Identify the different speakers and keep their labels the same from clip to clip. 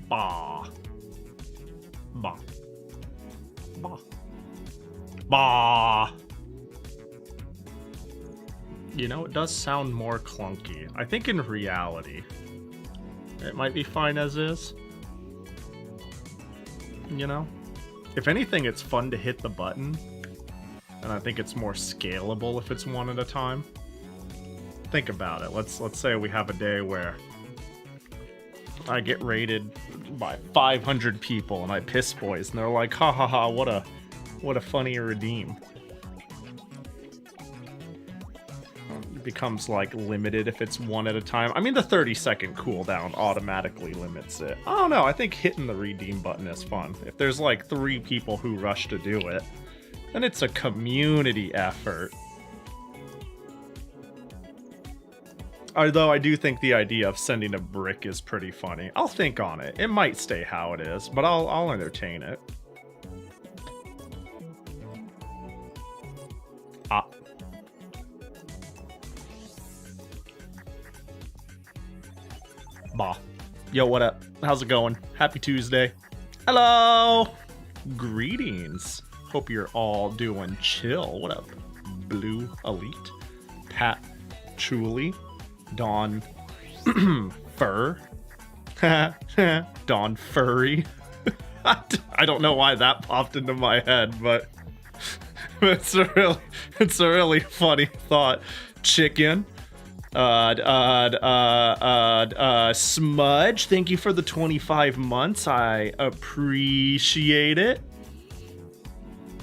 Speaker 1: Bah. Bah. Bah. Bah. You know, it does sound more clunky. I think in reality, it might be fine as is. You know? If anything, it's fun to hit the button. And I think it's more scalable if it's one at a time. Think about it. Let's say we have a day where I get raided by 500 people and I piss boys and they're like, ha ha ha, what a funny redeem. It becomes like limited if it's one at a time. I mean, the 30-second cooldown automatically limits it. I don't know, I think hitting the redeem button is fun. If there's like 3 people who rush to do it, then it's a community effort. Although I do think the idea of sending a brick is pretty funny. I'll think on it. It might stay how it is, but I'll entertain it. Ah. Bah. Yo, what up? How's it going? Happy Tuesday. Hello! Greetings. Hope you're all doing chill. What up? Blue Elite. Pat Chuli. Dawn Fur. Dawn Furry. I don't know why that popped into my head, but it's a really funny thought. Chicken. Smudge, thank you for the 25 months. I appreciate it.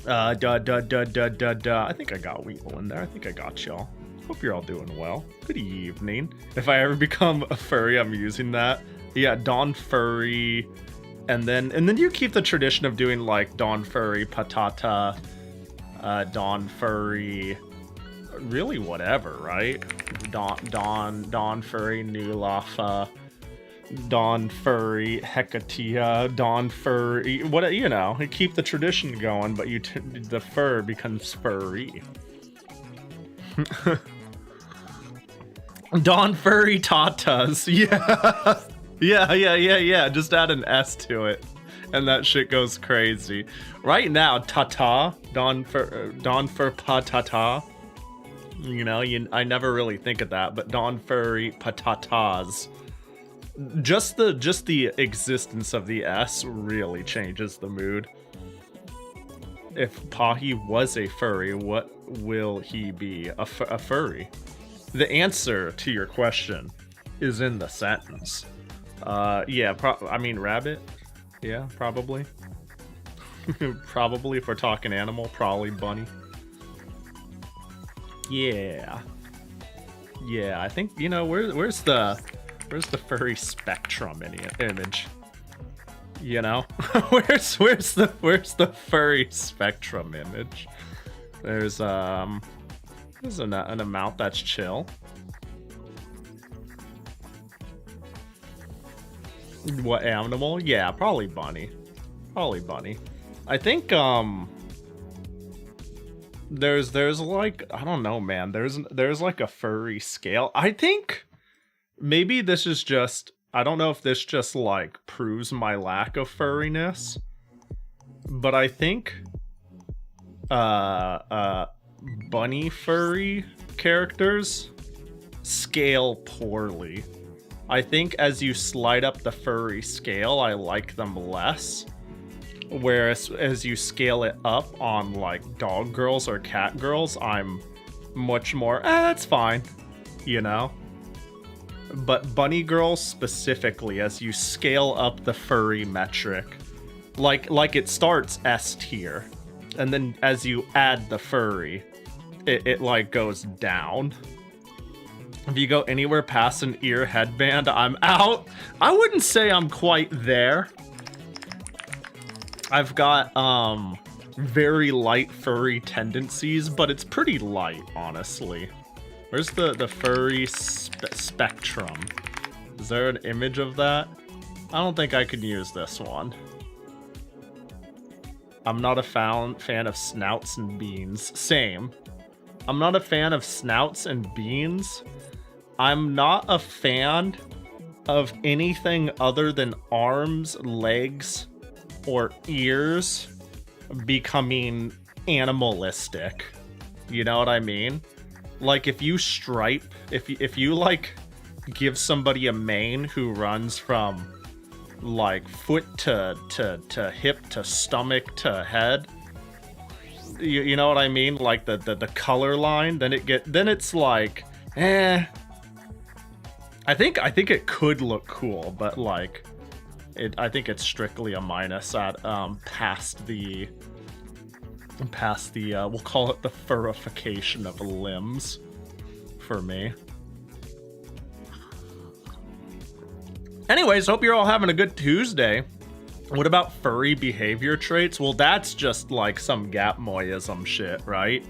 Speaker 1: I think I got Weevil in there. I think I got y'all. Hope you're all doing well. Good evening. If I ever become a furry, I'm using that. Yeah, Dawn Furry. And then you keep the tradition of doing like Dawn Furry Patata, Dawn Furry, really whatever, right? Dawn Furry Nulafa, Dawn Furry Hecatea, Dawn Furry, what, you know, you keep the tradition going, but the fur becomes furry. Dawn Furry Tatas, yeah. Yeah. Just add an S to it, and that shit goes crazy. Right now, Tata, Dawn Fur Patata. You know, I never really think of that, but Dawn Furry Patatas. Just the existence of the S really changes the mood. If Pahi was a furry, what will he be? A furry? The answer to your question is in the sentence. Yeah, I mean, rabbit? Yeah, probably. Probably, if we're talking animal, probably bunny. Yeah, I think, you know, where's the furry spectrum image? You know, where's the furry spectrum image? There's an amount that's chill. What animal? Yeah, probably bunny. I think there's like, I don't know, man. There's like a furry scale. I think maybe this is just, I don't know if this just like proves my lack of furriness, but I think bunny furry characters scale poorly. I think as you slide up the furry scale, I like them less. Whereas as you scale it up on like dog girls or cat girls, I'm much more, that's fine, you know? But bunny girls specifically, as you scale up the furry metric, like it starts S tier, and then as you add the furry, it like goes down. If you go anywhere past an ear headband, I'm out. I wouldn't say I'm quite there. I've got very light furry tendencies, but it's pretty light, honestly. Where's the furry spectrum? Is there an image of that? I don't think I could use this one. I'm not a fan of snouts and beans. Same. I'm not a fan of snouts and beans. I'm not a fan of anything other than arms, legs, or ears becoming animalistic. You know what I mean? Like if you stripe, if you like give somebody a mane who runs from like foot to hip to stomach to head, you know what I mean? Like the color line, then it's like, eh. I think it could look cool, but like I think it's strictly a minus at past the we'll call it the furrification of limbs for me. Anyways, hope you're all having a good Tuesday. What about furry behavior traits? Well, that's just like some Gapmoyism shit, right?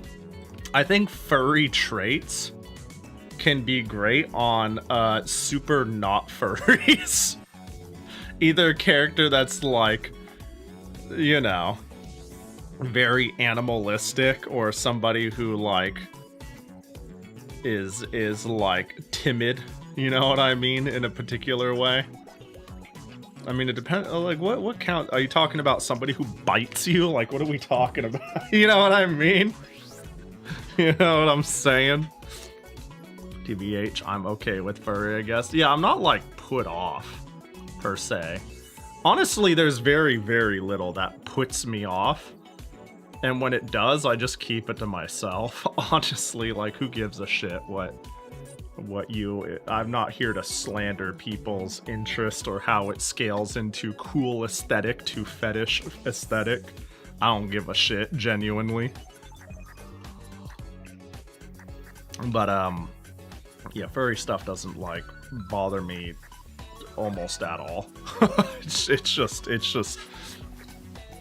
Speaker 1: I think furry traits can be great on super not furries. Either a character that's like, you know, very animalistic, or somebody who like is like timid, you know what I mean, in a particular way. I mean, it depends. Like, what count? Are you talking about somebody who bites you? Like, what are we talking about? You know what I mean? You know what I'm saying? TBH, I'm okay with furry, I guess. Yeah, I'm not like put off per se. Honestly, there's very, very little that puts me off. And when it does, I just keep it to myself. Honestly, like, who gives a shit what you... I'm not here to slander people's interest or how it scales into cool aesthetic to fetish aesthetic. I don't give a shit, genuinely. But, yeah, furry stuff doesn't, like, bother me almost at all. it's just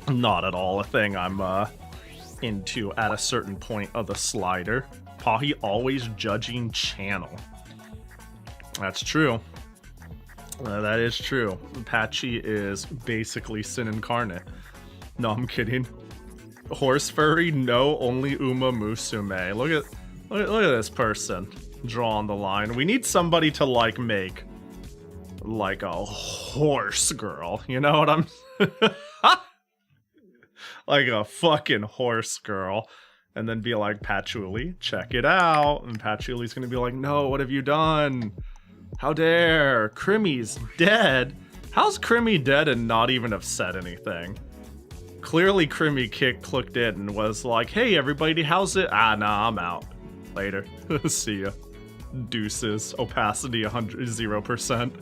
Speaker 1: not at all a thing I'm, into at a certain point of the slider. Pahi always judging channel. That's true. That is true. Patchy is basically sin incarnate. No, I'm kidding. Horse furry? No, only Uma Musume. Look at this person drawing the line. We need somebody to like make like a horse girl. You know what I'm like a fucking horse girl. And then be like, Patchouli, check it out. And Patchouli's gonna be like, no, what have you done? How dare? Crimmy's dead? How's Crimmy dead and not even have said anything? Clearly Crimmy clicked in and was like, hey everybody, how's it? Ah, nah, I'm out. Later. See ya. Deuces. Opacity 0%.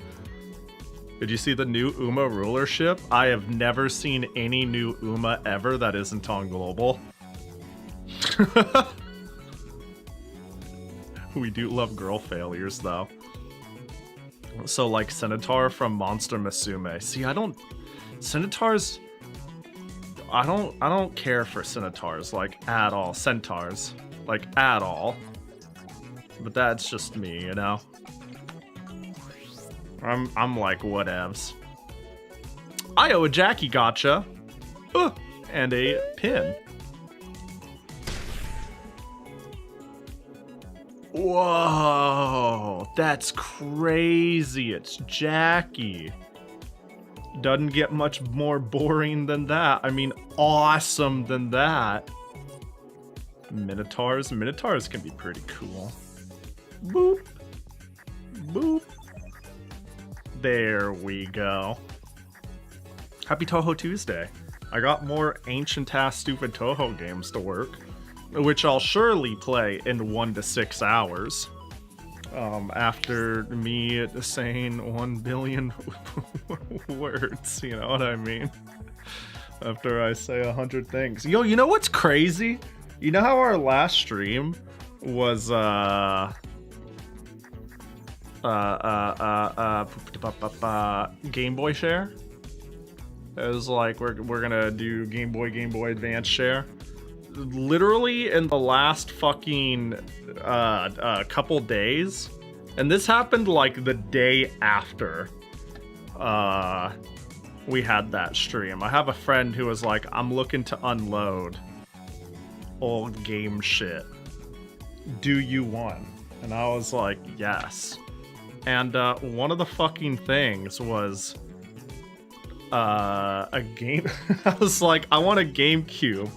Speaker 1: Did you see the new Uma rulership? I have never seen any new Uma ever that isn't on global. We do love girl failures though. So like Centaur from Monster Musume. See, Centaurs, I don't care for Centaurs like at all. Centaurs like at all. But that's just me, you know. I'm like whatevs. I owe a Jackie gotcha. And a pin. Whoa, that's crazy. It's Jackie. Doesn't get much more boring than that. I mean, awesome than that. Minotaurs? Minotaurs can be pretty cool. Boop. Boop. There we go. Happy Touhou Tuesday. I got more ancient-ass stupid Touhou games to work, which I'll surely play in 1 to 6 hours. After me saying 1 billion words, you know what I mean? After I say 100 things. Yo, you know what's crazy? You know how our last stream was, Game Boy share? It was like, we're gonna do Game Boy Advance share. Literally in the last fucking couple days, and this happened like the day after we had that stream. I have a friend who was like, I'm looking to unload old game shit. Do you want? And I was like, yes. And one of the fucking things was a game. I was like, I want a GameCube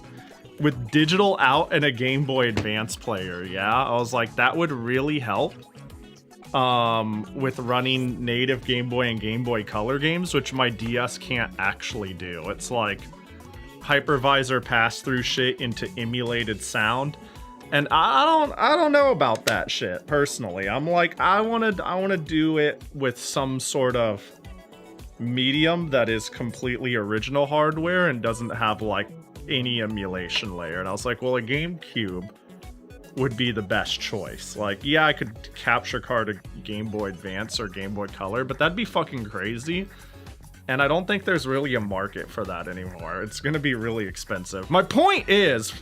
Speaker 1: with digital out and a Game Boy Advance player. Yeah, I was like, that would really help with running native Game Boy and Game Boy Color games, which my DS can't actually do. It's like hypervisor pass-through shit into emulated sound. And I don't know about that shit personally. I'm like, I want to do it with some sort of medium that is completely original hardware and doesn't have like any emulation layer. And I was like, well, a GameCube would be the best choice. Like, yeah, I could capture card a Game Boy Advance or Game Boy Color, but that'd be fucking crazy. And I don't think there's really a market for that anymore. It's gonna be really expensive. My point is,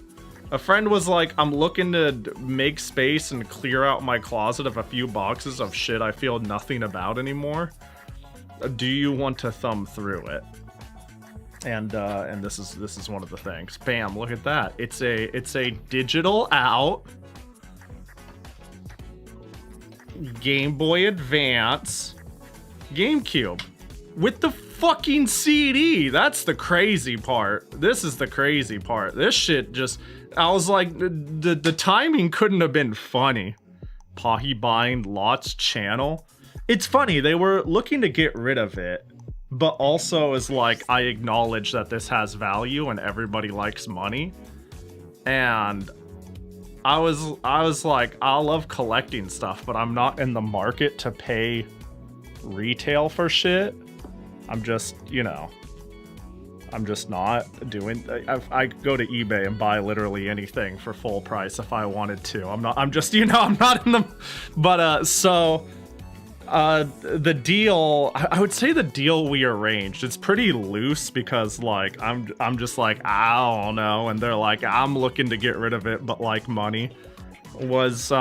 Speaker 1: a friend was like, I'm looking to make space and clear out my closet of a few boxes of shit I feel nothing about anymore. Do you want to thumb through it? And this is one of the things. Bam, look at that. It's a digital out Game Boy Advance GameCube with the fucking CD. That's the crazy part. This is the crazy part. This shit just, I was like, the timing couldn't have been funny. Pahi buying Lot's channel. It's funny, they were looking to get rid of it, but also is like, I acknowledge that this has value and everybody likes money. And I was like, I love collecting stuff, but I'm not in the market to pay retail for shit. I'm just, you know, I'm just not doing. I go to eBay and buy literally anything for full price if I wanted to. I'm just, you know, I'm not in the. But the deal, I would say the deal we arranged, it's pretty loose because like I'm just like, I don't know, and they're like, I'm looking to get rid of it, but like money was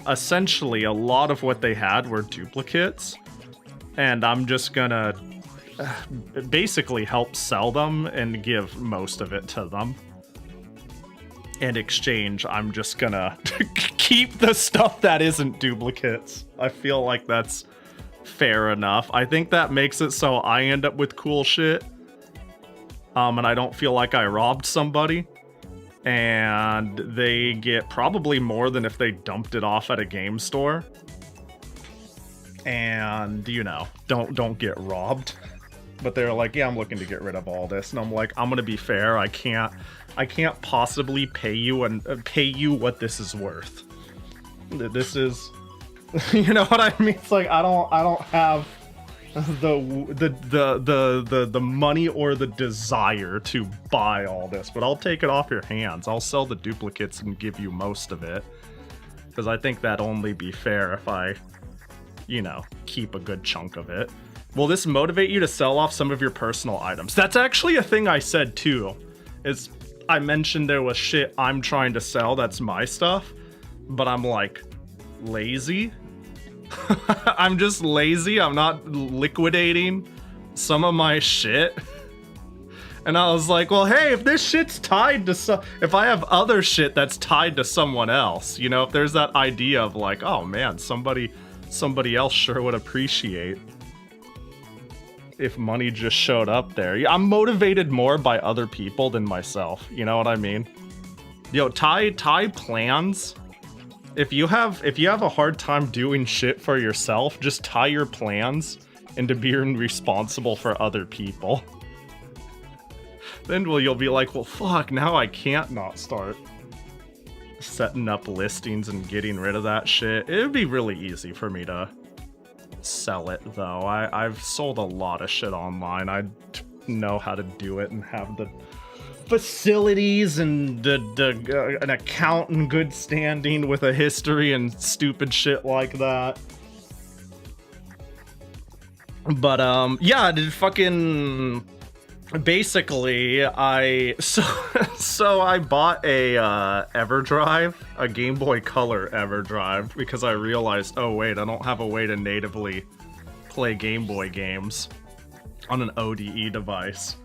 Speaker 1: essentially a lot of what they had were duplicates, and I'm just gonna basically help sell them and give most of it to them. In exchange, I'm just gonna keep the stuff that isn't duplicates. I feel like that's fair enough. I think that makes it so I end up with cool shit, and I don't feel like I robbed somebody, and they get probably more than if they dumped it off at a game store, and you know, don't get robbed. But they're like, yeah, I'm looking to get rid of all this, and I'm like, I'm gonna be fair. I can't possibly pay you what this is worth. This is, you know what I mean? It's like I don't have the money or the desire to buy all this, but I'll take it off your hands. I'll sell the duplicates and give you most of it, because I think that'd only be fair if I, you know, keep a good chunk of it. Will this motivate you to sell off some of your personal items? That's actually a thing I said too. Is I mentioned there was shit I'm trying to sell that's my stuff, but I'm like lazy. I'm just lazy. I'm not liquidating some of my shit. And I was like, well, hey, if this shit's tied to if I have other shit that's tied to someone else, you know, if there's that idea of like, oh man, somebody else sure would appreciate if money just showed up there. I'm motivated more by other people than myself. You know what I mean? Yo, tie plans. If you have a hard time doing shit for yourself, just tie your plans into being responsible for other people. Then you'll be like, well, fuck, now I can't not start setting up listings and getting rid of that shit. It'd be really easy for me to sell it, though. I've sold a lot of shit online. I know how to do it and have the facilities and an account in good standing with a history and stupid shit like that. But yeah, did fucking basically I bought a EverDrive, a Game Boy Color EverDrive, because I realized, oh wait, I don't have a way to natively play Game Boy games on an ODE device.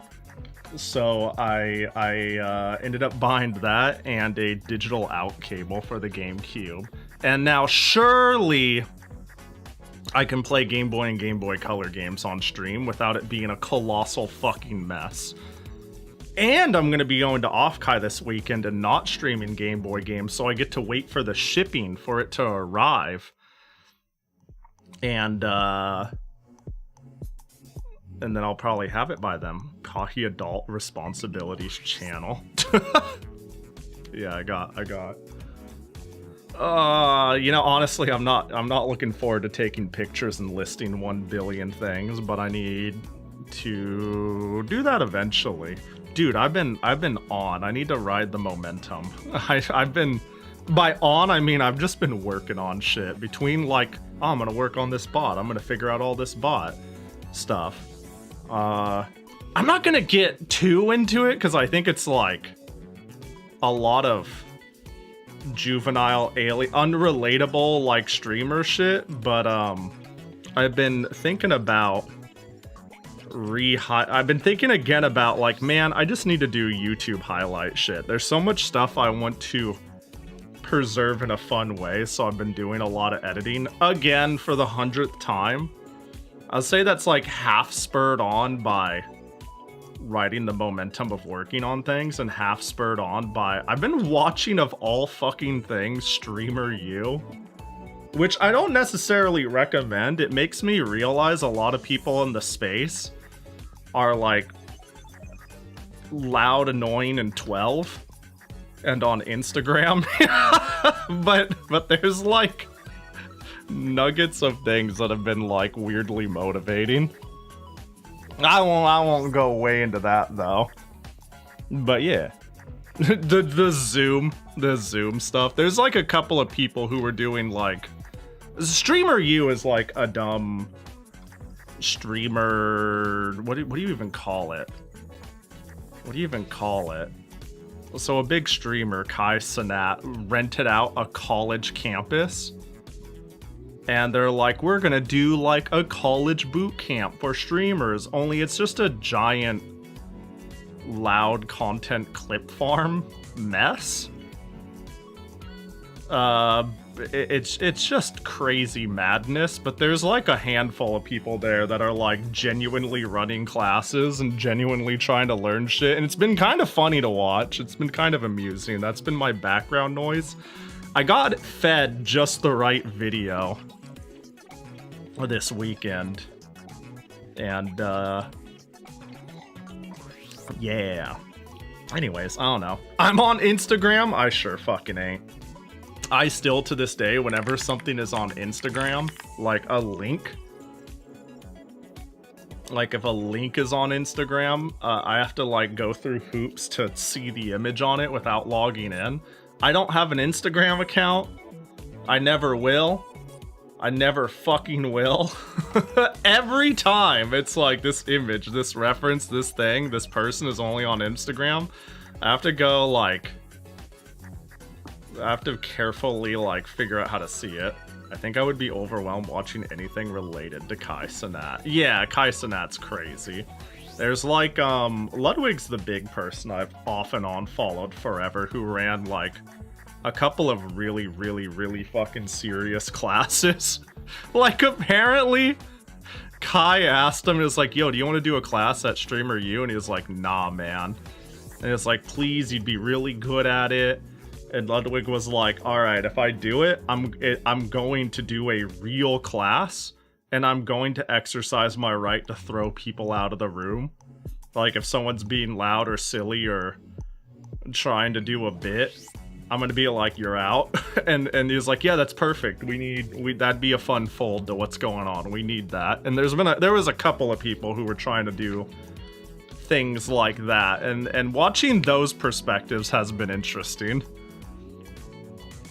Speaker 1: So I ended up buying that and a digital out cable for the GameCube. And now surely I can play Game Boy and Game Boy Color games on stream without it being a colossal fucking mess. And I'm going to be going to Offkai this weekend and not streaming Game Boy games, so I get to wait for the shipping for it to arrive. And then I'll probably have it by then. Pahi Adult Responsibilities channel. Yeah, I got. You know, honestly, I'm not looking forward to taking pictures and listing 1 billion things, but I need to do that eventually. Dude, I've been on. I need to ride the momentum. I've been, by on, I mean I've just been working on shit. Between like, oh, I'm gonna work on this bot. I'm gonna figure out all this bot stuff. I'm not gonna get too into it because I think it's like a lot of juvenile unrelatable like streamer shit. But I've been thinking about I've been thinking again about like, man, I just need to do YouTube highlight shit. There's so much stuff I want to preserve in a fun way, so I've been doing a lot of editing again for the 100th time. I'll say that's like half spurred on by riding the momentum of working on things and half spurred on by I've been watching, of all fucking things, Streamer U, which I don't necessarily recommend. It makes me realize a lot of people in the space are like loud, annoying, and 12 and on Instagram. but there's like nuggets of things that have been like weirdly motivating. I won't go way into that though. But yeah. the Zoom stuff. There's like a couple of people who were doing like Streamer U is like a dumb streamer. What do you even call it? What do you even call it? So a big streamer, Kai Cenat, rented out a college campus. And they're like, we're gonna do like a college boot camp for streamers, only it's just a giant loud content clip farm mess. It's just crazy madness, but there's like a handful of people there that are like genuinely running classes and genuinely trying to learn shit, and it's been kind of funny to watch. It's been kind of amusing. That's been my background noise. I got fed just the right video this weekend, and yeah. Anyways, I don't know. I'm on Instagram. I sure fucking ain't. I still, to this day, whenever something is on Instagram, like a link, like if a link is on Instagram, I have to like go through hoops to see the image on it without logging in. I don't have an Instagram account. I never will. I never fucking will. Every time it's like this image, this reference, this thing, this person is only on Instagram. I have to go like, I have to carefully like figure out how to see it. I think I would be overwhelmed watching anything related to Kai Cenat. Yeah, Kai Cenat's crazy. There's like, Ludwig's the big person I've off and on followed forever, who ran like a couple of really fucking serious classes. Like apparently Kai asked him, he was like, yo, do you want to do a class at Streamer U? And he was like, nah, man. And it's like, please, you'd be really good at it. And Ludwig was like, all right, if I do it, I'm going to do a real class, and I'm going to exercise my right to throw people out of the room. Like if someone's being loud or silly or trying to do a bit, I'm gonna be like, you're out. and he was like, yeah, that's perfect. That'd be a fun fold to what's going on. We need that. And there was a couple of people who were trying to do things like that, and watching those perspectives has been interesting.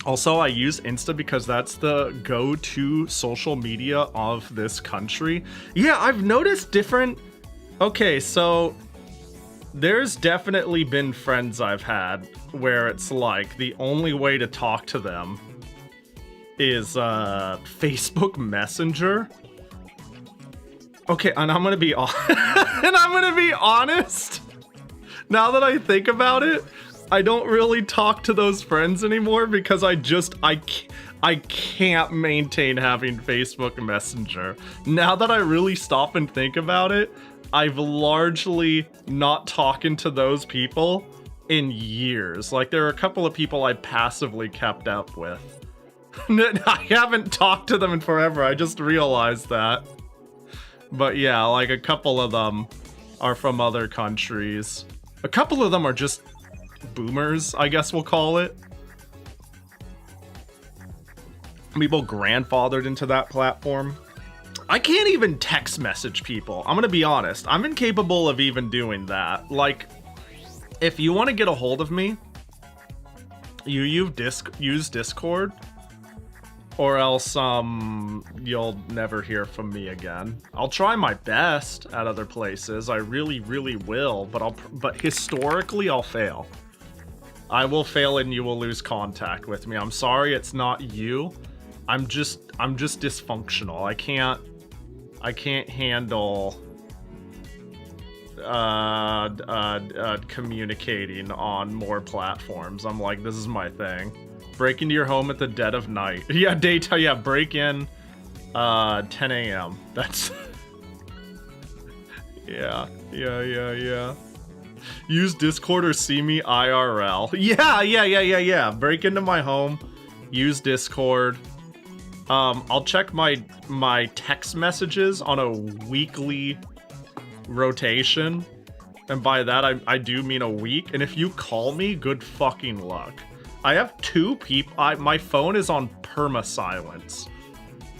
Speaker 1: Also, I use Insta because that's the go-to social media of this country. Yeah, I've noticed different... Okay, so there's definitely been friends I've had where it's like the only way to talk to them is Facebook Messenger. Okay, and I'm gonna be honest. Now that I think about it, I don't really talk to those friends anymore because I I can't maintain having Facebook Messenger. Now that I really stop and think about it, I've largely not talking to those people in years. Like, there are a couple of people I passively kept up with. I haven't talked to them in forever, I just realized that. But yeah, like a couple of them are from other countries. A couple of them are just boomers, I guess we'll call it. People grandfathered into that platform. I can't even text message people. I'm gonna be honest. I'm incapable of even doing that. Like, if you want to get a hold of me, you use Discord, or else you'll never hear from me again. I'll try my best at other places. I really, really will. But historically, I'll fail. I will fail, and you will lose contact with me. I'm sorry, it's not you. I'm just dysfunctional. I can't handle communicating on more platforms. I'm like, this is my thing. Break into your home at the dead of night. Yeah, daytime. Yeah, break in 10 a.m. That's yeah. Use Discord or see me IRL. Yeah. Break into my home. Use Discord. I'll check my text messages on a weekly rotation, and by that I do mean a week. And if you call me, good fucking luck. I have two people. My phone is on perma silence,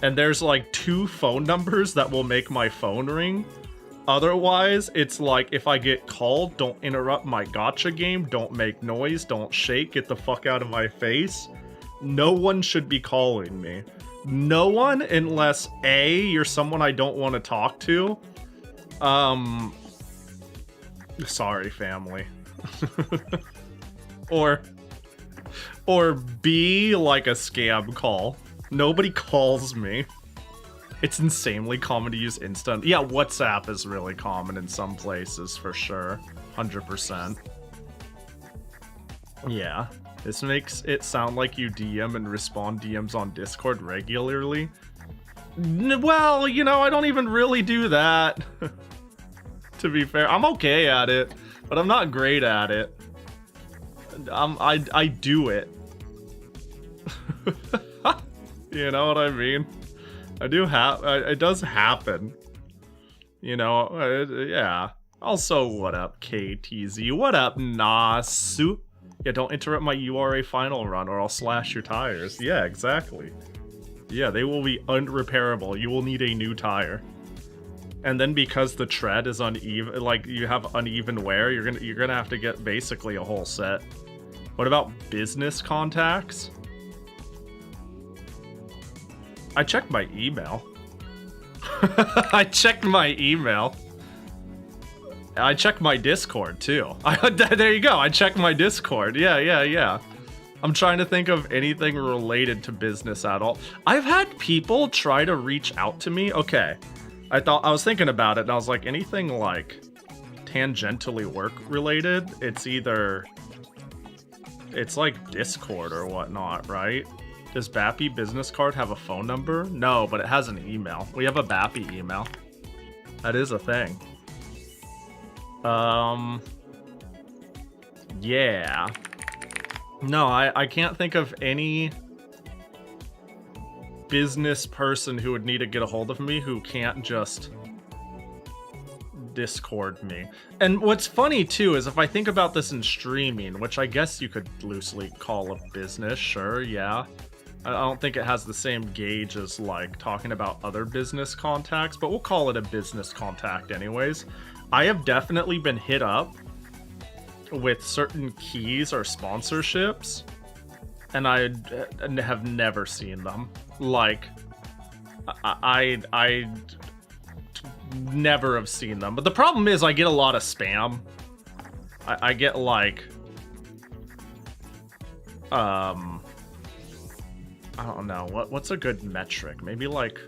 Speaker 1: and there's like 2 phone numbers that will make my phone ring. Otherwise, it's like, if I get called, don't interrupt my gacha game, don't make noise, don't shake, get the fuck out of my face. No one should be calling me. No one, unless A, you're someone I don't want to talk to. Sorry, family. Or B, like a scam call. Nobody calls me. It's insanely common to use instant. Yeah, WhatsApp is really common in some places for sure. 100%. Yeah. This makes it sound like you DM and respond DMs on Discord regularly. Well, you know, I don't even really do that. To be fair, I'm okay at it, but I'm not great at it. I do it. You know what I mean? I do it does happen. You know, yeah. Also, what up, KTZ? What up, Nasu? Yeah, don't interrupt my URA final run or I'll slash your tires. Yeah, exactly. Yeah, they will be unrepairable. You will need a new tire. And then because the tread is uneven, like you have uneven wear, you're gonna have to get basically a whole set. What about business contacts? I checked my email. I checked my email. I checked my Discord too. There you go. I checked my Discord. Yeah. I'm trying to think of anything related to business at all. I've had people try to reach out to me. Okay. I was thinking about it and I was like, anything like tangentially work related, it's like Discord or whatnot, right? Does Bappy business card have a phone number? No, but it has an email. We have a Bappy email. That is a thing. Yeah. No, I can't think of any business person who would need to get a hold of me who can't just Discord me. And what's funny too is if I think about this in streaming, which I guess you could loosely call a business, sure, yeah. I don't think it has the same gauge as like talking about other business contacts, but we'll call it a business contact anyways. I have definitely been hit up with certain keys or sponsorships, and I have never seen them. Like, I never have seen them. But the problem is I get a lot of spam. I get like, I don't know, what's a good metric? Maybe like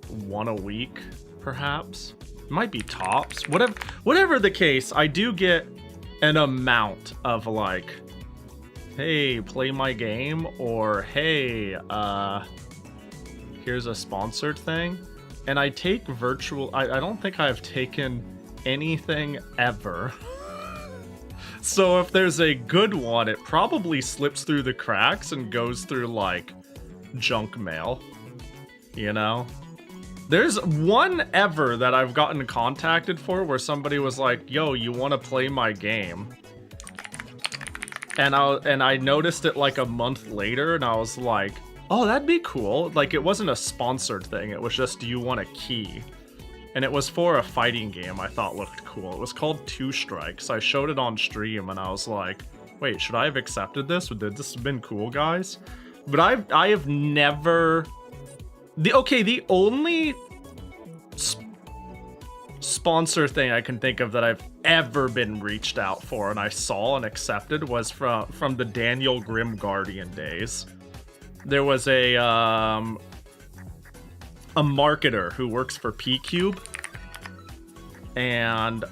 Speaker 1: 1 a week, perhaps? It might be tops. Whatever the case, I do get an amount of like hey, play my game, or hey, here's a sponsored thing. And I take virtual, I don't think I've taken anything ever. So if there's a good one, it probably slips through the cracks and goes through like junk mail, you know? There's one ever that I've gotten contacted for where somebody was like, yo, you want to play my game? And I noticed it like a month later, and I was like, oh, that'd be cool. Like, it wasn't a sponsored thing. It was just, do you want a key? And it was for a fighting game I thought looked cool. It was called Two Strikes. I showed it on stream, and I was like, wait, should I have accepted this? Would this have been cool, guys? But I have never... The only sponsor thing I can think of that I've ever been reached out for and I saw and accepted was from the Daniel Grim Guardian days. There was a marketer who works for P-Cube, and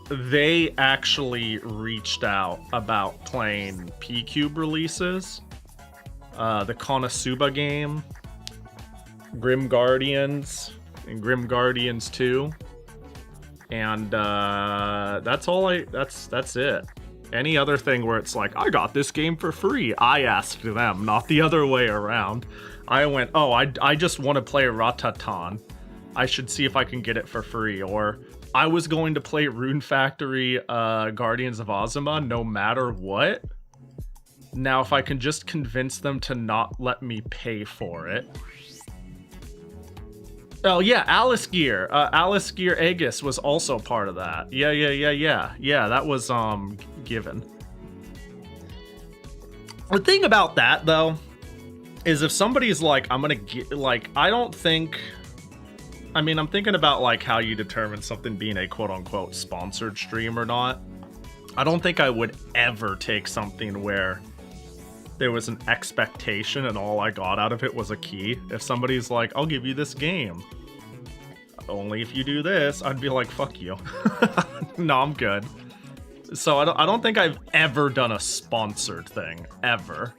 Speaker 1: they actually reached out about playing P-Cube releases, the Konosuba game, Grim Guardians, and Grim Guardians 2, and that's it. Any other thing where it's like, I got this game for free, I asked them, not the other way around. I went, oh, I just want to play Ratatan. I should see if I can get it for free. Or I was going to play Rune Factory Guardians of Azuma no matter what. Now, if I can just convince them to not let me pay for it. Oh, yeah, Alice Gear. Alice Gear Aegis was also part of that. Yeah, that was, given. The thing about that, though, is if somebody's like, I'm gonna get, like, I don't think... I mean, I'm thinking about, like, how you determine something being a quote-unquote sponsored stream or not. I don't think I would ever take something where there was an expectation and all I got out of it was a key. If somebody's like, I'll give you this game, only if you do this, I'd be like, fuck you. No, I'm good. So I don't think I've ever done a sponsored thing, ever.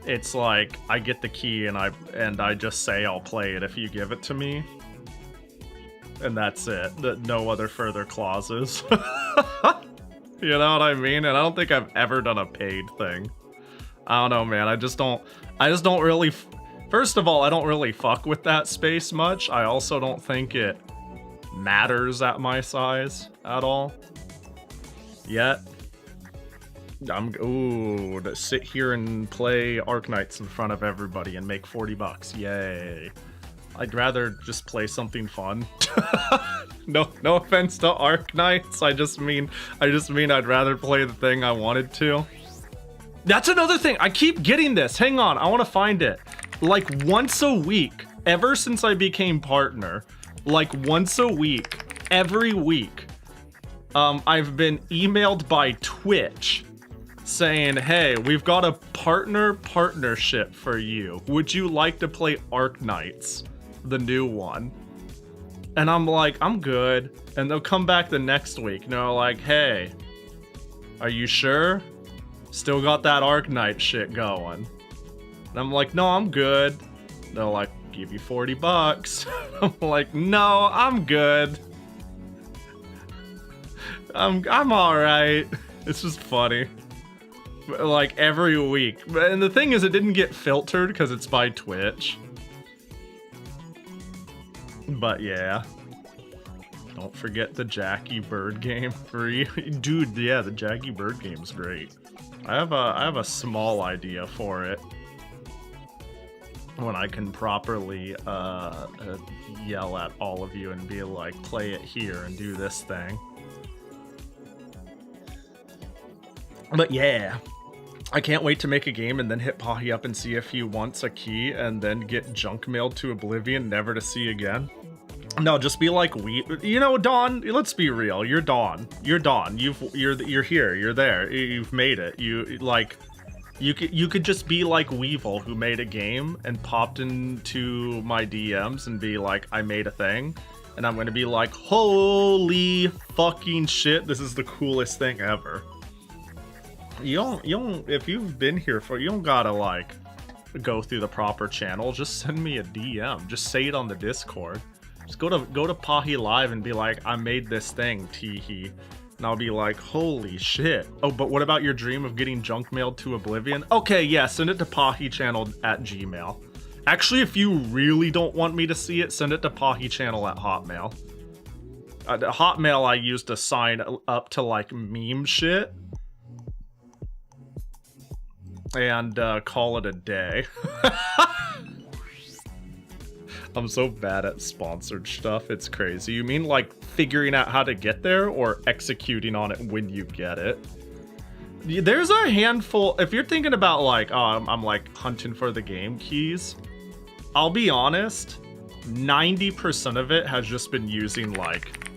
Speaker 1: It's like, I get the key and I just say I'll play it if you give it to me. And that's it. No other further clauses. You know what I mean? And I don't think I've ever done a paid thing. I don't know, man. I just don't really... First of all, I don't really fuck with that space much. I also don't think it matters at my size at all. Yet. Ooh, to sit here and play Arknights in front of everybody and make 40 bucks. Yay. I'd rather just play something fun. No offense to Arknights. I just mean I'd rather play the thing I wanted to. That's another thing. I keep getting this. Hang on, I want to find it. Like once a week, ever since I became partner, like once a week, every week, I've been emailed by Twitch saying, hey, we've got a partnership for you. Would you like to play Arknights, the new one? And I'm like, I'm good. And they'll come back the next week and they're like, hey, are you sure? Still got that Arknight shit going. And I'm like, no, I'm good. They're like, give you 40 bucks. I'm like, no, I'm good. I'm alright. It's just funny. Like every week. And the thing is, it didn't get filtered because it's by Twitch. But yeah. Don't forget the Jackie Bird game free. Dude, yeah, the Jackie Bird game's great. I have a small idea for it. When I can properly yell at all of you and be like, play it here and do this thing. But yeah. I can't wait to make a game and then hit Pahi up and see if he wants a key and then get junk mailed to oblivion, never to see again. No, just be like, you know, Dawn, let's be real. You're Dawn. You're Dawn. You're here. You're there. You've made it. You could just be like Weevil, who made a game and popped into my DMs and be like, I made a thing. And I'm going to be like, holy fucking shit, this is the coolest thing ever. You don't, if you've been here for, you don't gotta, like, go through the proper channel. Just send me a DM. Just say it on the Discord. Just go to Pahi Live and be like, I made this thing, teehee. And I'll be like, holy shit. Oh, but what about your dream of getting junk mailed to oblivion? Okay, yeah, send it to pahichannel@gmail. Actually, if you really don't want me to see it, send it to pahichannel@hotmail. Hotmail I use to sign up to, like, meme shit. And call it a day. I'm so bad at sponsored stuff, it's crazy. You mean like figuring out how to get there or executing on it when you get it? There's a handful, if you're thinking about like, oh, I'm like hunting for the game keys, I'll be honest, 90% of it has just been using like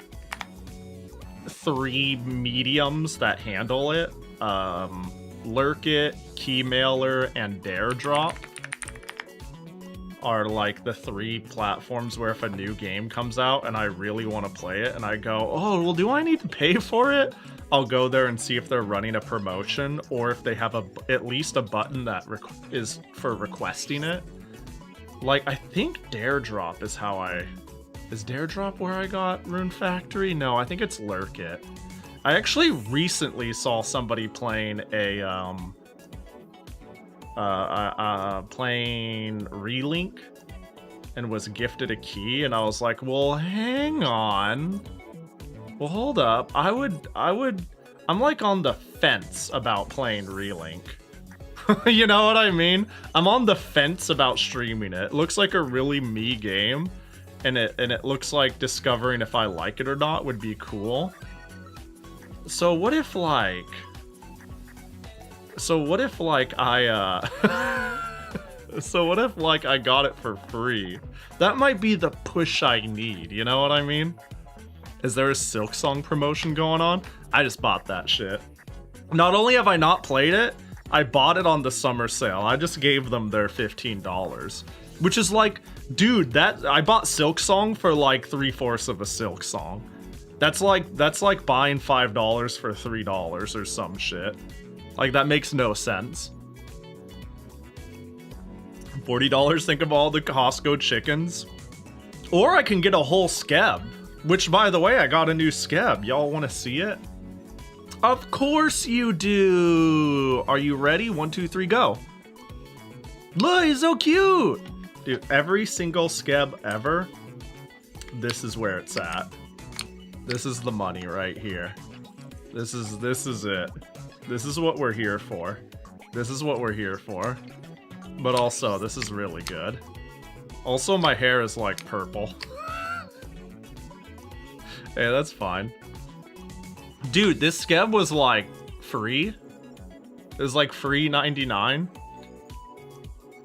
Speaker 1: 3 mediums that handle it. Lurk It, Keymailer, and Dare Drop are like the 3 platforms where if a new game comes out and I really want to play it and I go, oh, well, do I need to pay for it? I'll go there and see if they're running a promotion or if they have at least a button that is for requesting it. Like, I think Dare Drop is how is Dare Drop where I got Rune Factory? No, I think it's Lurk It. I actually recently saw somebody playing playing Relink and was gifted a key, and I was like, well, hang on. Well, hold up. I'm like on the fence about playing Relink. You know what I mean? I'm on the fence about streaming it. It looks like a really me game, and it looks like discovering if I like it or not would be cool. So what if like I so what if like I got it for free? That might be the push I need, you know what I mean? Is there a Silksong promotion going on? I just bought that shit. Not only have I not played it, I bought it on the summer sale. I just gave them their $15. Which is like, dude, that I bought Silksong for like 3/4 of a Silksong. That's like buying $5 for $3 or some shit. Like, that makes no sense. $40, think of all the Costco chickens. Or I can get a whole skeb. Which, by the way, I got a new skeb. Y'all want to see it? Of course you do! Are you ready? 1, 2, 3, go. Look, he's so cute! Dude, every single skeb ever, this is where it's at. This is the money right here. This is it. This is what we're here for. This is what we're here for. But also, this is really good. Also, my hair is like purple. Hey, that's fine. Dude, this skeb was like free. It was like free 99.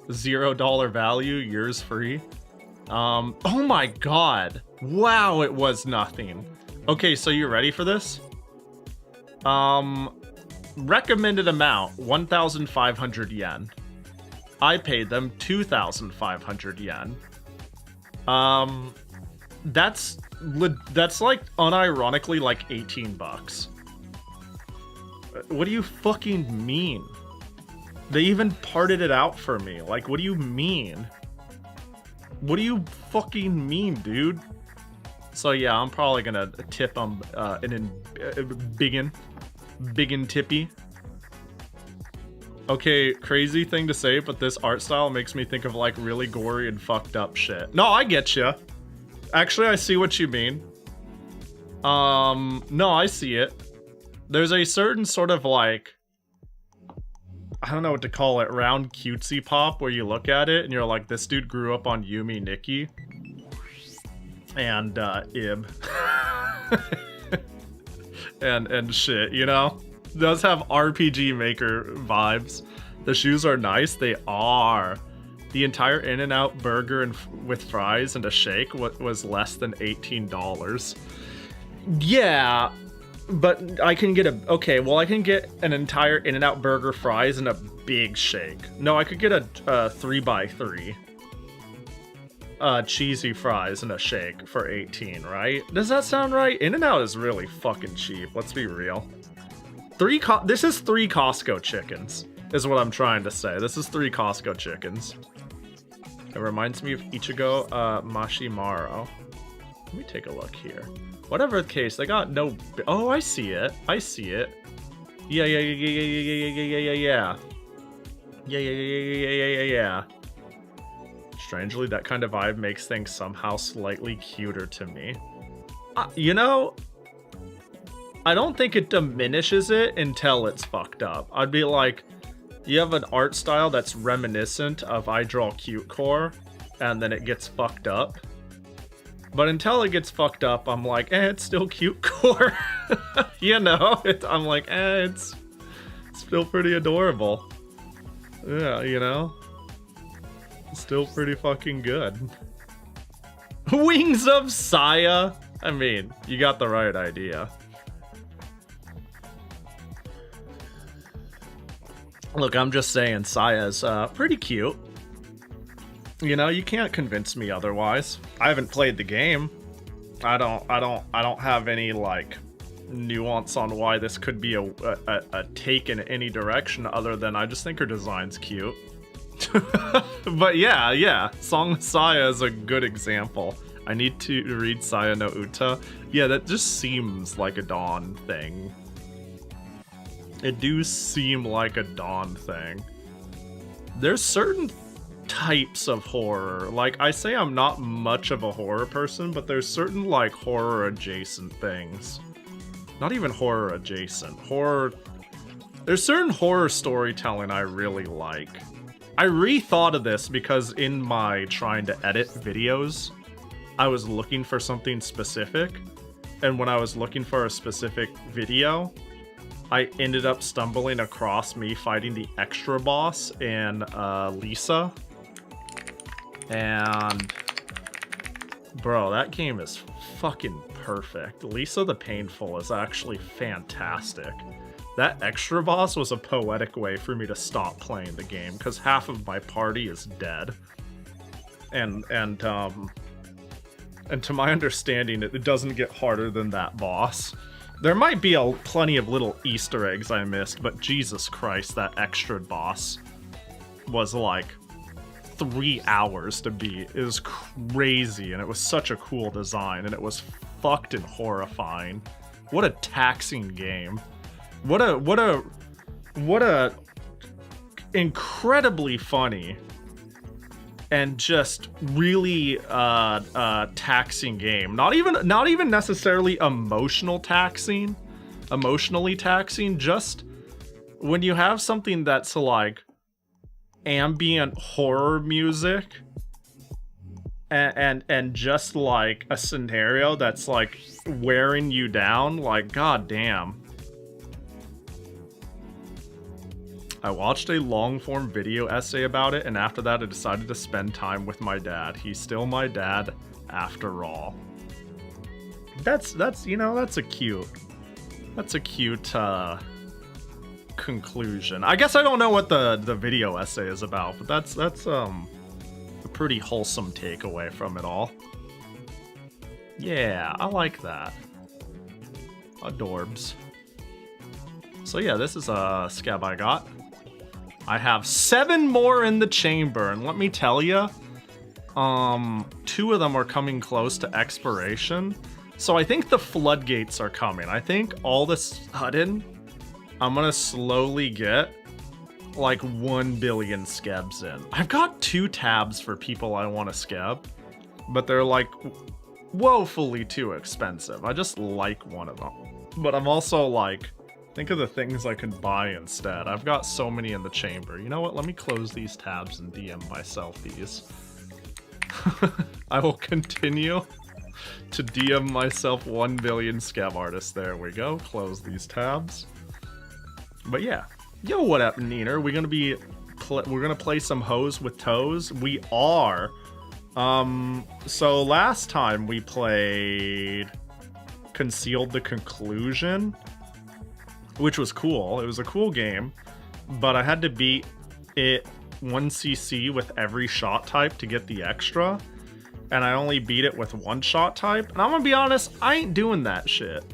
Speaker 1: $0 value, yours free. Oh my god. Wow, it was nothing. Okay, so you ready for this? Recommended amount, 1,500 yen. I paid them 2,500 yen. That's like unironically like 18 bucks. What do you fucking mean? They even parted it out for me. Like, what do you mean? What do you fucking mean, dude? So yeah, I'm probably gonna tip them biggin tippy. Okay, crazy thing to say, but this art style makes me think of like really gory and fucked up shit. No, I get ya. Actually, I see what you mean. No, I see it. There's a certain sort of like, I don't know what to call it, round cutesy pop where you look at it and you're like, this dude grew up on Yumi Nikki and Ib and shit, you know? It does have RPG Maker vibes. The shoes are nice, they are. The entire In-N-Out burger and with fries and a shake was less than $18. Yeah, but I can get okay, well I can get an entire In-N-Out burger, fries, and a big shake. No, I could get a 3x3. Cheesy fries and a shake for 18, right? Does that sound right? In-N-Out is really fucking cheap, let's be real. This is 3 Costco chickens, is what I'm trying to say. This is 3 Costco chickens. It reminds me of Ichigo Mashimaru. Let me take a look here. Whatever the case, they got no... Oh, I see it. I see it. Yeah. Yeah. Strangely, that kind of vibe makes things somehow slightly cuter to me. You know, I don't think it diminishes it until it's fucked up. I'd be like, you have an art style that's reminiscent of I Draw Cute Core, and then it gets fucked up. But until it gets fucked up, I'm like, it's still cute core. You know, I'm like, it's still pretty adorable. Yeah, you know? Still pretty fucking good. Wings of Saya? I mean, you got the right idea. Look, I'm just saying Saya's pretty cute. You know, you can't convince me otherwise. I haven't played the game. I don't have any like nuance on why this could be a take in any direction other than I just think her design's cute. But yeah, Song of Saya is a good example. I need to read Saya no Uta. Yeah, that just seems like a Dawn thing. It do seem like a Dawn thing. There's certain types of horror. Like, I say I'm not much of a horror person, but there's certain, like, horror adjacent things. Not even horror adjacent. Horror... There's certain horror storytelling I really like. I rethought of this because in my trying to edit videos, I was looking for something specific. And when I was looking for a specific video, I ended up stumbling across me fighting the extra boss in Lisa. And bro, that game is fucking perfect. Lisa the Painful is actually fantastic. That extra boss was a poetic way for me to stop playing the game because half of my party is dead. And to my understanding, it doesn't get harder than that boss. There might be plenty of little Easter eggs I missed, but Jesus Christ, that extra boss was like 3 hours to beat. It was crazy, and it was such a cool design, and it was fucking horrifying. What a taxing game. What a incredibly funny and just really taxing game. Not even necessarily emotionally taxing, just when you have something that's like ambient horror music and just like a scenario that's like wearing you down, like goddamn. I watched a long-form video essay about it, and after that I decided to spend time with my dad. He's still my dad after all. That's you know, that's a cute conclusion. I guess I don't know what the video essay is about, but that's a pretty wholesome takeaway from it all. Yeah, I like that. Adorbs. So yeah, this is a scab I got. I have 7 more in the chamber, and let me tell you, 2 of them are coming close to expiration. So I think the floodgates are coming. I think all of a sudden, I'm gonna slowly get like 1 billion scabs in. I've got 2 tabs for people I want to scab, but they're like woefully too expensive. I just like one of them. But I'm also like, think of the things I could buy instead. I've got so many in the chamber. You know what? Let me close these tabs and DM myself these. I will continue to DM myself 1 billion scab artists. There we go. Close these tabs. But yeah. Yo, what up, Neener? We're gonna play some Hoes with Toes. We are. So last time we played Concealed the Conclusion, which was cool. It was a cool game, but I had to beat it 1cc with every shot type to get the extra. and I only beat it with one-shot type. And I'm gonna be honest, I ain't doing that shit.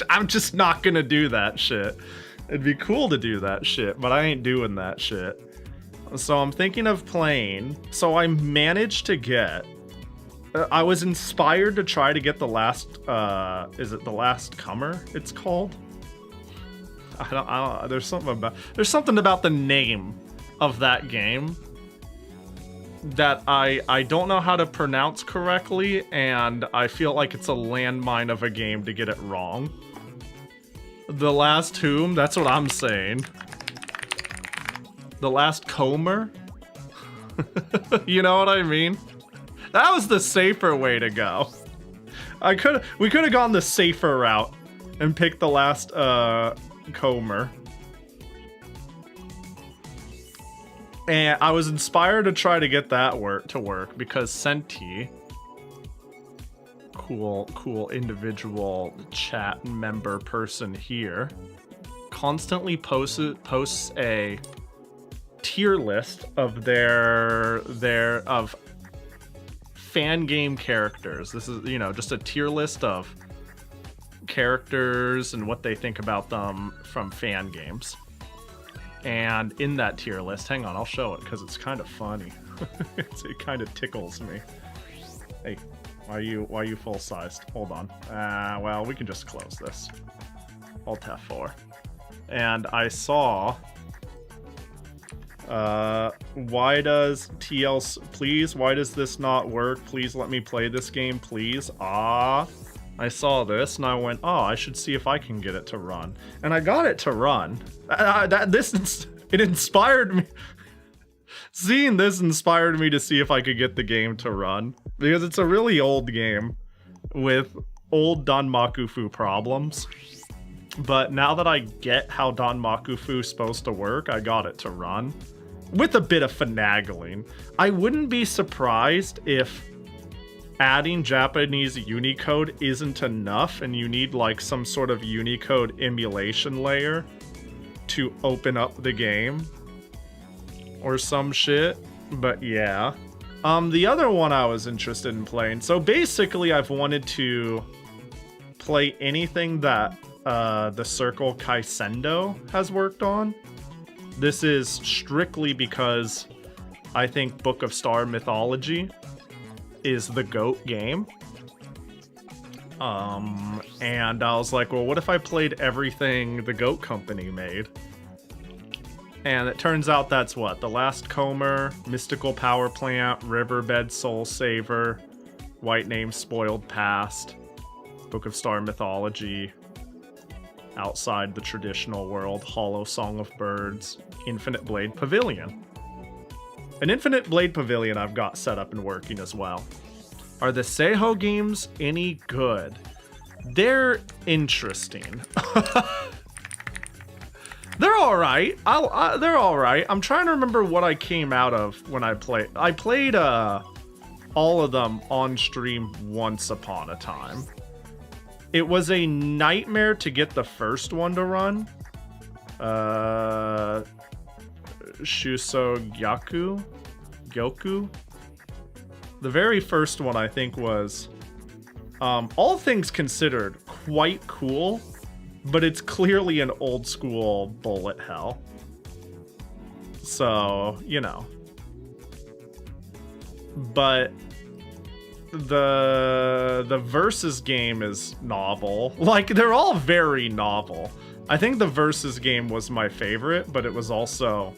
Speaker 1: I'm just not gonna do that shit. It'd be cool to do that shit, but I ain't doing that shit. So I'm thinking of playing. So I managed to get... I was inspired to try to get the last... is it The Last Comer, it's called? I don't, there's something about the name of that game that I don't know how to pronounce correctly, and I feel like it's a landmine of a game to get it wrong. The Last Whom? That's what I'm saying. The Last Comer? You know what I mean? That was the safer way to go. We could have gone the safer route and picked The Last Comer. And I was inspired to try to get that to work because Senti, cool individual chat member person here, constantly posts a tier list of their fan game characters. This is, you know, just a tier list of characters and what they think about them from fan games. And in that tier list, hang on, I'll show it because it's kind of funny. It kind of tickles me. Hey, why are you full sized? Hold on. Well, we can just close this. Alt F4. And I saw. Why does TL please? Why does this not work? Please let me play this game, please. I saw this and I went, oh, I should see if I can get it to run. And I got it to run. It inspired me. Seeing this inspired me to see if I could get the game to run. Because it's a really old game with old Danmakufu problems. But now that I get how Danmakufu is supposed to work, I got it to run. With a bit of finagling. I wouldn't be surprised if adding Japanese Unicode isn't enough and you need like some sort of Unicode emulation layer to open up the game or some shit. But yeah. The other one I was interested in playing. So basically I've wanted to play anything that the Circle Kaisendo has worked on. This is strictly because I think Book of Star Mythology is the GOAT game. And I was like, well, what if I played everything the GOAT company made? And it turns out that's what? The Last Comer, Mystical Power Plant, Riverbed Soul Saver, White Name Spoiled Past, Book of Star Mythology, Outside the Traditional World, Hollow Song of Birds, Infinite Blade Pavilion. An Infinite Blade Pavilion I've got set up and working as well. Are the Seiho games any good? They're interesting. They're alright. They're alright. I'm trying to remember what I came out of when I played. I played all of them on stream once upon a time. It was a nightmare to get the first one to run. Shuso Gyoku. The very first one I think was, all things considered, quite cool, but it's clearly an old school bullet hell. So, you know. But the Versus game is novel. Like, they're all very novel. I think the Versus game was my favorite, but it was also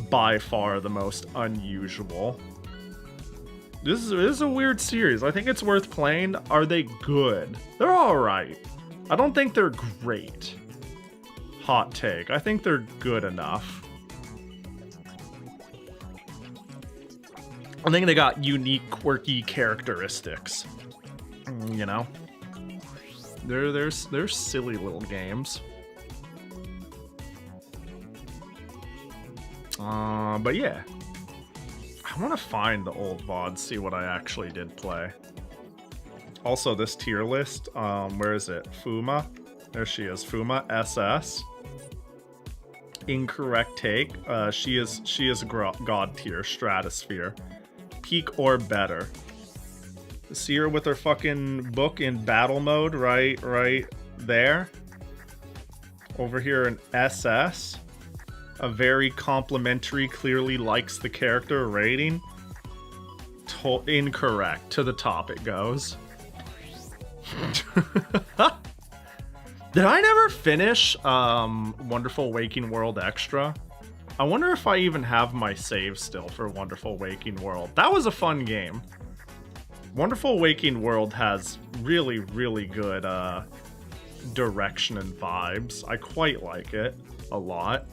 Speaker 1: by far the most unusual. This is a weird series. I think it's worth playing. Are they good? They're alright. I don't think they're great. Hot take. I think they're good enough. I think they got unique, quirky characteristics. You know? They're silly little games. But yeah. I want to find the old VODs, see what I actually did play. Also, this tier list, where is it? Fuma. There she is. Fuma SS. Incorrect take. She is God tier, stratosphere. Peak or better. See her with her fucking book in battle mode, right there. Over here in SS. A very complimentary, clearly likes the character rating. Incorrect. To the top it goes. Did I never finish Wonderful Waking World Extra? I wonder if I even have my save still for Wonderful Waking World. That was a fun game. Wonderful Waking World has really, really good direction and vibes. I quite like it a lot.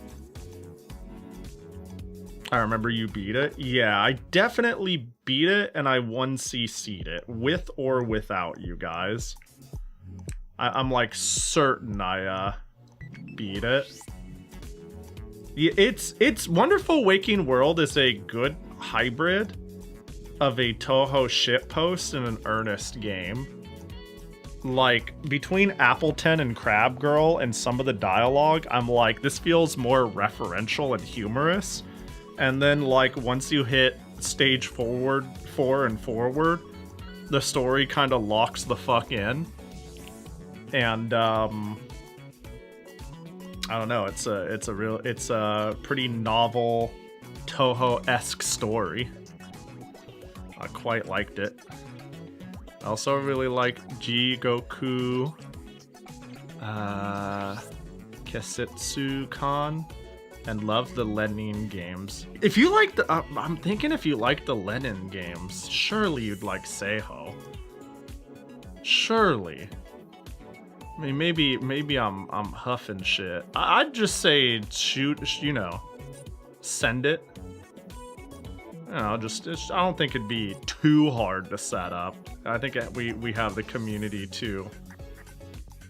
Speaker 1: I remember you beat it. Yeah, I definitely beat it, and I 1cc'd it, with or without you guys. I'm like certain I beat it. Yeah, it's Wonderful Waking World is a good hybrid of a Touhou shitpost and an earnest game. Like, between Appleton and Crab Girl and some of the dialogue, I'm like, this feels more referential and humorous. And then, like, once you hit stage 4 and forward, the story kind of locks the fuck in. And, I don't know, it's a pretty novel Touhou-esque story. I quite liked it. I also really like Jigoku Kessetsu-kan and love the Lenin games. If you like the I'm thinking if you like the Lenin games, surely you'd like Seiho. Surely. I mean, maybe I'm huffing shit. I'd just say shoot, you know, send it. You know, I don't think it'd be too hard to set up. I think we have the community to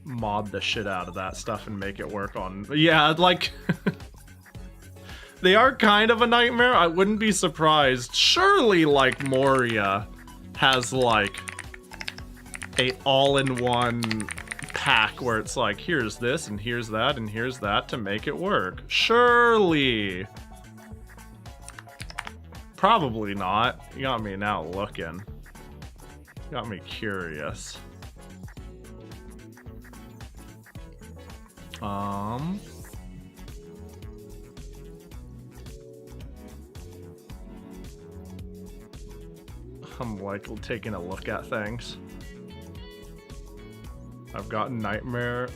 Speaker 1: mod the shit out of that stuff and make it work on. Yeah, like they are kind of a nightmare. I wouldn't be surprised. Surely, like, Moria has like a all-in-one pack where it's like, here's this and here's that and here's that to make it work. Surely. Probably not. You got me now looking. Got me curious. I'm like taking a look at things. I've gotten Nightmare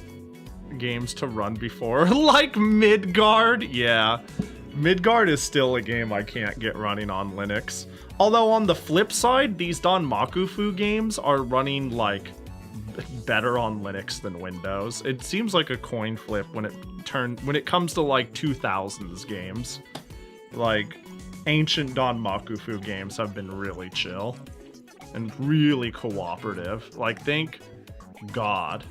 Speaker 1: games to run before, like Midgard. Yeah, Midgard is still a game I can't get running on Linux. Although on the flip side, these Danmakufu games are running like better on Linux than Windows. It seems like a coin flip when it comes to like 2000s games. Like ancient Danmakufu games have been really chill and really cooperative. Like think God.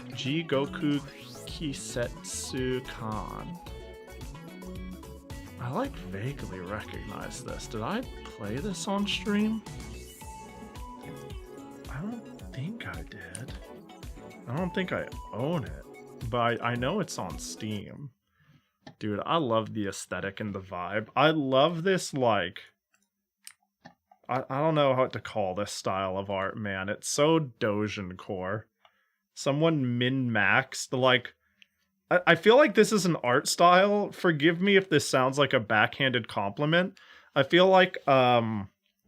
Speaker 1: Jigoku Kisetsu-kan. I like vaguely recognize this. Did I play this on stream? I don't think I did. I don't think I own it, but I know it's on Steam. Dude, I love the aesthetic and the vibe. I love this, like, I don't know how to call this style of art, man. It's so Dojin core. Someone min-maxed, like, I feel like this is an art style. Forgive me if this sounds like a backhanded compliment. I feel like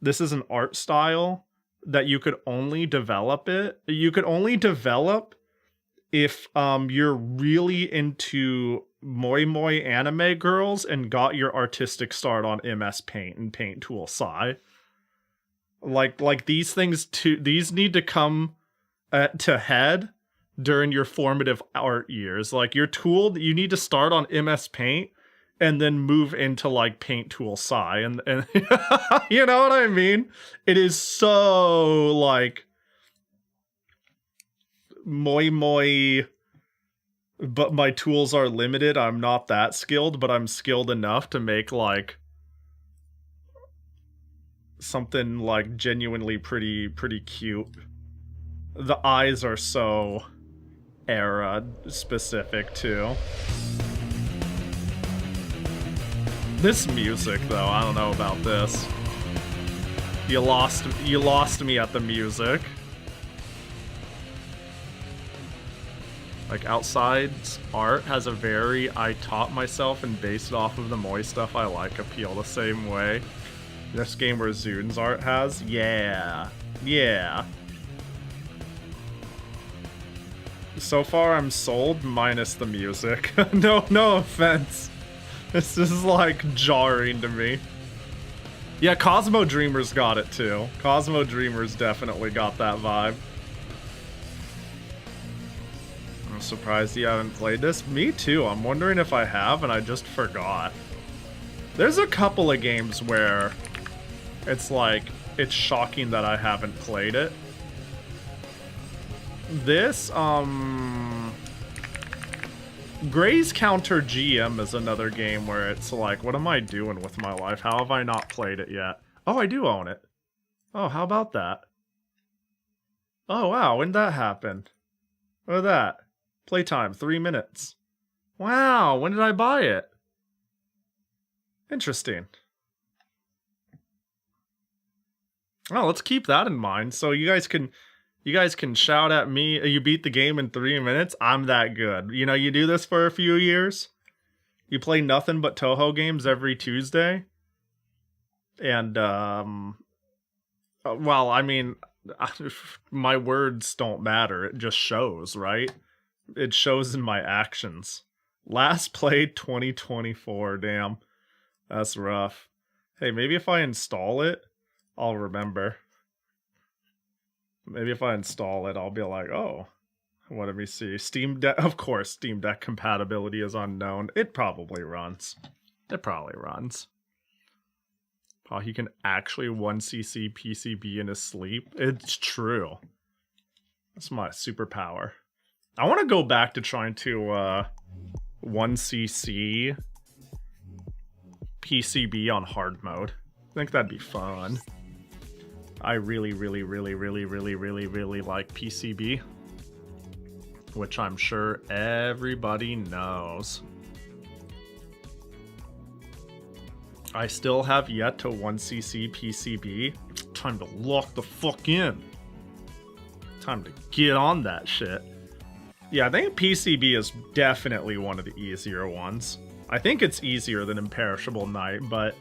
Speaker 1: this is an art style that you could only develop if you're really into moi anime girls and got your artistic start on MS Paint and Paint Tool Sai. Like these these need to come to head during your formative art years. Like you need to start on MS Paint and then move into like Paint Tool Sai and you know what I mean? It is so like moi, but my tools are limited. I'm not that skilled, but I'm skilled enough to make like something like genuinely pretty cute. The eyes are so era specific too. This music though, I don't know about this. You lost me at the music. Like, Outside's art has a very I taught myself and based off of the Moy stuff I like appeal the same way. This game where Zun's art has? Yeah. Yeah. So far I'm sold, minus the music. No offense. This is like jarring to me. Yeah, Cosmo Dreamers got it too. Cosmo Dreamers definitely got that vibe. I'm surprised you haven't played this. Me too. I'm wondering if I have and I just forgot. There's a couple of games where it's like, it's shocking that I haven't played it. This, Gray's Counter GM is another game where it's like, what am I doing with my life? How have I not played it yet? Oh, I do own it. Oh, how about that? Oh, wow, when did that happen? Look at that. Playtime, 3 minutes. Wow, when did I buy it? Interesting. Oh, let's keep that in mind. So you guys can shout at me, you beat the game in 3 minutes. I'm that good. You know, you do this for a few years. You play nothing but Touhou games every Tuesday. And, well, I mean, my words don't matter. It just shows, right? It shows in my actions. Last played 2024, damn. That's rough. Hey, maybe if I install it, I'll remember. Maybe if I install it, I'll be like, oh, let me see. Steam Deck, of course, Steam Deck compatibility is unknown. It probably runs. It probably runs. Oh, he can actually 1cc PCB in his sleep. It's true. That's my superpower. I want to go back to trying to 1cc PCB on hard mode. I think that'd be fun. I really like PCB, which I'm sure everybody knows. I still have yet to 1cc PCB. Time to lock the fuck in. Time to get on that shit. Yeah, I think PCB is definitely one of the easier ones. I think it's easier than Imperishable Night, but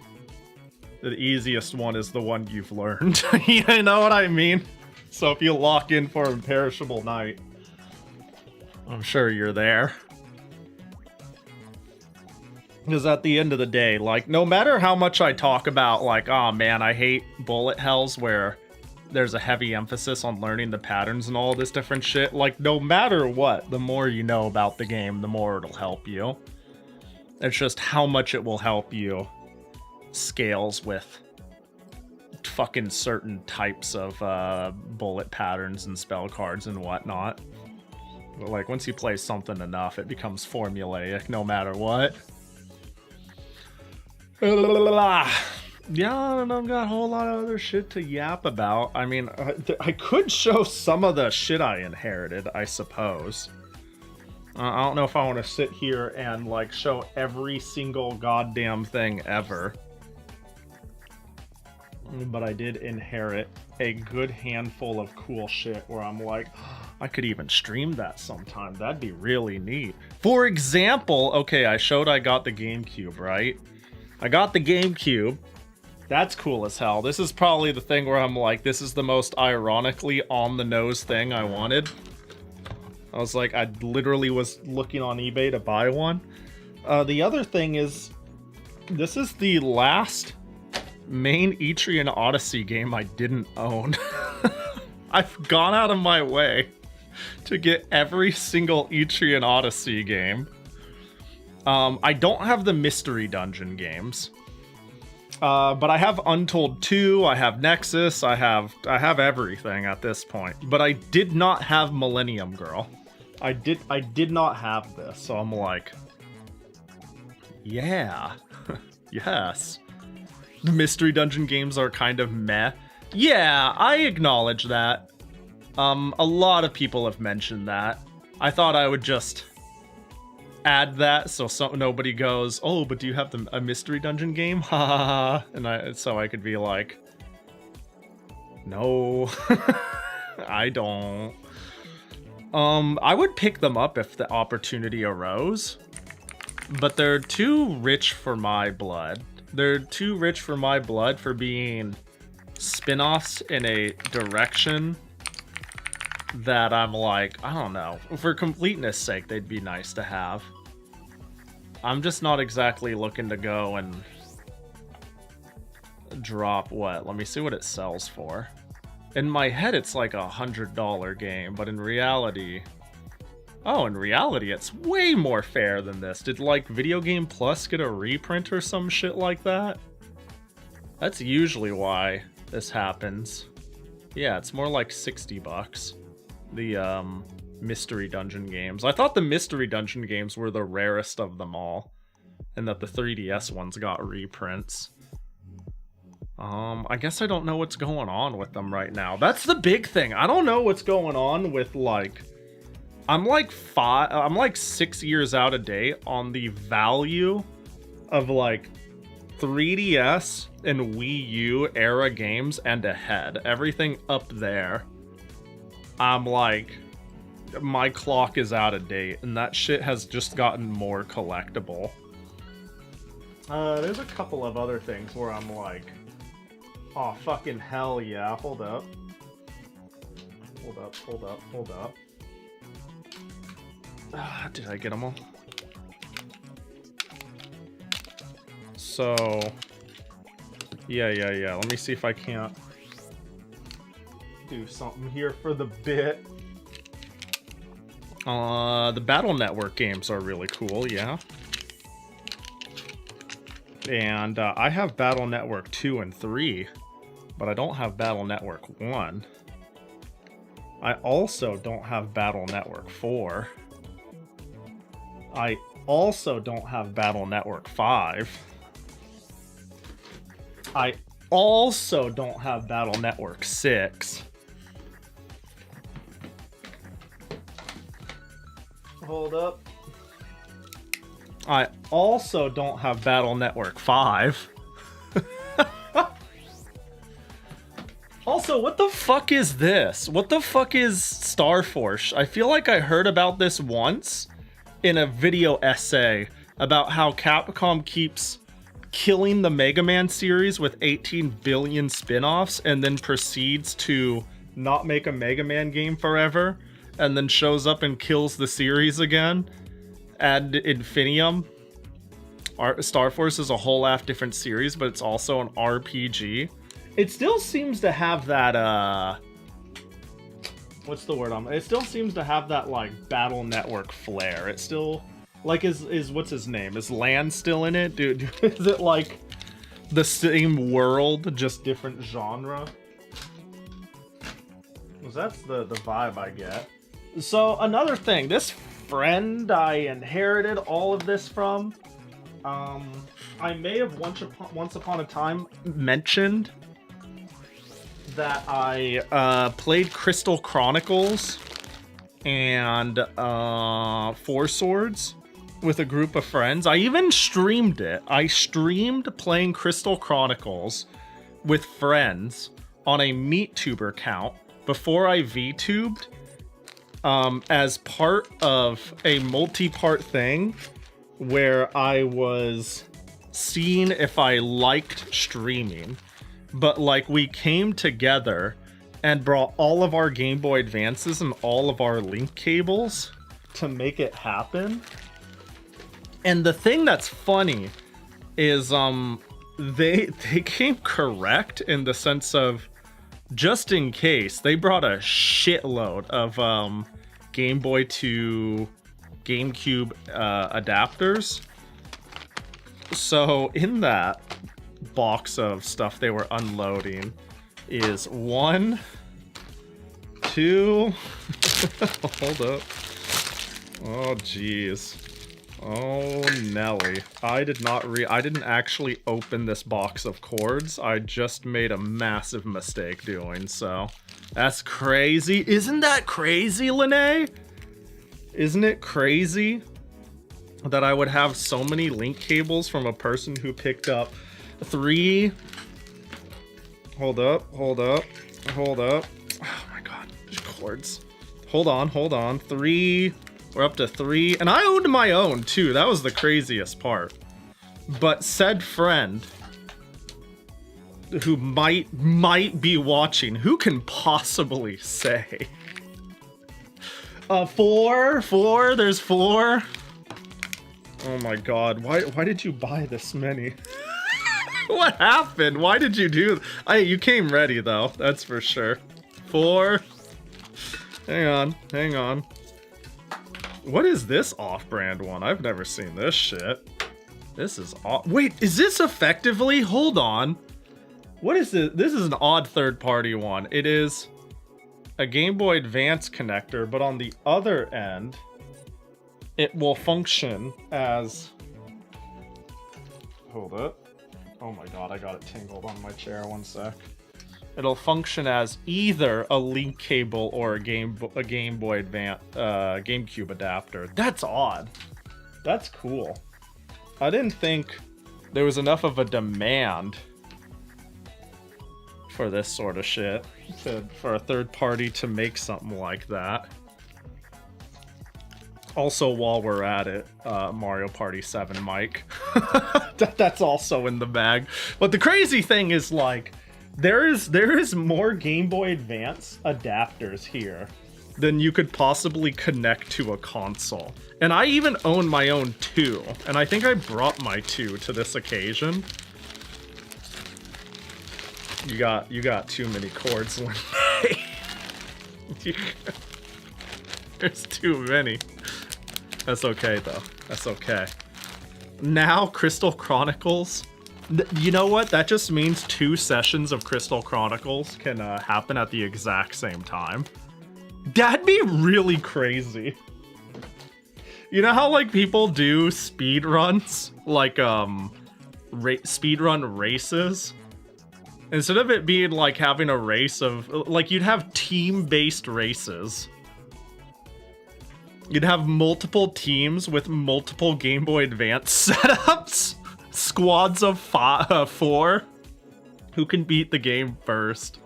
Speaker 1: the easiest one is the one you've learned. You know what I mean? So if you lock in for Imperishable Night, I'm sure you're there. Because at the end of the day, like, no matter how much I talk about, like, oh man, I hate bullet hells where there's a heavy emphasis on learning the patterns and all this different shit, like, no matter what, the more you know about the game, the more it'll help you. It's just how much it will help you scales with fucking certain types of bullet patterns and spell cards and whatnot. But like, once you play something enough, it becomes formulaic no matter what. Yeah, I don't got a whole lot of other shit to yap about. I mean, I could show some of the shit I inherited, I suppose. I don't know if I want to sit here and, like, show every single goddamn thing ever. But I did inherit a good handful of cool shit where I'm like, I could even stream that sometime. That'd be really neat. For example, okay, I showed I got the GameCube, right? I got the GameCube. That's cool as hell. This is probably the thing where I'm like, this is the most ironically on-the-nose thing I wanted. I was like, I literally was looking on eBay to buy one. The other thing is, this is the last main Etrian Odyssey game I didn't own. I've gone out of my way to get every single Etrian Odyssey game. I don't have the Mystery Dungeon games. But I have Untold 2, I have Nexus, I have everything at this point. But I did not have Millennium Girl. I did not have this, so I'm like, yeah, yes. The Mystery Dungeon games are kind of meh. Yeah, I acknowledge that. A lot of people have mentioned that. I thought I would just add that so nobody goes, oh, but do you have a Mystery Dungeon game? Ha ha ha. And so I could be like, No, I don't. I would pick them up if the opportunity arose, but they're too rich for my blood. They're too rich for my blood for being spin-offs in a direction that I'm like, I don't know. For completeness sake, they'd be nice to have. I'm just not exactly looking to go and drop what? Let me see what it sells for. In my head, it's like $100 game, but in reality... Oh, in reality, it's way more fair than this. Did, like, Video Game Plus get a reprint or some shit like that? That's usually why this happens. Yeah, it's more like 60 bucks. The, Mystery Dungeon games. I thought the Mystery Dungeon games were the rarest of them all, and that the 3DS ones got reprints. I guess I don't know what's going on with them right now. That's the big thing. I don't know what's going on with, like... I'm like 6 years out of date on the value of, like, 3DS and Wii U era games and ahead. Everything up there. I'm like... My clock is out of date, and that shit has just gotten more collectible. There's a couple of other things where I'm like... Oh, fucking hell yeah. Hold up. Hold up. Did I get them all? So... Yeah. Let me see if I can't do something here for the bit. The Battle Network games are really cool, yeah. And I have Battle Network 2 and 3, but I don't have Battle Network 1. I also don't have Battle Network 4. I also don't have Battle Network 5. I also don't have Battle Network 6. Hold up. I also don't have Battle Network 5. Also, what the fuck is this? What the fuck is Star Force? I feel like I heard about this once in a video essay about how Capcom keeps killing the Mega Man series with 18 billion spin-offs and then proceeds to not make a Mega Man game forever, and then shows up and kills the series again ad infinitum. Star Force is a whole half different series, but it's also an RPG. It still seems to have that, what's the word? It still seems to have that, like, Battle Network flair. It still, like, is what's his name? Is Land still in it? Dude, is it, like, the same world, just different genre? Well, that's the vibe I get. So, another thing. This friend I inherited all of this from, I may have once upon a time mentioned that I played Crystal Chronicles and Four Swords with a group of friends. I even streamed it. I streamed playing Crystal Chronicles with friends on a MeatTuber account before I VTubed, as part of a multi-part thing where I was seeing if I liked streaming. But, like, we came together and brought all of our Game Boy Advances and all of our link cables to make it happen. And the thing that's funny is, they came correct in the sense of, just in case, they brought a shitload of, Game Boy to GameCube, adapters. So, in that box of stuff they were unloading is 1, 2, hold up. Oh jeez. Oh Nelly. I didn't actually open this box of cords. I just made a massive mistake doing so. That's crazy. Isn't that crazy, Lene? Isn't it crazy that I would have so many link cables from a person who picked up 3... Hold up. Hold up. Oh my god, chords. Hold on. 3. We're up to 3. And I owned my own too. That was the craziest part. But said friend who might be watching, who can possibly say? 4. There's 4. Oh my god, why did you buy this many? What happened? Why did you do? You came ready though, that's for sure. 4. Hang on. What is this off-brand one? I've never seen this shit. This is off. Wait, is this effectively? Hold on. What is this? This is an odd third-party one. It is a Game Boy Advance connector, but on the other end, it will function as... Hold up. Oh my god, I got it tingled on my chair. One sec. It'll function as either a link cable or a Game Boy Advance, GameCube adapter. That's odd. That's cool. I didn't think there was enough of a demand for this sort of shit for a third party to make something like that. Also, while we're at it, Mario Party 7 mic. That's also in the bag. But the crazy thing is, like, there is more Game Boy Advance adapters here than you could possibly connect to a console. And I even own my own 2, and I think I brought my 2 to this occasion. You got too many cords, Lindsay. There's too many. That's okay though. That's okay. Now Crystal Chronicles. You know what? That just means 2 sessions of Crystal Chronicles can happen at the exact same time. That'd be really crazy. You know how like people do speed runs, like speedrun races? Instead of it being like having a race of, like, you'd have team-based races. You'd have multiple teams with multiple Game Boy Advance setups. Squads of 4 who can beat the game first.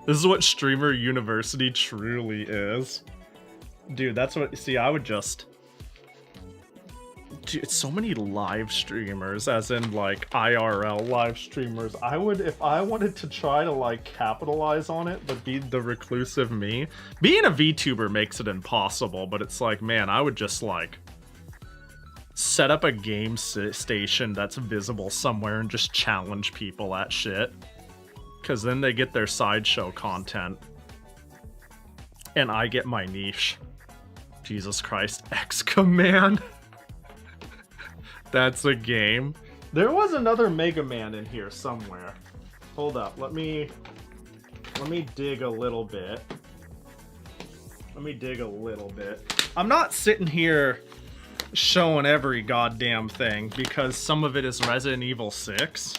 Speaker 1: This is what Streamer University truly is. Dude, that's what... See, I would just... Dude, it's so many live streamers, as in, like, IRL live streamers. I would, if I wanted to try to, like, capitalize on it, but be the reclusive me. Being a VTuber makes it impossible, but it's like, man, I would just, like, set up a game station that's visible somewhere and just challenge people at shit. Because then they get their sideshow content. And I get my niche. Jesus Christ, X-Command. That's a game. There was another Mega Man in here somewhere. Hold up, let me dig a little bit. I'm not sitting here showing every goddamn thing because some of it is Resident Evil 6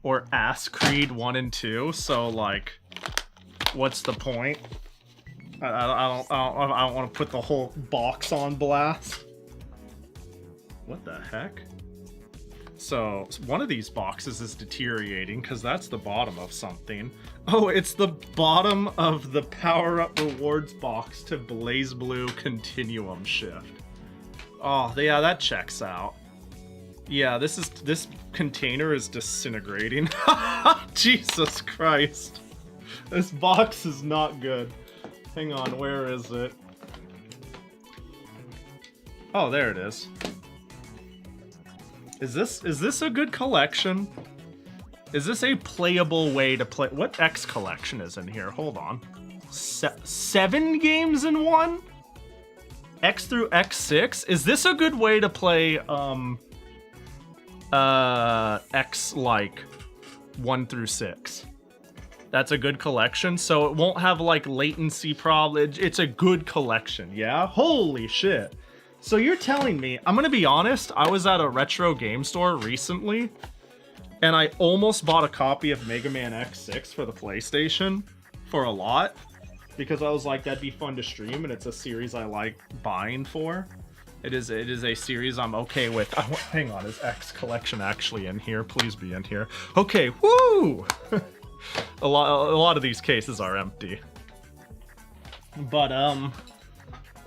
Speaker 1: or Ass Creed 1 and 2. So like, what's the point? I don't want to put the whole box on blast. What the heck? So one of these boxes is deteriorating because that's the bottom of something. Oh, it's the bottom of the power-up rewards box to Blaze Blue Continuum Shift. Oh, yeah, that checks out. Yeah, this container is disintegrating. Jesus Christ. This box is not good. Hang on, where is it? Oh, there it is. Is this a good collection? Is this a playable way to play? What X collection is in here? Hold on. 7 games in one? X through X6? Is this a good way to play X like 1 through 6? That's a good collection, so it won't have like latency problems. It's a good collection, yeah? Holy shit. So you're telling me, I'm gonna be honest, I was at a retro game store recently, and I almost bought a copy of Mega Man X6 for the PlayStation for a lot, because I was like, that'd be fun to stream, and it's a series I like buying for. It is a series I'm okay with. Hang on, is X Collection actually in here? Please be in here. Okay, woo! a lot of these cases are empty. But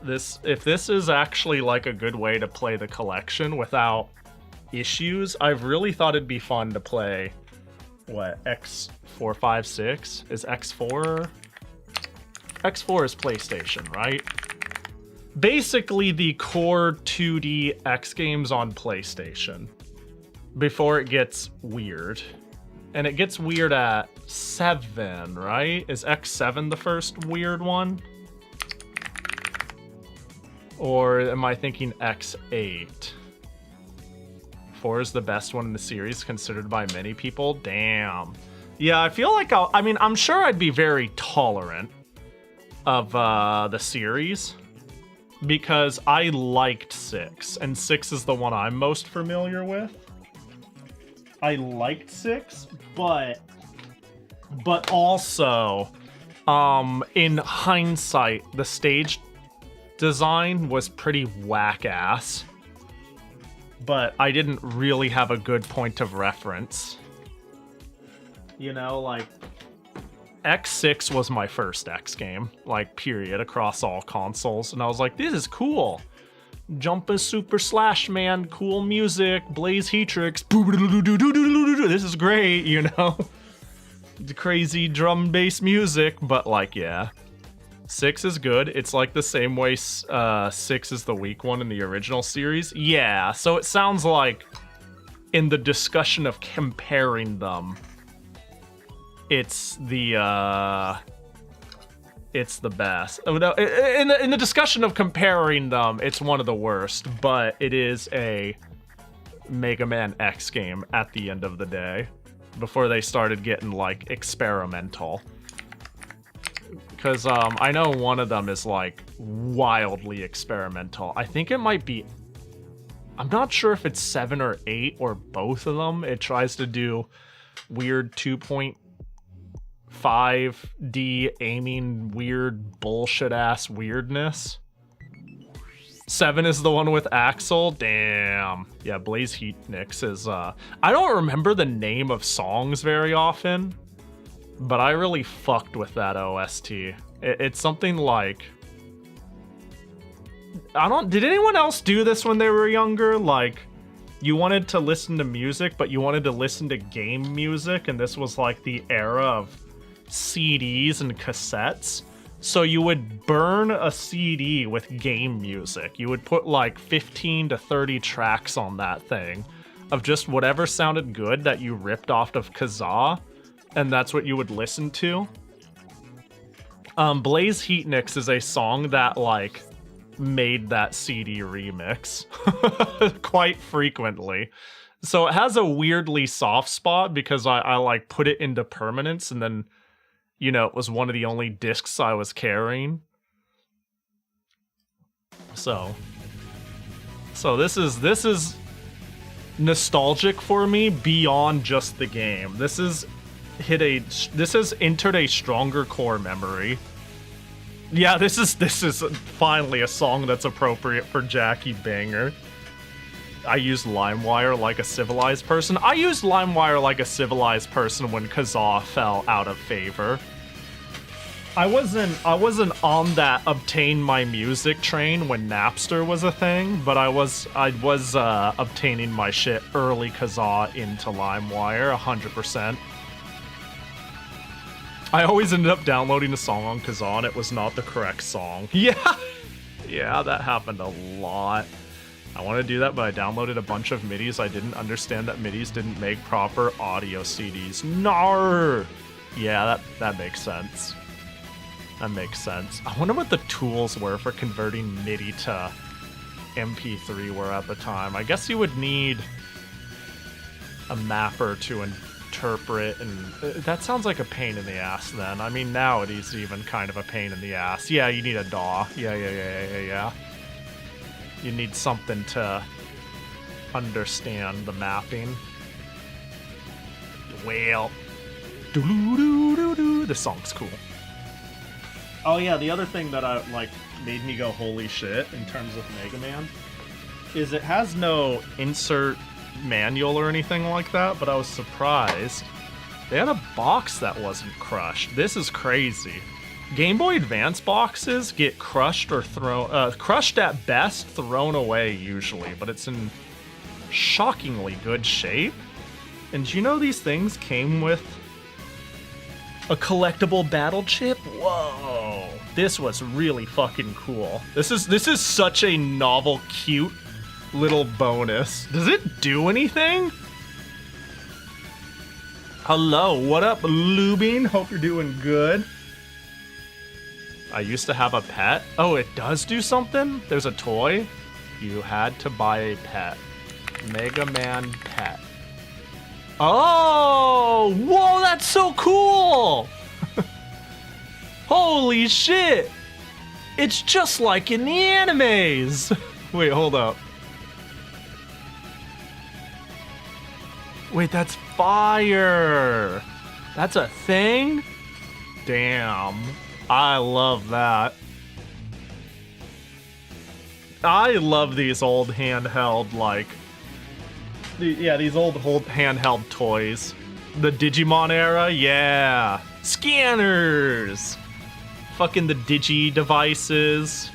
Speaker 1: if this is actually like a good way to play the collection without issues, I've really thought it'd be fun to play what, X456? Is X4? X4 is PlayStation, right? Basically the core 2D X games on PlayStation before it gets weird. And it gets weird at 7, right? Is X7 the first weird one? Or am I thinking X8? 4 is the best one in the series, considered by many people. Damn. Yeah, I feel like I'm sure I'd be very tolerant of the series because I liked 6, and 6 is the one I'm most familiar with. I liked 6, but also, in hindsight, the stage design was pretty whack-ass. But I didn't really have a good point of reference. You know, like, X6 was my first X game, like, period, across all consoles. And I was like, this is cool. Jumpin' Super Slash Man, cool music, Blaze Heatrix, this is great, you know? The crazy drum bass music, but like, yeah. 6 is good. It's like the same way 6 is the weak one in the original series. Yeah, so it sounds like in the discussion of comparing them, it's the best. Oh, no, in the discussion of comparing them, it's one of the worst, but it is a Mega Man X game at the end of the day, before they started getting, like, experimental. Because I know one of them is, like, wildly experimental. I think it might be... I'm not sure if it's 7 or 8 or both of them. It tries to do weird 2.5D aiming weird bullshit-ass weirdness. 7 is the one with Axel. Damn. Yeah, Blaze Heatnix is... I don't remember the name of songs very often. But I really fucked with that OST. It's something like... Did anyone else do this when they were younger? Like, you wanted to listen to music, but you wanted to listen to game music, and this was like the era of CDs and cassettes. So you would burn a CD with game music. You would put like 15 to 30 tracks on that thing of just whatever sounded good that you ripped off of Kazaa. And that's what you would listen to. Blaze Heatnix is a song that, like, made that CD remix quite frequently. So it has a weirdly soft spot because I like, put it into permanence, and then, you know, it was one of the only discs I was carrying. So this is nostalgic for me beyond just the game. This has entered a stronger core memory. Yeah, this is finally a song that's appropriate for Jackie Banger. I used LimeWire like a civilized person. I used LimeWire like a civilized person when Kazaa fell out of favor. I wasn't on that obtain my music train when Napster was a thing, but I was obtaining my shit early Kazaa into LimeWire 100%. I always ended up downloading a song on Kazaa and it was not the correct song. Yeah, that happened a lot. I want to do that, but I downloaded a bunch of MIDIs. I didn't understand that MIDIs didn't make proper audio CDs. Nar! Yeah, that makes sense. That makes sense. I wonder what the tools were for converting MIDI to MP3 were at the time. I guess you would need a mapper to interpret, and that sounds like a pain in the ass then. I mean, now it is even kind of a pain in the ass. Yeah, you need a DAW. Yeah. You need something to understand the mapping. Well, this song's cool. Oh yeah, the other thing that made me go holy shit in terms of Mega Man is it has no insert manual or anything like that, but I was surprised. They had a box that wasn't crushed. This is crazy. Game Boy Advance boxes get crushed or thrown, crushed at best, thrown away usually, but it's in shockingly good shape. And do you know these things came with a collectible battle chip? Whoa, this was really fucking cool. This is such a novel, cute little bonus. Does it do anything? Hello, what up, Lubin? Hope you're doing good. I used to have a pet. Oh, it does do something? There's a toy? You had to buy a pet. Mega Man pet. Oh! Whoa, that's so cool! Holy shit! It's just like in the animes! Wait, hold up. Wait, that's fire! That's a thing? Damn. I love that. I love these old handheld, like... these old handheld toys. The Digimon era? Yeah. Scanners! Fucking the Digi devices.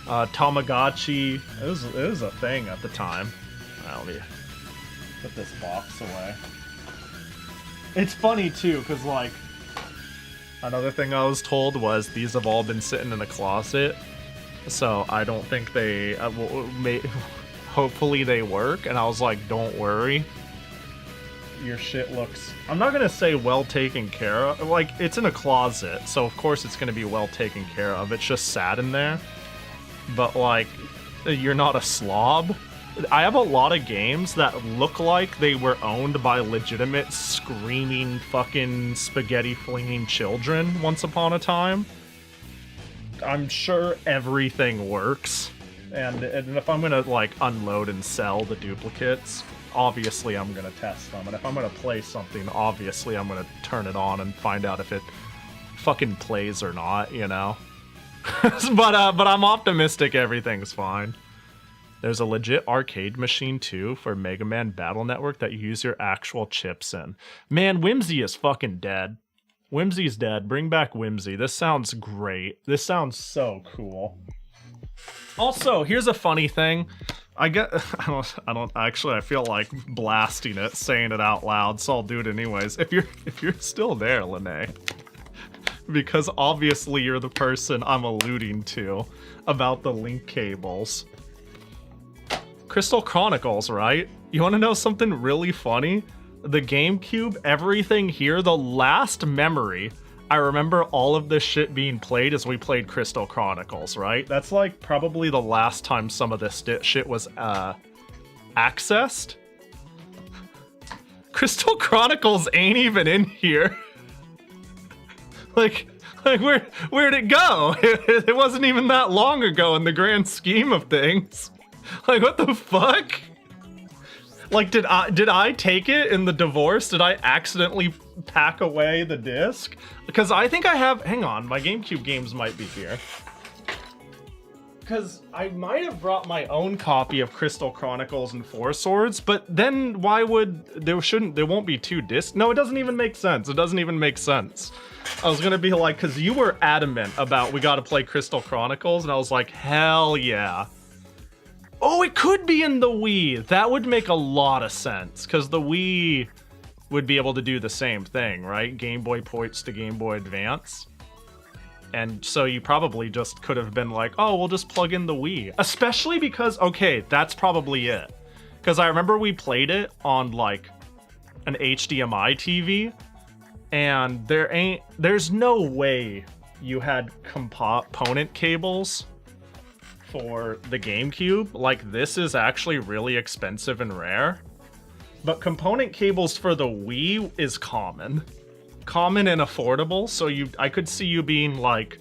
Speaker 1: Tamagotchi. It was a thing at the time. Let me put this box away. It's funny, too, because, like... Another thing I was told was these have all been sitting in a closet, so I don't think they hopefully they work. And I was like, don't worry, your shit looks, I'm not gonna say well taken care of, like it's in a closet, so of course it's gonna be well taken care of. It's just sat in there, but like, you're not a slob. I have a lot of games that look like they were owned by legitimate screaming fucking spaghetti flinging children once upon a time. I'm sure everything works. And if I'm gonna like unload and sell the duplicates, obviously I'm gonna test them. And if I'm gonna play something, obviously I'm gonna turn it on and find out if it fucking plays or not, you know? but I'm optimistic everything's fine. There's a legit arcade machine, too, for Mega Man Battle Network that you use your actual chips in. Man, Whimsy is fucking dead. Whimsy's dead. Bring back Whimsy. This sounds great. This sounds so cool. Also, here's a funny thing. I feel like blasting it, saying it out loud, so I'll do it anyways. If you're still there, Lene, because obviously you're the person I'm alluding to about the link cables. Crystal Chronicles, right? You want to know something really funny? The GameCube, everything here, the last memory I remember all of this shit being played as we played Crystal Chronicles, right? That's like probably the last time some of this shit was accessed. Crystal Chronicles ain't even in here. like where'd it go? It wasn't even that long ago in the grand scheme of things. Like, what the fuck? Like, did I take it in the divorce? Did I accidentally pack away the disc? Because I think I have... Hang on, my GameCube games might be here. Because I might have brought my own copy of Crystal Chronicles and Four Swords, but then why would... There won't be two discs? No, it doesn't even make sense. It doesn't even make sense. I was gonna be like, because you were adamant about we gotta play Crystal Chronicles, and I was like, hell yeah. Oh, it could be in the Wii. That would make a lot of sense, because the Wii would be able to do the same thing, right? Game Boy ports to Game Boy Advance. And so you probably just could have been like, oh, we'll just plug in the Wii. Especially because, okay, that's probably it. Because I remember we played it on, like, an HDMI TV, and there's no way you had component cables for the GameCube. Like, this is actually really expensive and rare. But component cables for the Wii is common and affordable, so I could see you being like,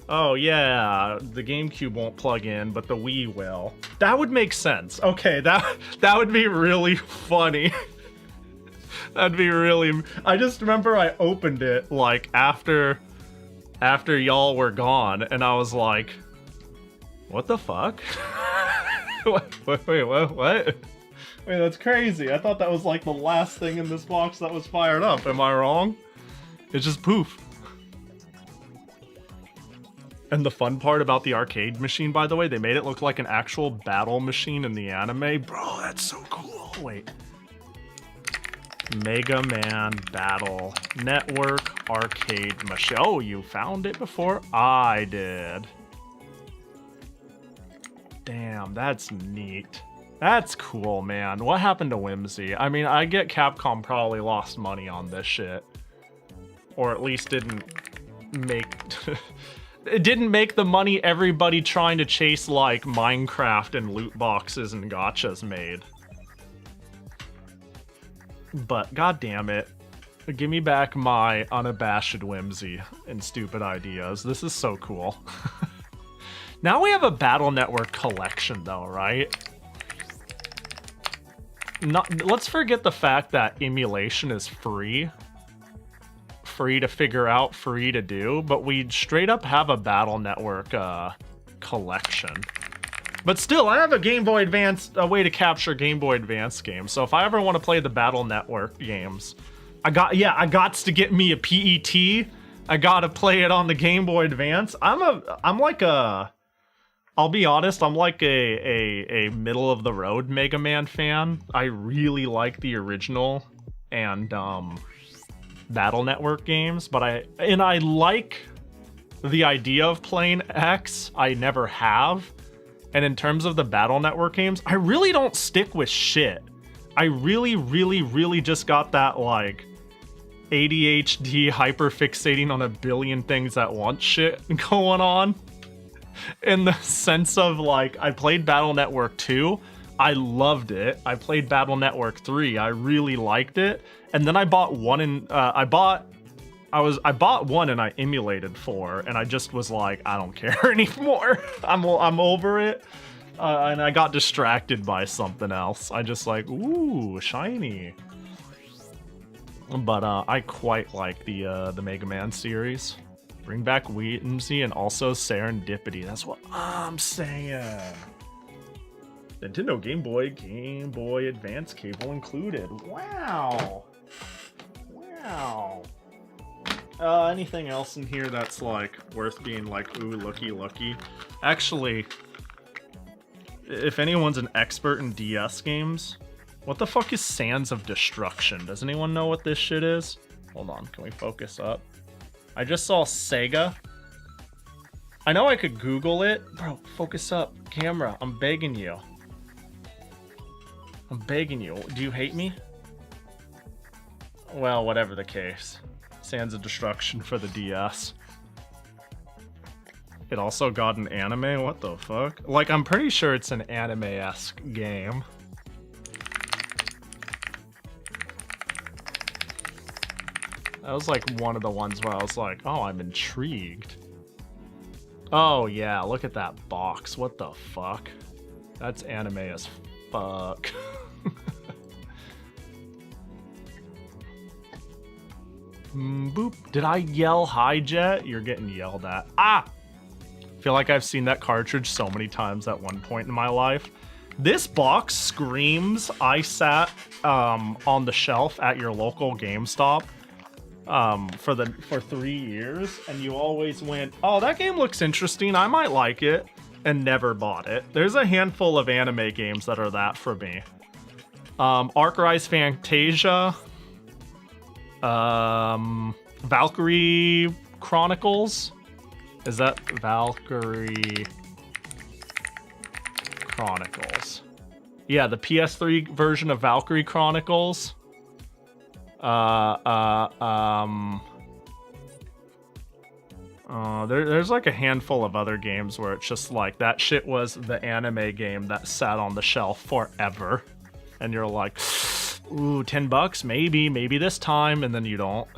Speaker 1: oh yeah, the GameCube won't plug in, but the Wii will. That would make sense. Okay, that would be really funny. That'd be really... I just remember I opened it, like, after y'all were gone, and I was like, what the fuck? Wait, what? Wait, that's crazy. I thought that was like the last thing in this box that was fired up. Am I wrong? It's just poof. And the fun part about the arcade machine, by the way, they made it look like an actual battle machine in the anime. Bro, that's so cool. Wait. Mega Man Battle Network Arcade Machine. Oh, you found it before I did. Damn, that's neat. That's cool, man. What happened to Whimsy? I mean, I get Capcom probably lost money on this shit. Or at least didn't make... It didn't make the money everybody trying to chase, like, Minecraft and loot boxes and gachas made. But, god damn it. Give me back my unabashed whimsy and stupid ideas. This is so cool. Now we have a Battle Network collection, though, right? Let's forget the fact that emulation is free. Free to figure out, free to do, but we straight up have a Battle Network collection. But still, I have a Game Boy Advance, a way to capture Game Boy Advance games. So if I ever want to play the Battle Network games, I got to get me a PET. I gotta play it on the Game Boy Advance. I'm like a, I'll be honest, I'm like a middle of the road Mega Man fan. I really like the original and Battle Network games, but I like the idea of playing X. I never have. And in terms of the Battle Network games, I really don't stick with shit. I really just got that, like, ADHD hyperfixating on a billion things at once shit going on. In the sense of, like, I played Battle Network 2. I loved it. I played Battle Network 3. I really liked it. And then I bought one and I bought one and I emulated 4, and I just was like, I don't care anymore. I'm over it. And I got distracted by something else. I just like, ooh, shiny. But I quite like the Mega Man series. Bring back Whimsy and also Serendipity. That's what I'm saying. Nintendo Game Boy Advance cable included. Wow. Wow. Anything else in here that's like worth being like, ooh, looky? Actually, if anyone's an expert in DS games, what the fuck is Sands of Destruction? Does anyone know what this shit is? Hold on, can we focus up? I just saw Sega. I know I could Google it. Bro, focus up. Camera, I'm begging you. I'm begging you. Do you hate me? Well, whatever the case. Sands of Destruction for the DS. It also got an anime? What the fuck? Like, I'm pretty sure it's an anime-esque game. That was like one of the ones where I was like, oh, I'm intrigued. Oh yeah, look at that box. What the fuck? That's anime as fuck. Boop. Did I yell hi, Jet? You're getting yelled at. Ah! I feel like I've seen that cartridge so many times at one point in my life. This box screams I sat on the shelf at your local GameStop for 3 years, and you always went, oh, that game looks interesting, I might like it, and never bought it. There's a handful of anime games that are that for me. Arc Rise Fantasia, Valkyrie Chronicles. Is that Valkyrie Chronicles? Yeah, the PS3 version of Valkyrie Chronicles. There's like a handful of other games where it's just like, that shit was the anime game that sat on the shelf forever. And you're like, ooh, $10, maybe this time, and then you don't.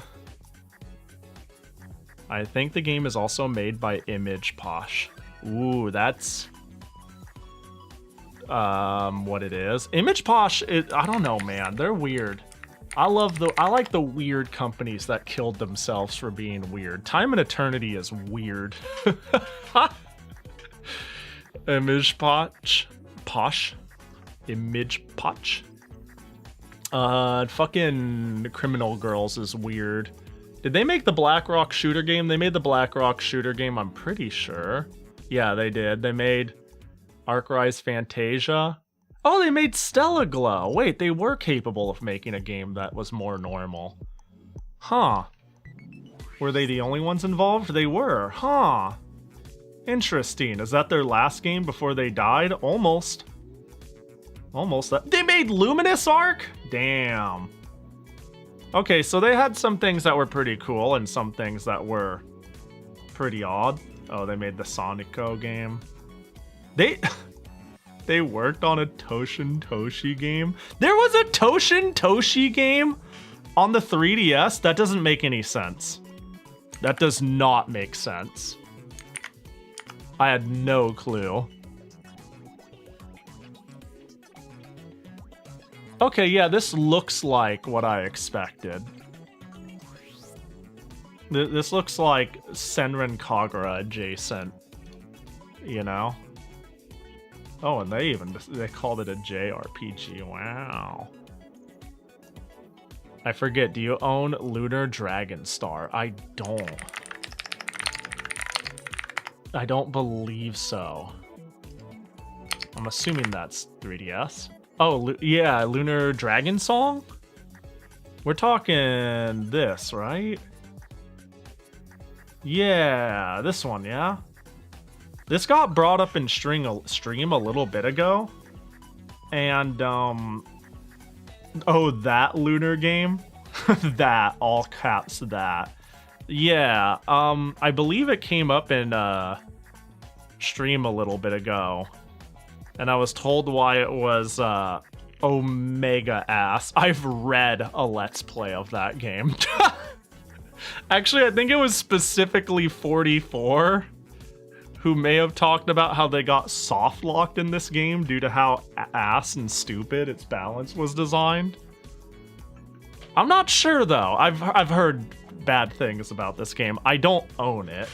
Speaker 1: I think the game is also made by Image Posh. Ooh, that's what it is. Image Posh, I don't know, man. They're weird. I like the weird companies that killed themselves for being weird. Time and Eternity is weird. Image Posh. Posh. Image Potch. Fucking Criminal Girls is weird. Did they make the Black Rock shooter game? They made the Black Rock shooter game, I'm pretty sure. Yeah, they did. They made Arcrise Fantasia. Oh, they made Stella Glow. Wait, they were capable of making a game that was more normal. Huh. Were they the only ones involved? They were. Huh. Interesting. Is that their last game before they died? Almost. Almost. They made Luminous Arc? Damn. Okay, so they had some things that were pretty cool and some things that were pretty odd. Oh, they made the Sonico game. They worked on a Toshin Toshi game. There was a Toshin Toshi game on the 3DS? That doesn't make any sense. That does not make sense. I had no clue. Okay, yeah, this looks like what I expected. This looks like Senran Kagura adjacent, you know? Oh, and they called it a JRPG. Wow. I forget, do you own Lunar Dragon Star? I don't believe so. I'm assuming that's 3DS. Oh, yeah, Lunar Dragon Song? We're talking this, right? Yeah, this one, yeah? This got brought up in stream a little bit ago. And, oh, that Lunar game? That, all caps, that. Yeah, I believe it came up in, stream a little bit ago. And I was told why it was, Omega ass. I've read a Let's Play of that game. Actually, I think it was specifically 44 who may have talked about how they got soft locked in this game due to how ass and stupid its balance was designed. I'm not sure though. I've heard bad things about this game. I don't own it.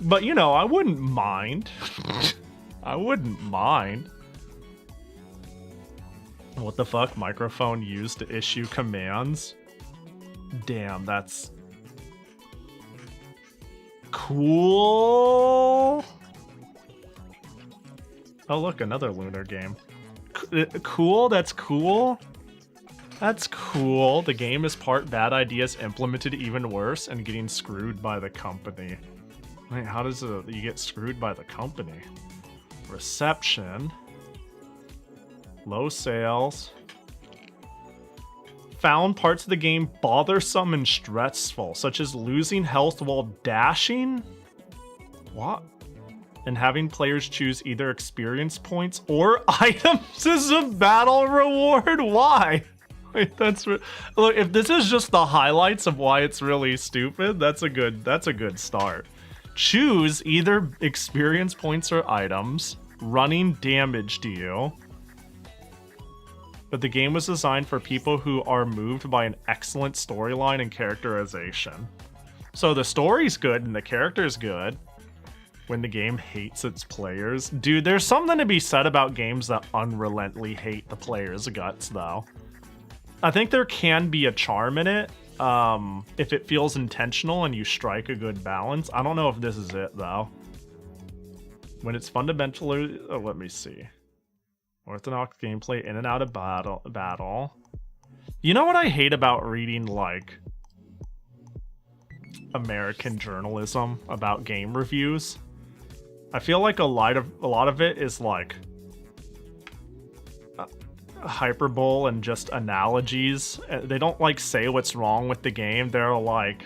Speaker 1: But you know, I wouldn't mind. I wouldn't mind. What the fuck? Microphone used to issue commands? Damn, that's cool. Oh look, another Lunar game. Cool, that's cool. That's cool. The game is part bad ideas implemented even worse and getting screwed by the company. Wait, how does you get screwed by the company? Reception. Low sales. Found parts of the game bothersome and stressful, such as losing health while dashing? What? And having players choose either experience points or items as a battle reward? Why? Wait, look, if this is just the highlights of why it's really stupid, that's a good start. Choose either experience points or items, running damage to you. But the game was designed for people who are moved by an excellent storyline and characterization. So the story's good and the character's good. When the game hates its players. Dude, there's something to be said about games that unrelentingly hate the players' guts, though. I think there can be a charm in it, if it feels intentional and you strike a good balance. I don't know if this is it, though. When it's fundamentally... Oh, let me see. Orthodox gameplay in and out of battle. You know what I hate about reading, like, American journalism about game reviews? I feel like a lot of it is, like, hyperbole and just analogies. They don't, like, say what's wrong with the game. They're like,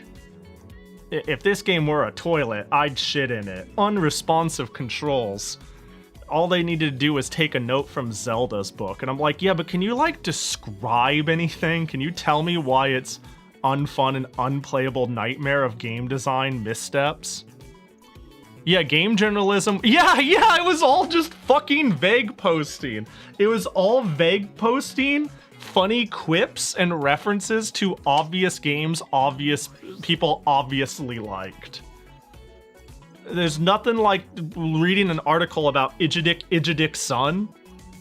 Speaker 1: if this game were a toilet, I'd shit in it. Unresponsive controls. All they needed to do was take a note from Zelda's book. And I'm like, yeah, but can you, like, describe anything? Can you tell me why it's unfun and unplayable nightmare of game design missteps? Yeah, game journalism. Yeah, it was all just fucking vague posting. It was all vague posting, funny quips, and references to obvious games people obviously liked. There's nothing like reading an article about Ijidik's son,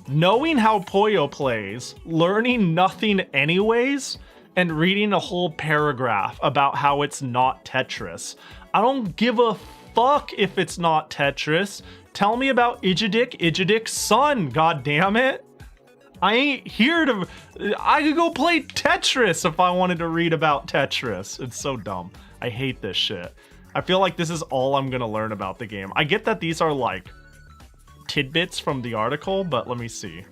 Speaker 1: knowing how Puyo plays, learning nothing anyways, and reading a whole paragraph about how it's not Tetris. I don't give a fuck if it's not Tetris. Tell me about Ijidik's son, god damn it. I ain't here to... I could go play Tetris if I wanted to read about Tetris. It's so dumb. I hate this shit. I feel like this is all I'm gonna learn about the game. I get that these are like tidbits from the article, but let me see.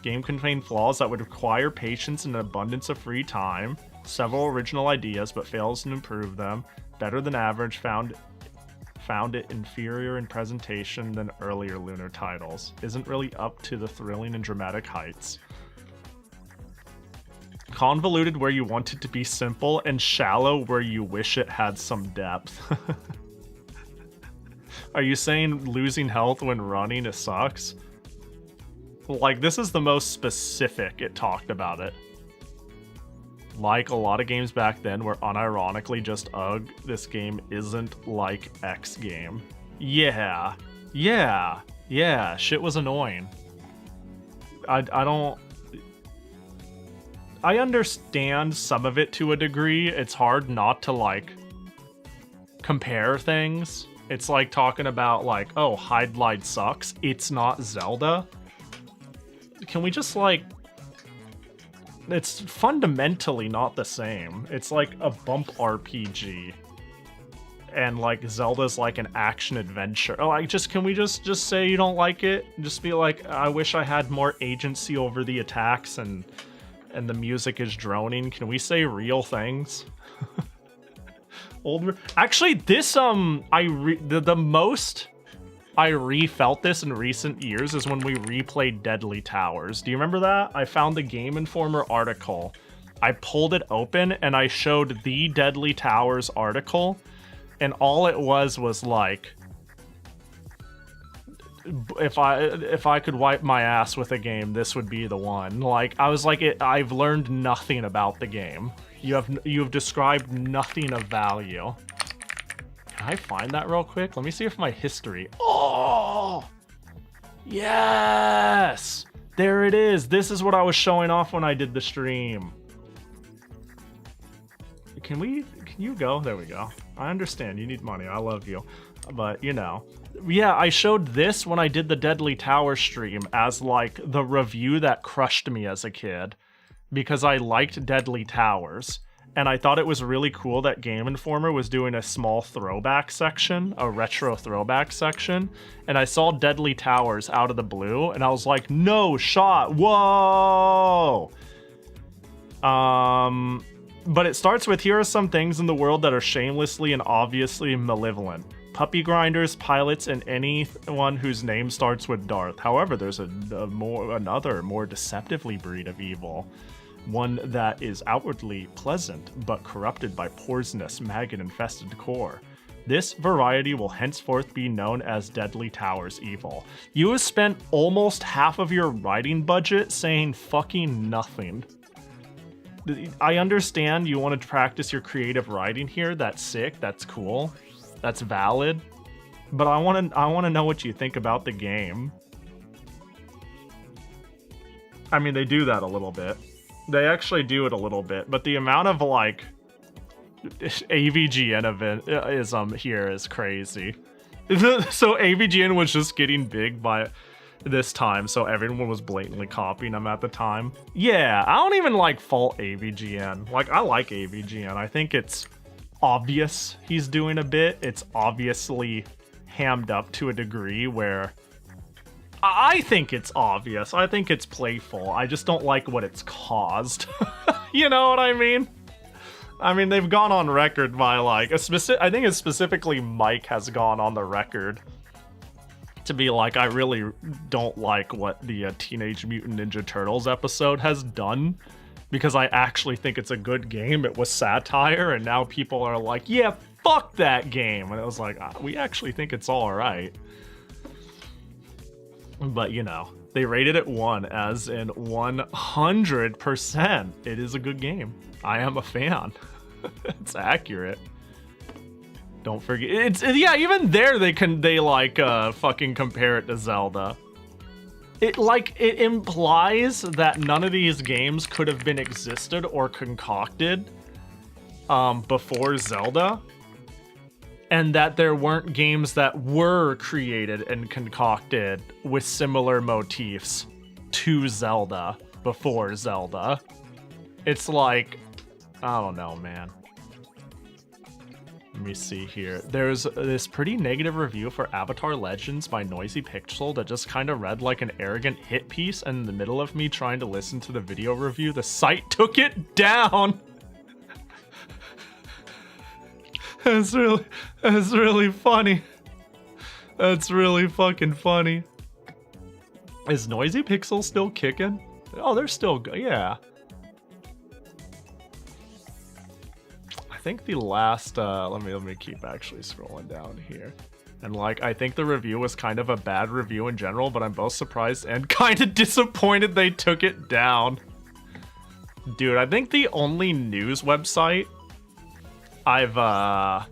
Speaker 1: Game contained flaws that would require patience and an abundance of free time. Several original ideas, but fails to improve them. Better than average, found it inferior in presentation than earlier Lunar titles. Isn't really up to the thrilling and dramatic heights. Convoluted where you want it to be simple, and shallow where you wish it had some depth. Are you saying losing health when running, it sucks? Like, this is the most specific it talked about it. Like a lot of games back then were unironically just, ugh, this game isn't like X game. Yeah, shit was annoying. I understand some of it to a degree. It's hard not to, like, compare things. It's like talking about, like, oh, Hide Glide sucks. It's not Zelda. Can we just, like... It's fundamentally not the same. It's like a bump RPG. And, like, Zelda's like an action-adventure. Oh, can we just say you don't like it? Just be like, I wish I had more agency over the attacks and the music is droning. Can we say real things? Actually, this the most I felt this in recent years is when we replayed Deadly Towers. Do you remember that? I found the Game Informer article. I pulled it open and I showed the Deadly Towers article, and all it was like, if I could wipe my ass with a game, this would be the one. Like, I was like, I've learned nothing about the game. You have described nothing of value. Can I find that real quick? Let me see if my history... Oh! Yes! There it is. This is what I was showing off when I did the stream. Can you go? There we go. I understand. You need money. I love you. But, you know. Yeah, I showed this when I did the Deadly Tower stream as, like, the review that crushed me as a kid. Because I liked Deadly Towers. And I thought it was really cool that Game Informer was doing a small throwback section, a retro throwback section. And I saw Deadly Towers out of the blue, and I was like, no shot, whoa! But it starts with, here are some things in the world that are shamelessly and obviously malevolent. Puppy grinders, pilots, and anyone whose name starts with Darth. However, there's another more deceptively breed of evil. One that is outwardly pleasant, but corrupted by poisonous, maggot-infested core. This variety will henceforth be known as Deadly Towers Evil. You have spent almost half of your writing budget saying fucking nothing. I understand you want to practice your creative writing here. That's sick. That's cool. That's valid. But I want to know what you think about the game. I mean, they do that a little bit. They actually do it a little bit, but the amount of, like, AVGN here is crazy. So AVGN was just getting big by this time, so everyone was blatantly copying them at the time. Yeah, I don't even, like, fault AVGN. Like, I like AVGN. I think it's obvious he's doing a bit. It's obviously hammed up to a degree where... I think it's obvious. I think it's playful. I just don't like what it's caused. You know what I mean? I mean, they've gone on record by, like, I think it's specifically Mike has gone on the record to be like, I really don't like what the Teenage Mutant Ninja Turtles episode has done, because I actually think it's a good game. It was satire, and now people are like, yeah, fuck that game. And it was like, we actually think it's all right. But, you know, they rated it 1, as in 100%. It is a good game. I am a fan. It's accurate. Don't forget, it's yeah. Even there, they like fucking compare it to Zelda. It implies that none of these games could have been existed or concocted before Zelda, and that there weren't games that were created and concocted with similar motifs to Zelda before Zelda. It's like, I don't know, man. Let me see here. There's this pretty negative review for Avatar Legends by Noisy Pixel that just kind of read like an arrogant hit piece, and in the middle of me trying to listen to the video review, the site took it down. That's really funny. That's really fucking funny. Is Noisy Pixel still kicking? Oh, they're still yeah. I think the last let me keep actually scrolling down here. And like, I think the review was kind of a bad review in general, but I'm both surprised and kind of disappointed they took it down. Dude, I think the only news website I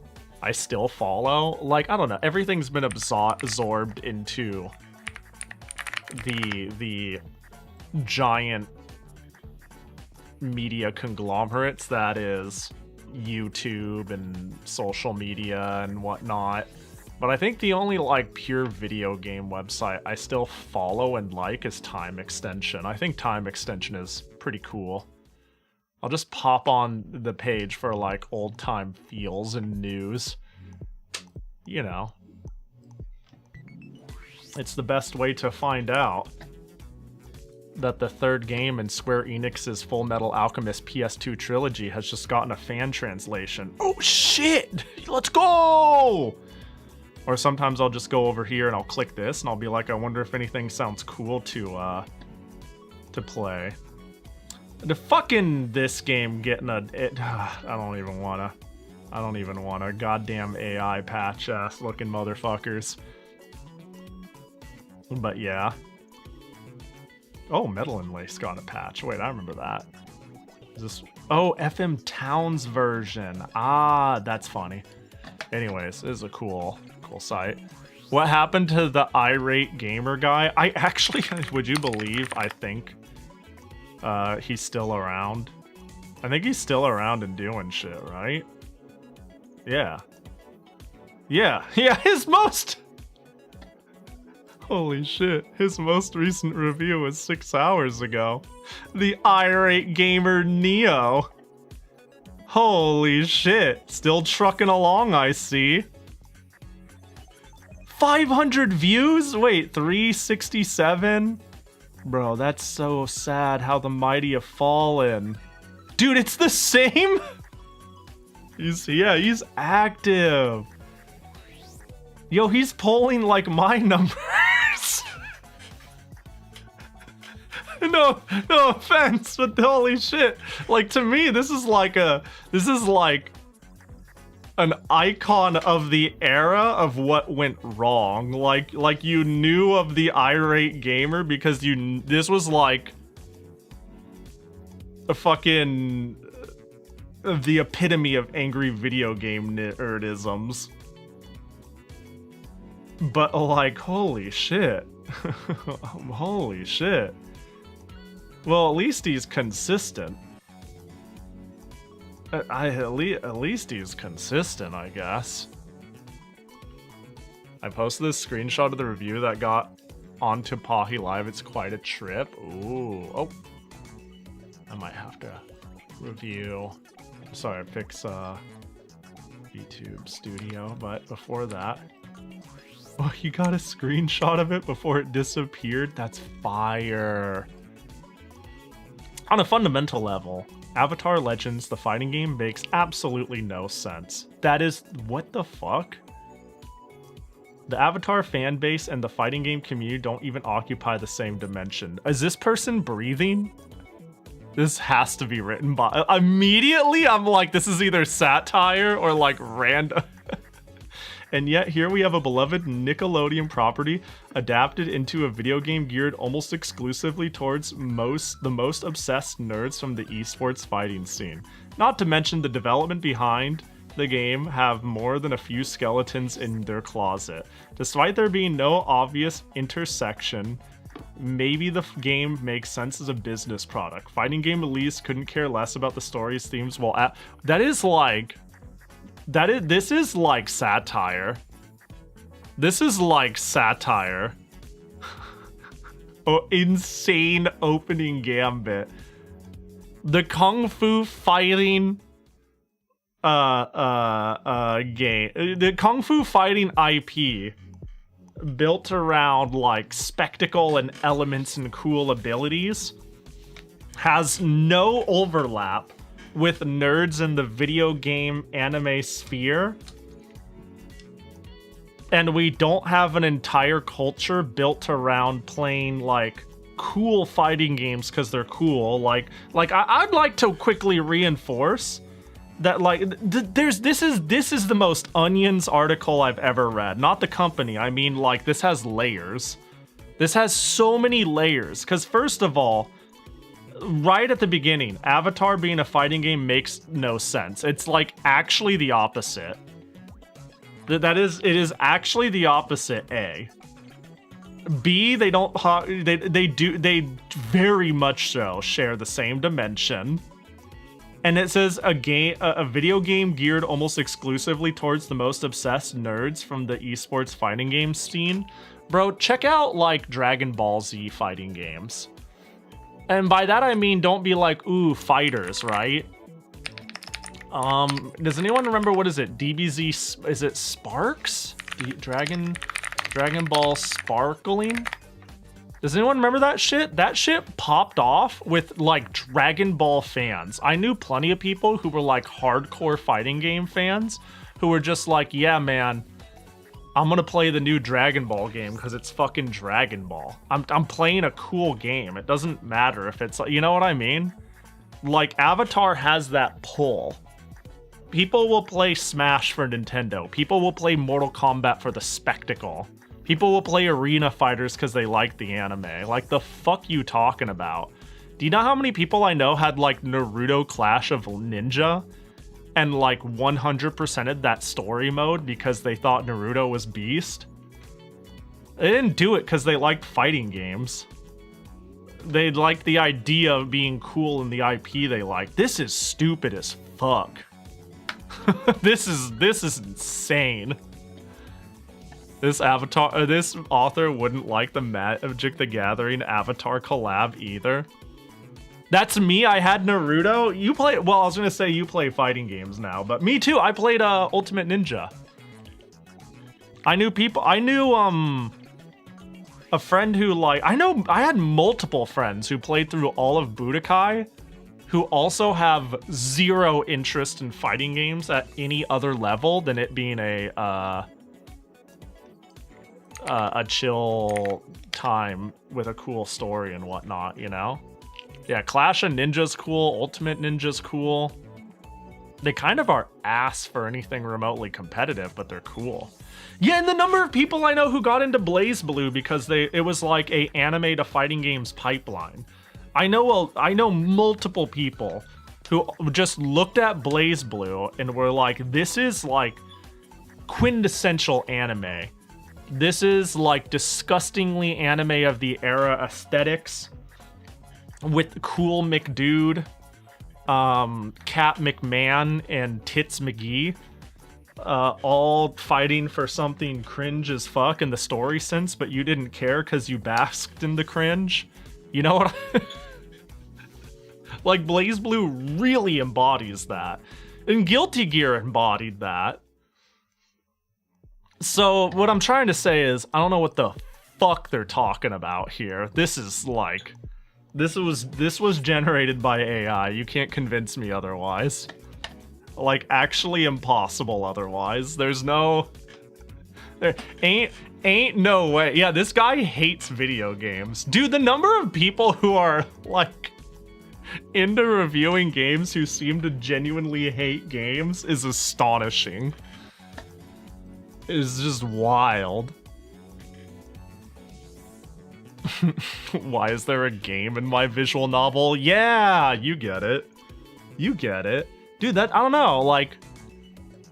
Speaker 1: still follow, like, I don't know, everything's been absorbed into the giant media conglomerates that is YouTube and social media and whatnot. But I think the only like pure video game website I still follow and like is Time Extension. I think Time Extension is pretty cool. I'll just pop on the page for like old time feels and news. You know, it's the best way to find out that the third game in Square Enix's Full Metal Alchemist PS2 trilogy has just gotten a fan translation. Oh shit! Let's go! Or sometimes I'll just go over here and I'll click this and I'll be like, I wonder if anything sounds cool to play. The fucking this game getting I don't even wanna goddamn AI patch ass looking motherfuckers. But yeah. Oh, Metal and Lace got a patch. Wait, I remember that. Is this... Oh, FM Towns version. Ah, that's funny. Anyways, this is a cool site. What happened to the irate gamer guy? I actually, would you believe, I think he's still around. I think he's still around and doing shit, right? Yeah. Yeah, his most... Holy shit, his most recent review was 6 hours ago. The irate gamer Neo. Holy shit, still trucking along, I see. 500 views? Wait, 367? Bro, that's so sad how the mighty have fallen. Dude, it's the same? He's active. Yo, he's pulling like my numbers. No offense, but holy shit. Like, to me, this is like an icon of the era of what went wrong. Like you knew of the irate gamer because this was like a fucking the epitome of angry video game nerdisms. But like, holy shit. Holy shit. Well, at least he's consistent. At least he's consistent, I guess. I posted this screenshot of the review that got onto Pahi Live. It's quite a trip. Ooh. Oh. I might have to review. Sorry, fix YouTube Studio. But before that... Oh, you got a screenshot of it before it disappeared? That's fire. On a fundamental level, Avatar Legends, the fighting game, makes absolutely no sense. That is, what the fuck? The Avatar fan base and the fighting game community don't even occupy the same dimension. Is this person breathing? This has to be written by... Immediately, I'm like, this is either satire or like random... And yet here we have a beloved Nickelodeon property adapted into a video game geared almost exclusively towards the most obsessed nerds from the esports fighting scene. Not to mention the development behind the game have more than a few skeletons in their closet. Despite there being no obvious intersection, maybe the game makes sense as a business product. Fighting game release couldn't care less about the story's themes. Well, this is like satire. This is like satire. Oh, insane opening gambit. The Kung Fu fighting game, the Kung Fu fighting IP built around like spectacle and elements and cool abilities has no overlap with nerds in the video game anime sphere. And we don't have an entire culture built around playing like cool fighting games because they're cool. Like I'd like to quickly reinforce that like this is the most Onions article I've ever read. Not the company. I mean, like, this has layers. This has so many layers. Because first of all, right at the beginning, Avatar being a fighting game makes no sense. It's like actually the opposite. It is actually the opposite. A. B, they very much so share the same dimension. And it says a video game geared almost exclusively towards the most obsessed nerds from the esports fighting game scene. Bro, check out like Dragon Ball Z fighting games. And by that I mean don't be like, ooh, fighters, right? Does anyone remember, what is it? DBZ, is it Sparks? Dragon Ball Sparkling? Does anyone remember that shit? That shit popped off with like Dragon Ball fans. I knew plenty of people who were like hardcore fighting game fans who were just like, yeah, man, I'm gonna play the new Dragon Ball game because it's fucking Dragon Ball. I'm playing a cool game. It doesn't matter if it's, you know what I mean? Like, Avatar has that pull. People will play Smash for Nintendo. People will play Mortal Kombat for the spectacle. People will play Arena Fighters because they like the anime. Like, the fuck you talking about? Do you know how many people I know had, like, Naruto Clash of Ninja and, like, 100%ed that story mode because they thought Naruto was beast? They didn't do it because they liked fighting games. They liked the idea of being cool in the IP they liked. This is stupid as fuck. This is insane. This author wouldn't like the Magic the Gathering Avatar collab either. That's me. I had Naruto. You play, well, I was gonna say you play fighting games now, but me too. I played Ultimate Ninja. I knew a friend who, like, I had multiple friends who played through all of Budokai who also have zero interest in fighting games at any other level than it being a chill time with a cool story and whatnot, you know? Yeah, Clash of Ninja's cool, Ultimate Ninja's cool. They kind of are ass for anything remotely competitive, but they're cool. Yeah, and the number of people I know who got into BlazBlue because it was like a anime to fighting games pipeline. I know multiple people who just looked at BlazBlue and were like, this is like quintessential anime. This is like disgustingly anime of the era aesthetics with Cool McDude, Cat McMahon, and Tits McGee, all fighting for something cringe as fuck in the story sense, but you didn't care because you basked in the cringe. You know what like, BlazBlue really embodies that. And Guilty Gear embodied that. So what I'm trying to say is, I don't know what the fuck they're talking about here. This is like, this was generated by AI. You can't convince me otherwise. Like, actually impossible otherwise. There ain't no way. Yeah, this guy hates video games. Dude, the number of people who are like into reviewing games who seem to genuinely hate games is astonishing. It's just wild. Why is there a game in my visual novel? Yeah, you get it. You get it. Dude, I don't know, like,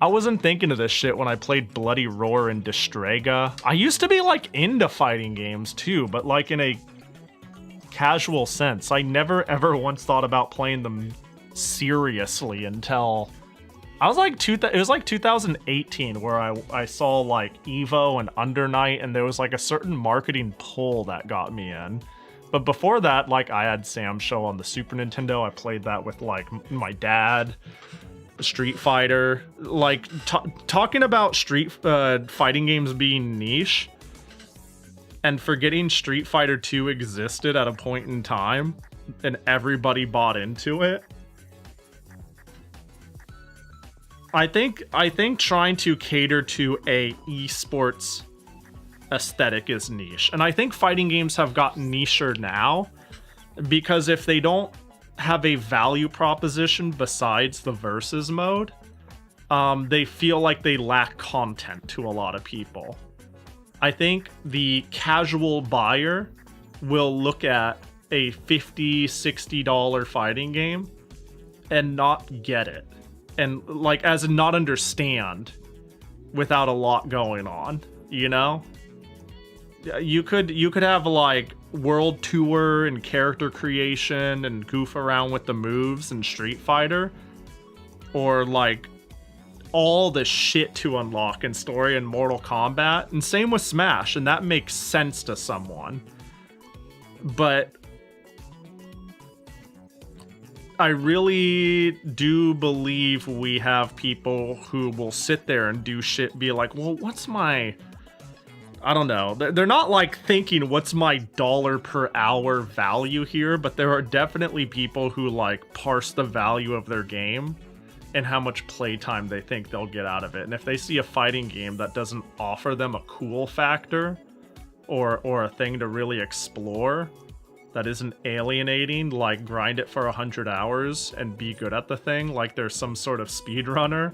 Speaker 1: I wasn't thinking of this shit when I played Bloody Roar and Distrega. I used to be like into fighting games too, but like in a casual sense. I never ever once thought about playing them seriously until I was like it was like 2018 where I saw like Evo and Under Night, and there was like a certain marketing pull that got me in. But before that, like I had Sam's Show on the Super Nintendo. I played that with like my dad. Street Fighter, like talking about street fighting games being niche and forgetting Street Fighter 2 existed at a point in time and everybody bought into it. I think trying to cater to a esports aesthetic is niche, and I think fighting games have gotten nicher now because if they don't have a value proposition besides the versus mode, they feel like they lack content to a lot of people. I think the casual buyer will look at a $50-$60 fighting game and not get it, and like as in not understand without a lot going on, you know? You could have like world tour and character creation and goof around with the moves in Street Fighter, or like all the shit to unlock in story in Mortal Kombat, and same with Smash, and that makes sense to someone. But I really do believe we have people who will sit there and do shit, be like, well, what's my... I don't know. They're not like thinking what's my dollar per hour value here, but there are definitely people who like parse the value of their game and how much playtime they think they'll get out of it. And if they see a fighting game that doesn't offer them a cool factor or a thing to really explore that isn't alienating, like grind it for 100 hours and be good at the thing, like there's some sort of speedrunner,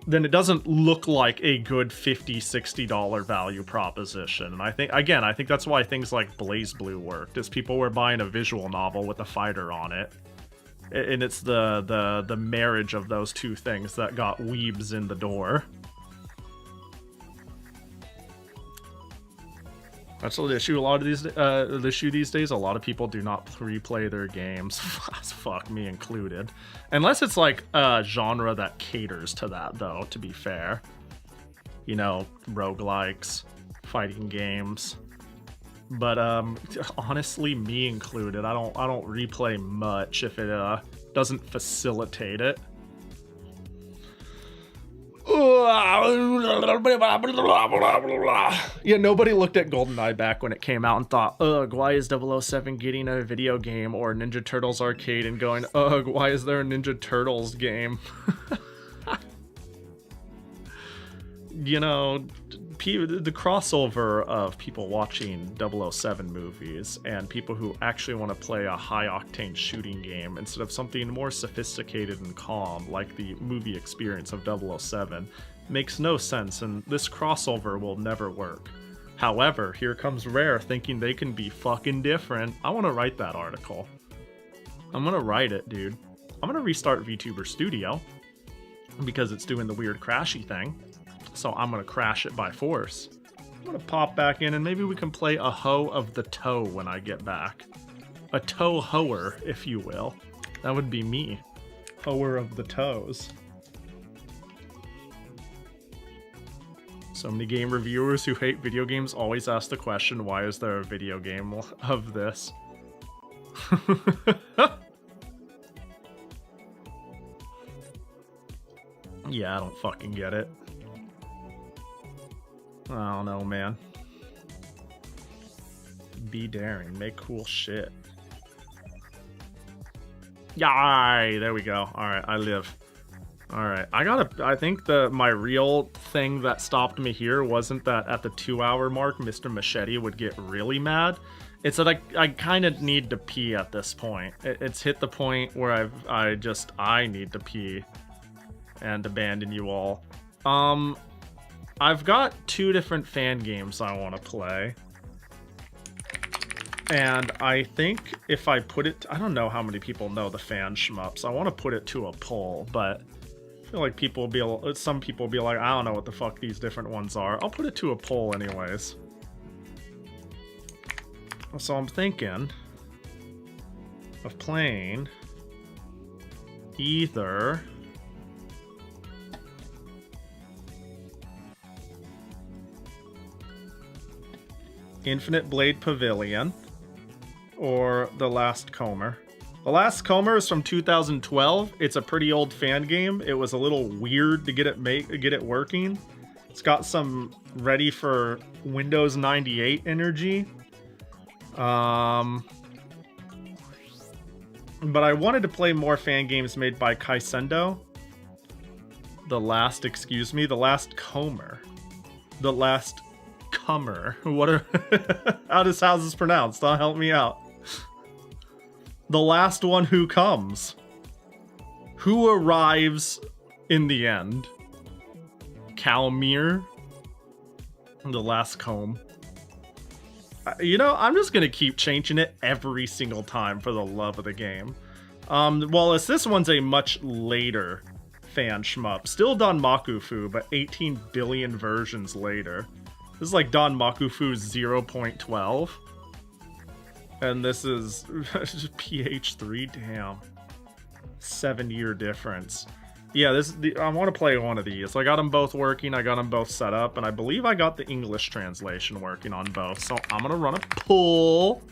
Speaker 1: then it doesn't look like a good $50-$60 value proposition. And I think that's why things like BlazBlue worked, is people were buying a visual novel with a fighter on it. And it's the marriage of those two things that got weebs in the door. That's the issue. The issue these days. A lot of people do not replay their games. Fuck me included. Unless it's like a genre that caters to that, though. To be fair, you know, roguelikes, fighting games. But honestly, me included, I don't replay much if it doesn't facilitate it. Yeah, nobody looked at GoldenEye back when it came out and thought, ugh, why is 007 getting a video game, or Ninja Turtles arcade and going, ugh, why is there a Ninja Turtles game? You know, the crossover of people watching 007 movies and people who actually want to play a high-octane shooting game instead of something more sophisticated and calm like the movie experience of 007 makes no sense, and this crossover will never work. However, here comes Rare thinking they can be fucking different. I want to write that article. I'm gonna write it, dude. I'm gonna restart VTuber Studio because it's doing the weird crashy thing. So I'm gonna crash it by force. I'm gonna pop back in and maybe we can play a hoe of the toe when I get back. A toe hoer, if you will. That would be me. Hoer of the toes. So many game reviewers who hate video games always ask the question, why is there a video game of this? Yeah, I don't fucking get it. I don't know, man. Be daring, make cool shit. Yay! There we go. Alright, I live. Alright, I think my real thing that stopped me here wasn't that at the 2-hour mark Mr. Machete would get really mad. It's that I kind of need to pee at this point. It's hit the point where I need to pee and abandon you all. I've got 2 different fan games I want to play. And I think if I put it... I don't know how many people know the fan shmups. I want to put it to a poll, but feel like some people will be like, I don't know what the fuck these different ones are. I'll put it to a poll anyways. So I'm thinking of playing either Infinite Blade Pavilion or The Last Comer. The Last Comer is from 2012. It's a pretty old fan game. It was a little weird to get it working. It's got some ready for Windows 98 energy. But I wanted to play more fan games made by Kaisendo. The Last Comer. The Last Comer. How's this pronounced? Help me out. The last one who comes. Who arrives in the end? Calmir. The Last Comb. You know, I'm just gonna keep changing it every single time for the love of the game. Well, this one's a much later fan shmup. Still Don Makufu, but 18 billion versions later. This is like Don Makufu's 0.12. And this is PH3, damn. 7-year difference. Yeah, I want to play one of these. I got them both working, I got them both set up, and I believe I got the English translation working on both. So I'm gonna run a poll.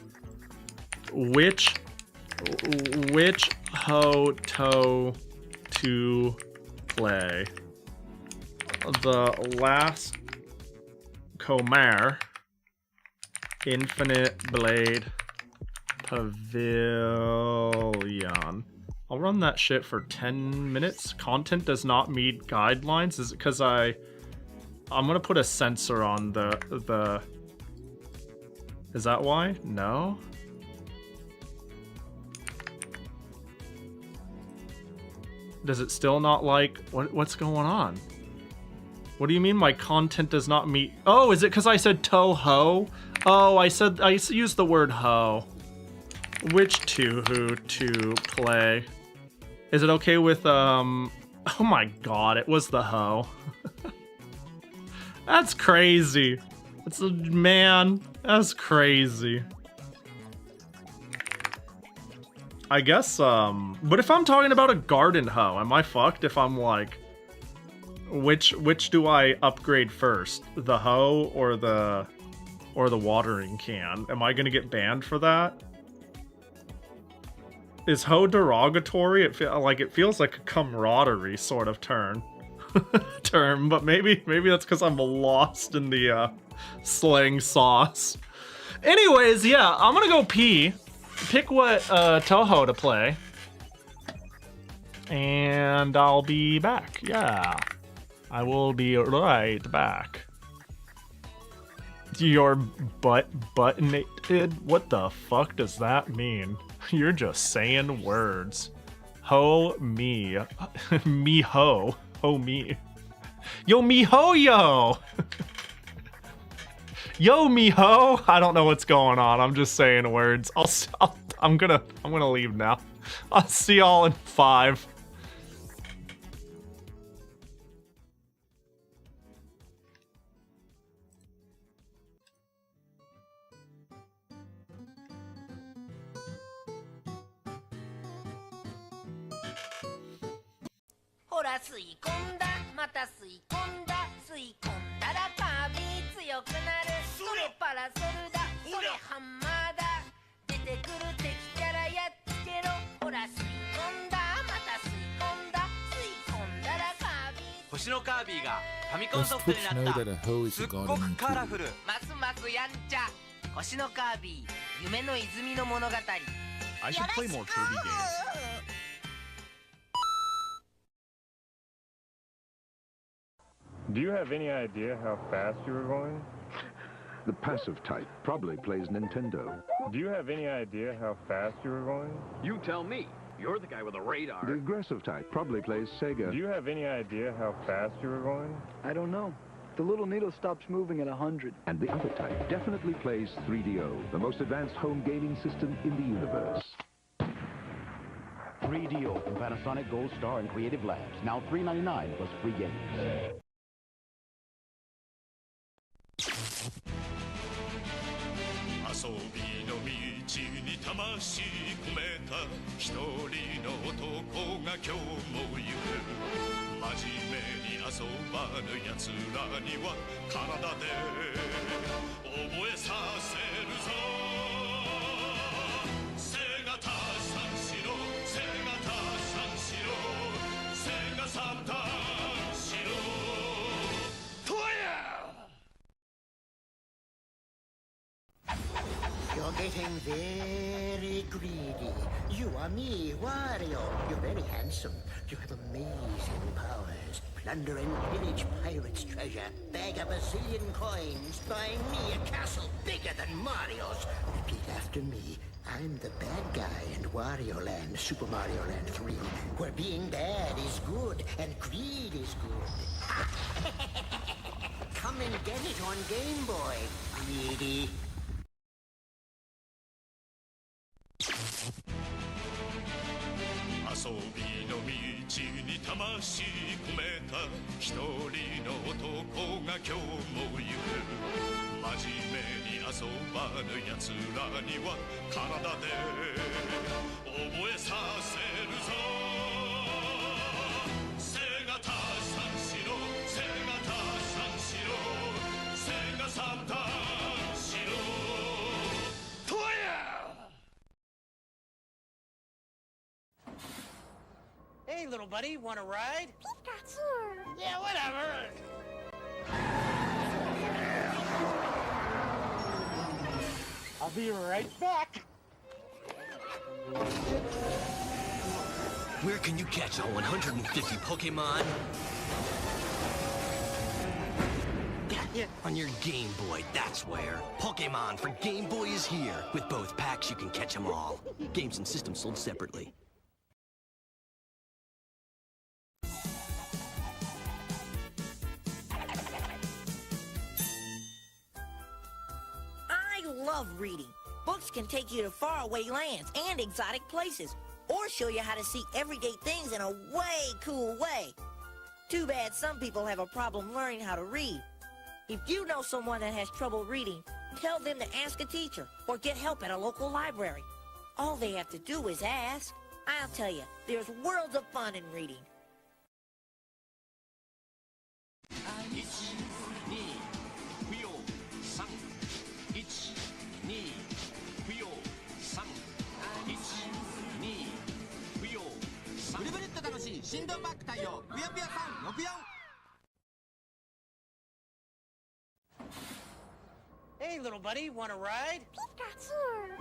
Speaker 1: Which Ho-To to play? The Last Comer, Infinite Blade Pavilion. I'll run that shit for 10 minutes. Content does not meet guidelines. Is it because I'm gonna put a censor on the is that why? No? Does it still not like what's going on? What do you mean my content does not meet? Oh, is it because I said Touhou? Oh, I used the word ho. Which Touhou to play? Is it okay with oh my god, it was the ho. That's crazy. Man, that's crazy. I guess but if I'm talking about a garden hoe, am I fucked if I'm like which do I upgrade first? The hoe or the watering can? Am I gonna get banned for that? Is hoe derogatory? It feels like a camaraderie sort of term, but maybe that's because I'm lost in the slang sauce. Anyways, yeah, I'm gonna go pee. Pick what Touhou to play, and I'll be back. Yeah, I will be right back. Your buttonated? What the fuck does that mean? You're just saying words. Ho me. Me ho. Ho me. Yo me ho yo! Yo me ho! I don't know what's going on. I'm just saying words. I'm gonna leave now. I'll see y'all in 5.
Speaker 2: Does Twitch know that a hoe is a garden too?
Speaker 3: I should play more Kirby games.
Speaker 4: Do you have any idea how fast you were going?
Speaker 5: The passive type probably plays Nintendo.
Speaker 4: Do you have any idea how fast you were going?
Speaker 3: You tell me. You're the guy with the radar.
Speaker 5: The aggressive type probably plays Sega.
Speaker 4: Do you have any idea how fast you were going?
Speaker 6: I don't know. The little needle stops moving at 100.
Speaker 5: And the other type definitely plays 3DO, the most advanced home gaming system in the universe.
Speaker 7: 3DO from Panasonic Gold Star and Creative Labs. Now $3.99 plus free games.
Speaker 3: 遊びの道に魂込めた一人の男が今日も行く真面目に遊ばぬ奴らには体で覚えさせるぞ背がたさんしろ背がたさんしろ背がさんたんしろとや
Speaker 8: You're getting very greedy. You are me, Wario. You're very handsome. You have amazing powers. Plunder and pillage pirates' treasure. Bag a bazillion coins. Buy me a castle bigger than Mario's. Repeat after me. I'm the bad guy in Wario Land, Super Mario Land 3, where being bad is good and greed is good. Come and get it on Game Boy, greedy.
Speaker 3: 遊びの道に魂込めた一人の男が今日も行く真面目に遊ばぬ奴らには体で覚えさせるぞ背がたさんしろ背がたさんしろ背がさんたんしろとや
Speaker 9: Hey, little buddy, want a ride?
Speaker 8: Pikachu!
Speaker 9: Yeah, whatever. I'll be right back.
Speaker 10: Where can you catch all 150 Pokemon? On your Game Boy, that's where. Pokemon for Game Boy is here. With both packs, you can catch them all. Games and systems sold separately.
Speaker 11: I love reading. Books can take you to faraway lands and exotic places, or show you how to see everyday things in a way cool way. Too bad some people have a problem learning how to read. If you know someone that has trouble reading, tell them to ask a teacher or get help at a local library. All they have to do is ask. I'll tell you, there's worlds of fun in reading.
Speaker 9: ブルブルっと楽しい振動バック対応ぷよぷよさん64 Hey, little buddy, want a ride?
Speaker 8: Pikachu!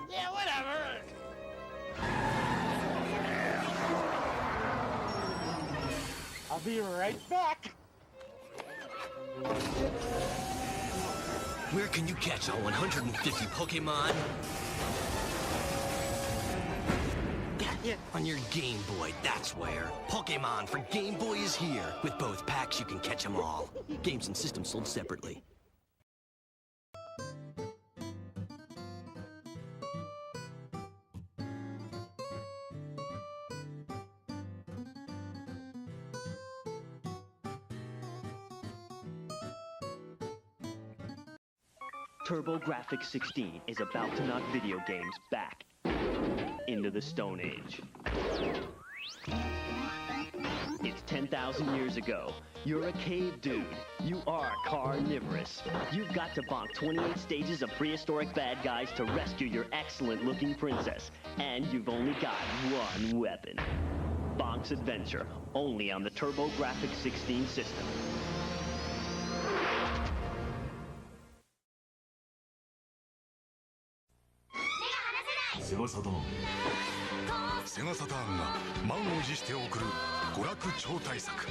Speaker 9: Yeah, whatever. I'll be right back.
Speaker 10: Where can you catch all 150 Pokemon? On your Game Boy, that's where. Pokemon for Game Boy is here. With both packs, you can catch them all. Games and systems sold separately.
Speaker 12: TurboGrafx 16 is about to knock video games back into the Stone Age. It's 10,000 years ago. You're a cave dude. You are carnivorous. You've got to bonk 28 stages of prehistoric bad guys to rescue your excellent-looking princess. And you've only got one weapon. Bonk's Adventure, only on the TurboGrafx 16 system.
Speaker 3: Sega Saturn が満を持して送る娯楽超大作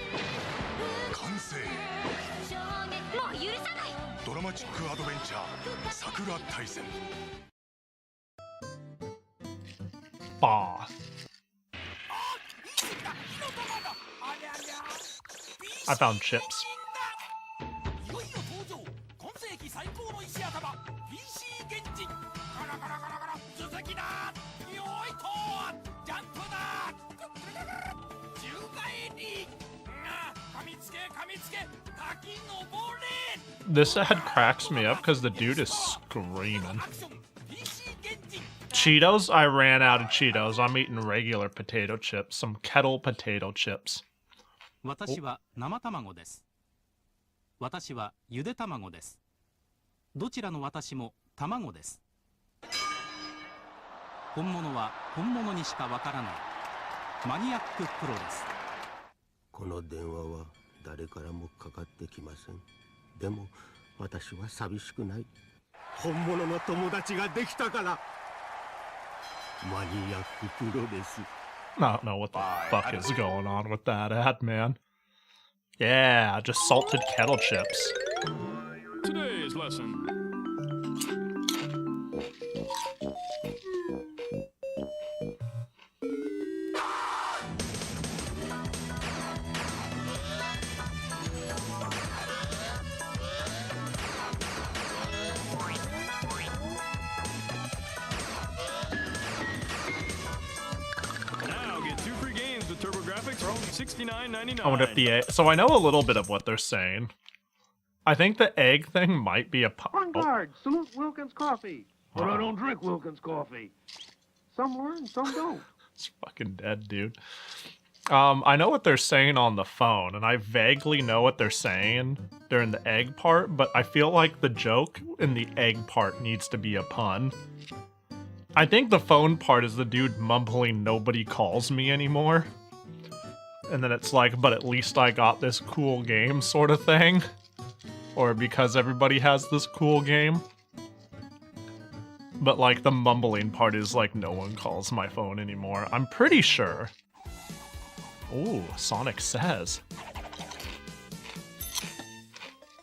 Speaker 3: 完成もう許さないドラマチックアドベンチャー桜大戦
Speaker 1: Bath. I found chips. This ad cracks me up because the dude is screaming. Cheetos? I ran out of Cheetos. I'm eating regular potato chips. Some kettle potato chips.
Speaker 13: 私は生卵です。私はゆで卵です。どちらの私も卵です。本物は本物にしかわからない。マニアックプロです。
Speaker 14: この電話は誰からもかかってきません。でも私は寂しくない。本物の友達ができたから。マニアックプロです。
Speaker 1: I don't know what the fuck is going on with that ad, man. Yeah, just salted kettle chips.
Speaker 3: Today's lesson.
Speaker 1: I wonder if the egg... So I know a little bit of what they're saying. I think the egg thing might be a...
Speaker 15: On guard! Salute Wilkins coffee! But I don't drink Wilkins coffee. Some learn, some don't.
Speaker 1: It's fucking dead, dude. I know what they're saying on the phone, and I vaguely know what they're saying during the egg part, but I feel like the joke in the egg part needs to be a pun. I think the phone part is the dude mumbling, "Nobody calls me anymore." And then it's like, but at least I got this cool game sort of thing. Or because everybody has this cool game. But like the mumbling part is like, no one calls my phone anymore. I'm pretty sure. Ooh, Sonic says.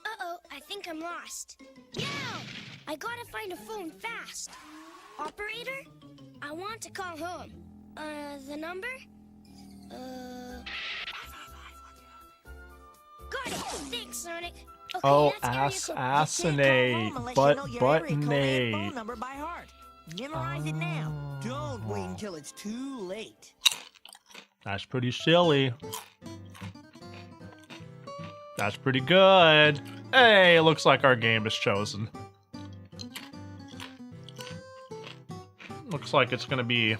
Speaker 16: Uh-oh, I think I'm lost. Yo! I gotta find a phone fast. Operator? I want to call home. The number? Got it! Thanks, Sonic. Okay,
Speaker 1: Oh,
Speaker 16: that's
Speaker 1: assassinate, buttonate.
Speaker 11: Phone number by heart. Memorize it now. Don't wait until it's too late.
Speaker 1: That's pretty silly. That's pretty good. Hey, looks like our game is chosen. Looks like it's gonna be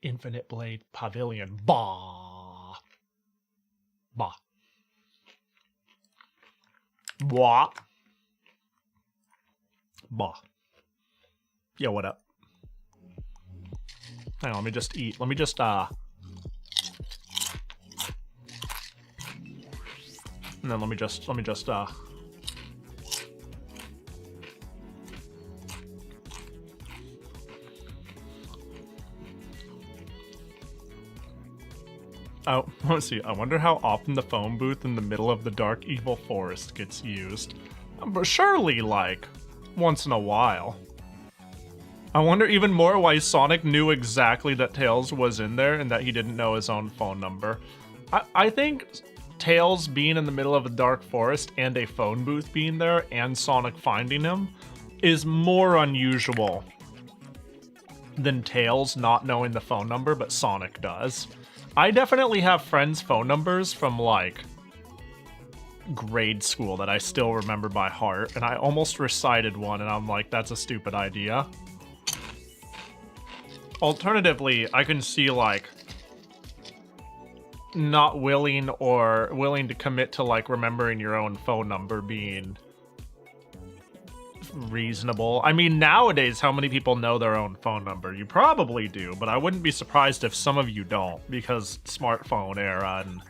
Speaker 1: Infinite Blade Pavilion. Bah. Bah. Bah. Bah. Yo, what up? Hang on, let me just eat. Let me just, and then let me just, Oh, let's see. I wonder how often the phone booth in the middle of the dark evil forest gets used. But surely, like, once in a while. I wonder even more why Sonic knew exactly that Tails was in there and that he didn't know his own phone number. I think Tails being in the middle of a dark forest and a phone booth being there and Sonic finding him is more unusual than Tails not knowing the phone number, but Sonic does. I definitely have friends' phone numbers from, like, grade school that I still remember by heart, and I almost recited one, and I'm like, that's a stupid idea. Alternatively, I can see, like, not willing or willing to commit to, like, remembering your own phone number being reasonable. I mean, nowadays, how many people know their own phone number? You probably do, but I wouldn't be surprised if some of you don't, because smartphone era and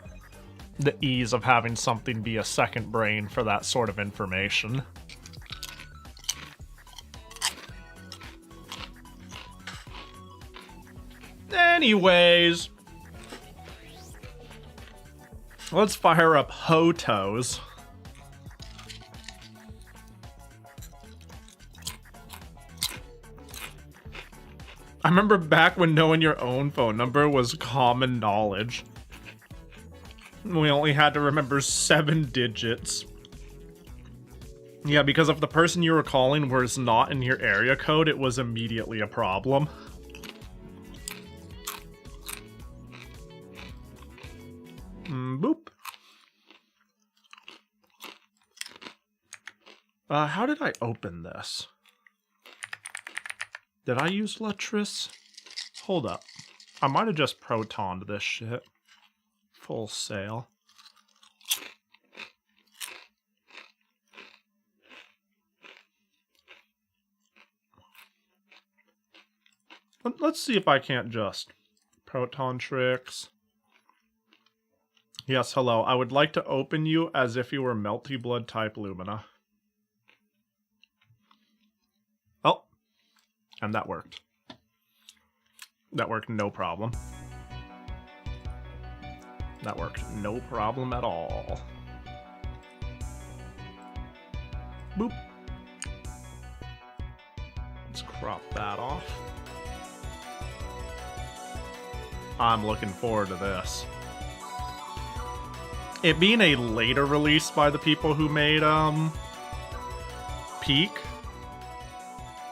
Speaker 1: the ease of having something be a second brain for that sort of information. Anyways, let's fire up Hotos. I remember back when knowing your own phone number was common knowledge. We only had to remember 7 digits. Yeah, because if the person you were calling was not in your area code, it was immediately a problem. Boop. How did I open this? Did I use Latris? Hold up. I might have just protoned this shit. Full sail. Let's see if I can't just proton tricks. Yes, hello. I would like to open you as if you were Melty Blood type Lumina. Oh. And that worked. That worked no problem. That worked no problem at all. Boop. Let's crop that off. I'm looking forward to this. It being a later release by the people who made Peak.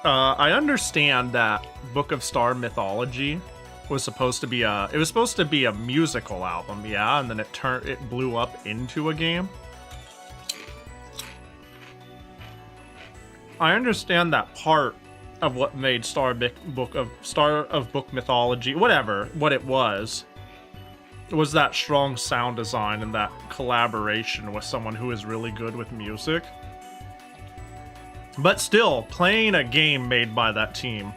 Speaker 1: I understand that Book of Star Mythology was supposed to be a musical album, yeah, and then it blew up into a game. I understand that part of what made Star of Book Mythology, whatever, what it was that strong sound design and that collaboration with someone who is really good with music. But still, playing a game made by that team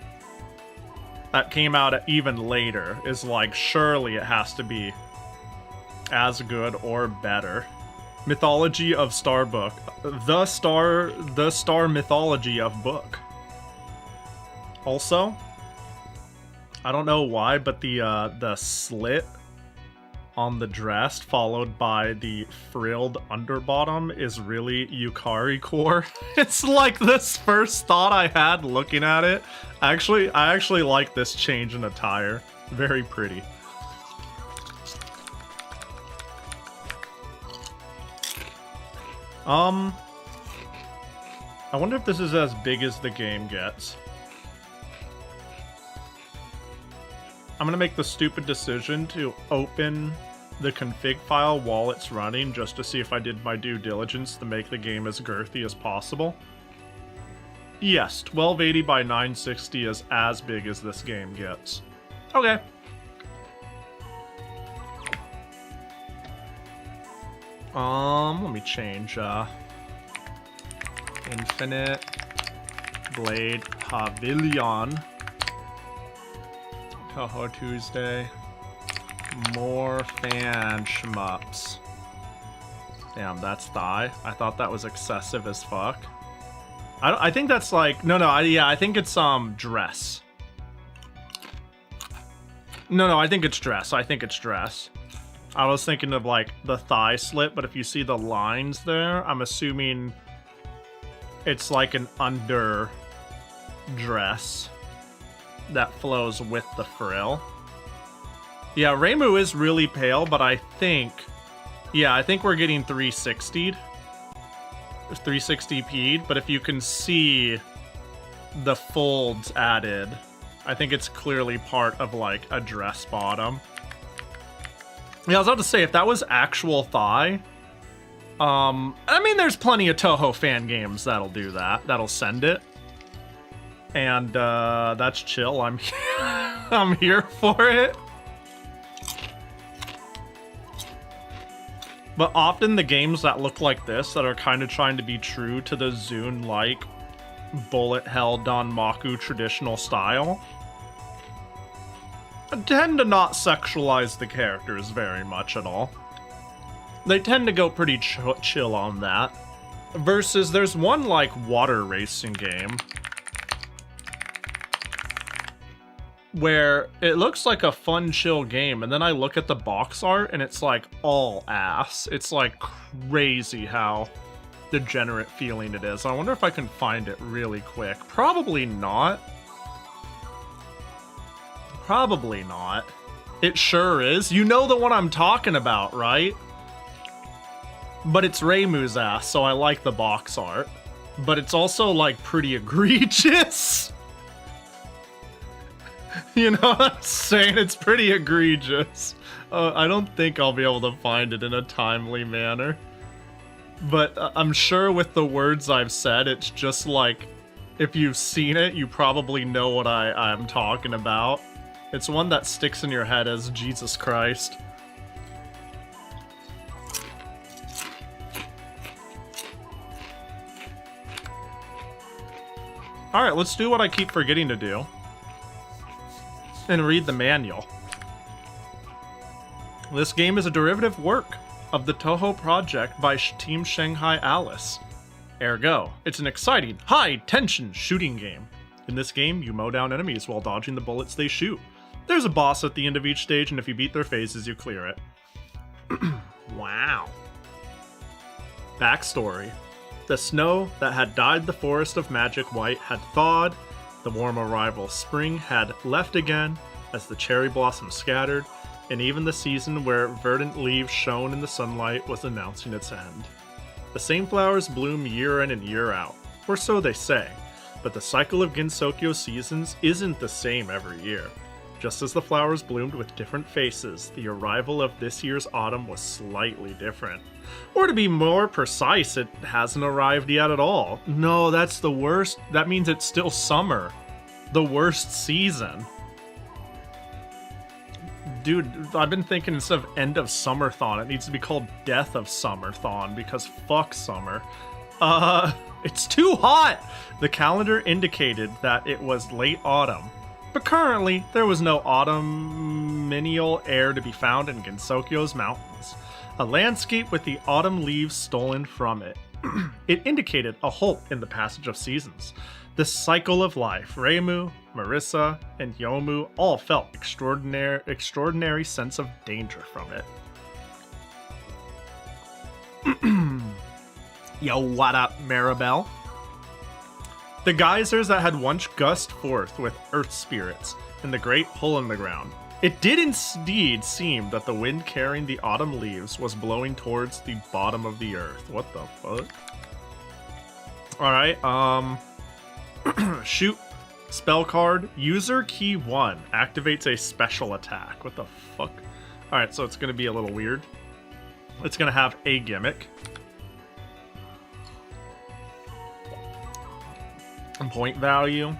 Speaker 1: that came out even later is like, surely it has to be as good or better. Mythology of Star Book. The Star Mythology of Book. Also, I don't know why, but the slit on the dress followed by the frilled underbottom is really Yukari core. It's like this first thought I had looking at it. I actually like this change in attire. Very pretty. I wonder if this is as big as the game gets. I'm gonna make the stupid decision to open the config file while it's running just to see if I did my due diligence to make the game as girthy as possible. Yes, 1280 by 960 is as big as this game gets. Okay. Let me change, Infinite Blade Pavilion. Touhou Tuesday. More fan shmups. Damn, that's thigh. I thought that was excessive as fuck. I think that's like... No, I think it's, dress. No, I think it's dress. I was thinking of, like, the thigh slit, but if you see the lines there, I'm assuming it's like an under dress that flows with the frill. Yeah, Reimu is really pale, but I think we're getting 360'd. 360p'd, but if you can see the folds added, I think it's clearly part of, like, a dress bottom. Yeah, I was about to say, if that was actual thigh, I mean, there's plenty of Touhou fan games that'll do that, that'll send it. And, that's chill, I'm here for it. But often the games that look like this, that are kind of trying to be true to the Zune-like bullet hell Danmaku traditional style, tend to not sexualize the characters very much at all. They tend to go pretty chill on that. Versus there's one like water racing game where it looks like a fun, chill game, and then I look at the box art and it's like all ass. It's like crazy how degenerate feeling it is. I wonder if I can find it really quick. Probably not. Probably not. It sure is. You know the one I'm talking about, right? But it's Reimu's ass, so I like the box art. But it's also like pretty egregious. You know what I'm saying? It's pretty egregious. I don't think I'll be able to find it in a timely manner. but I'm sure with the words I've said, it's just like, if you've seen it, you probably know what I'm talking about. It's one that sticks in your head as Jesus Christ. Alright, let's do what I keep forgetting to do. And read the manual. This game is a derivative work of the Touhou project by Team Shanghai Alice. Ergo, it's an exciting, high-tension shooting game. In this game, you mow down enemies while dodging the bullets they shoot. There's a boss at the end of each stage, and if you beat their phases, you clear it. Wow. Backstory. The snow that had dyed the forest of magic white had thawed, the warm arrival spring had left again as the cherry blossoms scattered, and even the season where verdant leaves shone in the sunlight was announcing its end. The same flowers bloom year in and year out, or so they say, but the cycle of Gensokyo seasons isn't the same every year. Just as the flowers bloomed with different faces, the arrival of this year's autumn was slightly different. Or to be more precise, it hasn't arrived yet at all. No, that's the worst. That means it's still summer. The worst season. Dude, I've been thinking instead of end of summerthon, it needs to be called death of summerthon, because fuck summer. It's too hot! The calendar indicated that it was late autumn. But currently, there was no autumnal air to be found in Gensokyo's mountains. A landscape with the autumn leaves stolen from it. It indicated a halt in the passage of seasons. The cycle of life. Reimu, Marissa, and Yomu all felt extraordinary sense of danger from it. Yo, what up, Maribel? The geysers that had once gushed forth with earth spirits in the great hole in the ground. It did indeed seem that the wind carrying the autumn leaves was blowing towards the bottom of the earth. What the fuck? Alright, shoot. Spell card. User key 1 activates a special attack. What the fuck? Alright, so it's gonna be a little weird. It's gonna have a gimmick. Point value.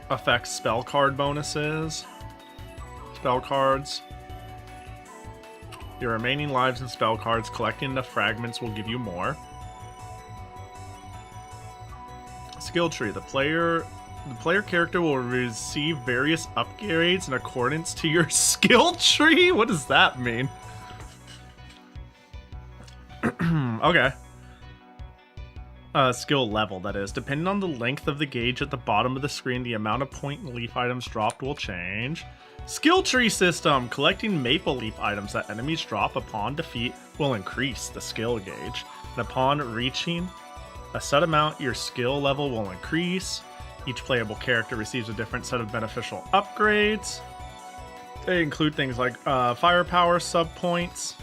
Speaker 1: Affects spell card bonuses. Spell cards. Your remaining lives and spell cards. Collecting enough fragments will give you more. Skill tree. The player character will receive various upgrades in accordance to your skill tree? What does that mean? Okay. Skill level, that is. Depending on the length of the gauge at the bottom of the screen, the amount of point and leaf items dropped will change. Skill tree system! Collecting maple leaf items that enemies drop upon defeat will increase the skill gauge. And upon reaching a set amount, your skill level will increase. Each playable character receives a different set of beneficial upgrades. They include things like firepower sub points.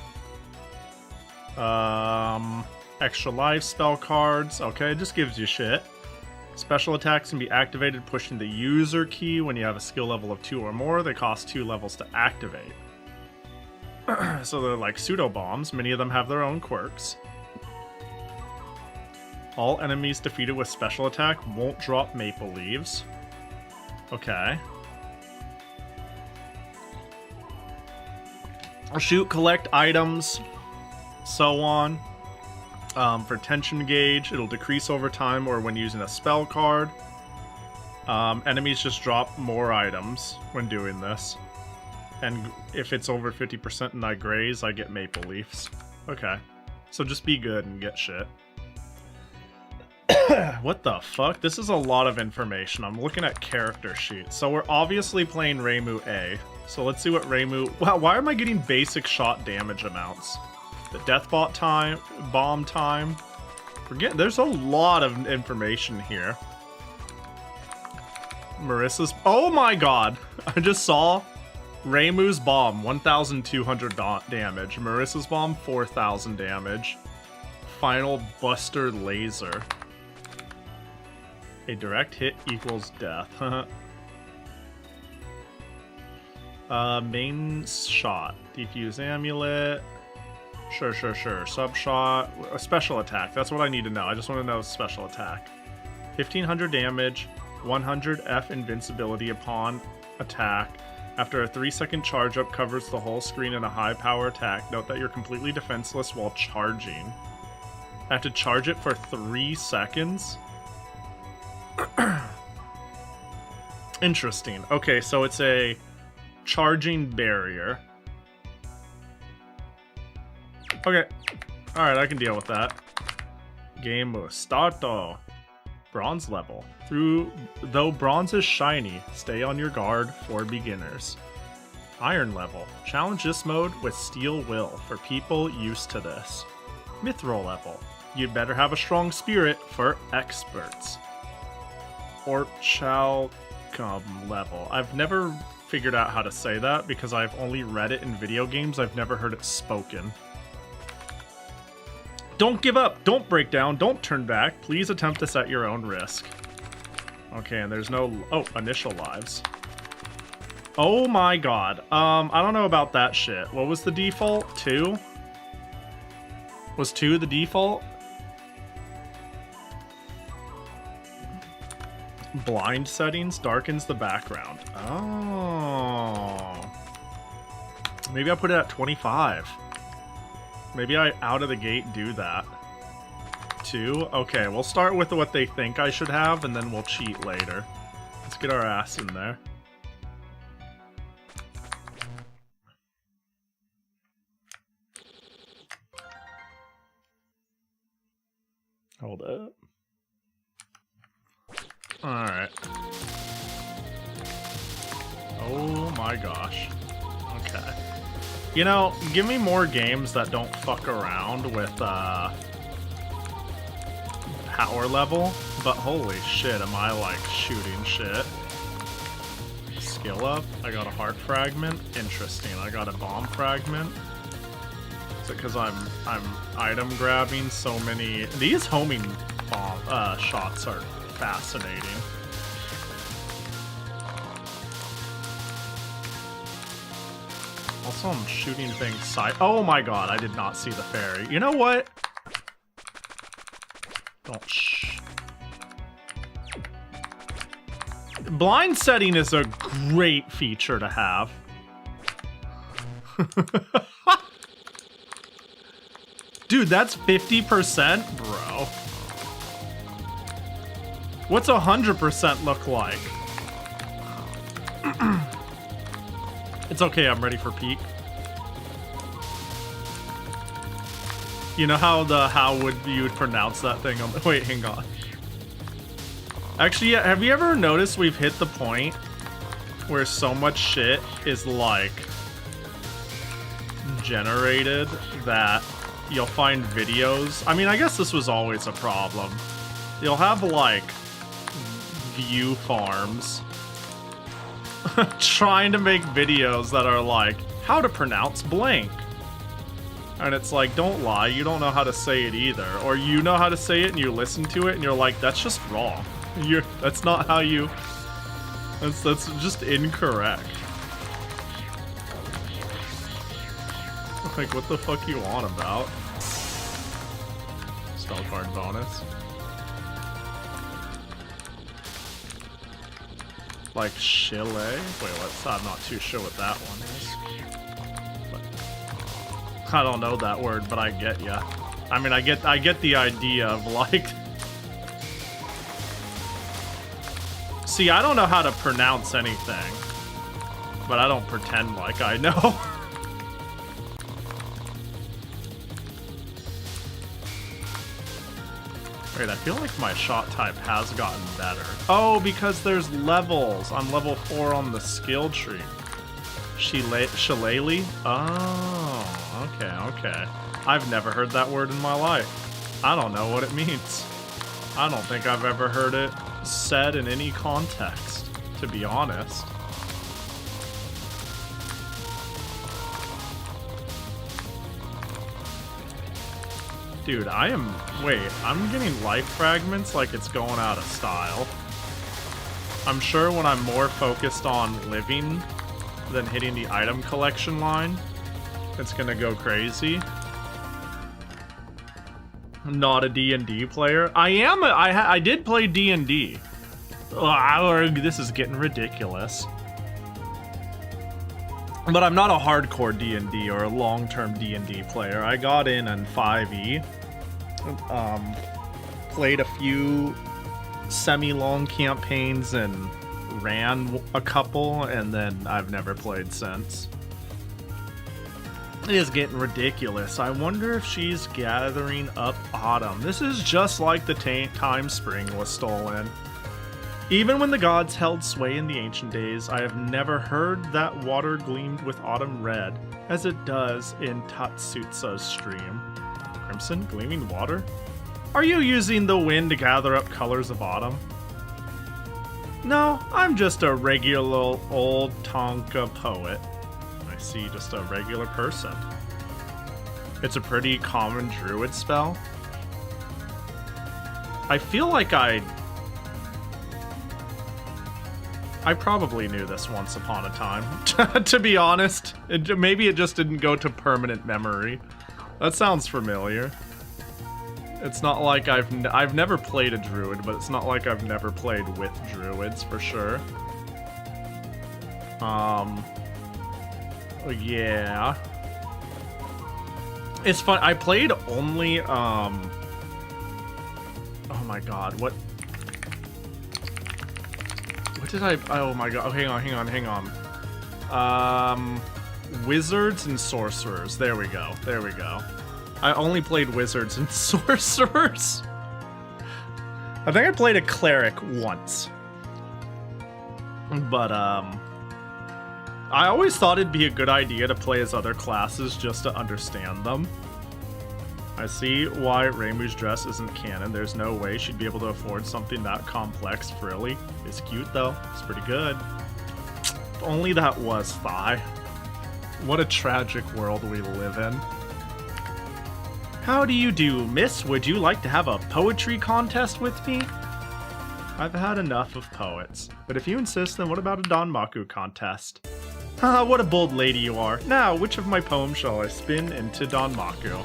Speaker 1: Extra life spell cards. Okay, it just gives you shit. Special attacks can be activated pushing the user key when you have a skill level of 2 or more. They cost 2 levels to activate. So they're like pseudo bombs. Many of them have their own quirks. All enemies defeated with special attack won't drop maple leaves. Okay. Shoot, collect items, so on. For tension gauge, it'll decrease over time or when using a spell card. Enemies just drop more items when doing this. And if it's over 50% and I graze, I get maple leaves. Okay. So just be good and get shit. What the fuck? This is a lot of information. I'm looking at character sheets. So we're obviously playing Reimu A. So let's see what Reimu... Wow, why am I getting basic shot damage amounts? The death bomb time. There's a lot of information here. Marissa's... Oh my god! I just saw Reimu's bomb, 1,200 damage. Marissa's bomb, 4,000 damage. Final Buster Laser. A direct hit equals death. Main shot. Defuse Amulet. Sure. Sub shot, a special attack. That's what I need to know. I just want to know special attack. 1500 damage, 100 F invincibility upon attack. After a 3-second charge up covers the whole screen in a high power attack. Note that you're completely defenseless while charging. I have to charge it for 3 seconds? Interesting. Okay, so it's a charging barrier. Okay. Alright, I can deal with that. Game starto. Bronze level. Though bronze is shiny, stay on your guard for beginners. Iron level. Challenge this mode with steel will for people used to this. Mithril level. You'd better have a strong spirit for experts. Or Chalcum level. I've never figured out how to say that because I've only read it in video games. I've never heard it spoken. Don't give up. Don't break down. Don't turn back. Please attempt this at your own risk. Okay, and there's no... Oh, initial lives. Oh my god. I don't know about that shit. What was the default? 2? Was 2 the default? Blind settings darkens the background. Oh. Maybe I put it at 25. Maybe I out of the gate do that. 2? Okay, we'll start with what they think I should have, and then we'll cheat later. Let's get our ass in there. Hold up. Alright. Oh my gosh. Okay. You know, give me more games that don't fuck around with power level, but holy shit, am I like shooting shit. Skill up, I got a heart fragment, interesting. I got a bomb fragment. Is it because I'm item grabbing so many? These homing bomb shots are fascinating. Also, I'm shooting things side. Oh my god, I did not see the fairy. You know what? Don't shh. Blind setting is a great feature to have. Dude, that's 50%, bro. What's 100% look like? It's okay, I'm ready for peak. You know how would you pronounce that thing on the... Wait, hang on. Actually, yeah, have you ever noticed we've hit the point where so much shit is like generated that you'll find videos? I mean, I guess this was always a problem. You'll have like view farms trying to make videos that are like, how to pronounce blank. And it's like, don't lie, you don't know how to say it either. Or you know how to say it and you listen to it and you're like, that's just wrong. That's not how you... That's just incorrect. Like, what the fuck you on about? Spell card bonus. Like Chile? Wait, I'm not too sure what that one is. But I don't know that word, but I get ya. I mean, I get the idea of like... See, I don't know how to pronounce anything, but I don't pretend like I know. Wait, I feel like my shot type has gotten better. Oh, because there's levels. I'm level 4 on the skill tree. Shillelagh? Oh, okay. I've never heard that word in my life. I don't know what it means. I don't think I've ever heard it said in any context, to be honest. Dude, I'm getting life fragments like it's going out of style. I'm sure when I'm more focused on living than hitting the item collection line, it's gonna go crazy. Not a D&D player. I did play D&D. This is getting ridiculous. But I'm not a hardcore D&D or a long-term D&D player. I got in on 5e. Played a few semi-long campaigns and ran a couple, and then I've never played since. It is getting ridiculous. I wonder if she's gathering up autumn. This is just like the time spring was stolen. Even when the gods held sway in the ancient days, I have never heard that water gleamed with autumn red, as it does in Tatsutsa's stream. Crimson gleaming water? Are you using the wind to gather up colors of autumn? No, I'm just a regular old Tonka poet. I see, just a regular person. It's a pretty common druid spell. I feel like I probably knew this once upon a time, to be honest. Maybe it just didn't go to permanent memory. That sounds familiar. It's not like I've never played a druid, but it's not like I've never played with druids for sure. Yeah. It's fun. I played only oh my god, what did I, oh my god, oh, hang on. Wizards and sorcerers. There we go. I only played wizards and sorcerers. I think I played a cleric once. But, I always thought it'd be a good idea to play as other classes just to understand them. I see why Reimu's dress isn't canon. There's no way she'd be able to afford something that complex, frilly. It's cute though. It's pretty good. If only that was Thigh. What a tragic world we live in. How do you do, miss? Would you like to have a poetry contest with me? I've had enough of poets. But if you insist, then what about a Danmaku contest? Haha, what a bold lady you are. Now, which of my poems shall I spin into Danmaku?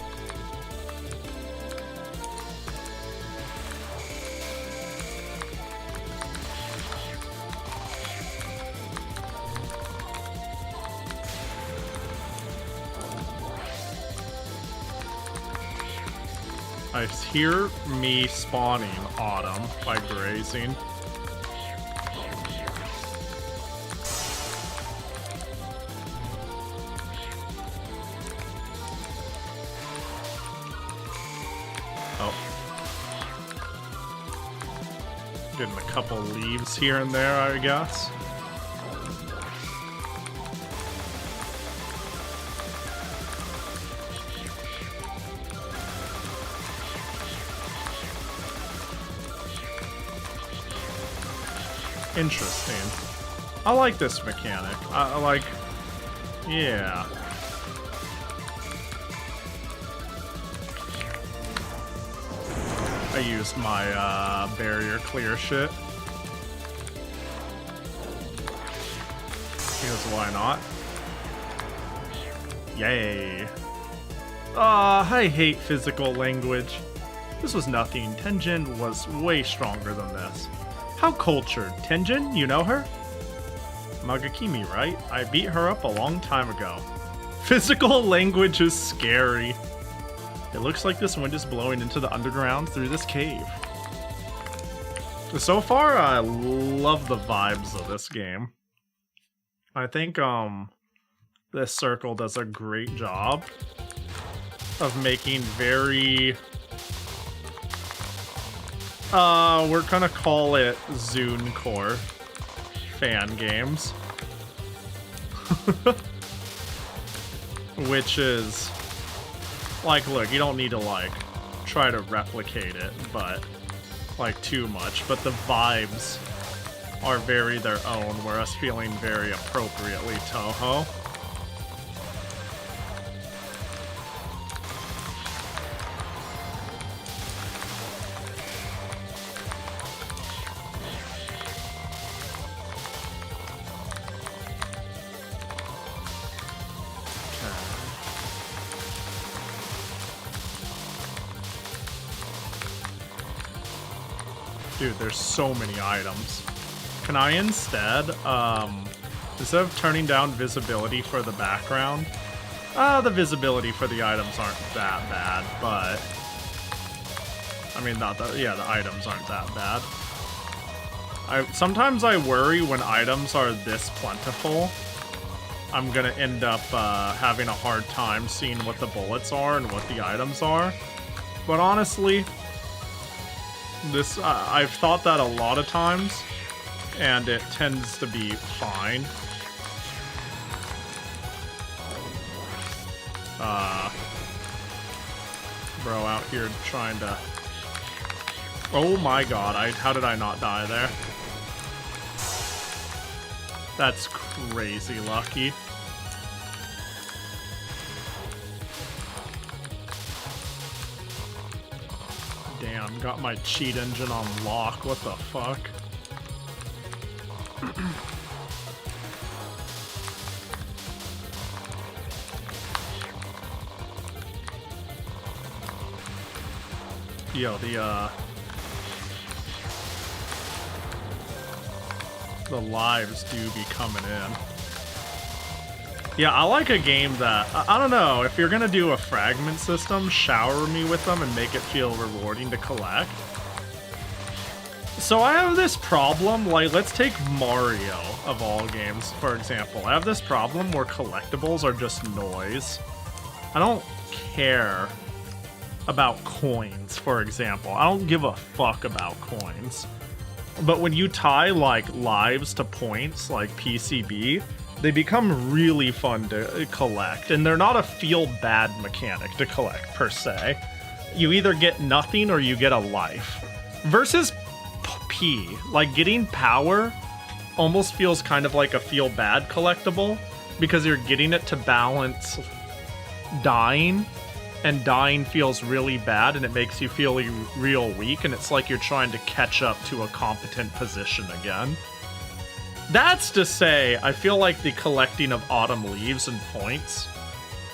Speaker 1: I hear me spawning autumn by grazing. Oh. Getting a couple leaves here and there, I guess. Interesting. I like this mechanic. I like... yeah. I used my barrier clear shit. Because why not? Yay. I hate physical language. This was nothing. Tenjin was way stronger than this. How cultured. Tenjin, you know her? Magakimi, right? I beat her up a long time ago. Physical language is scary. It looks like this wind is blowing into the underground through this cave. So far, I love the vibes of this game. I think, this circle does a great job of making very... we're gonna call it Zune-core fan games. Which is, like, look, you don't need to, like, try to replicate it, but, like, too much. But the vibes are very their own, whereas feeling very appropriately Touhou. Dude, there's so many items. Can I instead of turning down visibility for the background, the visibility for the items aren't that bad, but I mean, the items aren't that bad. Sometimes I worry when items are this plentiful, I'm gonna end up having a hard time seeing what the bullets are and what the items are. But honestly, this I've thought that a lot of times, and it tends to be fine. Bro out here trying to... Oh my god, how did I not die there? That's crazy lucky. Damn, got my cheat engine on lock, what the fuck? Yo, the lives do be coming in. Yeah, I like a game that, I don't know, if you're gonna do a fragment system, shower me with them and make it feel rewarding to collect. So I have this problem, like, let's take Mario, of all games, for example. I have this problem where collectibles are just noise. I don't care about coins, for example. I don't give a fuck about coins. But when you tie, like, lives to points, like PCB, they become really fun to collect. And they're not a feel-bad mechanic to collect, per se. You either get nothing or you get a life. Versus P, like, getting power almost feels kind of like a feel-bad collectible, because you're getting it to balance dying, and dying feels really bad, and it makes you feel real weak, and it's like you're trying to catch up to a competent position again. That's to say, I feel like the collecting of autumn leaves and points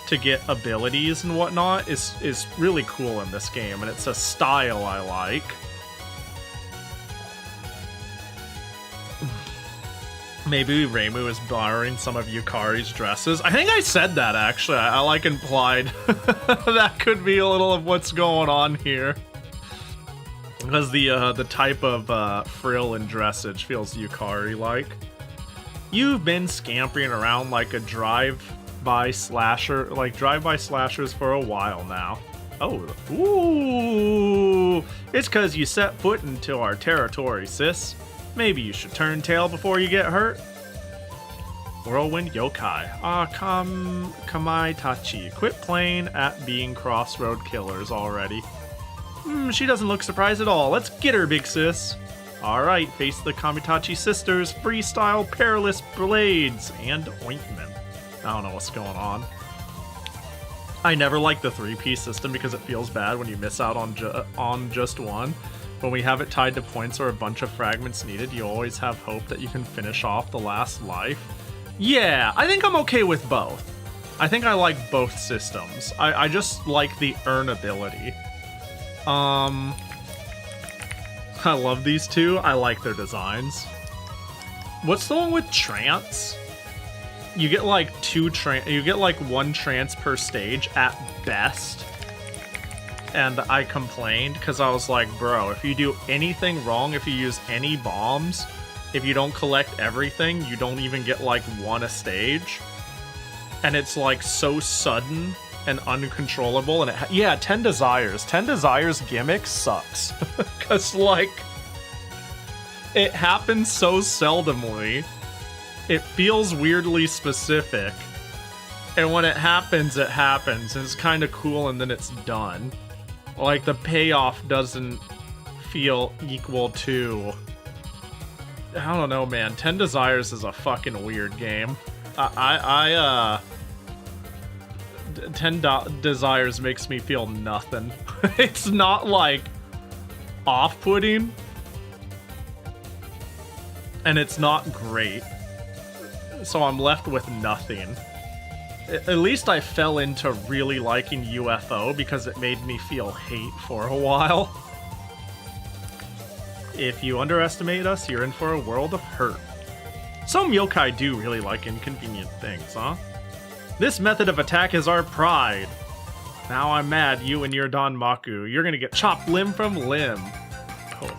Speaker 1: to get abilities and whatnot is really cool in this game, and it's a style I like. Maybe Reimu is borrowing some of Yukari's dresses. I think I said that, actually. I like implied that could be a little of what's going on here. Because the type of frill and dressage feels Yukari-like. You've been scampering around like a drive-by slasher, like drive-by slashers for a while now. Oh, ooh! It's because you set foot into our territory, sis. Maybe you should turn tail before you get hurt. Whirlwind Yokai. Kamai Tachi. Quit playing at being crossroad killers already. She doesn't look surprised at all. Let's get her, big sis. Alright, face the Kamitachi sisters. Freestyle perilous blades and ointment. I don't know what's going on. I never like the 3-piece system because it feels bad when you miss out on just one. When we have it tied to points or a bunch of fragments needed, you always have hope that you can finish off the last life. Yeah, I think I'm okay with both. I think I like both systems. I just like the earn ability. I love these two. I like their designs. What's the one with trance? You get like one trance per stage at best. And I complained because I was like, bro, if you do anything wrong, if you use any bombs, if you don't collect everything, you don't even get like one a stage. And it's like so sudden and uncontrollable. And yeah, 10 Desires. 10 Desires gimmick sucks. Because like, it happens so seldomly. It feels weirdly specific. And when it happens, it happens. And it's kind of cool and then it's done. Like, the payoff doesn't feel equal to... I don't know, man. 10 Desires is a fucking weird game. 10 Desires makes me feel nothing. It's not, like, off-putting. And it's not great. So I'm left with nothing. At least I fell into really liking UFO because it made me feel hate for a while. If you underestimate us, you're in for a world of hurt. Some yokai do really like inconvenient things, huh? This method of attack is our pride. Now I'm mad, you and your Danmaku. You're gonna get chopped limb from limb. Oh.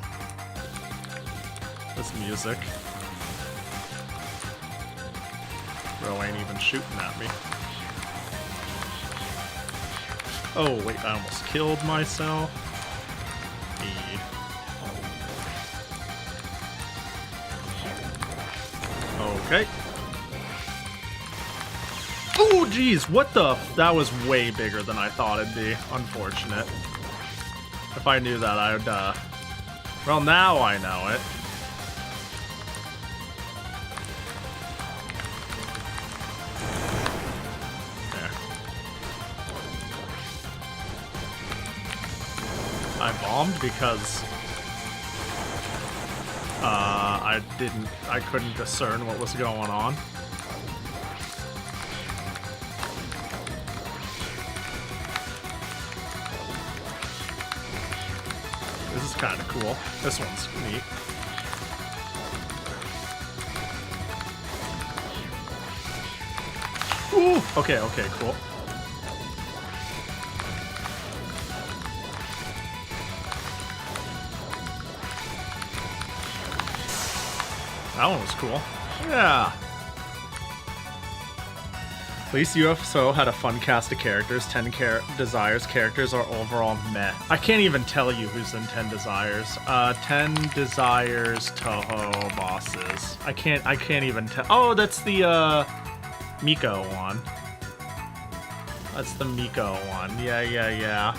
Speaker 1: This music. Bro ain't even shooting at me. Oh, wait, I almost killed myself. Okay. Oh, geez, what the? That was way bigger than I thought it'd be. Unfortunate. If I knew that, I would, well, now I know it. There. I bombed because I couldn't discern what was going on. This is kind of cool. This one's neat. Ooh, okay, cool. That one was cool. Yeah. At least UFO had a fun cast of characters. 10 Desires characters are overall meh. I can't even tell you who's in 10 Desires. 10 Desires Touhou bosses. I can't even tell. Oh, that's the Miko one. That's the Miko one. Yeah.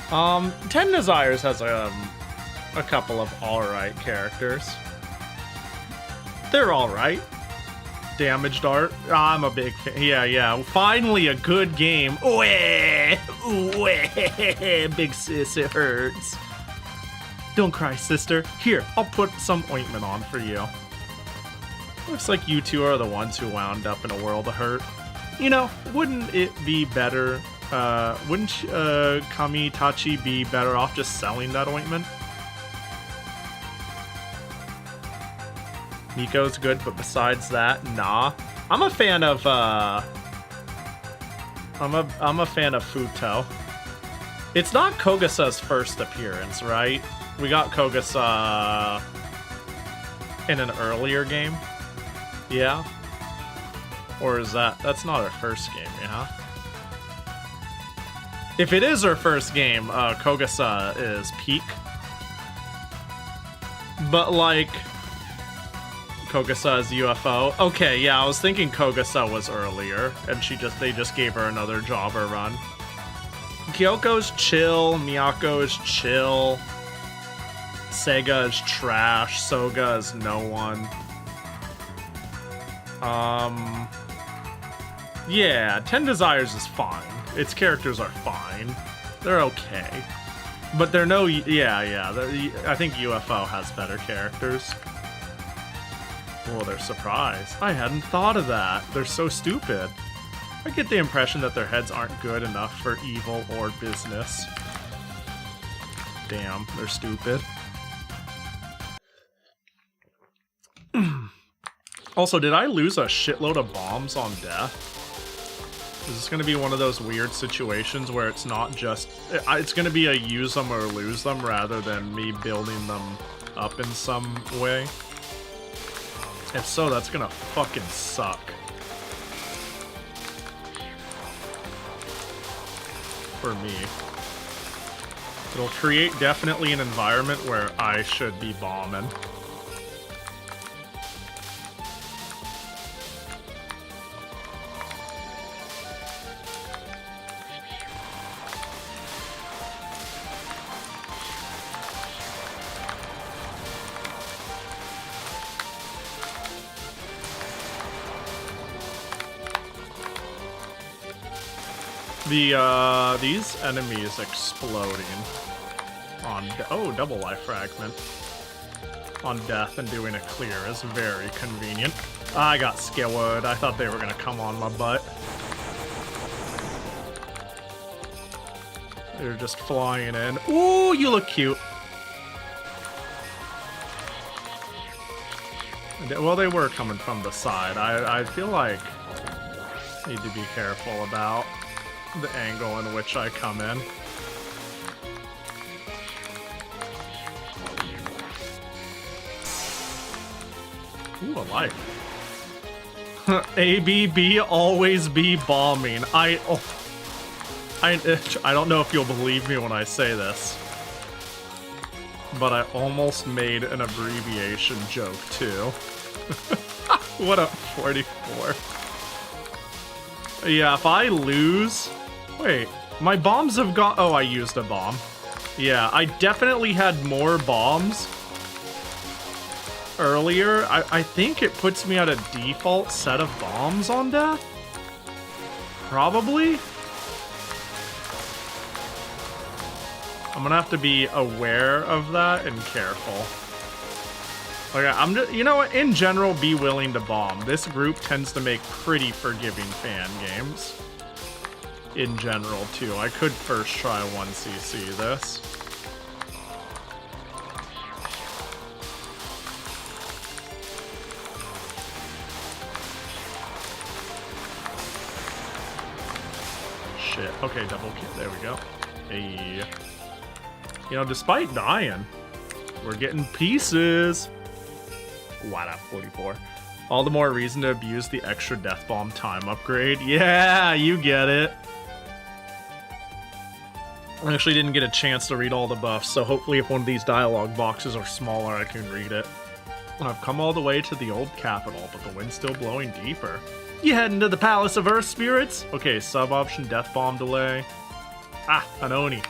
Speaker 1: 10 Desires has a couple of alright characters. They're alright. Damaged art. I'm a big fan. Yeah. Finally a good game. Big sis, it hurts. Don't cry, sister. Here, I'll put some ointment on for you. Looks like you two are the ones who wound up in a world of hurt. You know, wouldn't it be better, wouldn't Kamitachi be better off just selling that ointment? Miko's good, but besides that, nah. I'm a fan of I'm a fan of Futo. It's not Kogasa's first appearance, right? We got Kogasa in an earlier game. Yeah? Or is that's not her first game, yeah? If it is her first game, Kogasa is peak. But like Kogasa's UFO. Okay, yeah, I was thinking Kogasa was earlier, and they just gave her another jobber run. Kyoko's chill, Miyako is chill, Sega is trash, Soga is no one. Yeah, 10 Desires is fine. Its characters are fine. They're okay. But they're no... Yeah. I think UFO has better characters. Oh, they're surprised. I hadn't thought of that. They're so stupid. I get the impression that their heads aren't good enough for evil or business. Damn, they're stupid. Also, did I lose a shitload of bombs on death? Is this going to be one of those weird situations where it's not just... It's going to be a use them or lose them rather than me building them up in some way? If so, that's going to fucking suck. For me. It'll create definitely an environment where I should be bombing. These enemies exploding on... Oh, double life fragment. On death and doing a clear is very convenient. I got scared. I thought they were gonna come on my butt. They're just flying in. Ooh, you look cute. Well, they were coming from the side. I feel like I need to be careful about the angle in which I come in. Ooh, a life. ABB always be bombing. I don't know if you'll believe me when I say this, but I almost made an abbreviation joke too. What up, 44? Yeah, if I lose... Wait, my bombs have got... Oh, I used a bomb. Yeah, I definitely had more bombs earlier. I think it puts me at a default set of bombs on death? Probably? I'm gonna have to be aware of that and careful. Okay, I'm just, you know what, in general, be willing to bomb. This group tends to make pretty forgiving fan games. In general, too. I could first try 1cc this. Shit. Okay, double kill. There we go. Hey. You know, despite dying, we're getting pieces. What up, 44? All the more reason to abuse the extra death bomb time upgrade. Yeah, you get it. I actually didn't get a chance to read all the buffs, so hopefully if one of these dialogue boxes are smaller, I can read it. I've come all the way to the old capital, but the wind's still blowing deeper. You heading to the Palace of Earth Spirits? Okay, sub option, death bomb delay. Ah, an Oni.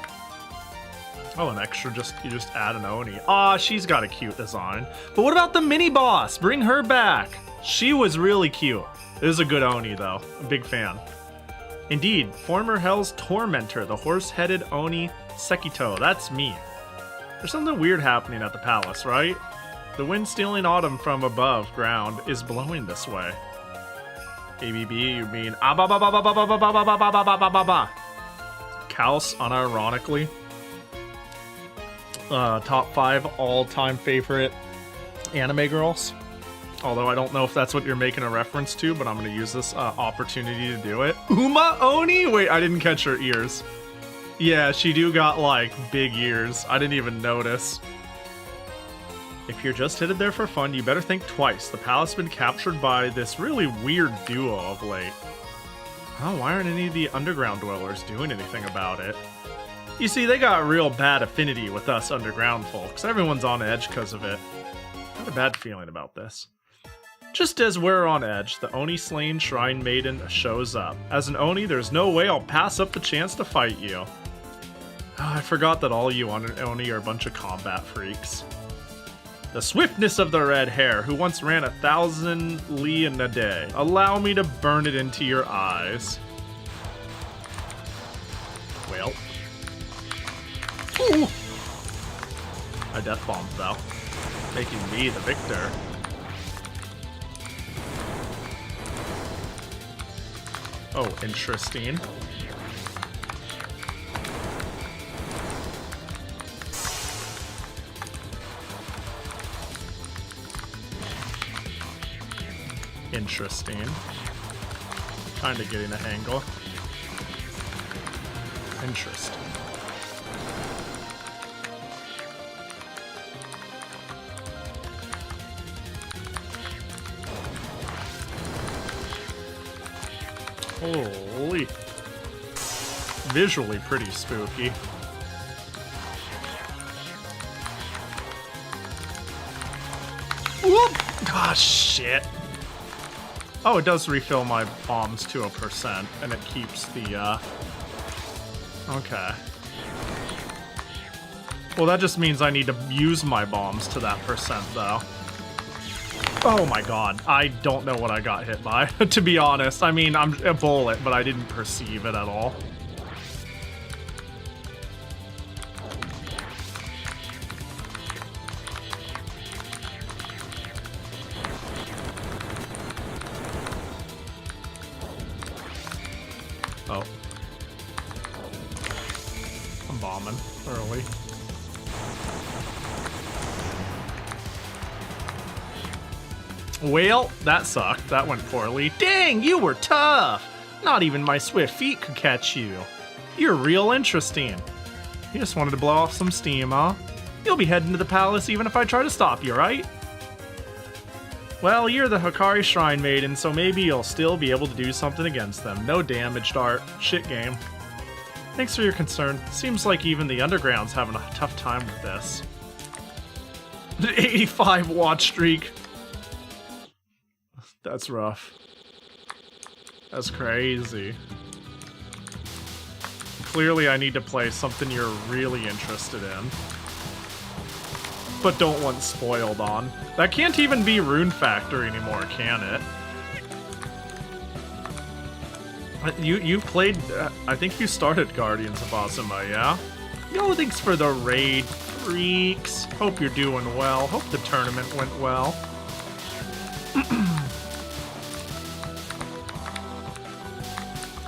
Speaker 1: Oh, an extra, you just add an Oni. Ah, she's got a cute design. But what about the mini boss? Bring her back. She was really cute. It is a good Oni, though. A big fan. Indeed, former Hell's Tormentor, the horse-headed Oni Sekito. That's me. There's something weird happening at the palace, right? The wind stealing autumn from above ground is blowing this way. ABB, you mean Kaos, unironically. Top 5 all-time favorite anime girls. Although I don't know if that's what you're making a reference to, but I'm going to use this opportunity to do it. Uma Oni? Wait, I didn't catch her ears. Yeah, she do got, like, big ears. I didn't even notice. If you're just headed there for fun, you better think twice. The palace has been captured by this really weird duo of late. Oh, why aren't any of the underground dwellers doing anything about it? You see, they got a real bad affinity with us underground folks. Everyone's on edge because of it. I had a bad feeling about this. Just as we're on edge, the Oni-slain Shrine Maiden shows up. As an Oni, there's no way I'll pass up the chance to fight you. Oh, I forgot that all you Oni are a bunch of combat freaks. The swiftness of the red hair, who once ran 1,000 li in a day. Allow me to burn it into your eyes. Well. Ooh. I death bombed though, making me the victor. Oh, interesting. Interesting. Kind of getting an angle. Interesting. Holy. Visually pretty spooky. Whoop! Gosh, shit. Oh, it does refill my bombs to 1%, and it keeps the, Okay. Well, that just means I need to use my bombs to that percent, though. Oh my god, I don't know what I got hit by, to be honest. I mean, I'm a bullet, but I didn't perceive it at all. Oh. I'm bombing early. Well, that sucked. That went poorly. Dang, you were tough! Not even my swift feet could catch you. You're real interesting. You just wanted to blow off some steam, huh? You'll be heading to the palace even if I try to stop you, right? Well, you're the Hikari Shrine Maiden, so maybe you'll still be able to do something against them. No damage, Dart. Shit game. Thanks for your concern. Seems like even the Underground's having a tough time with this. 85 watch streak. That's rough. That's crazy. Clearly I need to play something you're really interested in, but don't want spoiled on. That can't even be Rune Factory anymore, can it? You played, I think you started Guardians of Azuma, yeah? Yo, thanks for the raid, freaks. Hope you're doing well. Hope the tournament went well.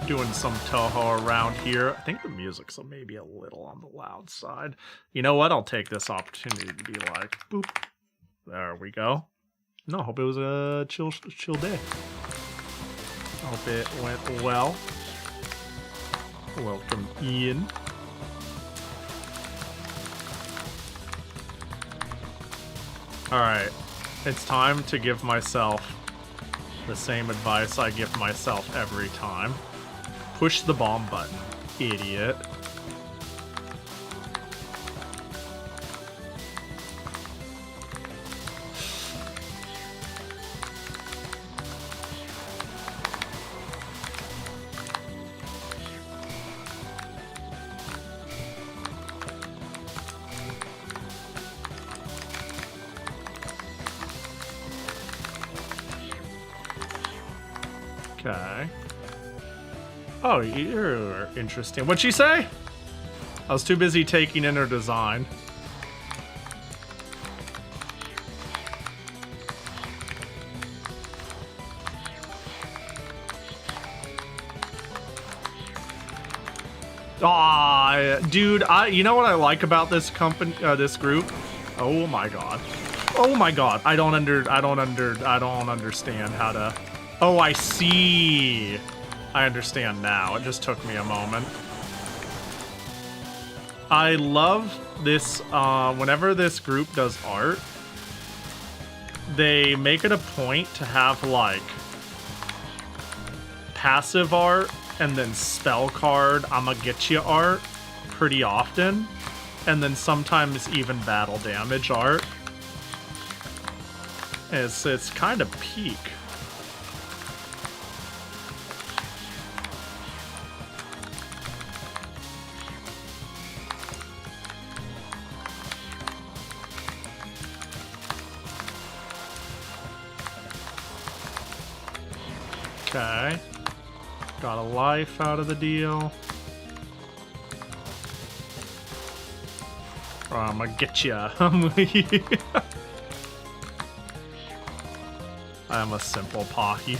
Speaker 1: Doing some Touhou around here. I think the music's maybe a little on the loud side. You know what? I'll take this opportunity to be like, boop. There we go. No, hope it was a chill day. Hope it went well. Welcome, Ian. Alright, it's time to give myself the same advice I give myself every time. Push the bomb button, idiot. Okay. Oh, you're interesting. What'd she say? I was too busy taking in her design. Ah, dude, you know what I like about this company, this group? Oh my god. Oh my god. I don't understand how to. Oh, I see. I understand now. It just took me a moment. I love this, whenever this group does art, they make it a point to have, like, passive art and then spell card, I'ma get you art pretty often. And then sometimes even battle damage art. It's kind of peak. Okay. Got a life out of the deal. I'ma get ya. I'm a simple Pahi.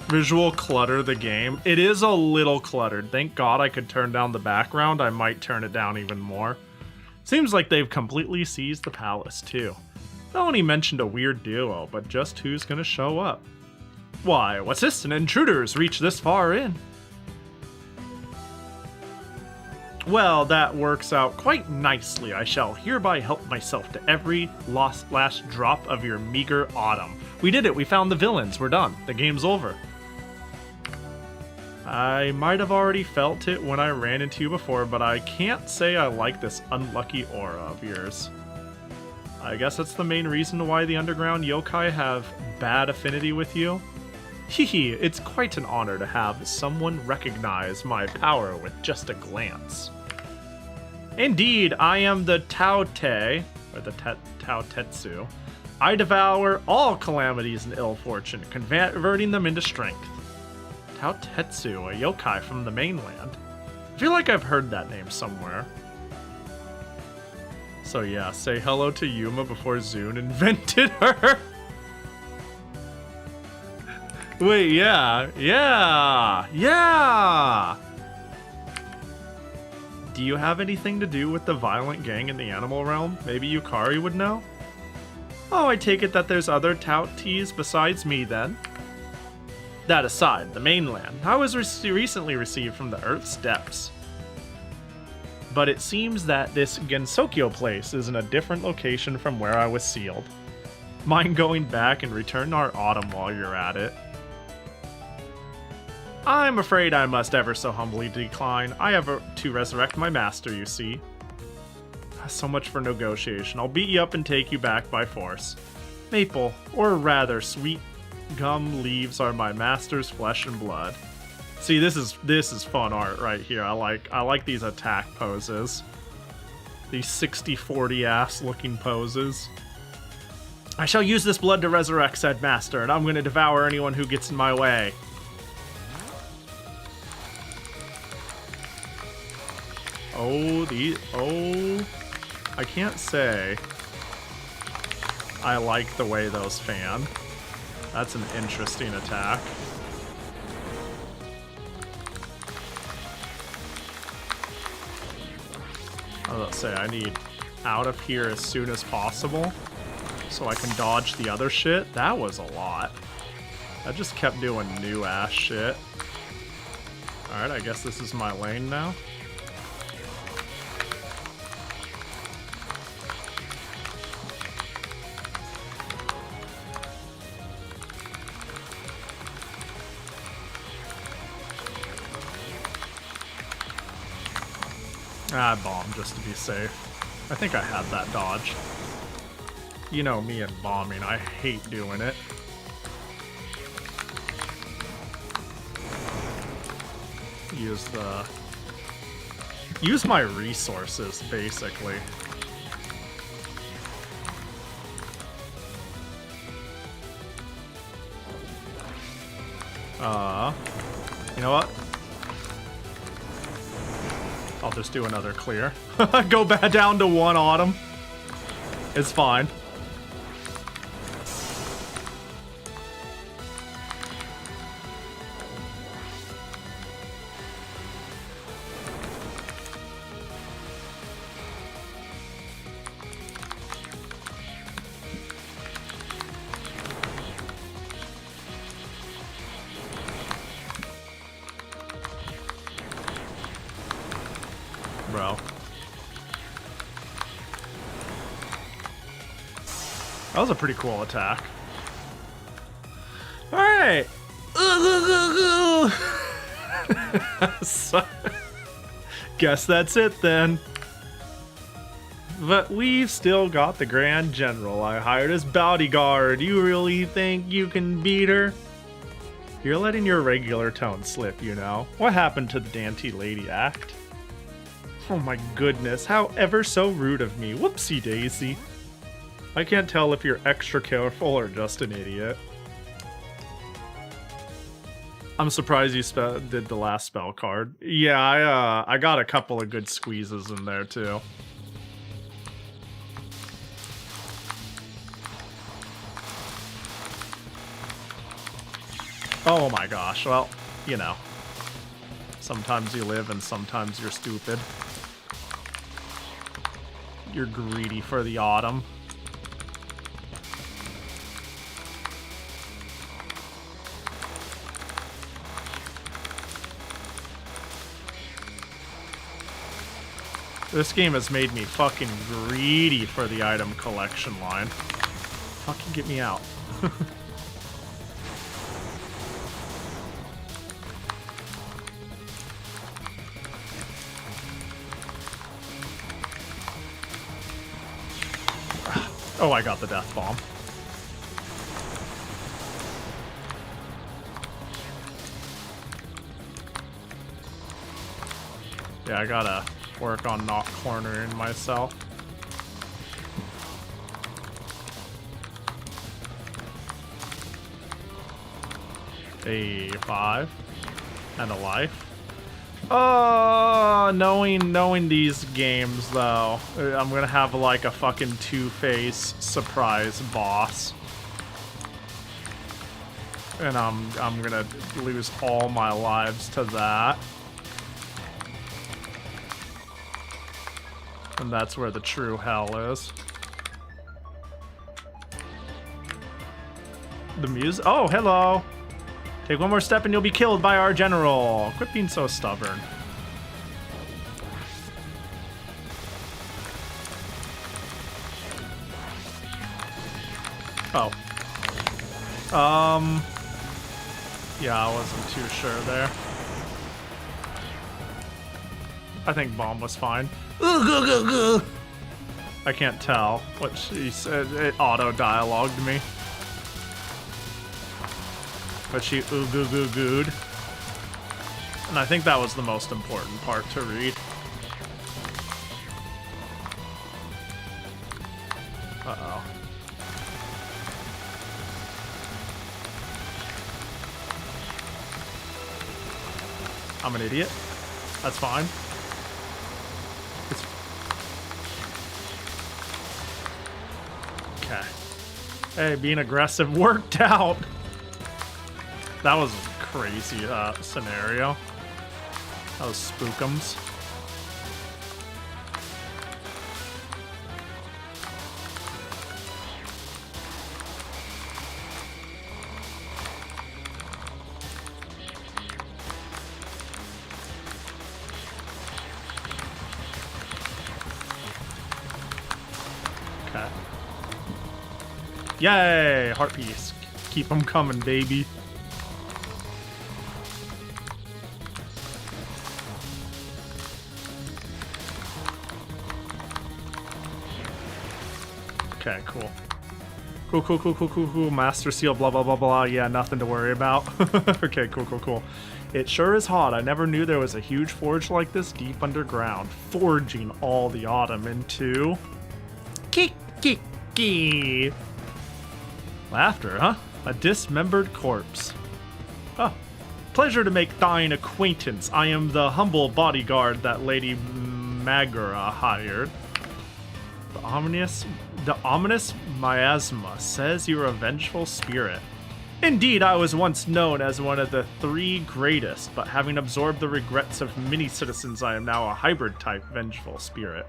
Speaker 1: Visual clutter the game. It is a little cluttered. Thank God I could turn down the background. I might turn it down even more. Seems like they've completely seized the palace too. Melanie mentioned a weird duo, but just who's gonna show up? Why, what's this? An intruder's reached this far in. Well, that works out quite nicely. I shall hereby help myself to every last drop of your meager autumn. We did it. We found the villains. We're done. The game's over. I might have already felt it when I ran into you before, but I can't say I like this unlucky aura of yours. I guess that's the main reason why the underground yokai have bad affinity with you. Hehe, it's quite an honor to have someone recognize my power with just a glance. Indeed, I am the Taote, or the Taotetsu. I devour all calamities and ill fortune, converting them into strength. Taotetsu, a yokai from the mainland. I feel like I've heard that name somewhere. So yeah, say hello to Yuma before Zune invented her. Wait, yeah. Do you have anything to do with the violent gang in the animal realm? Maybe Yukari would know? Oh, I take it that there's other touties besides me then. That aside, the mainland. I was recently received from the Earth's depths. But it seems that this Gensokyo place is in a different location from where I was sealed. Mind going back and return our autumn while you're at it? I'm afraid I must ever so humbly decline. I have to resurrect my master, you see. So much for negotiation. I'll beat you up and take you back by force. Maple, or rather sweet gum leaves are my master's flesh and blood. See, this is fun art right here. I like these attack poses. These 60-40 ass looking poses. I shall use this blood to resurrect said master, and I'm going to devour anyone who gets in my way. I can't say I like the way those fan. That's an interesting attack. I was about to say, I need out of here as soon as possible so I can dodge the other shit. That was a lot. I just kept doing new ass shit. Alright, I guess this is my lane now. I bombed just to be safe. I think I had that dodge. You know me and bombing, I hate doing it. Use my resources, basically. You know what? I'll just do another clear. Go back down to 1 autumn. It's fine. Bro. That was a pretty cool attack. Alright. So, guess that's it then. But we've still got the Grand General I hired as bodyguard. You really think you can beat her? You're letting your regular tone slip, you know. What happened to the Dainty Lady act? Oh my goodness, how ever so rude of me. Whoopsie daisy. I can't tell if you're extra careful or just an idiot. I'm surprised you did the last spell card. Yeah, I got a couple of good squeezes in there too. Oh my gosh, well, you know. Sometimes you live and sometimes you're stupid. You're greedy for the autumn. This game has made me fucking greedy for the item collection line. Fucking get me out. Oh, I got the death bomb. Yeah, I gotta work on not cornering myself. A 5 and a life. Knowing these games though, I'm gonna have like a fucking Two-Face surprise boss. And I'm gonna lose all my lives to that. And that's where the true hell is. The music. Oh, hello. Take one more step and you'll be killed by our general. Quit being so stubborn. Oh. Yeah, I wasn't too sure there. I think bomb was fine. I can't tell what she said. It auto-dialogued me. But she ooh-goo-goo-gooed. And I think that was the most important part to read. Uh-oh. I'm an idiot. That's fine. Okay. Hey, being aggressive worked out. That was a crazy scenario. That was spookums. Okay. Yay! Heart piece. Keep them coming, baby. Okay, cool. Cool. Master Seal, blah, blah, blah, blah. Yeah, nothing to worry about. Okay, cool. It sure is hot. I never knew there was a huge forge like this deep underground, forging all the autumn into... Kiki. Laughter, huh? A dismembered corpse. Oh. Pleasure to make thine acquaintance. I am the humble bodyguard that Lady Magura hired. The ominous miasma says you're a vengeful spirit. Indeed, I was once known as one of the three greatest, but having absorbed the regrets of many citizens, I am now a hybrid-type vengeful spirit.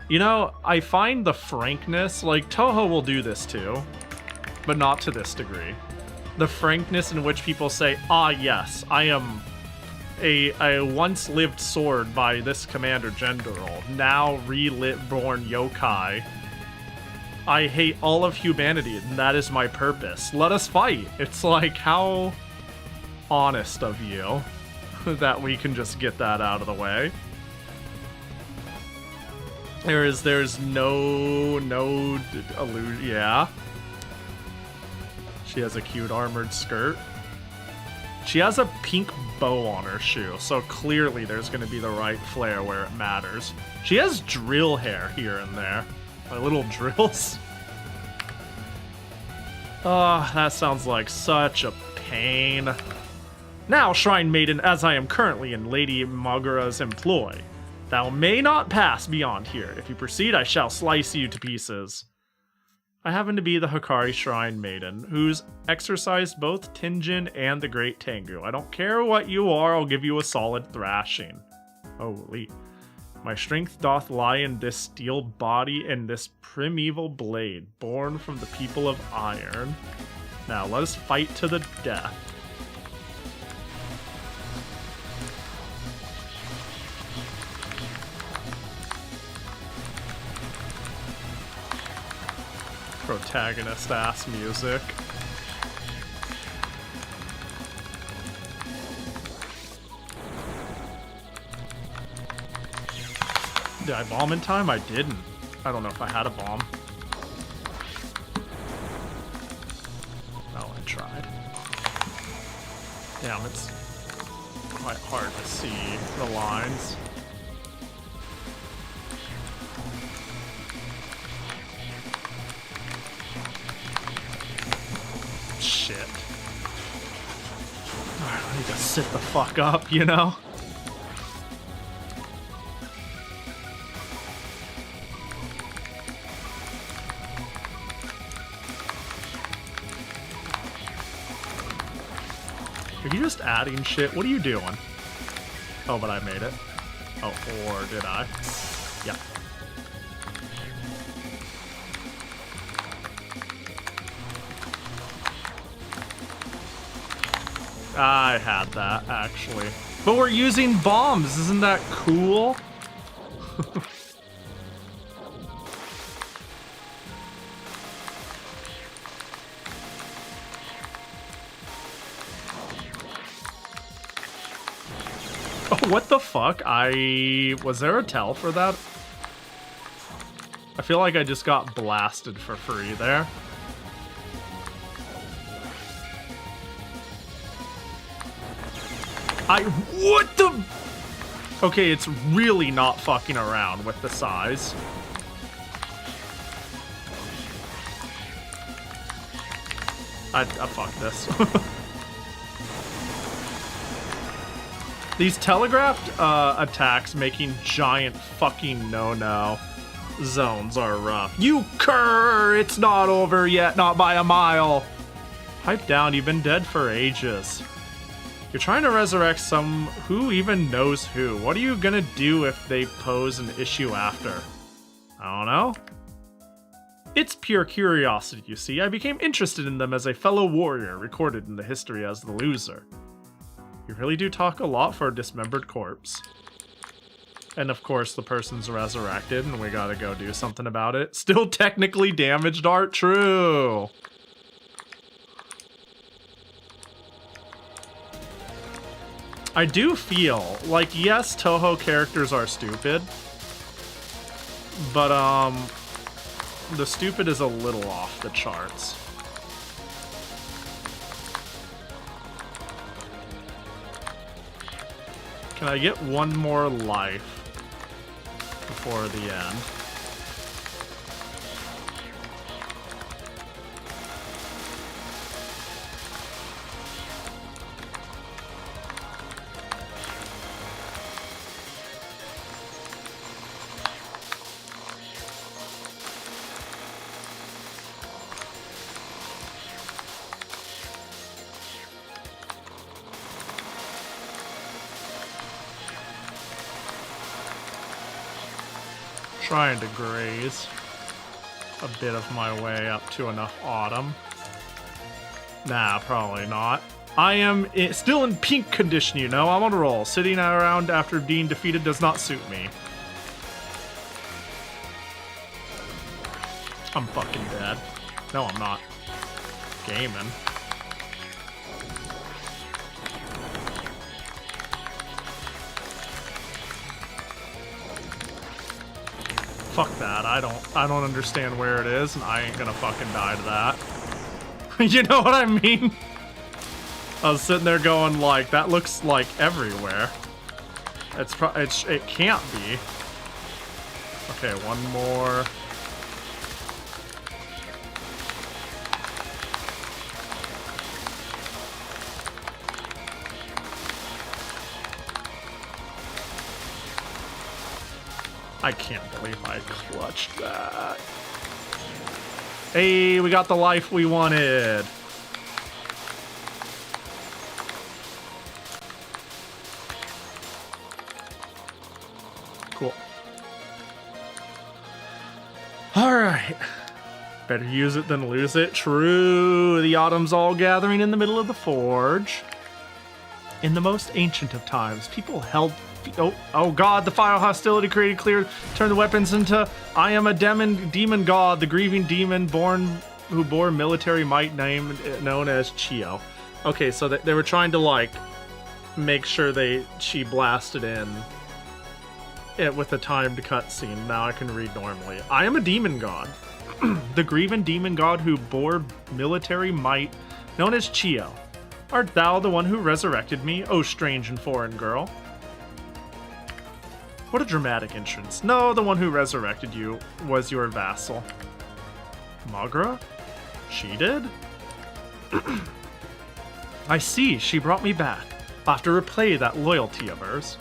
Speaker 1: You know, I find the frankness, like Touhou will do this too, but not to this degree. The frankness in which people say, ah yes, I am a once-lived sword by this Commander General, now reborn yokai. I hate all of humanity, and that is my purpose. Let us fight. It's like, how honest of you that we can just get that out of the way. There's no illusion. Yeah. She has a cute armored skirt. She has a pink bow on her shoe, so clearly there's going to be the right flare where it matters. She has drill hair here and there. My little drills. Oh, that sounds like such a pain. Now, Shrine Maiden, as I am currently in Lady Magura's employ, thou may not pass beyond here. If you proceed, I shall slice you to pieces. I happen to be the Hikari Shrine Maiden, who's exercised both Tenjin and the Great Tengu. I don't care what you are, I'll give you a solid thrashing. Holy. My strength doth lie in this steel body and this primeval blade, born from the people of iron. Now, let us fight to the death. Protagonist ass music. Did I bomb in time? I didn't. I don't know if I had a bomb. Oh, I tried. Damn, it's quite hard to see the lines. Shit. Alright, I need to sit the fuck up, you know? Are you just adding shit? What are you doing? Oh, but I made it. Oh, or did I? Yeah. I had that, actually. But we're using bombs, isn't that cool? Oh, what the fuck? Was there a tell for that? I feel like I just got blasted for free there. What the? Okay, it's really not fucking around with the size. I fuck this. These telegraphed attacks making giant fucking no-no zones are rough. You cur! It's not over yet, not by a mile. Pipe down, you've been dead for ages. You're trying to resurrect some who even knows who. What are you gonna do if they pose an issue after? I don't know. It's pure curiosity, you see. I became interested in them as a fellow warrior, recorded in the history as the loser. You really do talk a lot for a dismembered corpse. And of course the person's resurrected and we gotta go do something about it. Still technically damaged art, true. I do feel like, yes, Touhou characters are stupid, but the stupid is a little off the charts. Can I get one more life before the end? Trying to graze a bit of my way up to enough autumn. Nah, probably not. I am still in pink condition, you know. I'm on a roll. Sitting around after being defeated does not suit me. I'm fucking dead. No, I'm not. Gaming. Fuck that, I don't understand where it is, and I ain't gonna fucking die to that. You know what I mean? I was sitting there going like, that looks like everywhere. It can't be. Okay, one more. I can't believe I clutched that. Hey, we got the life we wanted. Cool. All right. Better use it than lose it. True. The autumn's all gathering in the middle of the forge. In the most ancient of times, people held... Oh god, the fire hostility created clear, turn the weapons into I am a demon god, the grieving demon who bore military might known as Chio. Okay, so they were trying to like make sure she blasted in it with a timed cutscene. Now I can read normally. I am a demon god. The grieving demon god who bore military might known as Chio. Art thou the one who resurrected me, O strange and foreign girl? What a dramatic entrance. No, the one who resurrected you was your vassal. Magra? She did? I see, she brought me back. I'll have to replay that loyalty of hers.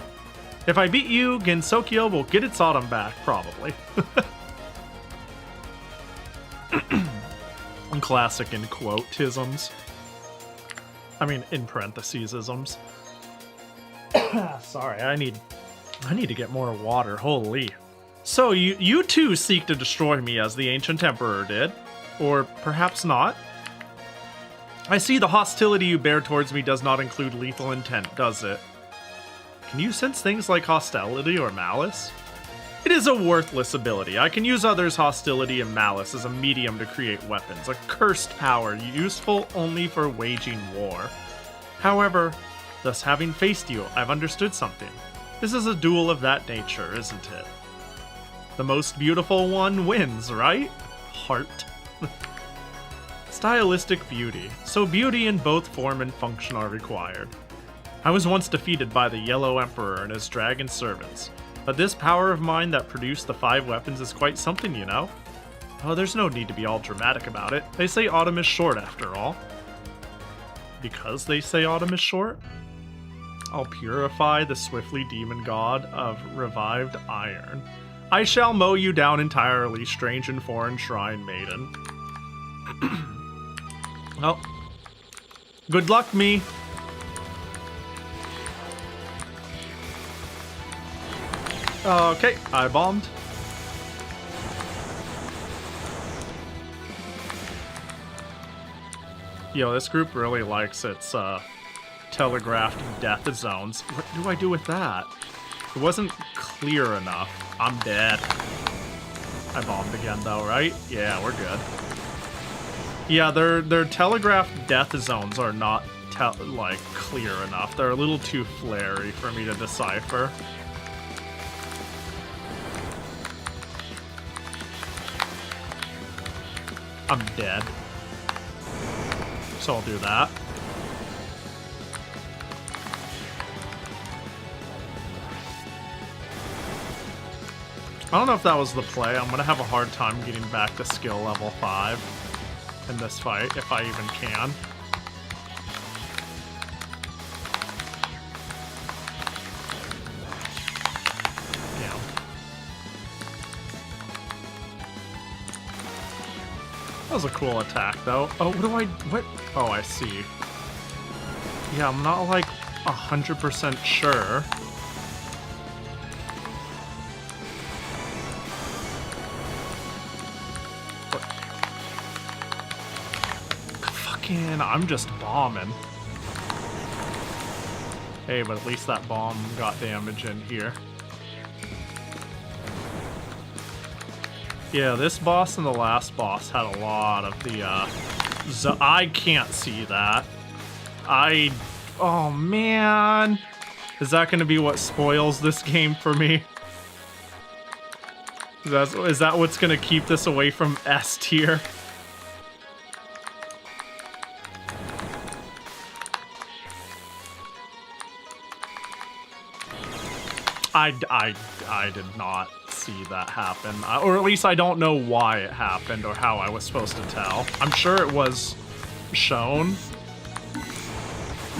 Speaker 1: If I beat you, Gensokyo will get its autumn back, probably. Classic in quote-isms. I mean, in parentheses-isms. Sorry, I need to get more water, holy. So, you too seek to destroy me as the ancient emperor did. Or perhaps not. I see the hostility you bear towards me does not include lethal intent, does it? Can you sense things like hostility or malice? It is a worthless ability. I can use others' hostility and malice as a medium to create weapons, a cursed power useful only for waging war. However, thus having faced you, I've understood something. This is a duel of that nature, isn't it? The most beautiful one wins, right? Heart. Stylistic beauty. So beauty in both form and function are required. I was once defeated by the Yellow Emperor and his dragon servants. But this power of mine that produced the 5 weapons is quite something, you know? Oh, there's no need to be all dramatic about it. They say autumn is short, after all. Because they say autumn is short? I'll purify the swiftly demon god of revived iron. I shall mow you down entirely, strange and foreign shrine maiden. Well, good luck, me. Okay, I bombed. Yo, this group really likes its telegraphed death zones. What do I do with that? It wasn't clear enough. I'm dead. I bombed again though, right? Yeah, we're good. Yeah, their telegraphed death zones are not like clear enough. They're a little too flary for me to decipher. I'm dead. So I'll do that. I don't know if that was the play. I'm gonna have a hard time getting back to skill level 5 in this fight, if I even can. That was a cool attack, though. Oh, what? Oh, I see. Yeah, I'm not, like, 100% sure. What? Fucking, I'm just bombing. Hey, but at least that bomb got damage in here. Yeah, this boss and the last boss had a lot of the, I can't see that. Oh man. Is that gonna be what spoils this game for me? Is that what's gonna keep this away from S tier? I did not see that happen, or at least I don't know why it happened or how I was supposed to tell. I'm sure it was shown.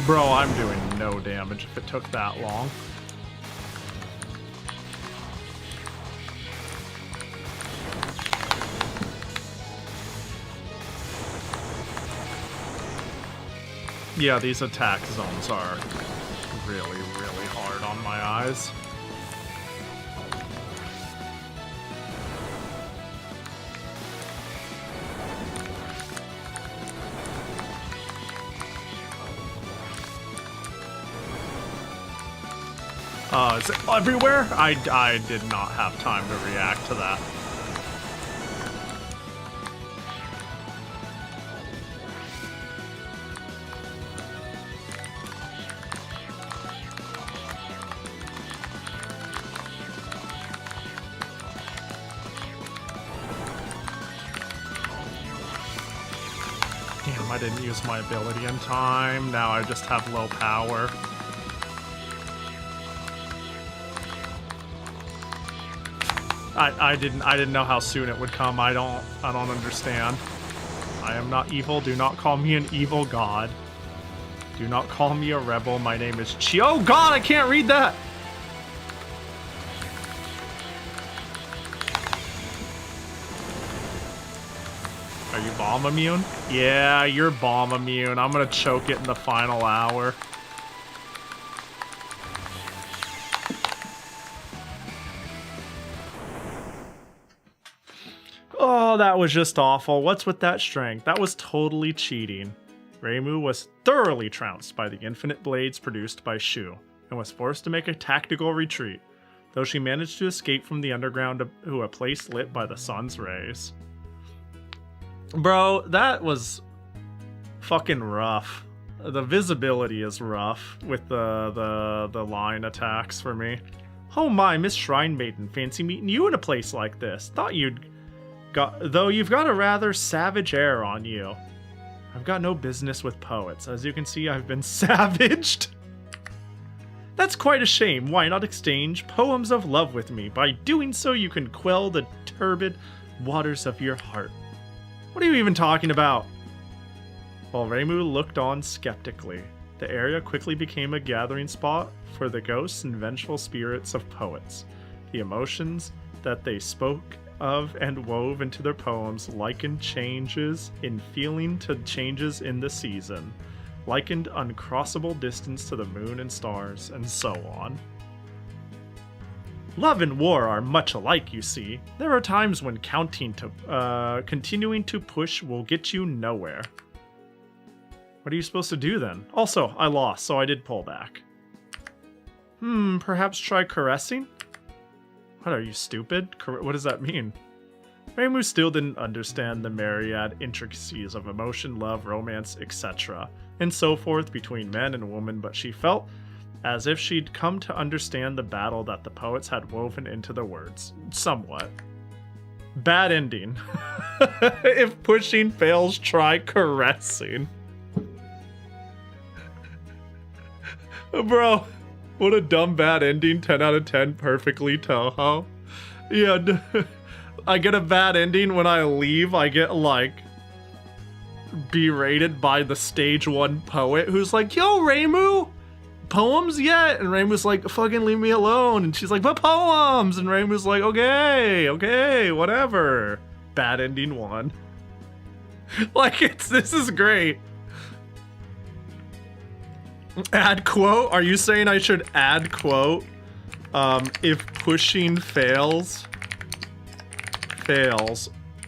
Speaker 1: Bro, I'm doing no damage if it took that long. Yeah, these attack zones are really, really hard on my eyes. Is it everywhere? I did not have time to react to that. Damn, I didn't use my ability in time. Now I just have low power. I didn't know how soon it would come. I don't understand. I am not evil. Do not call me an evil god. Do not call me a rebel. My name is Chi. Oh god, I can't read that! Are you bomb immune? Yeah, you're bomb immune. I'm gonna choke it in the final hour. Oh, that was just awful. What's with that strength? That was totally cheating. Reimu was thoroughly trounced by the infinite blades produced by Shu, and was forced to make a tactical retreat, though she managed to escape from the underground to a place lit by the sun's rays. Bro, that was fucking rough. The visibility is rough with the line attacks for me. Oh my, Miss Shrine Maiden, fancy meeting you in a place like this. Thought you'd though you've got a rather savage air on you. I've got no business with poets. As you can see, I've been savaged. That's quite a shame. Why not exchange poems of love with me? By doing so, you can quell the turbid waters of your heart. What are you even talking about? While Reimu looked on skeptically, the area quickly became a gathering spot for the ghosts and vengeful spirits of poets. The emotions that they spoke of and wove into their poems likened changes in feeling to changes in the season, likened uncrossable distance to the moon and stars, and so on. Love and war are much alike, you see. There are times when continuing to push will get you nowhere. What are you supposed to do then? Also, I lost, so I did pull back. Perhaps try caressing? What, are you stupid? What does that mean? Reimu still didn't understand the myriad intricacies of emotion, love, romance, etc., and so forth between man and woman, but she felt as if she'd come to understand the battle that the poets had woven into the words. Somewhat. Bad ending. If pushing fails, try caressing. Bro, what a dumb bad ending. 10 out of 10, perfectly Touhou. Yeah, I get a bad ending when I leave. I get, like, berated by the stage 1 poet who's like, yo, Reimu, poems yet? And Reimu's like, fucking leave me alone. And she's like, but poems! And Reimu's like, okay, whatever. Bad ending 1. Like, this is great. Add quote? Are you saying I should add quote? If pushing fails,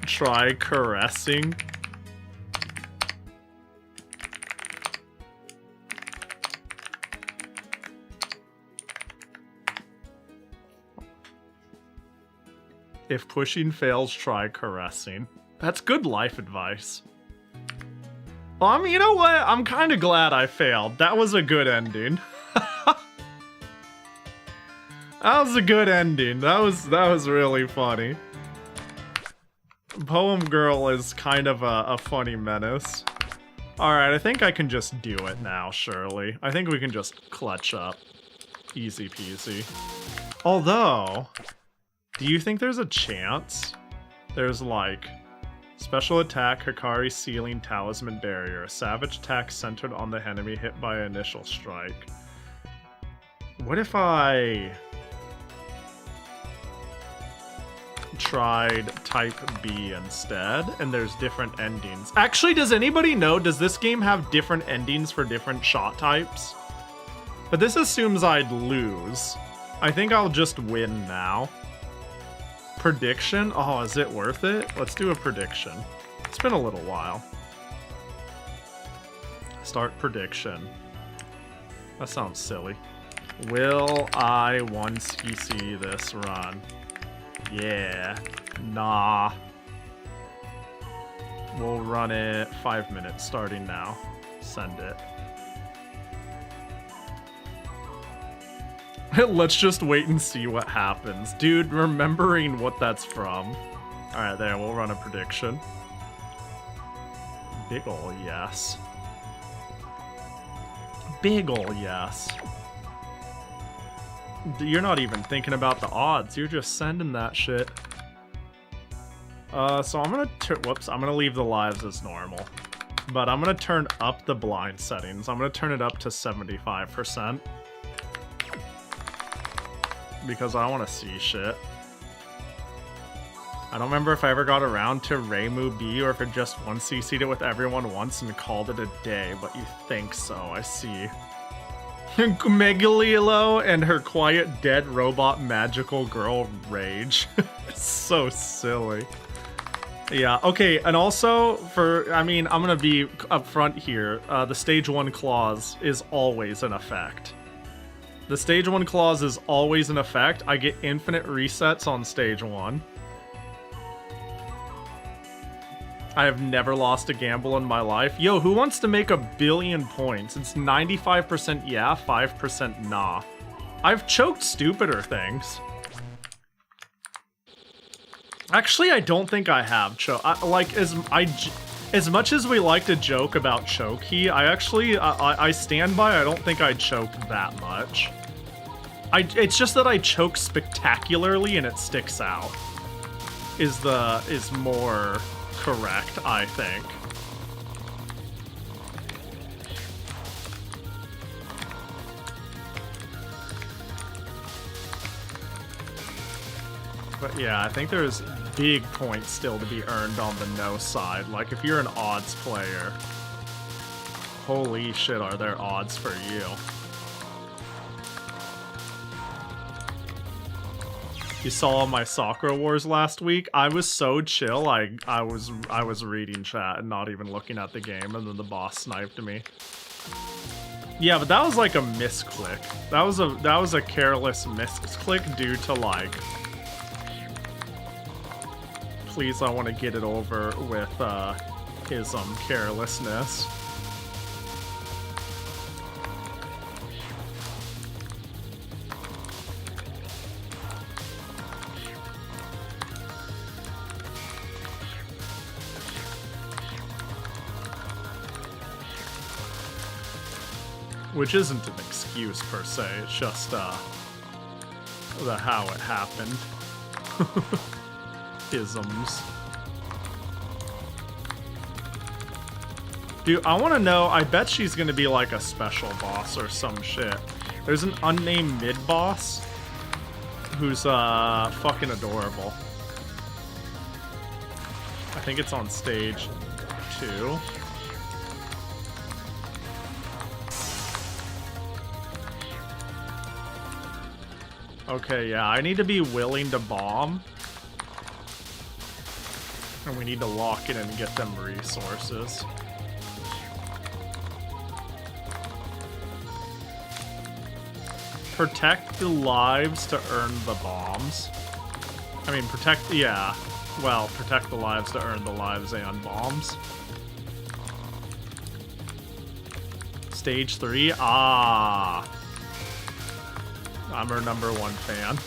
Speaker 1: try caressing. If pushing fails, try caressing. That's good life advice. You know what? I'm kind of glad I failed. That was a good ending. That was a good ending. That was really funny. Poem Girl is kind of a funny menace. Alright, I think I can just do it now, surely. I think we can just clutch up. Easy peasy. Although, do you think there's a chance? There's like... Special attack, Hikari Sealing Talisman Barrier. A savage attack centered on the enemy hit by an initial strike. What if I tried type B instead, and there's different endings? Actually, does anybody know, does this game have different endings for different shot types? But this assumes I'd lose. I think I'll just win now. Prediction? Oh, is it worth it? Let's do a prediction. It's been a little while. Start prediction. That sounds silly. Will I once you see this run? Yeah. Nah. We'll run it 5 minutes starting now. Send it. Let's just wait and see what happens. Dude, remembering what that's from. Alright, there, we'll run a prediction. Big ol' yes. Big ol' yes. You're not even thinking about the odds. You're just sending that shit. So I'm gonna... Whoops, I'm gonna leave the lives as normal. but I'm gonna turn up the blind settings. I'm gonna turn it up to 75%. Because I want to see shit. I don't remember if I ever got around to Reimu B or if it just 1cc'd it with everyone once and called it a day, but you think so, I see. Megalilo and her quiet dead robot magical girl rage. So silly. Yeah, okay, and also, I'm gonna be upfront here, the stage 1 clause is always in effect. The stage 1 clause is always in effect. I get infinite resets on stage 1. I have never lost a gamble in my life. Yo, who wants to make 1 billion points? It's 95% yeah, 5% nah. I've choked stupider things. Actually, I don't think I have choked. As much as we like to joke about chokey, I stand by. I don't think I choked that much. It's just that I choke spectacularly and it sticks out. Is more correct, I think. But yeah, I think there's big points still to be earned on the no side. Like, if you're an odds player, holy shit, are there odds for you. You saw my Sakura Wars last week? I was so chill, I was reading chat and not even looking at the game, and then the boss sniped me. Yeah, but that was like a misclick. That was a careless misclick due to like, please, I want to get it over with his carelessness. Which isn't an excuse per se, it's just the how it happened. Isms. Dude, I want to know, I bet she's gonna be like a special boss or some shit. There's an unnamed mid-boss who's fucking adorable. I think it's on stage 2. Okay, yeah, I need to be willing to bomb. And we need to lock it in and get them resources. Protect the lives to earn the bombs. I mean, protect the lives to earn the lives and bombs. Stage 3? Ah. I'm her #1 fan.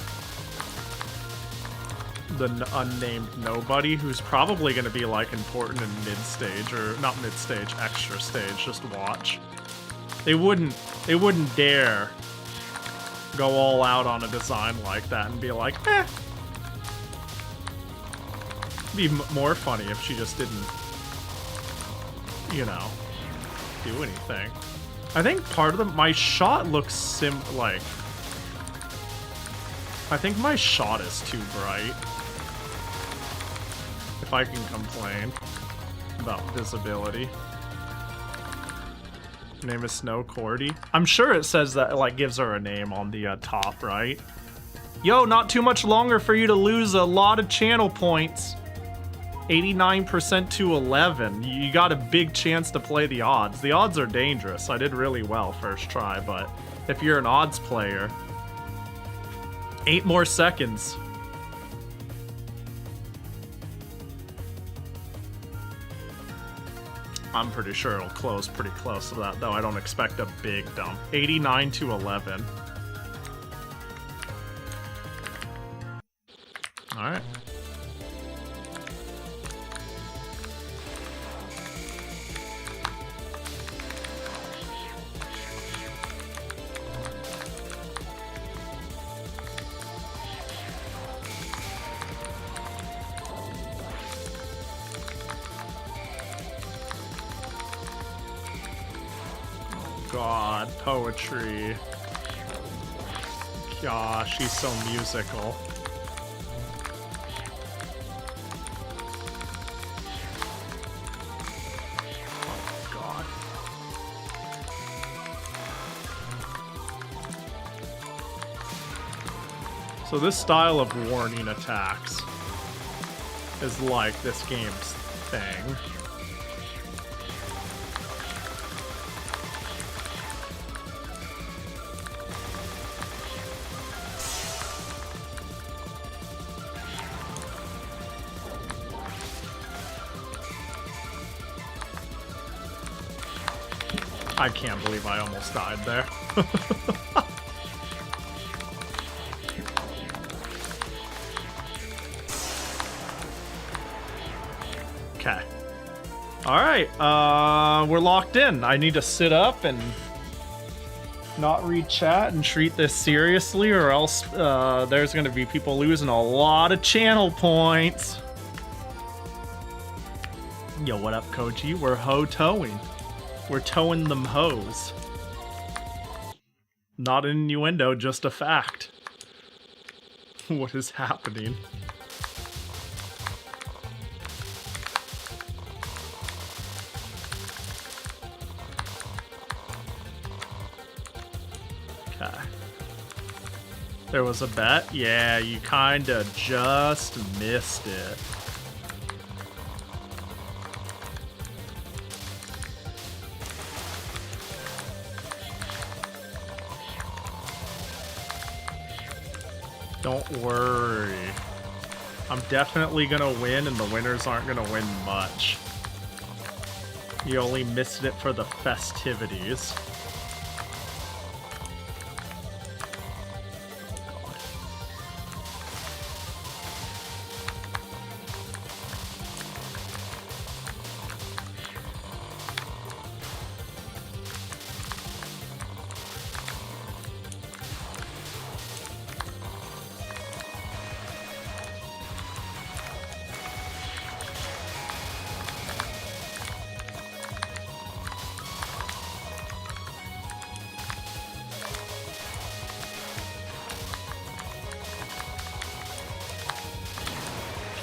Speaker 1: The unnamed nobody, who's probably going to be like important in mid-stage, or not mid-stage, extra stage, just watch. They wouldn't dare go all out on a design like that and be like, eh. It'd be more funny if she just didn't, you know, do anything. I think part of my shot looks like, I think my shot is too bright. If I can complain about visibility. Her name is Snow Cordy. I'm sure it says that, it like gives her a name on the top, right? Yo, not too much longer for you to lose a lot of channel points. 89% to 11. You got a big chance to play the odds. The odds are dangerous. I did really well first try, but if you're an odds player, 8 more seconds. I'm pretty sure it'll close pretty close to that, though I don't expect a big dump. 89 to 11. Alright. bad. Poetry. Gosh, he's so musical. Oh, God. So this style of warning attacks is like this game's thing. I can't believe I almost died there. Okay. Alright, we're locked in. I need to sit up and not read chat and treat this seriously, or else there's going to be people losing a lot of channel points. Yo, what up, Koji? We're ho-towing. We're towing them hoes. Not an innuendo, just a fact. What is happening? Okay. There was a bet? Yeah, you kinda just missed it. Don't worry. I'm definitely gonna win, and the winners aren't gonna win much. You only missed it for the festivities.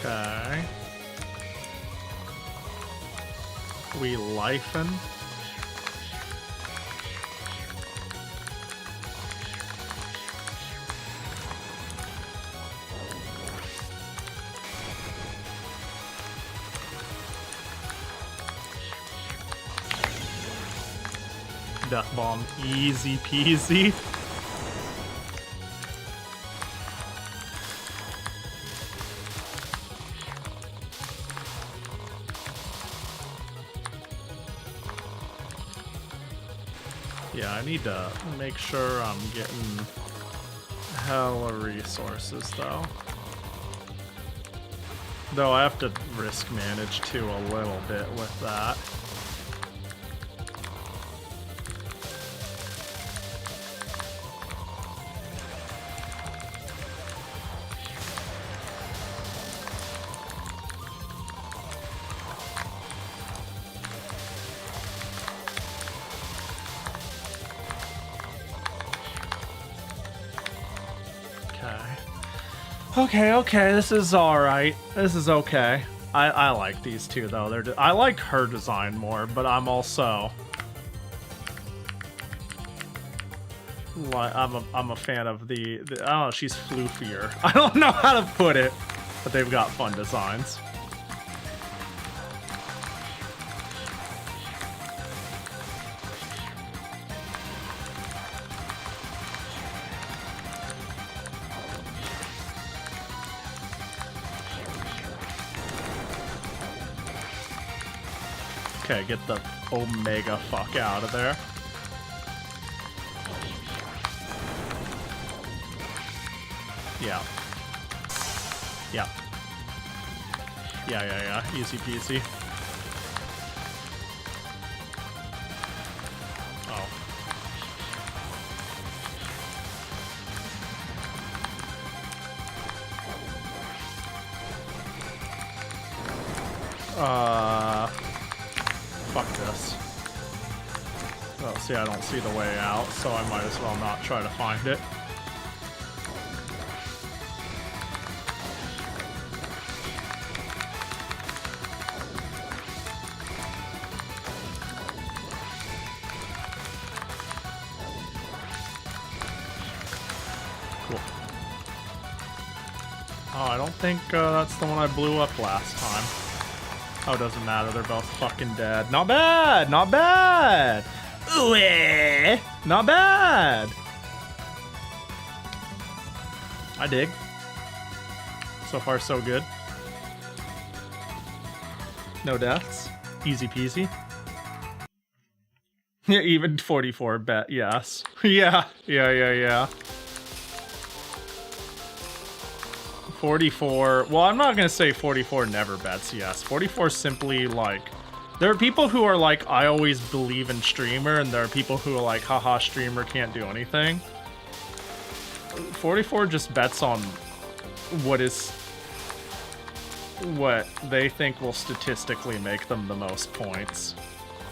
Speaker 1: Okay. We lifing. Death bomb, easy peasy. Yeah, I need to make sure I'm getting hella resources, though. Though I have to risk manage, too, a little bit with that. Okay, this is alright. This is okay. I like these two, though. I like her design more, but I'm also... I'm a fan of the I don't know, she's floofier. I don't know how to put it, but they've got fun designs. Okay, get the Omega fuck out of there. Yeah. Yeah. Yeah. Easy peasy. Oh. Fuck this. That was honestly, I don't see the way out, so I might as well not try to find it. Cool. Oh, I don't think that's the one I blew up last time. Oh, it doesn't matter. They're both fucking dead. Not bad! Not bad! Ooh, eh. Not bad! I dig. So far, so good. No deaths. Easy peasy. Yeah, even 44 bet, yes. Yeah. 44, well, I'm not gonna say 44 never bets, yes. 44 simply, like, there are people who are like, I always believe in streamer, and there are people who are like, haha, streamer can't do anything. 44 just bets on what they think will statistically make them the most points,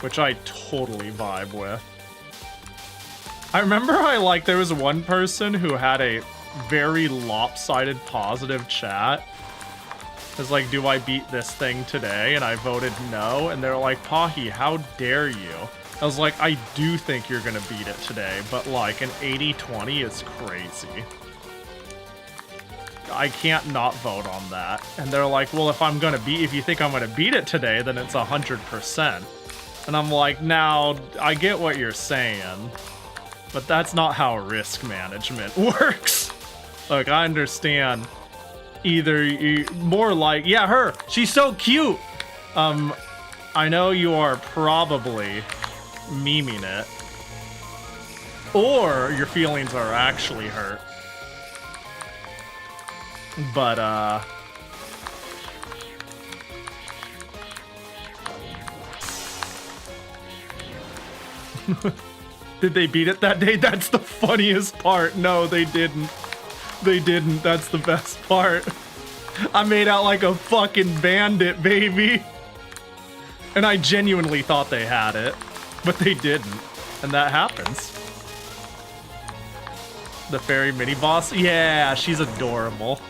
Speaker 1: which I totally vibe with. I remember there was one person who had a very lopsided positive chat. It's like, do I beat this thing today? And I voted no, and they're like, Pahi, how dare you? I was like, I do think you're gonna beat it today, but like an 80-20 is crazy. I can't not vote on that. And they're like, well, if you think I'm gonna beat it today, then it's 100%. And I'm like, now, I get what you're saying, but that's not how risk management works. Look, I understand. More like, yeah, her. She's so cute. I know you are probably memeing it, or your feelings are actually hurt. But did they beat it that day? That's the funniest part. No, they didn't. They didn't. That's the best part. I made out like a fucking bandit, baby. And I genuinely thought they had it, but they didn't. And that happens. The fairy mini boss? Yeah, she's adorable.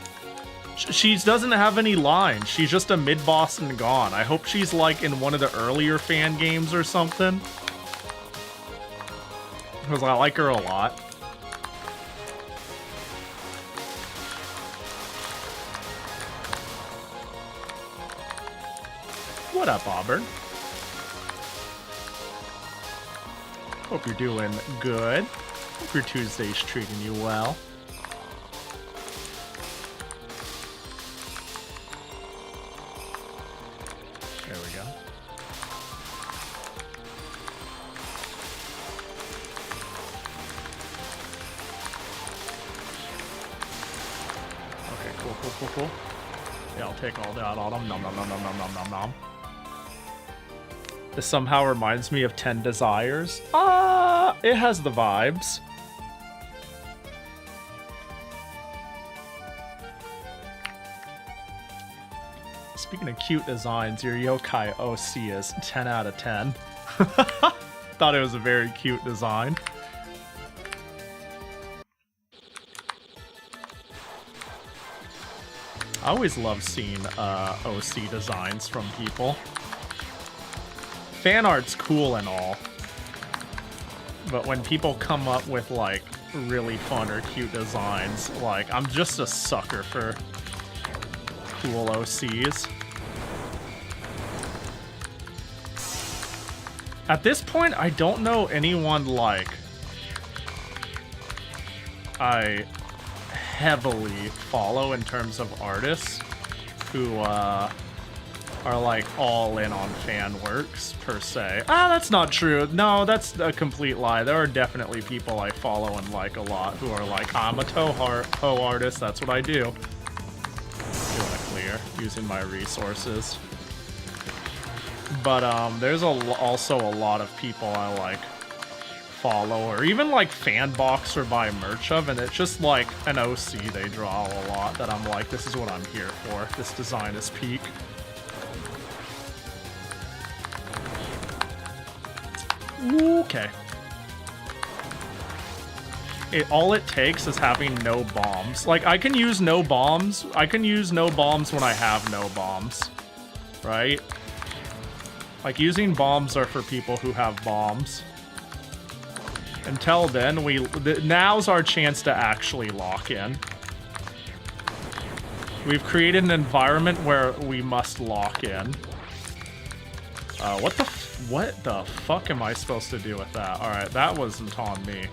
Speaker 1: She doesn't have any lines. She's just a mid boss and gone. I hope she's like in one of the earlier fan games or something, because I like her a lot. What up, Auburn? Hope you're doing good. Hope your Tuesday's treating you well. There we go. Okay, cool. Yeah, I'll take all that on them. Nom nom nom nom nom nom nom nom. This somehow reminds me of 10 Desires. It has the vibes. Speaking of cute designs, your yokai OC is 10 out of 10. Thought it was a very cute design. I always love seeing OC designs from people. Fan art's cool and all, but when people come up with like really fun or cute designs, like, I'm just a sucker for cool OCs. At this point, I don't know anyone like I heavily follow in terms of artists who are like all in on fan works per se. That's not true. No, that's a complete lie. There are definitely people I follow and like a lot who are like, I'm a Touhou artist, that's what I do. Doing a clear, using my resources. But there's also a lot of people I like follow, or even like fan box or buy merch of, and it's just like an OC they draw a lot that I'm like, this is what I'm here for. This design is peak. Okay. all it takes is having no bombs. Like, I can use no bombs. I can use no bombs when I have no bombs. Right? Like, using bombs are for people who have bombs. Until then, now's our chance to actually lock in. We've created an environment where we must lock in. What the fuck am I supposed to do with that? Alright, that wasn't on me.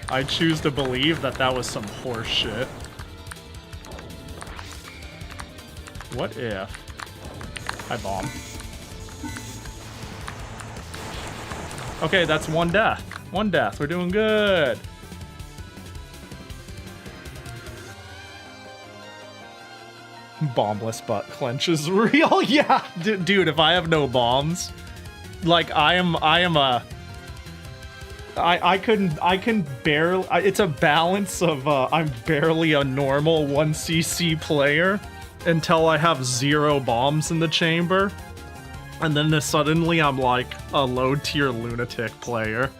Speaker 1: I choose to believe that that was some horse shit. What if I bomb? Okay, that's one death. One death. We're doing good. Bombless butt clench is real. Yeah, dude, if I have no bombs, like I can barely, it's a balance of I'm barely a normal 1cc player until I have 0 bombs in the chamber. And then suddenly I'm like a low tier lunatic player.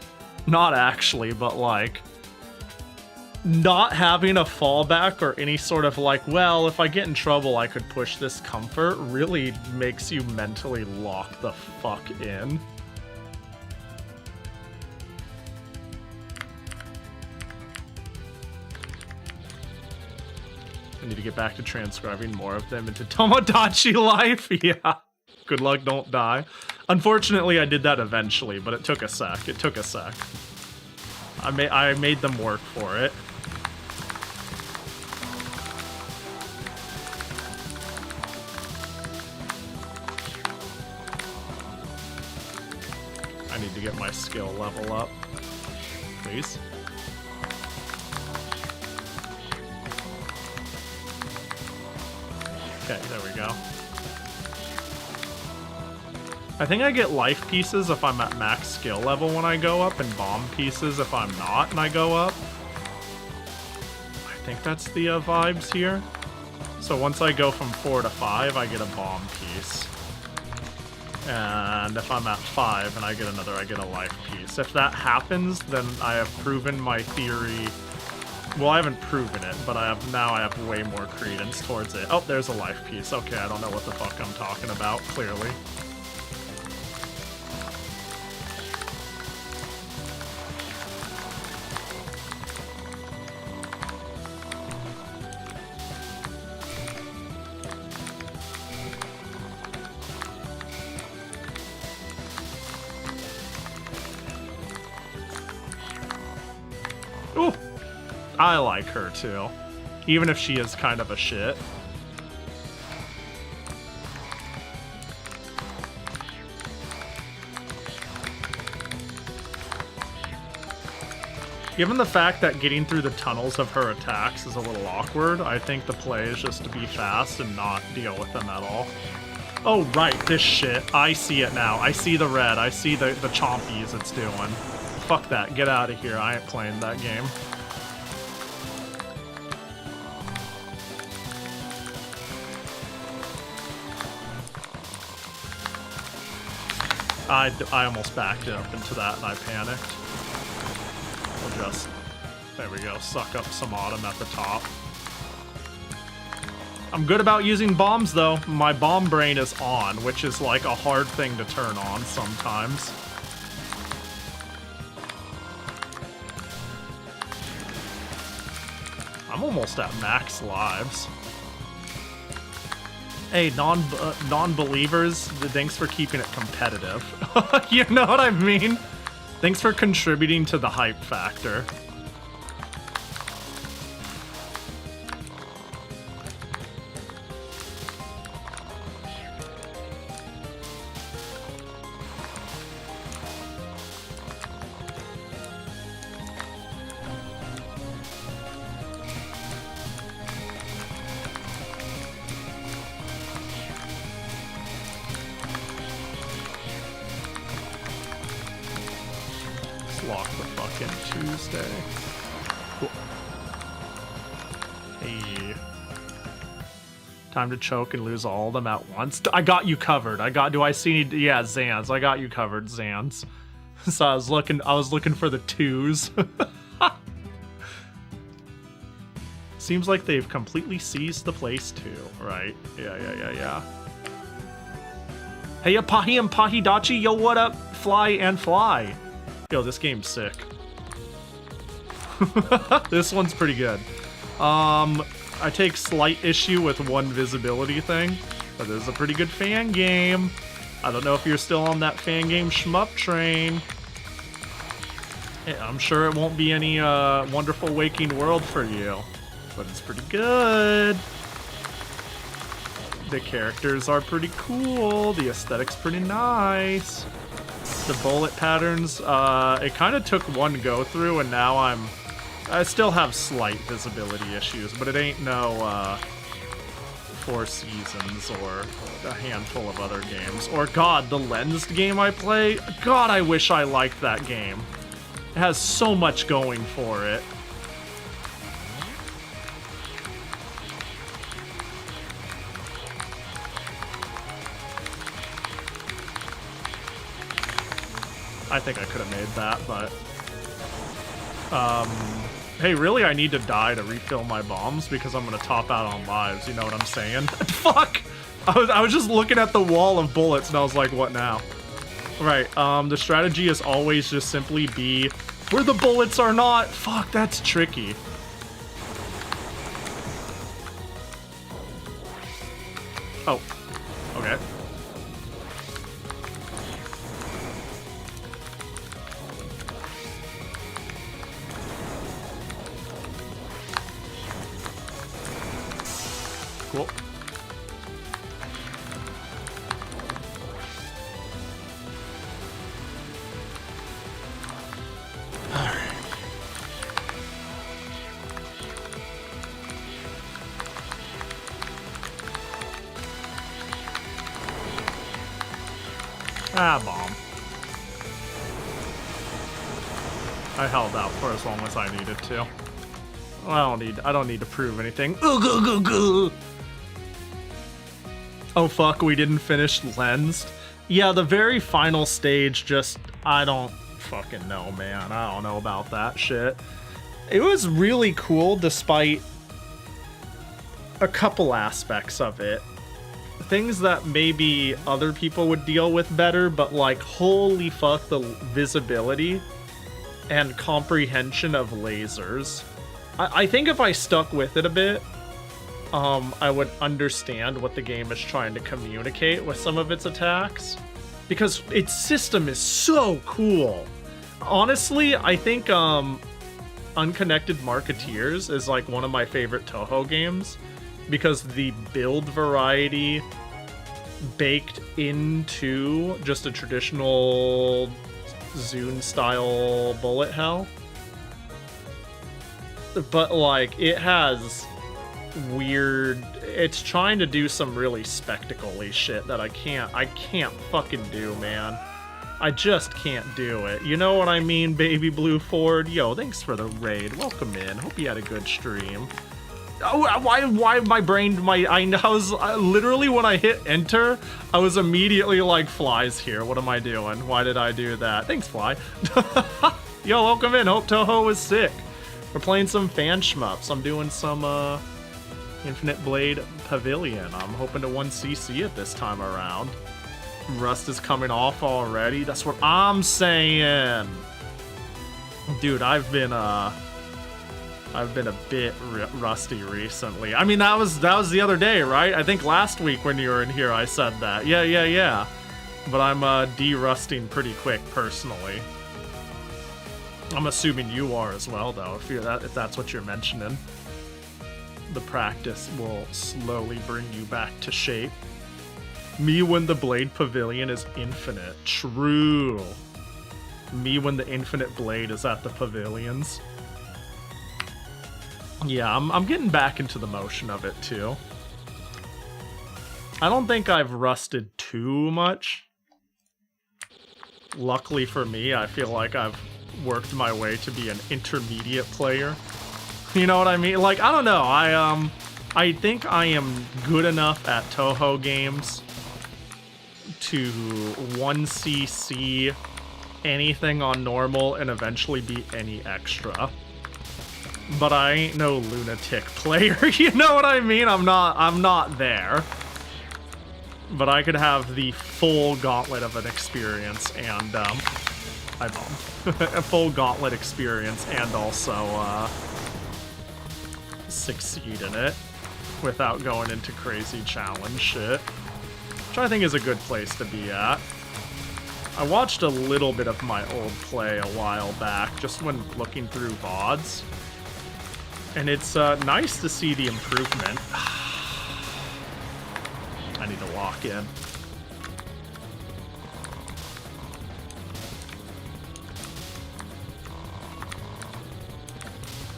Speaker 1: Not actually, but like not having a fallback or any sort of like, well, if I get in trouble, I could push this comfort really makes you mentally lock the fuck in. I need to get back to transcribing more of them into Tomodachi life. Yeah. Good luck, don't die. Unfortunately, I did that eventually, but it took a sec. It took a sec. I made them work for it. I need to get my skill level up. Please. Okay, there we go. I think I get life pieces if I'm at max skill level when I go up, and bomb pieces if I'm not and I go up. I think that's the vibes here. So once I go from 4 to 5, I get a bomb piece. And if I'm at 5 and I get another, I get a life piece. If that happens, then I have proven my theory. Well, I haven't proven it, but now I have way more credence towards it. Oh, there's a life piece. Okay, I don't know what the fuck I'm talking about, clearly. Ooh, I like her too, even if she is kind of a shit. Given the fact that getting through the tunnels of her attacks is a little awkward, I think the play is just to be fast and not deal with them at all. Oh, right, this shit. I see it now. I see the red. I see the chompies it's doing. Fuck that. Get out of here. I ain't playing that game. I almost backed up into that and I panicked. We'll just, there we go, suck up some autumn at the top. I'm good about using bombs though. My bomb brain is on, which is like a hard thing to turn on sometimes. I'm almost at max lives. Hey, non-believers, thanks for keeping it competitive. You know what I mean? Thanks for contributing to the hype factor. Lock the fucking Tuesday. Cool. Hey. Time to choke and lose all of them at once. I got you covered. Do I see any? Yeah, Zans. I got you covered, Zans. So I was looking for the 2s. Seems like they've completely seized the place too, right? Yeah. Hey, Pahi and Pahi Dachi, yo, what up? Fly and fly. Yo, this game's sick. This one's pretty good. I take slight issue with one visibility thing, but this is a pretty good fan game. I don't know if you're still on that fan game shmup train. I'm sure it won't be any wonderful waking world for you, but it's pretty good. The characters are pretty cool. The aesthetic's pretty nice. The bullet patterns, it kind of took one go through, and now I still have slight visibility issues, but it ain't no 4 Seasons or a handful of other games. Or God, the lensed game I play, God, I wish I liked that game. It has so much going for it. I think I could have made that, but hey, really, I need to die to refill my bombs because I'm gonna top out on lives, you know what I'm saying? Fuck! I was just looking at the wall of bullets and I was like, what now? Right, the strategy is always just simply be where the bullets are not. Fuck, that's tricky. Oh, okay. Cool. Ah, bomb. I held out for as long as I needed to. I don't need to prove anything. Oh fuck, we didn't finish lensed. Yeah, the very final stage just, I don't fucking know, man. I don't know about that shit. It was really cool despite a couple aspects of it. Things that maybe other people would deal with better, but like, holy fuck, the visibility and comprehension of lasers. I think if I stuck with it a bit, I would understand what the game is trying to communicate with some of its attacks, because its system is so cool. Honestly, I think Unconnected Marketeers is like one of my favorite Touhou games, because the build variety baked into just a traditional Zune style bullet hell, but like it has weird, it's trying to do some really spectacle-y shit that I can't fucking do, man. I just can't do it. You know what I mean, Baby Blue Ford? Yo, thanks for the raid. Welcome in. Hope you had a good stream. Oh, why my brain, I was literally, when I hit enter, I was immediately like, Fly's here. What am I doing? Why did I do that? Thanks, Fly. Yo, welcome in. Hope Touhou is sick. We're playing some fan shmups. I'm doing some Infinite Blade Pavilion. I'm hoping to 1cc it this time around. Rust is coming off already. That's what I'm saying. Dude, I've been a bit rusty recently. I mean, that was the other day, right? I think last week when you were in here I said that. Yeah. But I'm de-rusting pretty quick personally. I'm assuming you are as well, though, if that's what you're mentioning. The practice will slowly bring you back to shape. Me when the Blade Pavilion is infinite. True. Me when the infinite blade is at the pavilions. Yeah, I'm getting back into the motion of it, too. I don't think I've rusted too much. Luckily for me, I feel like I've worked my way to be an intermediate player. You know what I mean? Like, I don't know. I think I am good enough at Touhou games to 1cc anything on normal and eventually beat any extra. But I ain't no lunatic player, you know what I mean? I'm not there. But I could have the full gauntlet of an experience and, I bombed. A full gauntlet experience and also, succeed in it without going into crazy challenge shit. Which I think is a good place to be at. I watched a little bit of my old play a while back, just when looking through VODs. And it's nice to see the improvement. I need to lock in.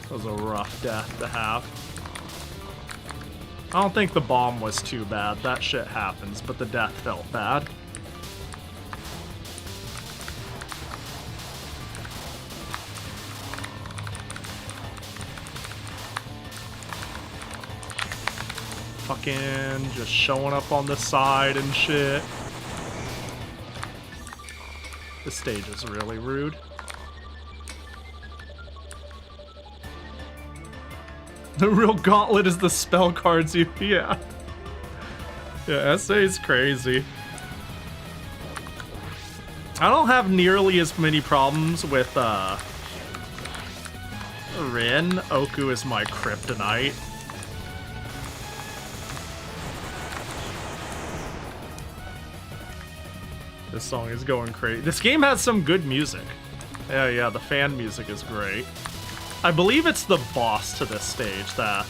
Speaker 1: That was a rough death to have. I don't think the bomb was too bad. That shit happens, but the death felt bad. Fucking just showing up on the side and shit. This stage is really rude. The real gauntlet is the spell cards you... Yeah. Yeah, SA is crazy. I don't have nearly as many problems with, Rin. Oku is my kryptonite. This song is going crazy. This game has some good music. Yeah, the fan music is great. I believe it's the boss to this stage that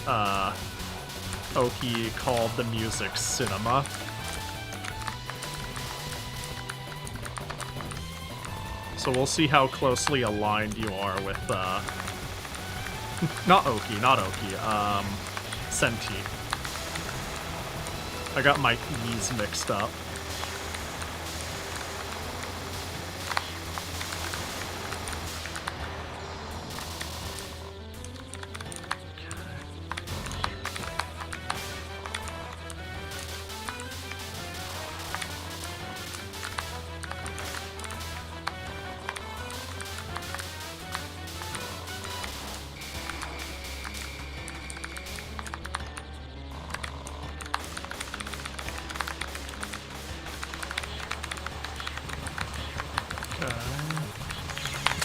Speaker 1: Oki called the music cinema. So we'll see how closely aligned you are with not Oki, Senti. I got my E's mixed up.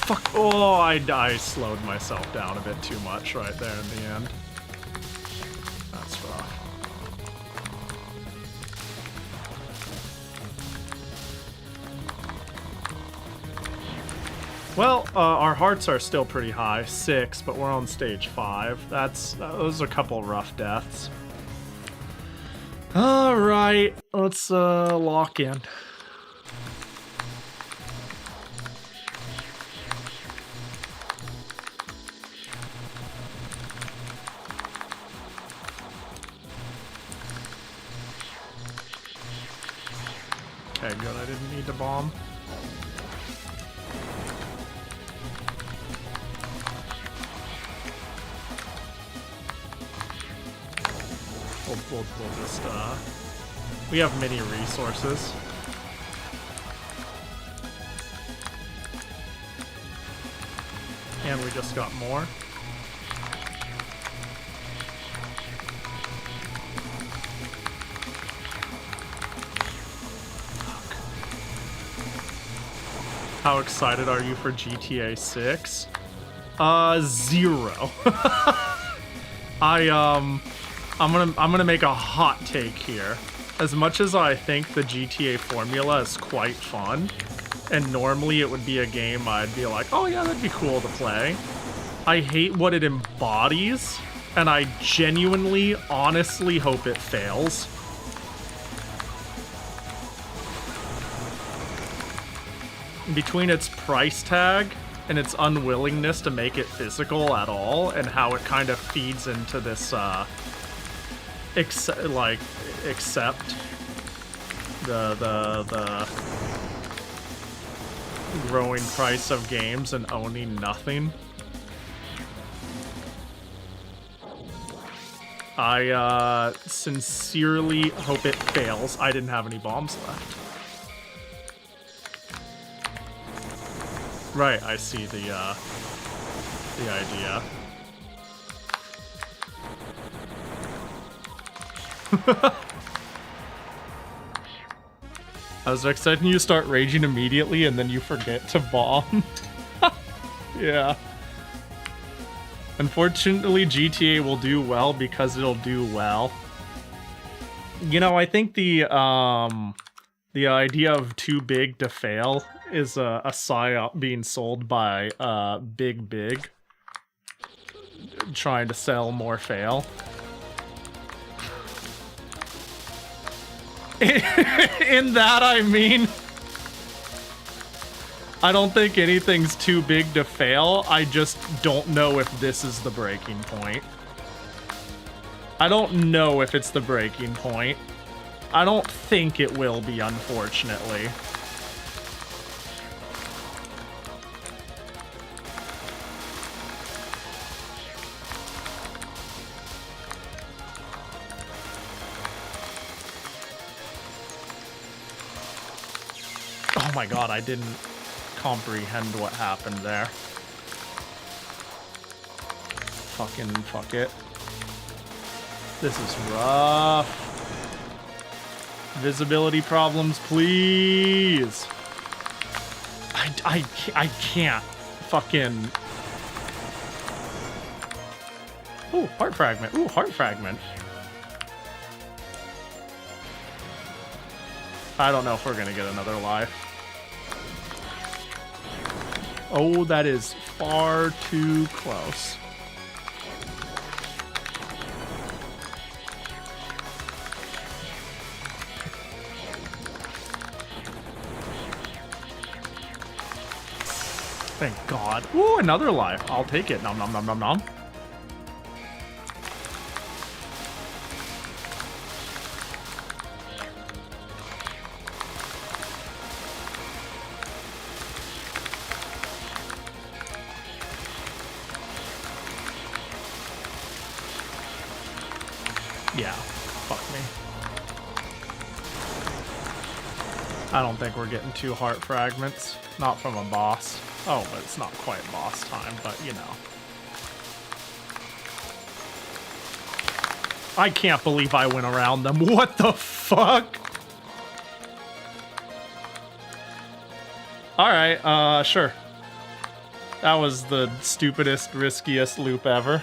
Speaker 1: Fuck. Oh, I slowed myself down a bit too much right there in the end. That's rough. Well, our hearts are still pretty high, 6, but we're on stage 5. Those are a couple rough deaths. All right, let's lock in. Okay, good. I didn't need to bomb. We'll just, we have many resources. And we just got more. How excited are you for GTA 6? 0. I'm gonna make a hot take here. As much as I think the GTA formula is quite fun, and normally it would be a game I'd be like, oh yeah, that'd be cool to play. I hate what it embodies, and I genuinely, honestly hope it fails. Between its price tag and its unwillingness to make it physical at all, and how it kind of feeds into this, accept the growing price of games and owning nothing. I sincerely hope it fails. I didn't have any bombs left. Right, I see the idea. I was expecting you to start raging immediately and then you forget to bomb. Yeah. Unfortunately, GTA will do well because it'll do well. You know, I think the idea of too big to fail is a psyop being sold by Big trying to sell more fail. In that, I mean, I don't think anything's too big to fail. I just don't know if this is the breaking point. I don't know if it's the breaking point. I don't think it will be, unfortunately. Oh my god, I didn't comprehend what happened there. Fuck it. This is rough. Visibility problems, please. I can't fucking... Ooh, heart fragment. Ooh, heart fragment. I don't know if we're gonna get another life. Oh, that is far too close. Thank God. Ooh, another life. I'll take it. Nom nom nom nom nom. Yeah, fuck me. I don't think we're getting 2 heart fragments. Not from a boss. Oh, but it's not quite boss time, but you know. I can't believe I went around them. What the fuck? Alright, sure. That was the stupidest, riskiest loop ever.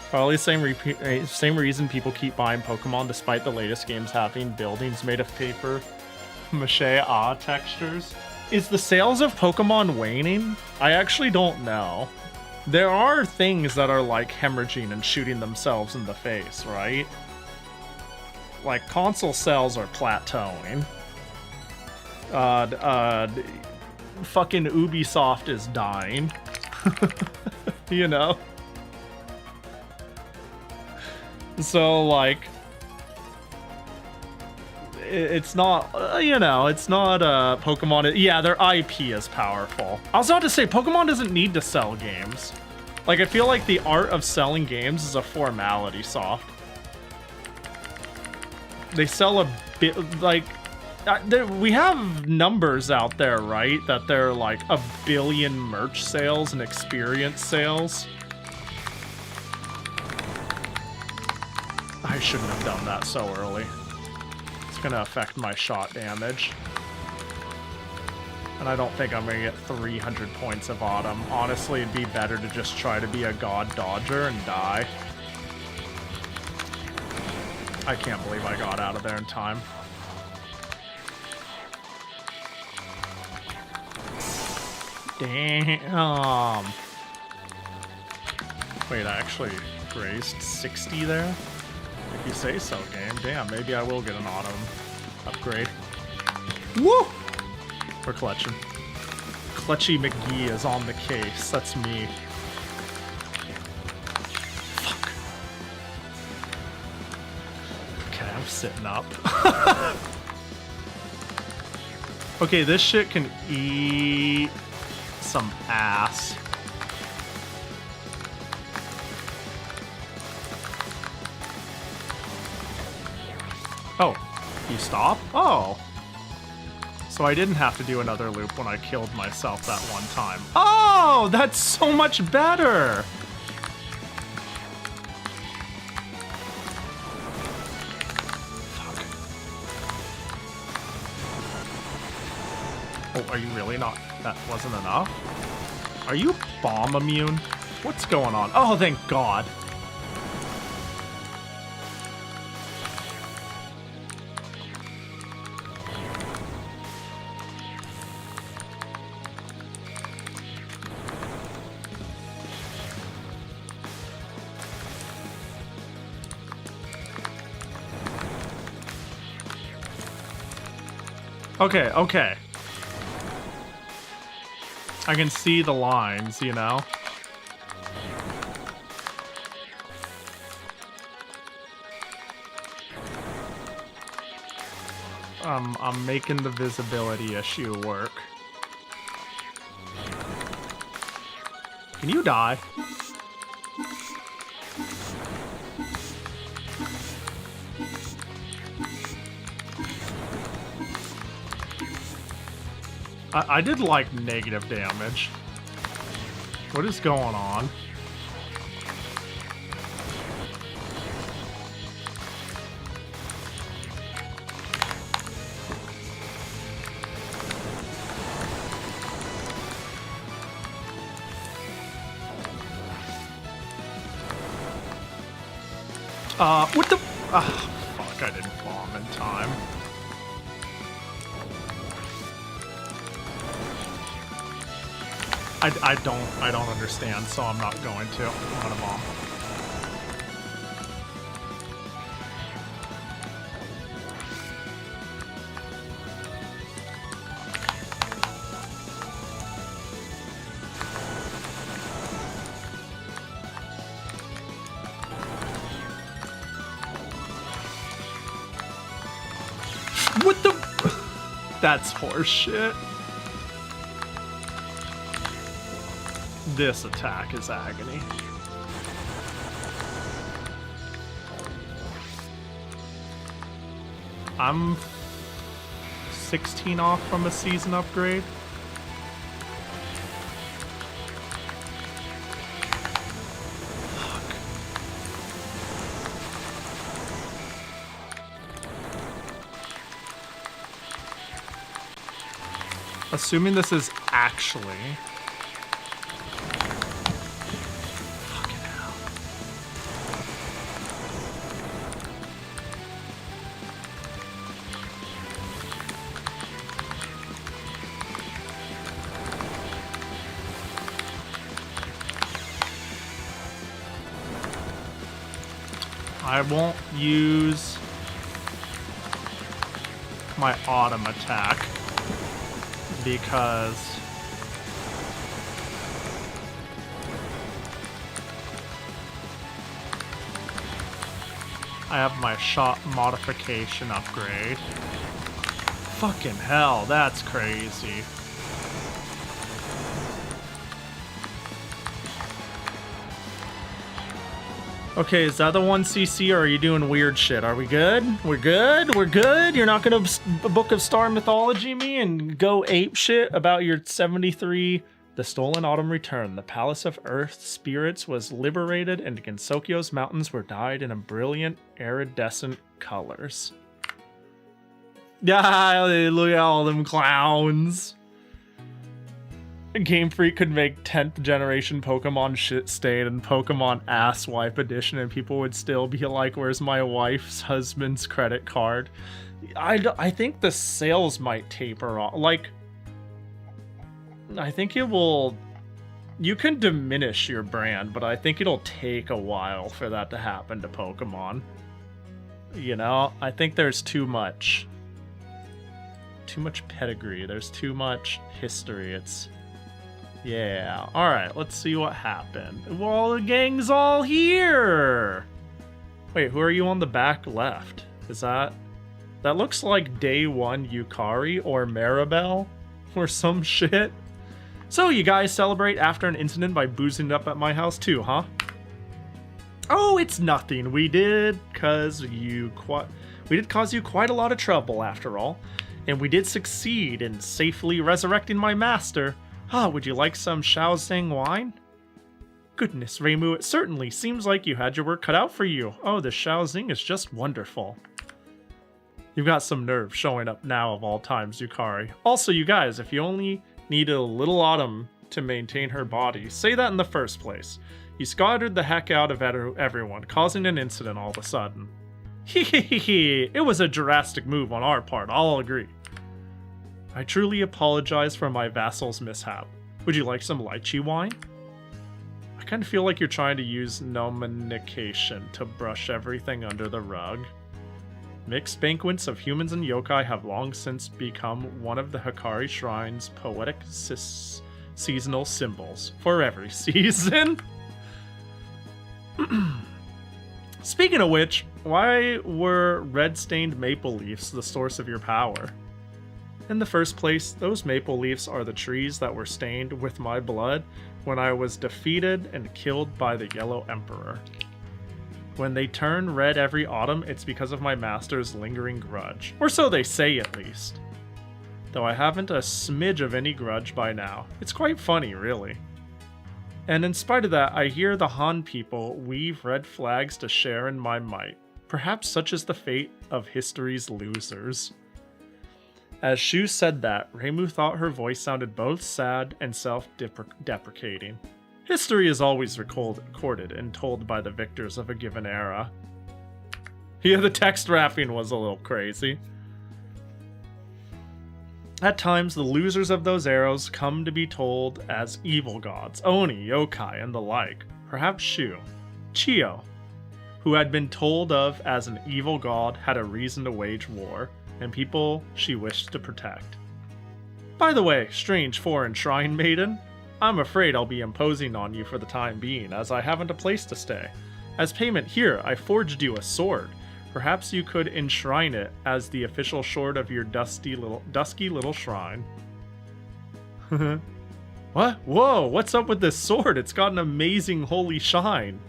Speaker 1: Probably the same reason people keep buying Pokemon despite the latest games having buildings made of paper mache textures. Is the sales of Pokemon waning? I actually don't know. There are things that are like hemorrhaging and shooting themselves in the face, right? Like console sales are plateauing. Fucking Ubisoft is dying. You know? So, like, it's not, you know, it's not Pokemon. Yeah, their IP is powerful. I was about to say, Pokemon doesn't need to sell games. Like, I feel like the art of selling games is a formality soft. They sell a bit, like, we have numbers out there, right? That they're like 1 billion merch sales and experience sales. I shouldn't have done that so early. It's gonna affect my shot damage. And I don't think I'm gonna get 300 points of Autumn. Honestly, it'd be better to just try to be a god dodger and die. I can't believe I got out of there in time. Damn. Wait, I actually grazed 60 there? If you say so, game. Damn, maybe I will get an autumn upgrade. Woo! We're clutching. Clutchy McGee is on the case. That's me. Fuck. Okay, I'm sitting up. Okay, this shit can eat some ass. Oh, you stop? Oh. So I didn't have to do another loop when I killed myself that one time. Oh, that's so much better! Fuck. Oh, are you really not? That wasn't enough? Are you bomb immune? What's going on? Oh, thank God. Okay, okay. I can see the lines, you know? I'm making the visibility issue work. Can you die? I did like negative damage. What is going on? What the? Fuck, I didn't bomb in time. I don't understand, so I'm not going to. I'm gonna bomb. What the? That's horseshit. This attack is agony. I'm 16 off from a season upgrade. Fuck. Assuming this is actually... I won't use my autumn attack because I have my shot modification upgrade. Fucking hell, that's crazy. Okay, is that the 1cc or are you doing weird shit? Are we good? We're good? We're good? You're not gonna Book of Star Mythology me and go ape shit about your 73... The Stolen Autumn returned. The Palace of Earth Spirits was liberated and Gensokyo's mountains were dyed in a brilliant iridescent colors. Yeah, look at all them clowns. Game Freak could make 10th generation Pokemon shit stain and Pokemon Asswipe edition and people would still be like, where's my wife's husband's credit card? I think the sales might taper off. Like, I think it will... You can diminish your brand, but I think it'll take a while for that to happen to Pokemon. You know? I think there's too much pedigree. There's too much history. It's... Yeah, alright, let's see what happened. Well, the gang's all here! Wait, who are you on the back left? Is that... That looks like Day 1 Yukari or Maribel or some shit. So you guys celebrate after an incident by boozing up at my house too, huh? Oh, it's nothing. We did cause you quite a lot of trouble after all. And we did succeed in safely resurrecting my master. Ah, would you like some Shaoxing wine? Goodness, Reimu, it certainly seems like you had your work cut out for you. Oh, the Shaoxing is just wonderful. You've got some nerve showing up now of all times, Yukari. Also, you guys, if you only needed a little Autumn to maintain her body, say that in the first place. You scattered the heck out of everyone, causing an incident all of a sudden. Hehehe, it was a drastic move on our part, I'll agree. I truly apologize for my vassal's mishap. Would you like some lychee wine? I kind of feel like you're trying to use nominication to brush everything under the rug. Mixed banquets of humans and yokai have long since become one of the Hikari Shrine's poetic seasonal symbols for every season. Speaking of which, why were red-stained maple leaves the source of your power? In the first place, those maple leaves are the trees that were stained with my blood when I was defeated and killed by the Yellow Emperor. When they turn red every autumn, it's because of my master's lingering grudge. Or so they say, at least. Though I haven't a smidge of any grudge by now. It's quite funny, really. And in spite of that, I hear the Han people weave red flags to share in my might. Perhaps such is the fate of history's losers. As Shu said that, Reimu thought her voice sounded both sad and self-deprecating. History is always recorded and told by the victors of a given era. Yeah, the text wrapping was a little crazy. At times, the losers of those eras come to be told as evil gods, Oni, yokai, and the like. Perhaps Shu, Chiyo, who had been told of as an evil god, had a reason to wage war, and people she wished to protect. By the way, strange foreign shrine maiden, I'm afraid I'll be imposing on you for the time being, as I haven't a place to stay. As payment here, I forged you a sword. Perhaps you could enshrine it as the official sword of your dusky little shrine. What? Whoa, what's up with this sword? It's got an amazing holy shine.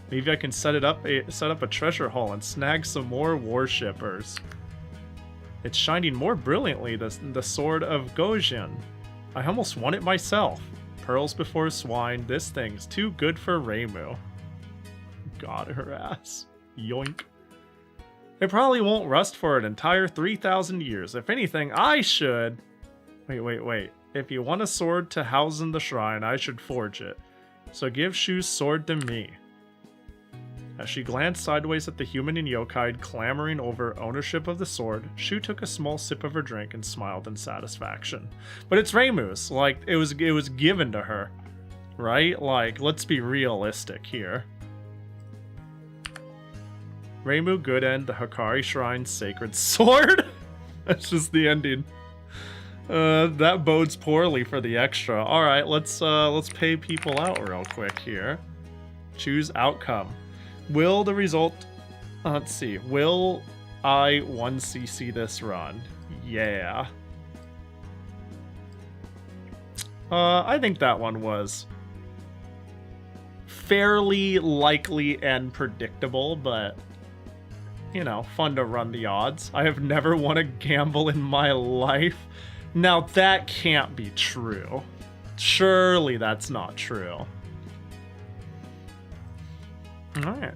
Speaker 1: Maybe I can set up a treasure haul and snag some more worshippers. It's shining more brilliantly than the sword of Gojin. I almost want it myself. Pearls before swine, this thing's too good for Reimu. Got her ass. Yoink. It probably won't rust for an entire 3,000 years. If anything, I should... Wait. If you want a sword to house in the shrine, I should forge it. So give Shu's sword to me. As she glanced sideways at the human and yokai clamoring over ownership of the sword, Shu took a small sip of her drink and smiled in satisfaction. But it's Reimu's. Like, it was given to her. Right? Like, let's be realistic here. Reimu Gooden, the Hikari Shrine's sacred sword? That's just the ending. That bodes poorly for the extra. Alright, let's pay people out real quick here. Choose outcome. Will the result... let's see. Will I 1cc this run? Yeah. I think that one was fairly likely and predictable, but, you know, fun to run the odds. I have never won a gamble in my life. Now that can't be true. Surely that's not true. Alright.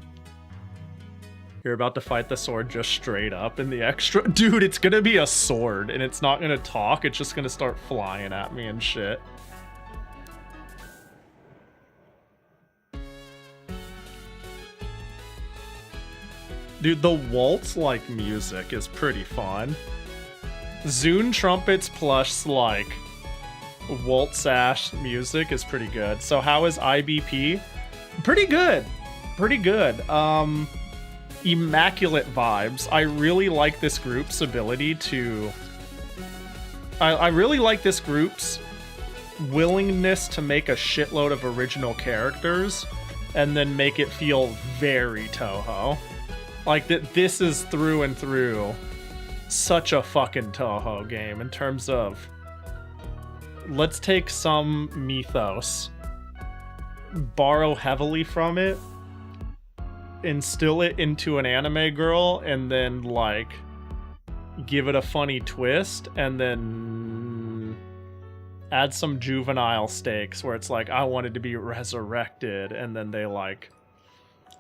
Speaker 1: You're about to fight the sword just straight up in the extra. Dude, it's gonna be a sword and it's not gonna talk. It's just gonna start flying at me and shit. Dude, the waltz-like music is pretty fun. Zune Trumpets plus, like, waltz-ash music is pretty good. So how is IBP? Pretty good. Pretty good. Immaculate vibes. I really like this group's ability to... I really like this group's willingness to make a shitload of original characters and then make it feel very Touhou. Like, this is through and through such a fucking Touhou game in terms of, let's take some mythos, borrow heavily from it, instill it into an anime girl, and then, like, give it a funny twist, and then add some juvenile stakes where it's like, I wanted to be resurrected, and then they like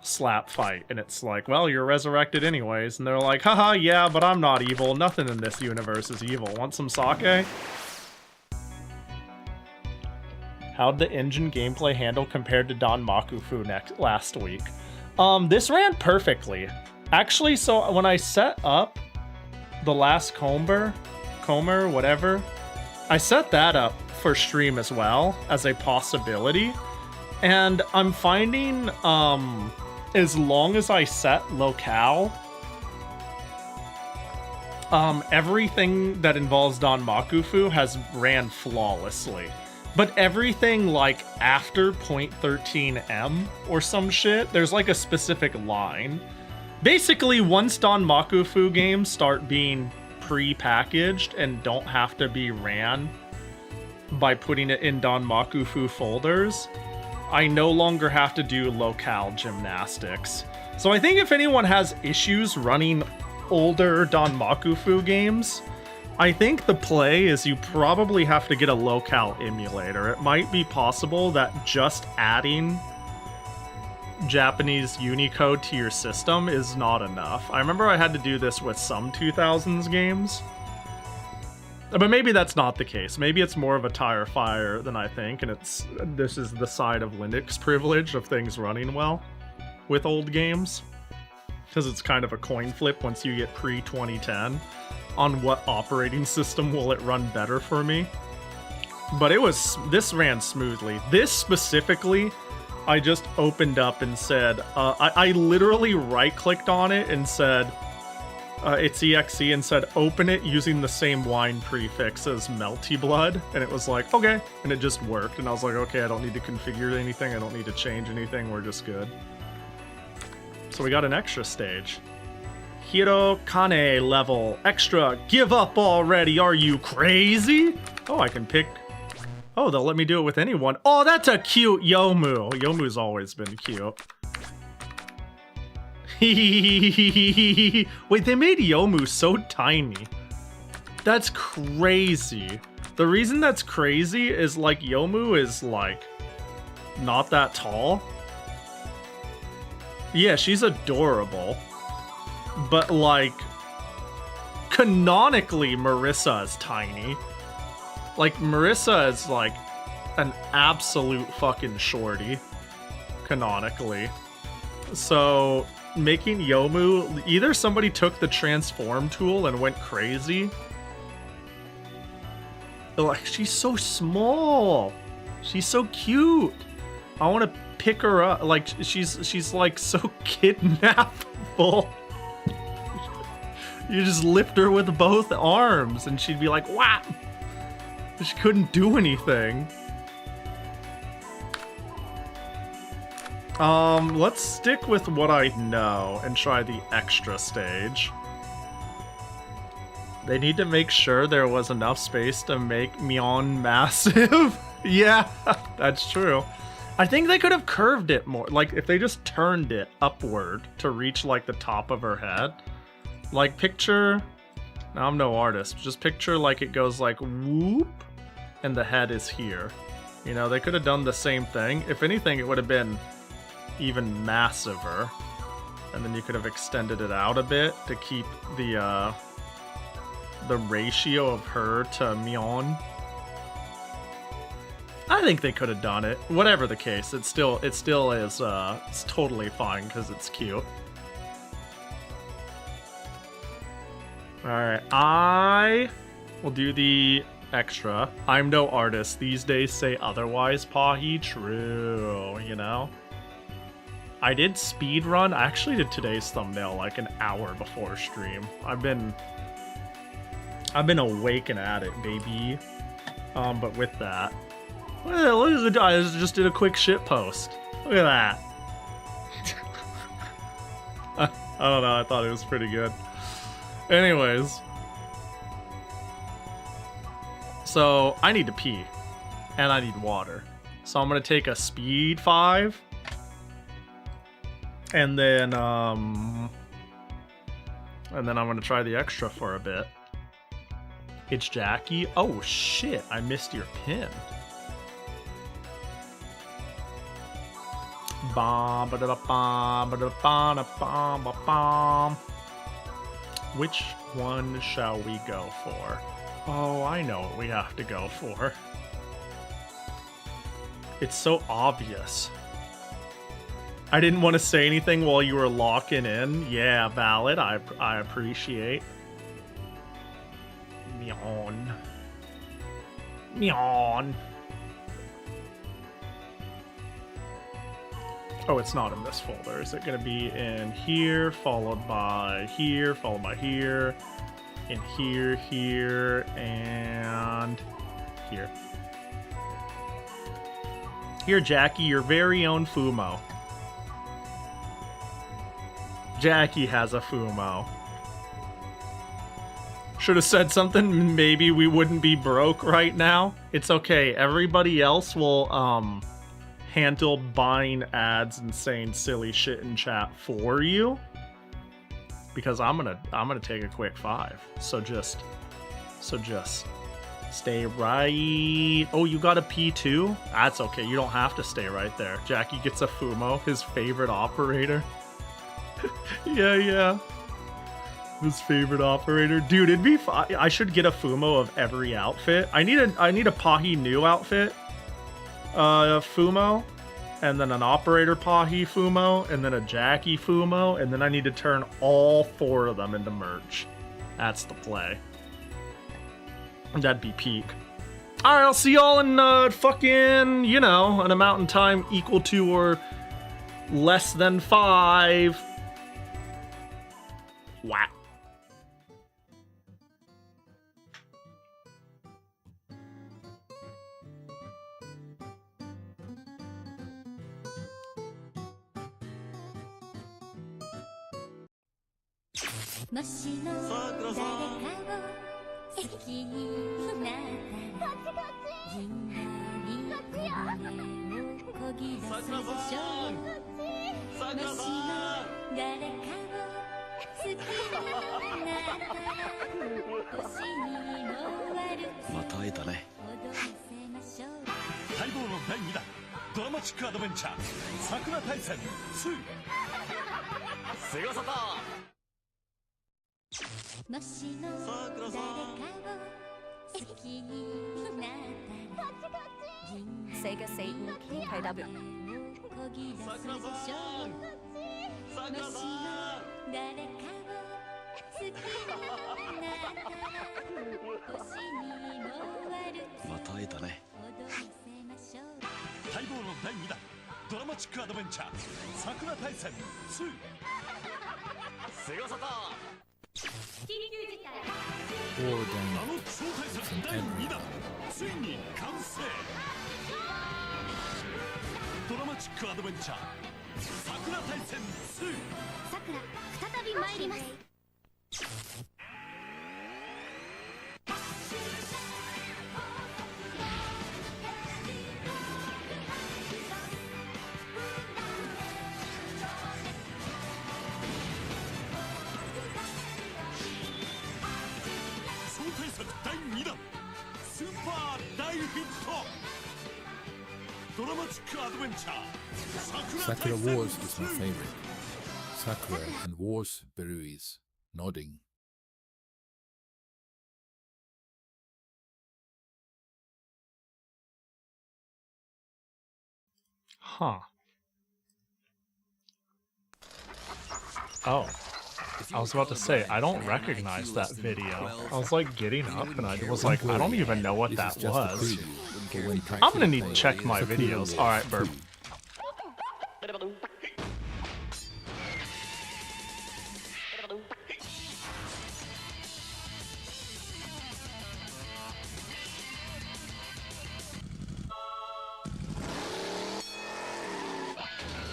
Speaker 1: slap fight, and it's like, well, you're resurrected anyways, and they're like, haha, yeah, but I'm not evil. Nothing in this universe is evil. Want some sake? How'd the engine gameplay handle compared to Don Makufu last week? This ran perfectly. Actually, so when I set up the last Comer, whatever, I set that up for stream as well as a possibility. And I'm finding, as long as I set locale, everything that involves Don Makufu has ran flawlessly. But everything like after 0.13M or some shit, there's like a specific line. Basically, once Don Makufu games start being pre-packaged and don't have to be ran by putting it in Don Makufu folders, I no longer have to do locale gymnastics. So I think if anyone has issues running older Don Makufu games, I think the play is you probably have to get a locale emulator. It might be possible that just adding Japanese Unicode to your system is not enough. I remember I had to do this with some 2000s games, but maybe that's not the case. Maybe it's more of a tire fire than I think, and this is the side of Linux privilege of things running well with old games, because it's kind of a coin flip once you get pre-2010 on what operating system will it run better for me. But this ran smoothly. This specifically, I just opened up and said, I literally right-clicked on it and said, it's EXE, and said, open it using the same wine prefix as Melty Blood, and it was like, okay, and it just worked, and I was like, okay, I don't need to configure anything, I don't need to change anything, we're just good. So we got an extra stage. Hirokane level, extra, give up already, are you crazy? Oh, I can pick, oh, they'll let me do it with anyone. Oh, that's a cute Yomu. Yomu's always been cute. Wait, they made Yomu so tiny. That's crazy. The reason that's crazy is like Yomu is like not that tall. Yeah, she's adorable. But like canonically Marissa is tiny. Like Marissa is like an absolute fucking shorty canonically. So making Yomu, either somebody took the transform tool and went crazy. Like, she's so small. She's so cute. I want to pick her up. Like, she's like so kidnappable. You just lift her with both arms and she'd be like, "What?" She couldn't do anything. Let's stick with what I know and try the extra stage. They need to make sure there was enough space to make Mion massive. Yeah, that's true. I think they could have curved it more. Like, if they just turned it upward to reach, like, the top of her head. Like, picture... Now, I'm no artist. Just picture, like, it goes, like, whoop, and the head is here. You know, they could have done the same thing. If anything, it would have been even massiver. And then you could have extended it out a bit to keep the ratio of her to Mion. I think they could have done it. Whatever the case, it still is it's totally fine because it's cute. Alright, I will do the extra. I'm no artist. These days say otherwise, Pahi. True, you know? I did speedrun. I actually did today's thumbnail like an hour before stream. I've been awake and at it, baby. But with that, well, look at the guy. I just did a quick shit post. Look at that. I don't know. I thought it was pretty good. Anyways, so I need to pee, and I need water. So I'm gonna take a speed 5, and then and then I'm gonna try the extra for a bit. It's Jackie. Oh shit, I missed your pin. Which one shall we go for? Oh, I know what we have to go for. It's so obvious. I didn't want to say anything while you were locking in. Yeah, valid. I appreciate. Meown. Meown. Oh, it's not in this folder. Is it going to be in here, followed by here, followed by here, in here, here, and here. Here, Jackie, your very own Fumo. Jackie has a Fumo. Should have said something. Maybe we wouldn't be broke right now. It's okay. Everybody else will, handle buying ads and saying silly shit in chat for you, because I'm gonna take a quick 5. So just stay right. Oh, you got a P2? That's okay. You don't have to stay right there. Jackie gets a Fumo, his favorite operator. yeah. His favorite operator. Dude, it'd be fun. I should get a Fumo of every outfit. I need a Pahi Nu outfit. Fumo, and then an operator Pahi Fumo, and then a Jackie Fumo, and then I need to turn all 4 of them into merch. That's the play. That'd be peak. Alright, I'll see y'all in fucking, you know, an amount in time equal to or less than 5. Wow.
Speaker 17: Sega Satan KW.
Speaker 2: Sakura Wars is my favorite. Sakura and Wars Beruis nodding.
Speaker 1: Huh. Oh. I was about to say, I don't recognize that video. I was like getting up and I was like, I don't even know what that was. I'm gonna need to check my videos. Alright, Burp.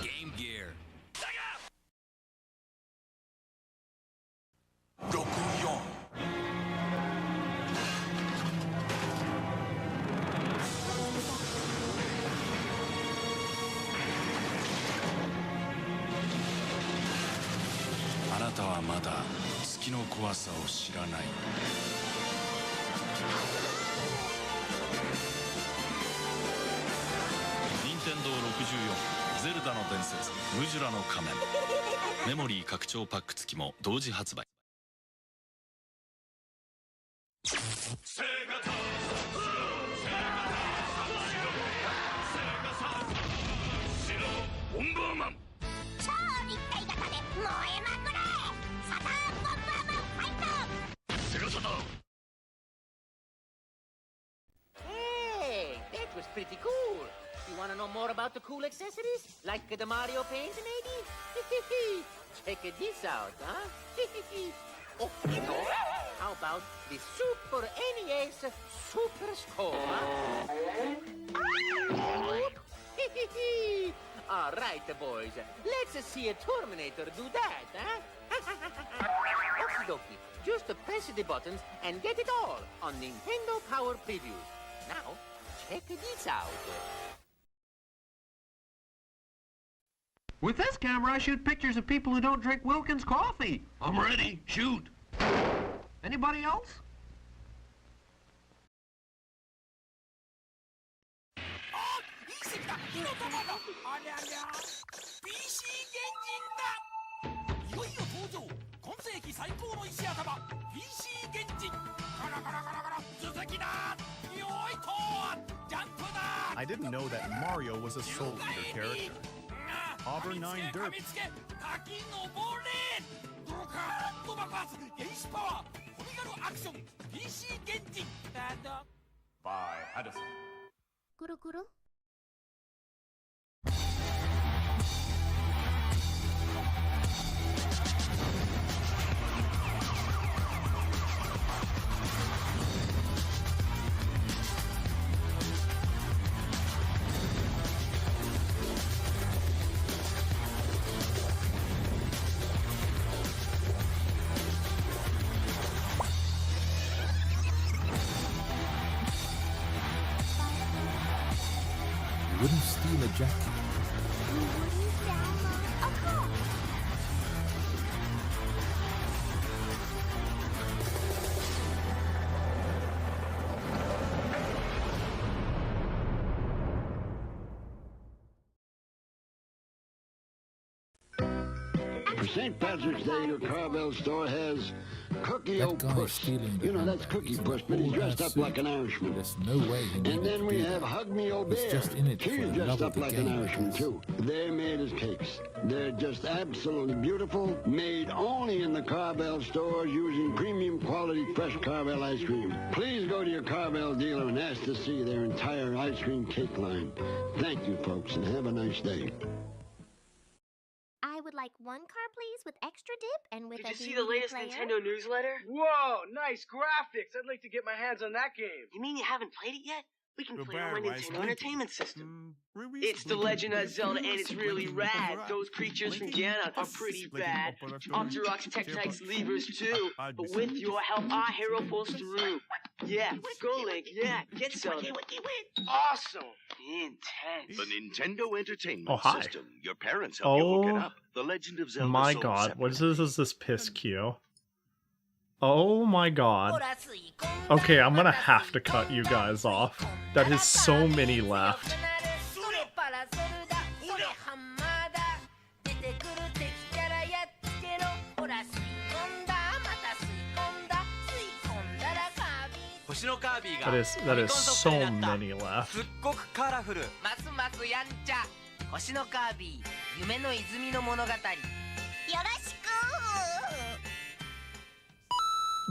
Speaker 10: Game Gear.
Speaker 3: 撃の怖さを知らない。任天堂64ゼルダの伝説ムジュラの仮面メモリー拡張パック付きも同時発売。ボンバーマン
Speaker 16: 超立体型で燃えまくれサターンボンバーマンファイト
Speaker 3: セガサターン
Speaker 9: Hey, that was pretty cool. You want to know more about the cool accessories? Like the Mario paint, maybe? Check this out, huh? Oh, you know, how about the Super NES Super Score, huh? All right, boys. Let's see a Terminator do that, huh? Okie dokie. Just press the buttons and get it all on Nintendo Power Preview. Now, check this out.
Speaker 15: With this camera, I shoot pictures of people who don't drink Wilkins coffee.
Speaker 3: I'm ready. Shoot.
Speaker 15: Anybody else?
Speaker 18: I didn't know that Mario was a Soul Eater character. Auburn 9 Derp.
Speaker 3: By Addison.
Speaker 16: Guru.
Speaker 2: You wouldn't steal a jacket.
Speaker 19: For St. Patrick's Day, your Carvel store has Cookie
Speaker 2: That guy
Speaker 19: Puss.
Speaker 2: stealing the
Speaker 19: You know, that's
Speaker 2: handbag
Speaker 19: Cookie
Speaker 2: is in
Speaker 19: Puss,
Speaker 2: a
Speaker 19: but he's
Speaker 2: whole
Speaker 19: dressed
Speaker 2: ass
Speaker 19: up
Speaker 2: suit.
Speaker 19: like an Irishman.
Speaker 2: There's no way he
Speaker 19: And
Speaker 2: needed
Speaker 19: then
Speaker 2: to
Speaker 19: we
Speaker 2: do
Speaker 19: have
Speaker 2: that.
Speaker 19: Hug Me Oh
Speaker 2: He's
Speaker 19: Bear.
Speaker 2: just in it for
Speaker 19: She's
Speaker 2: the
Speaker 19: dressed
Speaker 2: love
Speaker 19: up
Speaker 2: of the
Speaker 19: like
Speaker 2: game,
Speaker 19: an
Speaker 2: I
Speaker 19: Irishman,
Speaker 2: guess.
Speaker 19: too. They're made as cakes. They're just absolutely beautiful, made only in the Carvel stores using premium quality fresh Carvel ice cream. Please go to your Carvel dealer and ask to see their entire ice cream cake line. Thank you, folks, and have a nice day.
Speaker 16: I would like one car, please, with extra dip and with
Speaker 20: Did
Speaker 16: a
Speaker 20: you see the
Speaker 16: DVD
Speaker 20: latest
Speaker 16: player.
Speaker 20: Nintendo newsletter?
Speaker 15: Whoa, nice graphics. I'd like to get my hands on that game.
Speaker 20: You mean you haven't played it yet? We can play it on my
Speaker 18: Goodbye, Rice
Speaker 20: Nintendo
Speaker 18: Link.
Speaker 20: Entertainment System. It's The Legend of Zelda, and it's really rad. Those creatures from Ganon are pretty bad. Octorok's Tektonite's levers too. But with your help, our hero pulls through. Yeah, go Link. Yeah, get Zelda. Awesome. Intense.
Speaker 21: The Nintendo Entertainment
Speaker 1: Oh, hi.
Speaker 21: System. Your parents help you hook it
Speaker 1: Oh
Speaker 21: up. The Legend of Zelda.
Speaker 1: my
Speaker 21: sold
Speaker 1: god,
Speaker 21: separately.
Speaker 1: what is this piss cue? Oh my god. Okay, I'm gonna have to cut you guys off. That is so many left. That is so many left.
Speaker 11: すっごくカラフルますますやんちゃ星のカービィ夢の泉の物語よろしく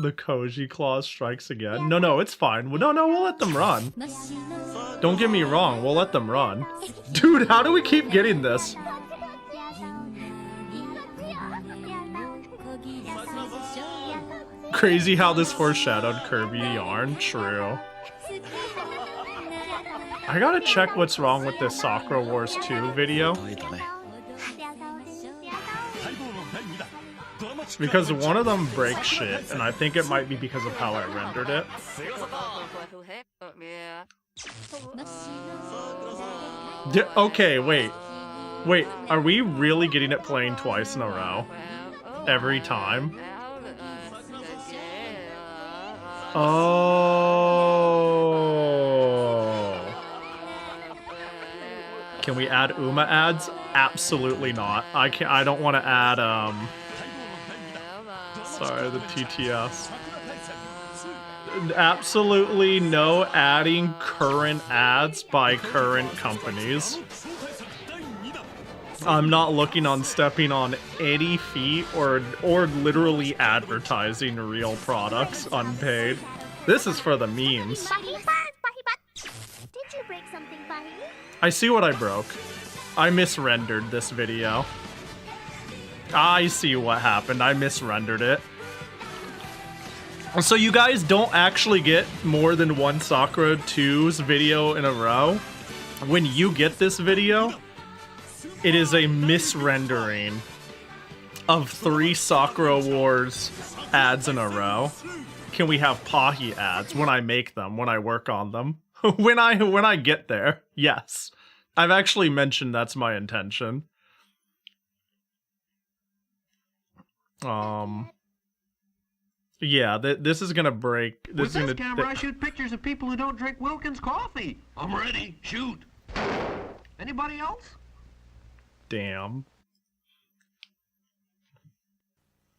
Speaker 1: The Koji Claw strikes again. No, it's fine. No, we'll let them run. Don't get me wrong, we'll let them run. Dude, how do we keep getting this? Crazy how this foreshadowed Kirby yarn. True. I gotta check what's wrong with this Sakura Wars 2 video. Because one of them breaks shit, and I think it might be because of how I rendered it. Okay, wait. Wait, are we really getting it playing twice in a row? Every time? Oh. Can we add Uma ads? Absolutely not. I don't want to add sorry, the TTS. Absolutely no adding current ads by current companies. I'm not looking on stepping on any feet or literally advertising real products unpaid. This is for the memes.
Speaker 4: Did you break something, Pahi?
Speaker 1: I see what I broke. I misrendered this video. I see what happened. I misrendered it. So you guys don't actually get more than one Sakura 2's video in a row. When you get this video, it is a misrendering of 3 Sakura Wars ads in a row. Can we have Pahi ads when I make them, when I work on them? when I get there, yes. I've actually mentioned that's my intention. Yeah, this is gonna break.
Speaker 15: With this camera, I shoot pictures of people who don't drink Wilkins coffee. I'm ready. Shoot. Anybody else?
Speaker 1: Damn.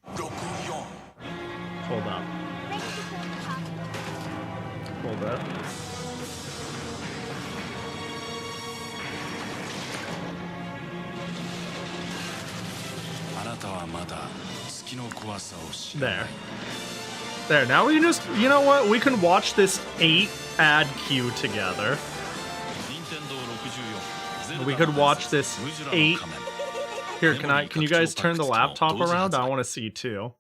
Speaker 1: Hold up. Hold up. There. There, now we can just, you know what? We can watch this 8 ad queue together. We could watch this 8. Here, can you guys turn the laptop around? I want to see 2.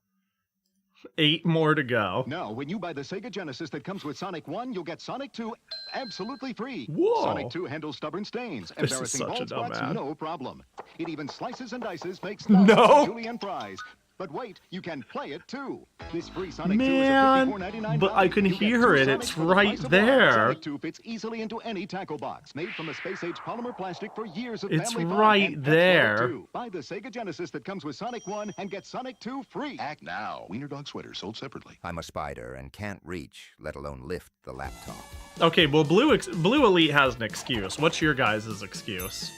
Speaker 1: 8 more to go.
Speaker 22: Now, when you buy the Sega Genesis that comes with Sonic 1, you'll get Sonic 2 absolutely free.
Speaker 1: Whoa.
Speaker 22: Sonic 2 handles stubborn stains.
Speaker 1: This is
Speaker 22: Embarrassing
Speaker 1: such a
Speaker 22: bald
Speaker 1: dumb
Speaker 22: spots,
Speaker 1: ad.
Speaker 22: no problem. It even slices and dices, makes
Speaker 1: No.
Speaker 22: julienne fries. But wait, you can play it too. This free Sonic
Speaker 1: Man,
Speaker 22: 2 is a $54.99
Speaker 1: but I can
Speaker 22: You get
Speaker 1: hear
Speaker 22: 2
Speaker 1: it.
Speaker 22: Sonics
Speaker 1: It's
Speaker 22: for the
Speaker 1: right
Speaker 22: price of one.
Speaker 1: there.
Speaker 22: Sonic 2 fits easily into any tackle box, made from a space-age polymer plastic for years of
Speaker 1: It's
Speaker 22: family fun.
Speaker 1: right
Speaker 22: And pets love it
Speaker 1: there.
Speaker 22: too. Buy the Sega Genesis that comes with Sonic 1 and get Sonic 2 free.
Speaker 23: Act now. Wiener Dog sweater sold separately.
Speaker 24: I'm a spider and can't reach, let alone lift the laptop.
Speaker 1: Okay, well, Blue Elite has an excuse. What's your guys' excuse?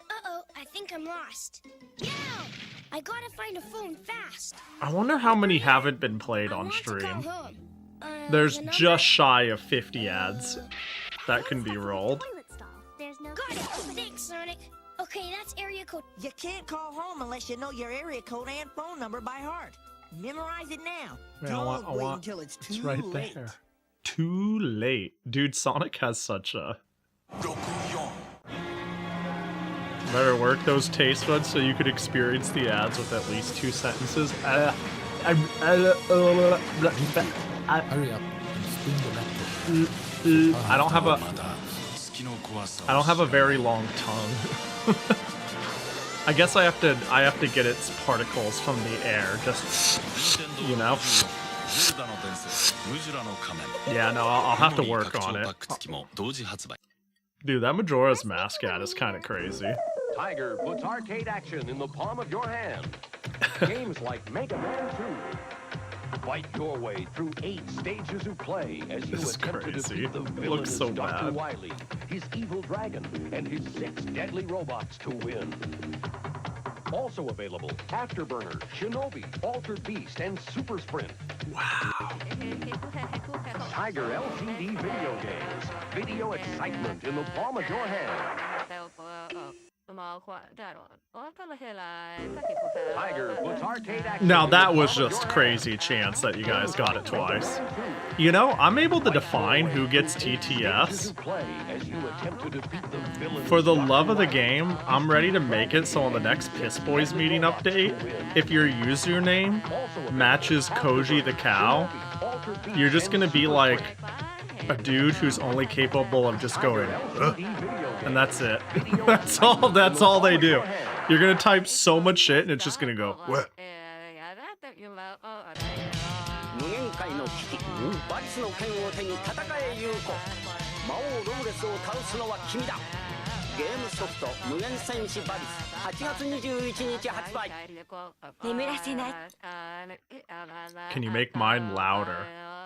Speaker 16: Uh-oh, I think I'm lost. Yo! I gotta find a phone fast.
Speaker 1: I wonder how many haven't been played on stream.
Speaker 16: Home.
Speaker 1: There's just shy of 50 ads that can be rolled.
Speaker 16: There's no got it! Thanks, Sonic. Okay, that's area code.
Speaker 11: You can't call home unless you know your area code and phone number by heart. Memorize it now.
Speaker 1: Man,
Speaker 11: Don't wait until it's too
Speaker 1: right
Speaker 11: late.
Speaker 1: there. Too late. Dude, Sonic has such a... Better work those taste buds so you could experience the ads with at least 2 sentences.
Speaker 2: Hurry up and spin the laptop.
Speaker 1: I don't have a very long tongue. I guess I have to get its particles from the air, just, you know. Yeah, no, I'll have to work on it. Dude, that Majora's Mask ad is kind of crazy.
Speaker 25: Tiger puts arcade action in the palm of your hand. Games like Mega Man 2. Fight your way through 8 stages of play as you attempt to defeat the villainous
Speaker 1: so
Speaker 25: Dr.
Speaker 1: bad.
Speaker 25: Wily, his evil dragon, and his 6 deadly robots to win. Also available, Afterburner, Shinobi, Altered Beast, and Super Sprint.
Speaker 1: Wow.
Speaker 25: Tiger LCD video games. Video excitement in the palm of your hand. Tiger puts arcade action.
Speaker 1: Now that was just crazy chance that you guys got it twice. You know, I'm able to define who gets TTS. For the love of the game, I'm ready to make it so on the next Piss Boys meeting update, if your username matches Koji the cow, you're just gonna be like a dude who's only capable of just going, "Ugh," and that's it. That's all they do. You're gonna type so much shit and it's just gonna go, "What?"
Speaker 10: ゲームソフト無限戦士バリス8月21日発売。
Speaker 17: 眠らせない。
Speaker 1: Can you make mine louder?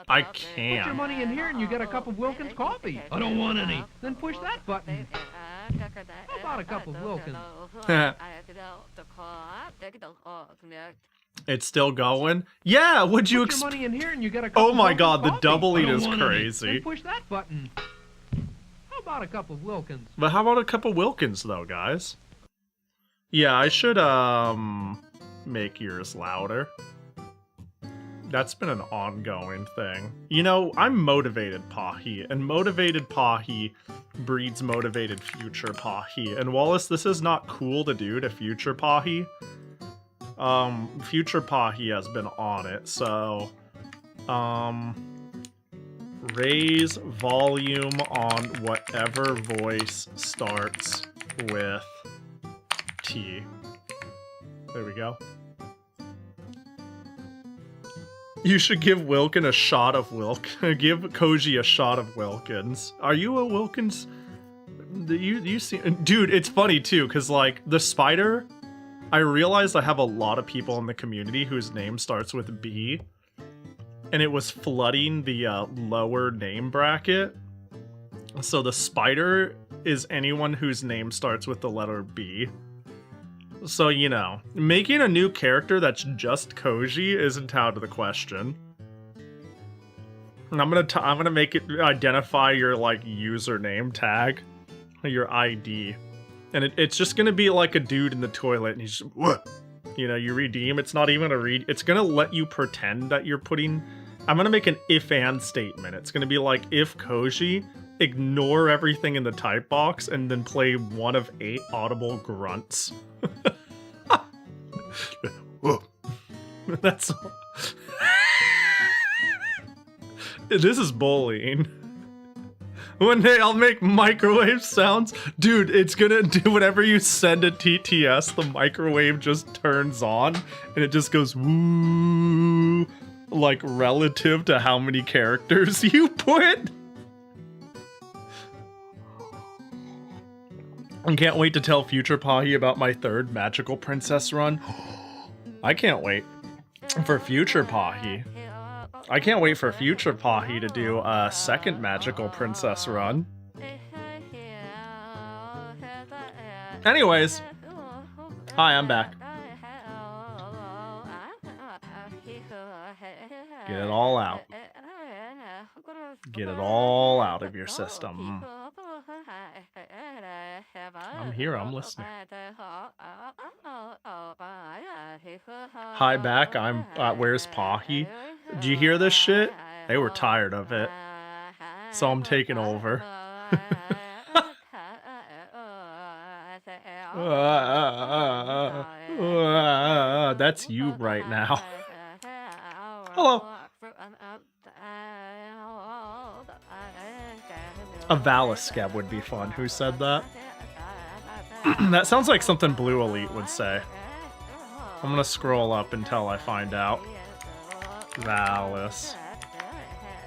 Speaker 1: I
Speaker 15: Put your
Speaker 1: can.
Speaker 15: money in here and you get a cup of Wilkins coffee. I don't want any. Then push that button. How about a cup of Wilkins?
Speaker 1: It's still going? Yeah, would you
Speaker 15: Put your money in here and you get a cup
Speaker 1: Oh
Speaker 15: of
Speaker 1: my
Speaker 15: Wilkins
Speaker 1: god, the
Speaker 15: coffee.
Speaker 1: double
Speaker 15: I
Speaker 1: eat
Speaker 15: don't
Speaker 1: is
Speaker 15: want any.
Speaker 1: crazy.
Speaker 15: Then push that button. How about a cup of Wilkins?
Speaker 1: But how about a cup of Wilkins though, guys? Yeah, I should make yours louder. That's been an ongoing thing. You know, I'm motivated Pahi, and motivated Pahi breeds motivated future Pahi. And Wallace, this is not cool to do to future Pahi. Future Pahi has been on it, so raise volume on whatever voice starts with T. There we go. You should give Wilkin a shot of give Koji a shot of Wilkins. Are you a Wilkins? You see, dude, it's funny too, cause like the spider, I realized I have a lot of people in the community whose name starts with B, and it was flooding the lower name bracket. So the spider is anyone whose name starts with the letter B. So, you know, making a new character that's just Koji isn't out of the question. And I'm gonna make it identify your, like, username tag. Your ID. And it's just gonna be like a dude in the toilet and he's just, what? You know, you redeem, it's not even a read. It's gonna let you pretend that you're putting... I'm gonna make an if-and statement. It's gonna be like, if Koji, ignore everything in the type box and then play one of 8 audible grunts. That's this is bullying. One day I'll make microwave sounds. Dude, it's gonna do whenever you send a TTS, the microwave just turns on and it just goes woo, like relative to how many characters you put. I can't wait to tell Future Pahi about my 3rd Magical Princess run. I can't wait for Future Pahi. I can't wait for Future Pahi to do a 2nd Magical Princess run. Anyways. Hi, I'm back. Get it all out. Get it all out of your system. I'm here, I'm listening. Hi, back, I'm, where's Pahi? Do you hear this shit? They were tired of it. So I'm taking over. That's you right now. Hello. A Valiskeb would be fun. Who said that? That sounds like something Blue Elite would say. I'm gonna scroll up until I find out. Valis.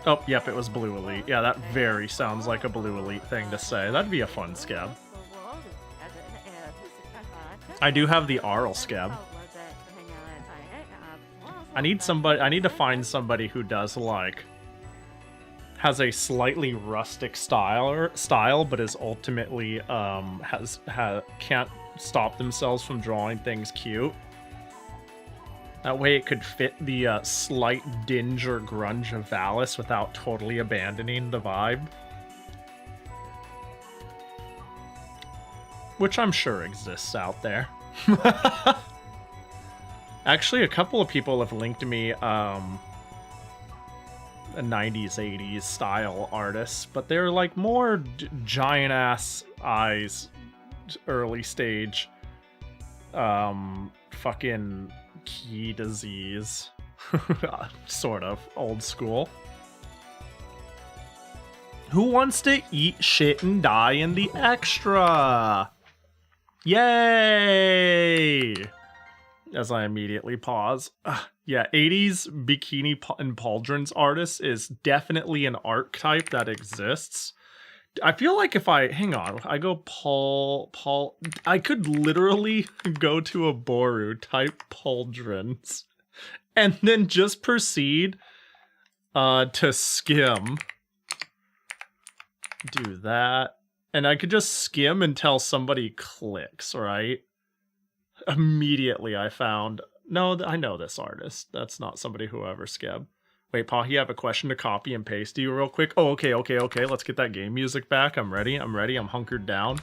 Speaker 1: Oh, yep, it was Blue Elite. Yeah, that very sounds like a Blue Elite thing to say. That'd be a fun scab. I do have the Arl scab. I need to find somebody who does, like, has a slightly rustic style, but is ultimately can't stop themselves from drawing things cute. That way it could fit the slight dinge or grunge of Valis without totally abandoning the vibe. Which I'm sure exists out there. Actually, a couple of people have linked me a 90s, 80s style artists, but they're like more giant ass eyes, early stage, fucking key disease, sort of old school. Who wants to eat shit and die in the extra? Yay! As I immediately pause. Yeah, 80s bikini and pauldrons artists is definitely an archetype that exists. I feel like if I, hang on, I go Paul, I could literally go to a Boru, type pauldrons, and then just proceed to skim. Do that. And I could just skim until somebody clicks, right? Immediately I found, no, I know this artist. That's not somebody who ever skib. Wait, Pahi, I have a question to copy and paste to you real quick. Oh, okay. Let's get that game music back. I'm ready. I'm hunkered down.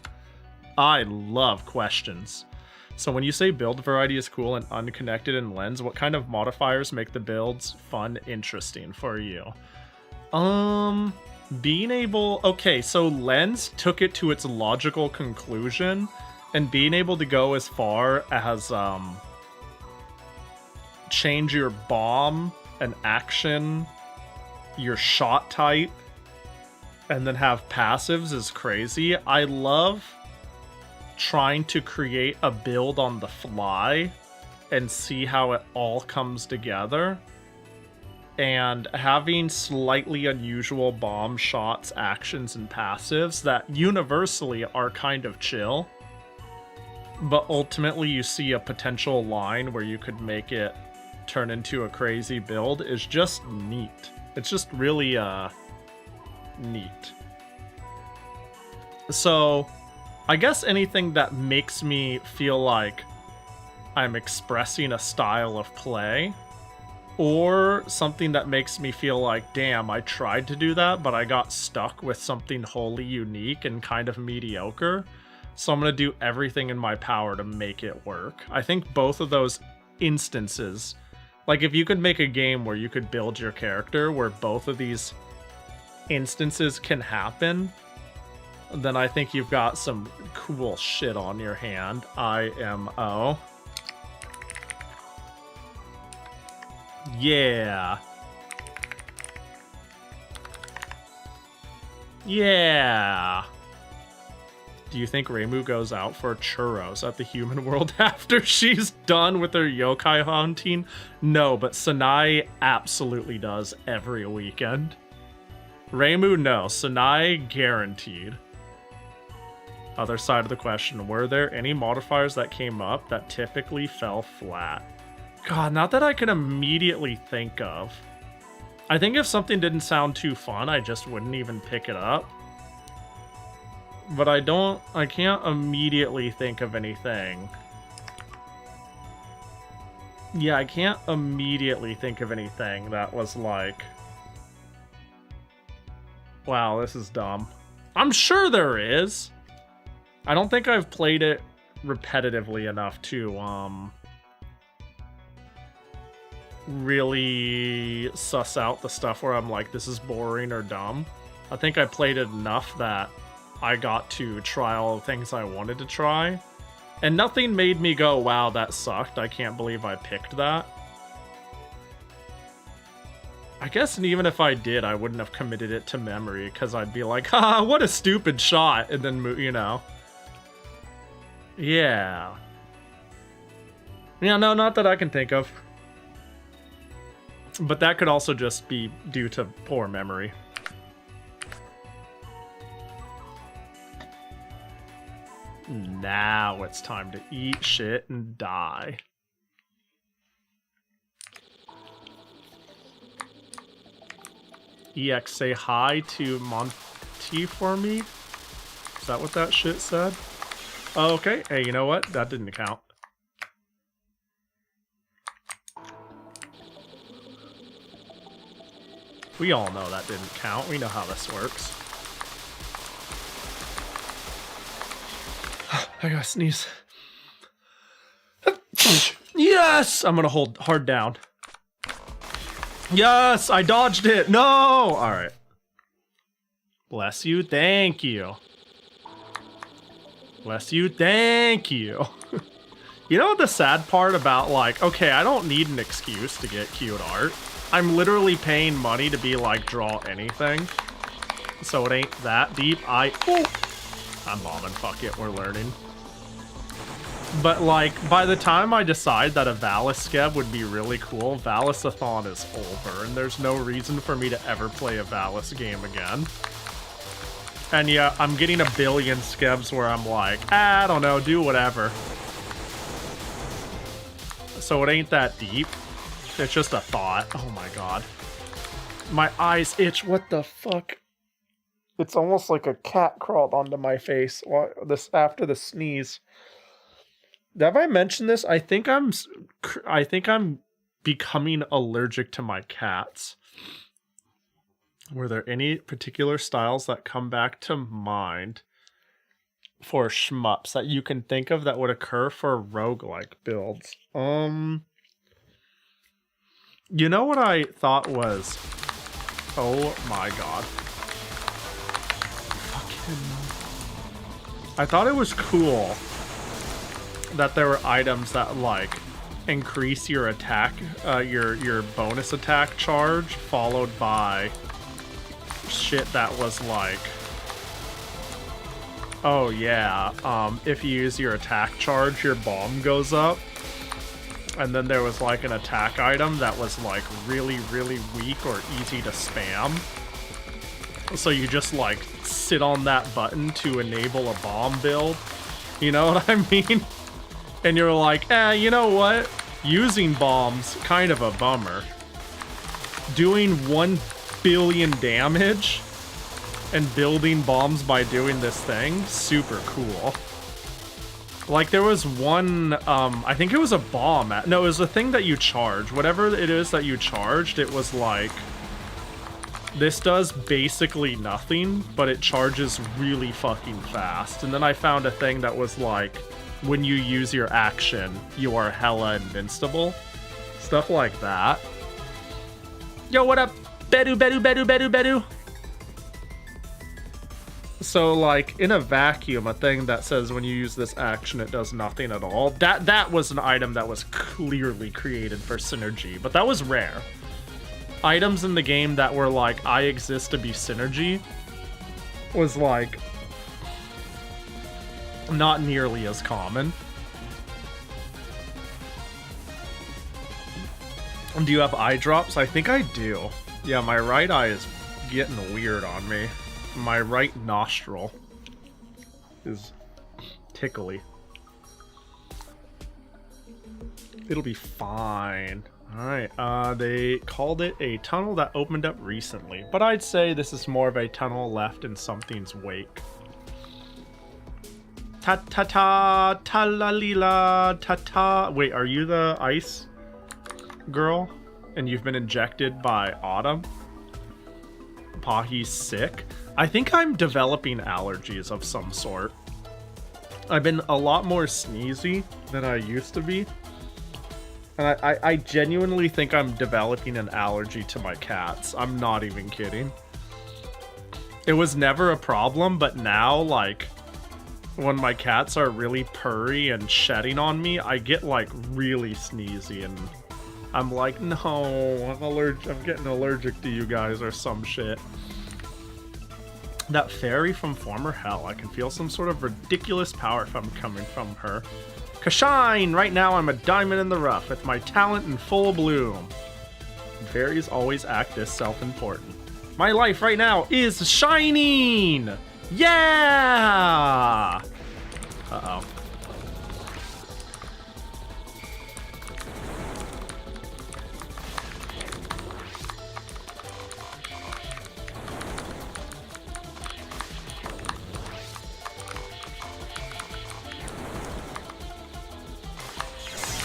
Speaker 1: I love questions. So when you say build variety is cool and unconnected in lens, what kind of modifiers make the builds fun, interesting for you? Being able... Okay, so lens took it to its logical conclusion, and being able to go as far as change your bomb and action, your shot type, and then have passives is crazy. I love trying to create a build on the fly and see how it all comes together. And having slightly unusual bomb shots, actions, and passives that universally are kind of chill, but ultimately you see a potential line where you could make it turn into a crazy build is just neat. It's just really neat. So I guess anything that makes me feel like I'm expressing a style of play, or something that makes me feel like, damn, I tried to do that, but I got stuck with something wholly unique and kind of mediocre. So I'm going to do everything in my power to make it work. I think both of those instances, like if you could make a game where you could build your character where both of these instances can happen, then I think you've got some cool shit on your hand. IMO. Yeah. Yeah. Do you think Reimu goes out for churros at the human world after she's done with her yokai hunting? No, but Sanai absolutely does every weekend. Reimu, no. Sanai, guaranteed. Other side of the question, were there any modifiers that came up that typically fell flat? God, not that I can immediately think of. I think if something didn't sound too fun, I just wouldn't even pick it up. But I can't immediately think of anything. Yeah, I can't immediately think of anything that was like, wow, this is dumb. I'm sure there is. I don't think I've played it repetitively enough to, really suss out the stuff where I'm like, this is boring or dumb. I think I played it enough that I got to try all the things I wanted to try, and nothing made me go, wow, that sucked. I can't believe I picked that. I guess, and even if I did, I wouldn't have committed it to memory, because I'd be like, haha, what a stupid shot, and then, you know. Yeah. Yeah, no, not that I can think of. But that could also just be due to poor memory. Now it's time to eat shit and die. EX, say hi to Monty for me? Is that what that shit said? Oh, okay. Hey, you know what? That didn't count. We all know that didn't count. We know how this works. I gotta sneeze. Yes! I'm gonna hold hard down. Yes! I dodged it! No! Alright. Bless you. Thank you. Bless you. Thank you. You know what the sad part about, like, okay, I don't need an excuse to get cute art. I'm literally paying money to be like, draw anything. So it ain't that deep. I'm bombing. Fuck it, we're learning. But like, by the time I decide that a Valis skeb would be really cool, Valis-a-thon is over, and there's no reason for me to ever play a Valis game again. And yeah, I'm getting a billion skibs where I'm like, I don't know, do whatever. So it ain't that deep. It's just a thought. Oh my god. My eyes itch. What the fuck? It's almost like a cat crawled onto my face after the sneeze. Have I mentioned this? I think I'm becoming allergic to my cats. Were there any particular styles that come back to mind for shmups that you can think of that would occur for roguelike builds? You know what I thought was... Oh my god. I thought it was cool that there were items that, like, increase your attack, your bonus attack charge, followed by shit that was like, oh yeah, if you use your attack charge, your bomb goes up. And then there was like an attack item that was like really, really weak or easy to spam. So you just like sit on that button to enable a bomb build. You know what I mean? And you're like, you know what? Using bombs, kind of a bummer. Doing 1 billion damage and building bombs by doing this thing, super cool. Like, there was one, I think it was a bomb. No, it was a thing that you charge. Whatever it is that you charged, it was like, this does basically nothing, but it charges really fucking fast. And then I found a thing that was like, when you use your action, you are hella invincible. Stuff like that. Yo, what up? Bedu, bedu, bedu, bedu, bedu. So, like, in a vacuum, a thing that says when you use this action, it does nothing at all. That was an item that was clearly created for synergy, but that was rare. Items in the game that were like, I exist to be synergy, was like, not nearly as common. Do you have eye drops? I think I do. Yeah, my right eye is getting weird on me. My right nostril is tickly. It'll be fine. Alright, they called it a tunnel that opened up recently, but I'd say this is more of a tunnel left in something's wake. Ta-ta-ta, ta-la-li-la, ta-ta. Wait, are you the ice girl? And you've been injected by Autumn? Pahi's sick? I think I'm developing allergies of some sort. I've been a lot more sneezy than I used to be. And I genuinely think I'm developing an allergy to my cats. I'm not even kidding. It was never a problem, but now, like, when my cats are really purry and shedding on me, I get, like, really sneezy, and I'm like, no, I'm getting allergic to you guys or some shit. That fairy from former hell. I can feel some sort of ridiculous power coming from her. Kashine! Right now I'm a diamond in the rough with my talent in full bloom. Fairies always act this self-important. My life right now is shining! Yeah! Uh-oh.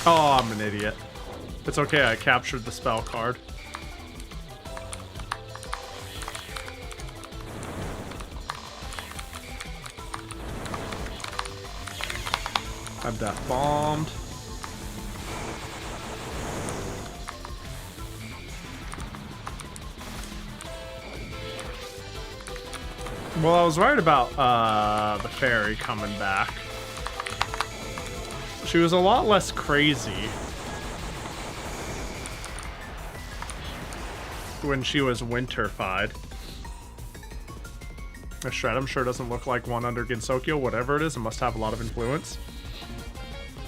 Speaker 1: Oh, I'm an idiot. It's okay, I captured the spell card. Have that bombed. Well, I was worried about the fairy coming back. She was a lot less crazy when she was winterfied. A Shred'em sure doesn't look like one under Gensokyo. Whatever it is, it must have a lot of influence.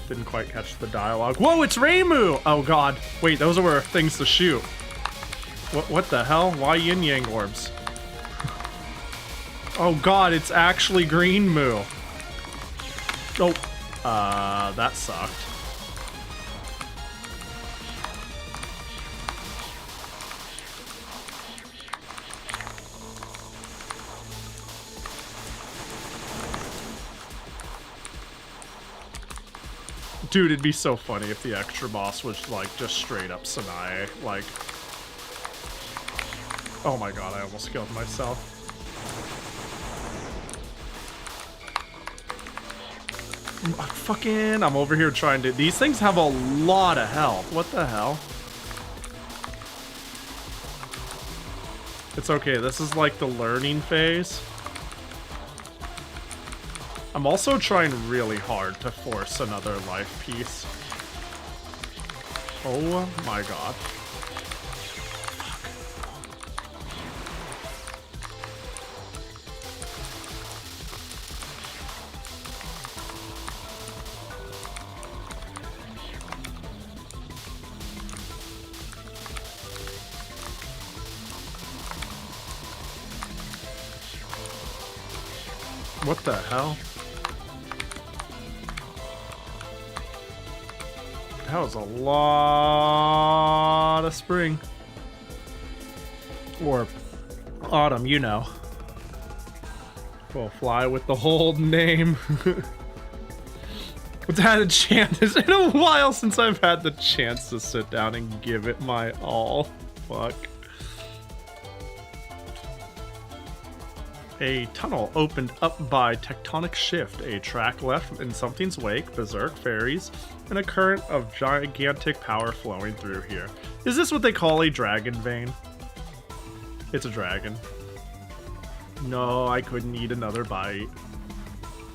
Speaker 1: Didn't quite catch the dialogue. Whoa, it's Reimu! Oh god. Wait, those were things to shoot. What the hell? Why yin-yang orbs? Oh god, it's actually Green Moo. Oh, that sucked. Dude, it'd be so funny if the extra boss was, like, just straight up Sanae. Like... Oh my god, I almost killed myself. I'm over here trying to... These things have a lot of health. What the hell? It's okay, this is like the learning phase. I'm also trying really hard to force another life piece. Oh my god. What the hell? That was a lot of spring. Or autumn, you know. We'll fly with the whole name. It's had a chance. It's been a while since I've had the chance to sit down and give it my all. Fuck. A tunnel opened up by tectonic shift. A track left in something's wake, berserk fairies, and a current of gigantic power flowing through here. Is this what they call a dragon vein? It's a dragon. No, I couldn't eat another bite.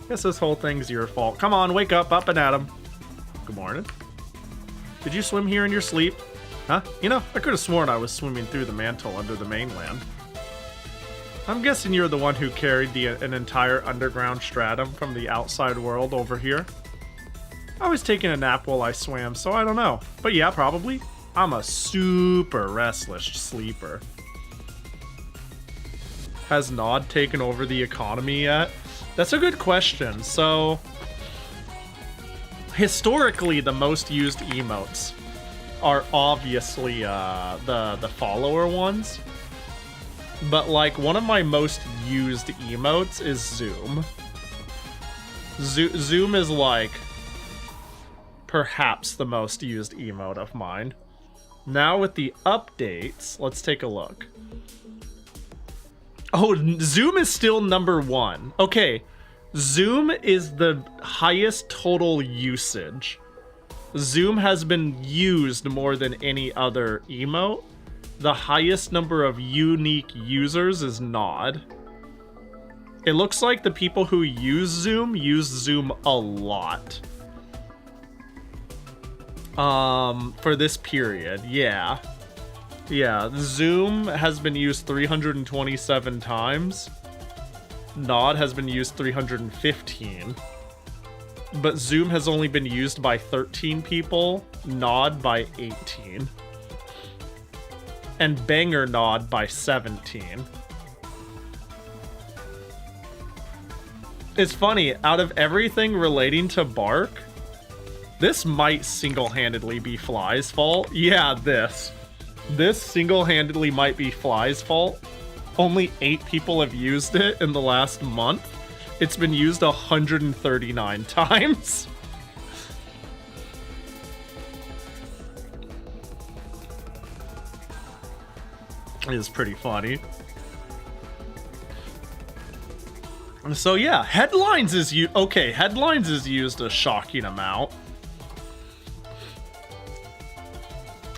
Speaker 1: Guess this whole thing's your fault. Come on, wake up and at 'em. Good morning. Did you swim here in your sleep? Huh? You know, I could have sworn I was swimming through the mantle under the mainland. I'm guessing you're the one who carried an entire underground stratum from the outside world over here. I was taking a nap while I swam, so I don't know. But yeah, probably. I'm a super restless sleeper. Has Nod taken over the economy yet? That's a good question. So, historically, the most used emotes are obviously the follower ones. But, like, one of my most used emotes is Zoom. Zoom is, like, perhaps the most used emote of mine. Now with the updates, let's take a look. Oh, Zoom is still #1. Okay, Zoom is the highest total usage. Zoom has been used more than any other emote. The highest number of unique users is Nod. It looks like the people who use Zoom a lot. For this period, yeah. Yeah, Zoom has been used 327 times. Nod has been used 315. But Zoom has only been used by 13 people, Nod by 18. And Banger Nod by 17. It's funny, out of everything relating to Bark, this might single-handedly be Fly's fault. Yeah, this single-handedly might be Fly's fault. Only 8 people have used it in the last month. It's been used 139 times. It is pretty funny. So yeah, headlines is headlines is used a shocking amount.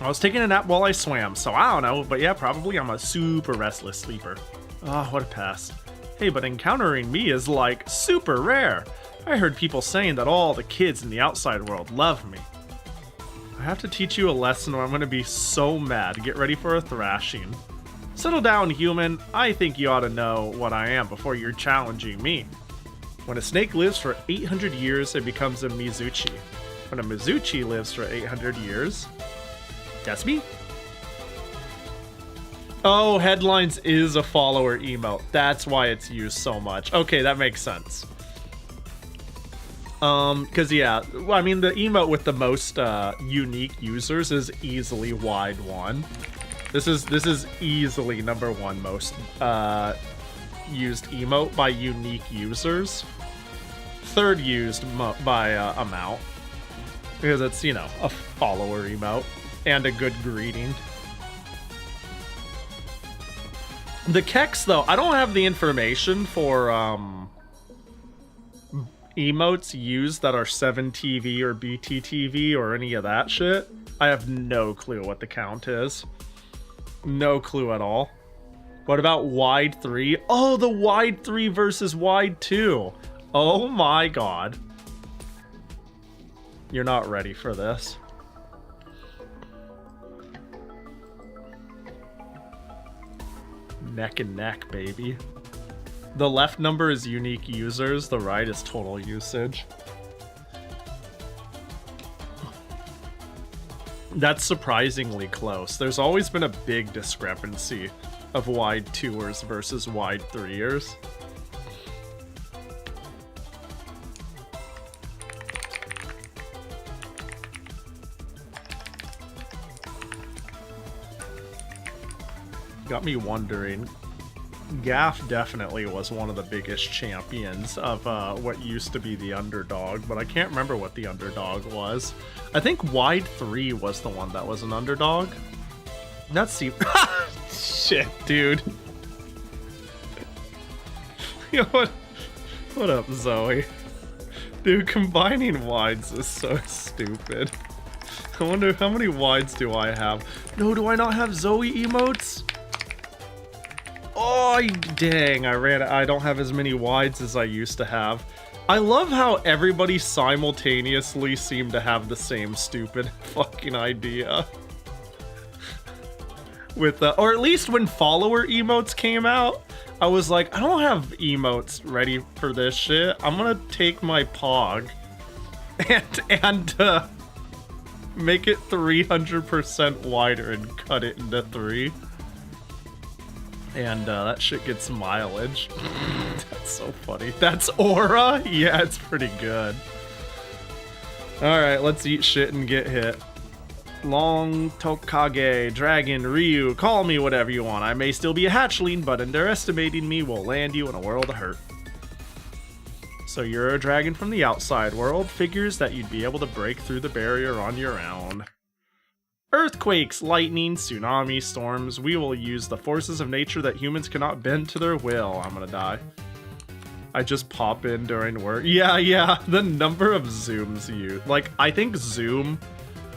Speaker 1: I was taking a nap while I swam, so I don't know, but yeah, probably I'm a super restless sleeper. Ah, what a pass. Hey, but encountering me is like super rare. I heard people saying that all the kids in the outside world love me. I have to teach you a lesson or I'm gonna be so mad. Get ready for a thrashing. Settle down, human. I think you ought to know what I am before you're challenging me. When a snake lives for 800 years, it becomes a Mizuchi. When a Mizuchi lives for 800 years, that's me. Oh, headlines is a follower emote. That's why it's used so much. Okay, that makes sense. Cause yeah, I mean the emote with the most unique users is easily wide one. This is easily #1 most used emote by unique users. Third used by amount, because it's, you know, a follower emote and a good greeting. The Kex though, I don't have the information for emotes used that are 7TV or BTTV or any of that shit. I have no clue what the count is. No clue at all. What about wide 3? Oh, the wide 3 versus wide 2. Oh my god. You're not ready for this. Neck and neck, baby. The left number is unique users, the right is total usage. That's surprisingly close. There's always been a big discrepancy of wide 2ers versus wide 3ers. Got me wondering. Gaff definitely was one of the biggest champions of what used to be the underdog, but I can't remember what the underdog was. I think wide 3 was the one that was an underdog. That's shit, dude. Yo, what up, Zoe? Dude, combining wides is so stupid. I wonder how many wides do I have? No, do I not have Zoe emotes? Oh, dang, I don't have as many wides as I used to have. I love how everybody simultaneously seemed to have the same stupid fucking idea. With or at least when follower emotes came out, I was like, I don't have emotes ready for this shit. I'm gonna take my Pog and make it 300% wider and cut it into 3. And that shit gets mileage. That's so funny. That's Aura? Yeah, it's pretty good. Alright, let's eat shit and get hit. Long Tokage, Dragon, Ryu, call me whatever you want. I may still be a hatchling, but underestimating me will land you in a world of hurt. So you're a dragon from the outside world. Figures that you'd be able to break through the barrier on your own. Earthquakes, lightning, tsunami, storms. We will use the forces of nature that humans cannot bend to their will. I'm gonna die. I just pop in during work. Yeah, the number of zooms you... Like, I think Zoom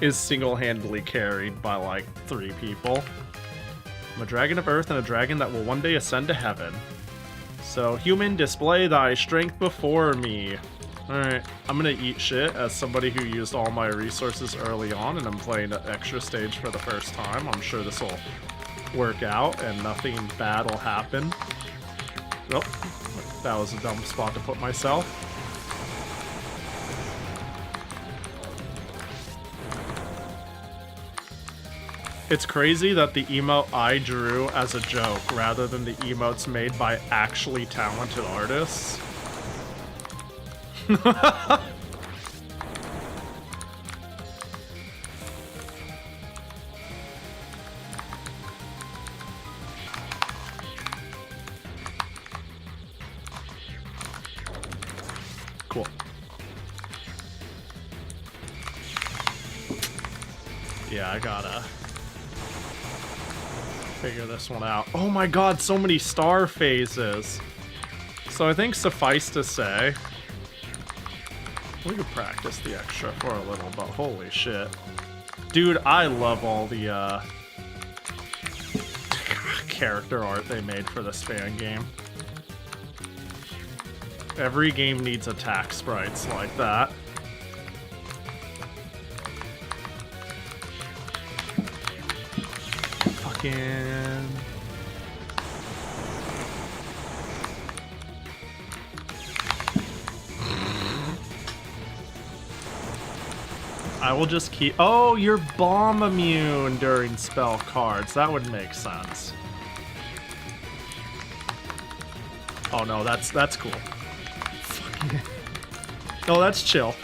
Speaker 1: is single-handedly carried by, like, 3 people. I'm a dragon of earth and a dragon that will one day ascend to heaven. So, human, display thy strength before me. Alright, I'm gonna eat shit as somebody who used all my resources early on and I'm playing an extra stage for the first time. I'm sure this will work out and nothing bad will happen. Oh, that was a dumb spot to put myself. It's crazy that the emote I drew as a joke rather than the emotes made by actually talented artists. Cool. Yeah, I gotta figure this one out. Oh my god, so many star phases. So I think suffice to say, we could practice the extra for a little, but holy shit. Dude, I love all the character art they made for this fan game. Every game needs attack sprites like that. Fucking... I will just keep... Oh, you're bomb immune during spell cards. That would make sense. Oh no, that's cool. No, that's chill.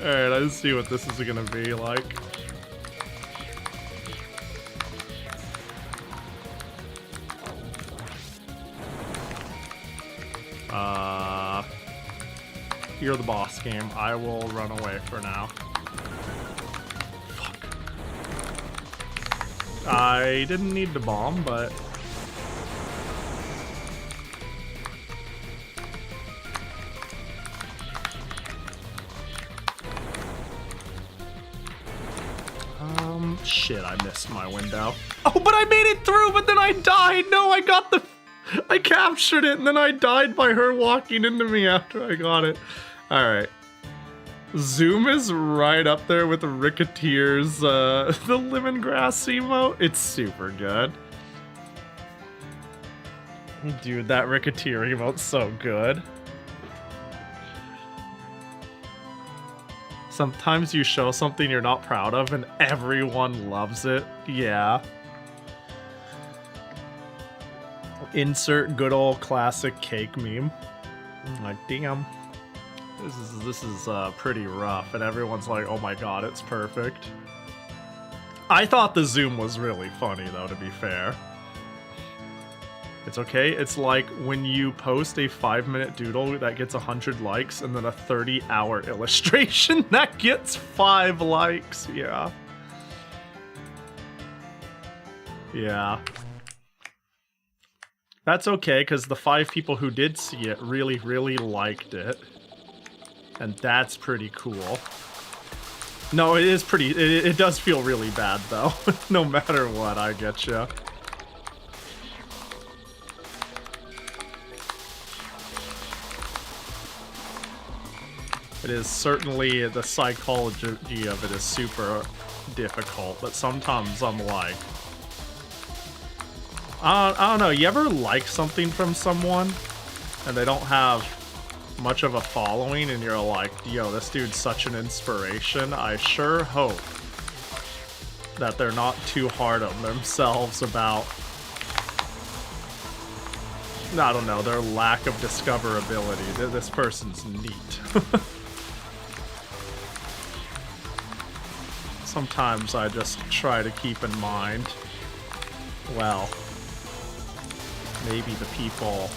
Speaker 1: Alright, let's see what this is gonna be like. You're the boss game. I will run away for now. Fuck. I didn't need to bomb, but... Shit, I missed my window. Oh, but I made it through, but then I died! No, I got the... I captured it, and then I died by her walking into me after I got it. Alright. Zoom is right up there with Ricketeer's, the lemongrass emote. It's super good. Dude, that Ricketeer emote's so good. Sometimes you show something you're not proud of and everyone loves it. Yeah. Insert good old classic cake meme. I'm like, damn. This is pretty rough, and everyone's like, oh my god, it's perfect. I thought the zoom was really funny, though, to be fair. It's okay. It's like when you post a 5-minute doodle that gets 100 likes, and then a 30-hour illustration that gets 5 likes. Yeah. Yeah. That's okay, because the 5 people who did see it really, really liked it. And that's pretty cool. No, it is pretty... It does feel really bad, though. No matter what, I getcha. It is certainly... The psychology of it is super difficult, but sometimes I'm like... I don't know, you ever like something from someone, and they don't have much of a following, and you're like, yo, this dude's such an inspiration. I sure hope that they're not too hard on themselves about, I don't know, their lack of discoverability. This person's neat. Sometimes I just try to keep in mind, well, maybe the people...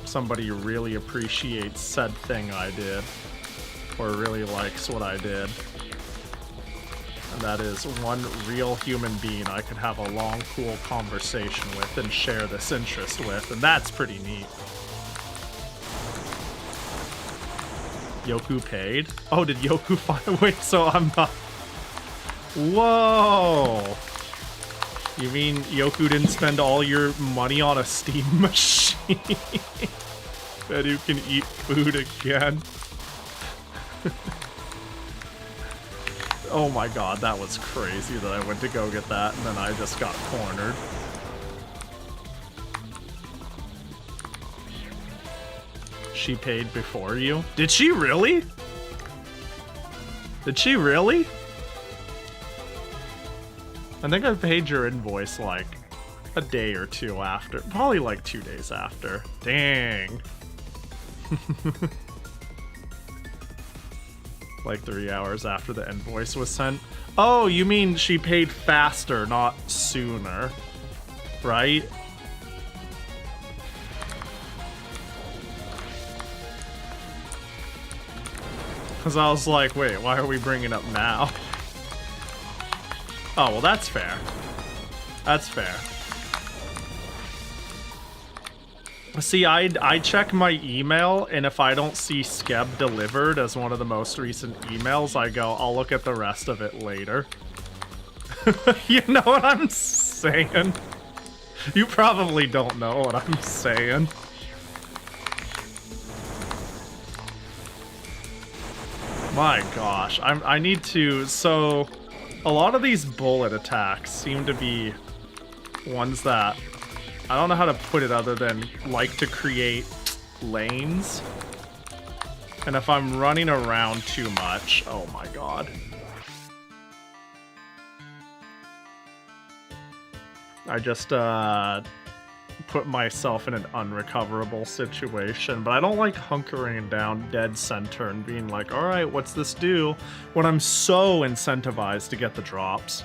Speaker 1: Somebody really appreciates said thing I did, or really likes what I did. And that is one real human being I could have a long, cool conversation with and share this interest with, and that's pretty neat. Yoku paid? Oh, did Yoku find... Wait, so I'm not... Whoa! You mean Yoku didn't spend all your money on a Steam machine? That you can eat food again? Oh my god, that was crazy that I went to go get that and then I just got cornered. She paid before you? Did she really? Did she really? I think I paid your invoice like a day or two after. Probably like 2 days after. Dang. Like 3 hours after the invoice was sent. Oh, you mean she paid faster, not sooner. Right? Because I was like, wait, why are we bringing it up now? Oh, well, that's fair. That's fair. See, I check my email, and if I don't see Skeb delivered as one of the most recent emails, I go, I'll look at the rest of it later. You know what I'm saying? You probably don't know what I'm saying. My gosh, I need to... So, a lot of these bullet attacks seem to be ones that... I don't know how to put it other than like to create lanes. And if I'm running around too much, oh my god. I just put myself in an unrecoverable situation, but I don't like hunkering down dead center and being like, all right, what's this do? When I'm so incentivized to get the drops.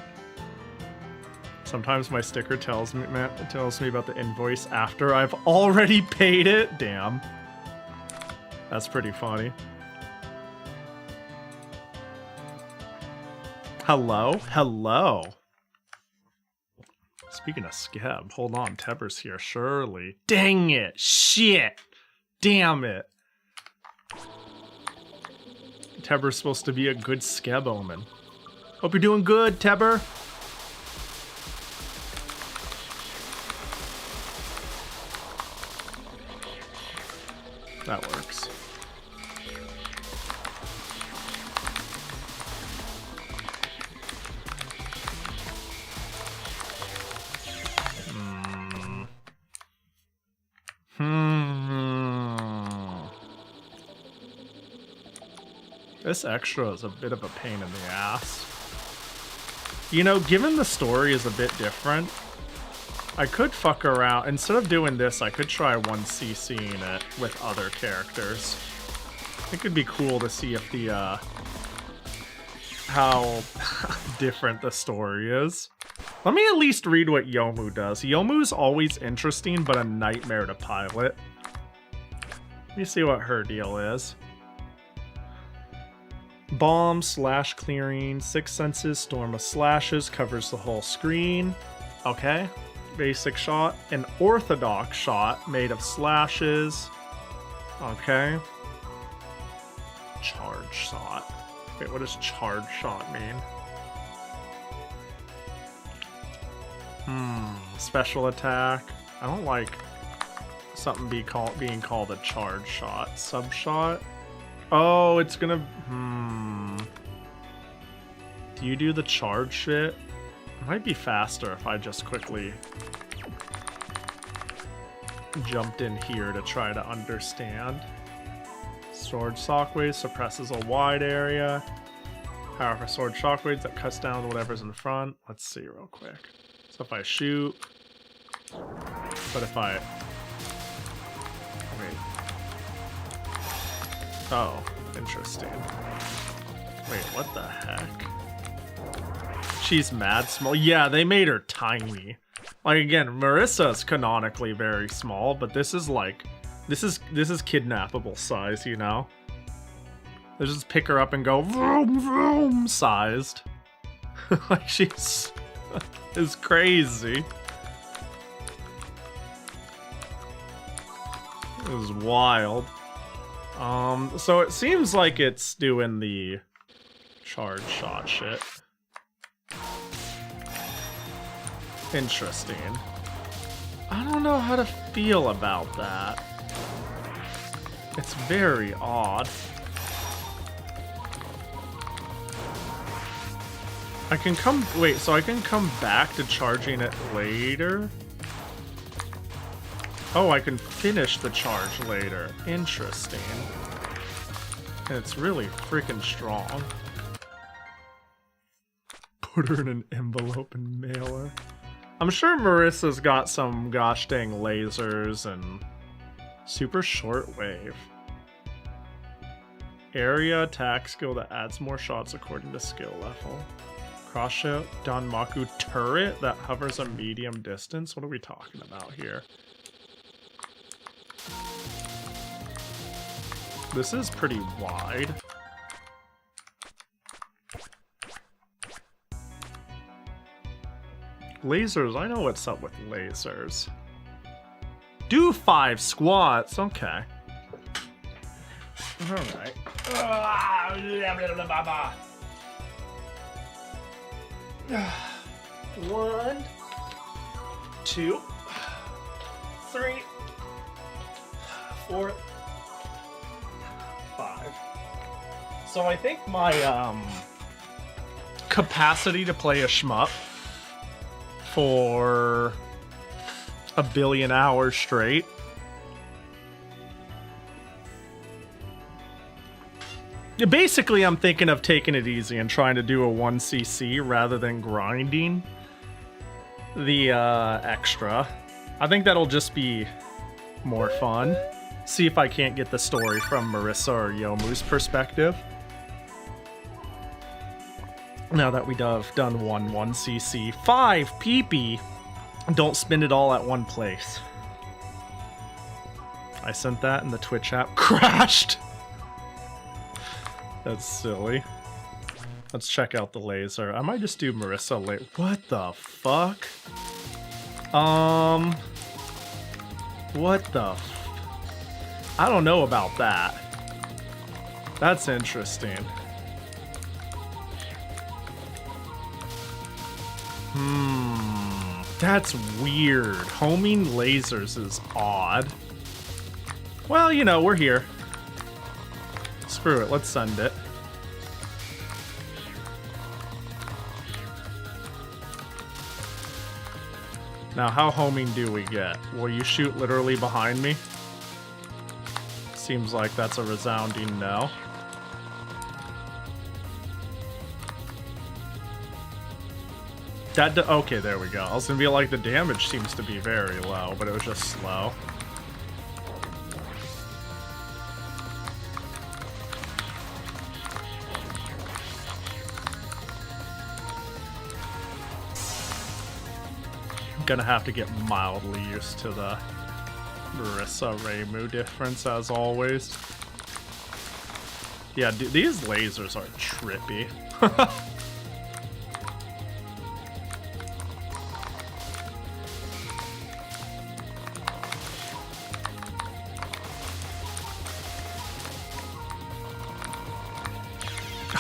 Speaker 1: Sometimes my sticker tells me about the invoice after I've already paid it. Damn. That's pretty funny. Hello? Hello. Speaking of Skeb, hold on, Teber's here, surely. Dang it! Shit! Damn it! Teber's supposed to be a good Skeb omen. Hope you're doing good, Teber! That works. This extra is a bit of a pain in the ass. You know, given the story is a bit different, I could fuck around. Instead of doing this, I could try 1CCing it with other characters. I think it'd be cool to see if the, how different the story is. Let me at least read what Yomu does. Yomu's always interesting, but a nightmare to pilot. Let me see what her deal is. Bomb, slash clearing, 6 senses, storm of slashes, covers the whole screen. Okay. Basic shot. An orthodox shot made of slashes. Okay. Charge shot. Wait, what does charge shot mean? Special attack. I don't like something being called a charge shot. Sub shot. Oh, it's gonna... Do you do the charge shit? It might be faster if I just quickly jumped in here to try to understand. Sword Shockwave suppresses a wide area. Powerful sword shockwaves that cuts down whatever's in front. Let's see real quick. So if I shoot... But if I... Wait. Oh, interesting. Wait, what the heck? She's mad small. Yeah, they made her tiny. Like, again, Marissa's canonically very small, but this is like... This is kidnappable size, you know? They just pick her up and go vroom vroom sized. Like, she's... is crazy. It was wild. So it seems like it's doing the charge shot shit. Interesting. I don't know how to feel about that. It's very odd. I can come... Wait, so I can come back to charging it later? Oh, I can finish the charge later. Interesting. And it's really freaking strong. Put her in an envelope and mail her. I'm sure Marissa's got some gosh dang lasers and super shortwave. Area attack skill that adds more shots according to skill level. Cross-shot Danmaku turret that hovers a medium distance. What are we talking about here? This is pretty wide. Lasers, I know what's up with lasers. Do 5 squats, okay. Alright. 1, 2, 3, 4, 5. So I think my capacity to play a shmup for a billion hours straight basically I'm thinking of taking it easy and trying to do a 1cc rather than grinding. the extra. I think that'll just be more fun. See if I can't get the story from Marissa or Yomu's perspective. Now that we have done 1cc. 5 PP. Don't spend it all at one place. I sent that and the Twitch app crashed. That's silly. Let's check out the laser. I might just do Marissa later. What the fuck? What the I don't know about that. That's interesting. That's weird. Homing lasers is odd. Well, you know, we're here. Screw it, let's send it. Now, how homing do we get? Will you shoot literally behind me? Seems like that's a resounding no. Okay, there we go. I was gonna be like, the damage seems to be very low, but it was just slow. I'm gonna have to get mildly used to the Marissa Reimu difference as always. Yeah, these lasers are trippy.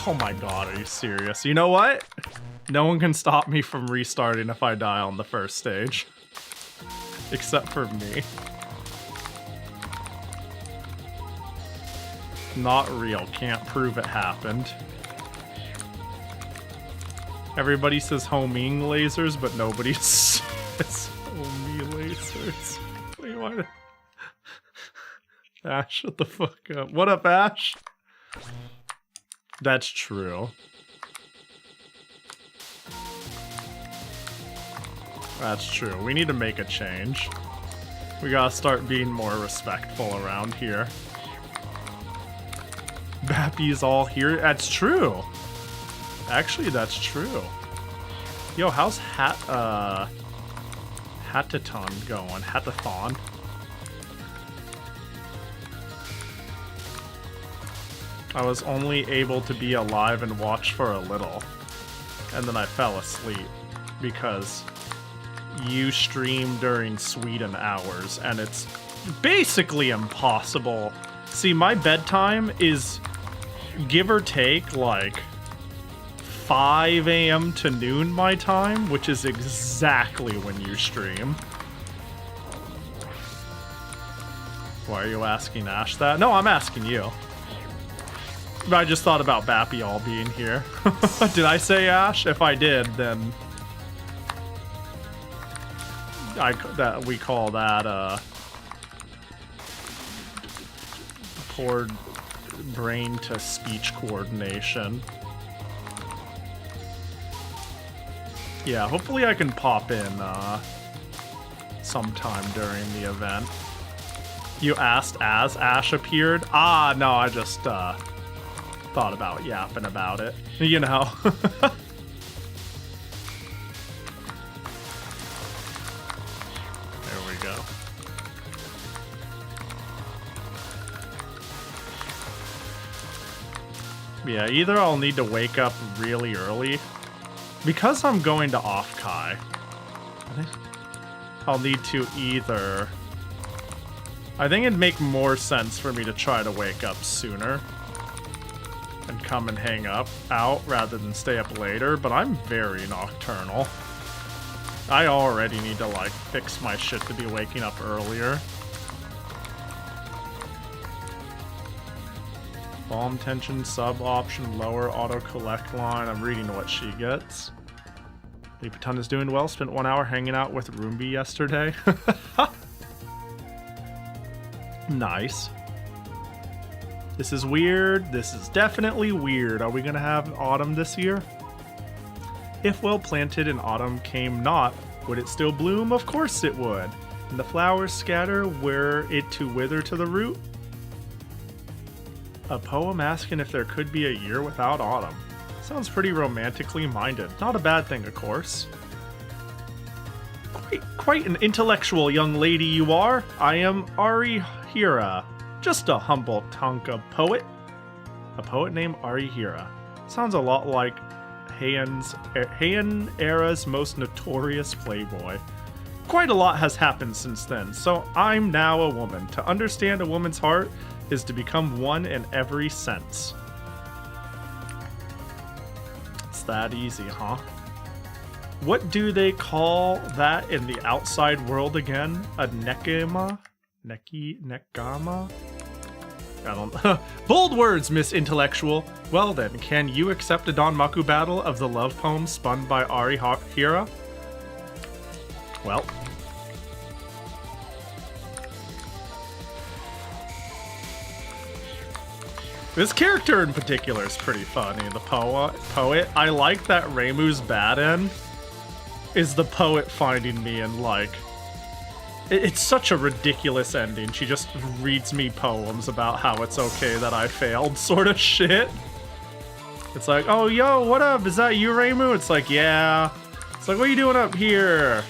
Speaker 1: Oh my god, are you serious? You know what? No one can stop me from restarting if I die on the first stage. Except for me. Not real. Can't prove it happened. Everybody says homing lasers, but nobody says homing lasers. Wait, what? Ash, shut the fuck up. What up, Ash? That's true. That's true. We need to make a change. We gotta start being more respectful around here. Bappy's all here. That's true. Actually, that's true. Yo, how's Hatathon going? Hatathon? I was only able to be alive and watch for a little. And then I fell asleep because you stream during Sweden hours and it's basically impossible. See, my bedtime is give or take like 5 a.m. to noon my time, which is exactly when you stream. Why are you asking Ash that? No, I'm asking you. I just thought about Bappy all being here. Did I say Ash? If I did, then we call that poor brain to speech coordination. Yeah, hopefully I can pop in sometime during the event. You asked as Ash appeared? Ah, no, I just thought about yapping about it. You know. There we go. Yeah, either I'll need to wake up really early. Because I'm going to Off-Kai, I'll need to either... I think it'd make more sense for me to try to wake up sooner and come and hang out rather than stay up later, but I'm very nocturnal. I already need to like fix my shit to be waking up earlier. Bomb tension, sub option, lower, auto collect line. I'm reading what she gets. Leapatun is doing well. Spent 1 hour hanging out with Roombi yesterday. Nice. This is weird. This is definitely weird. Are we gonna have autumn this year? If well planted and autumn came not, Would it still bloom? Of course it would. And the flowers scatter, were it to wither to the root? A poem asking if there could be a year without autumn. Sounds pretty romantically minded. Not a bad thing, of course. Quite an intellectual young lady you are. I am Arihira, just a humble Tonka poet. A poet named Arihira. Sounds a lot like Heian era's most notorious playboy. Quite a lot has happened since then, so I'm now a woman. To understand a woman's heart is to become one in every sense. It's that easy, huh? What do they call that in the outside world again? A nekama? Nekama? I don't Bold words, Miss Intellectual. Well then, can you accept a Danmaku battle of the love poem spun by Arihira? Well. This character in particular is pretty funny. The poet. I like that Reimu's bad end is the poet finding me and like... It's such a ridiculous ending. She just reads me poems about how it's okay that I failed sort of shit. It's like, oh, yo, what up? Is that you, Reimu? It's like, yeah. It's like, what are you doing up here?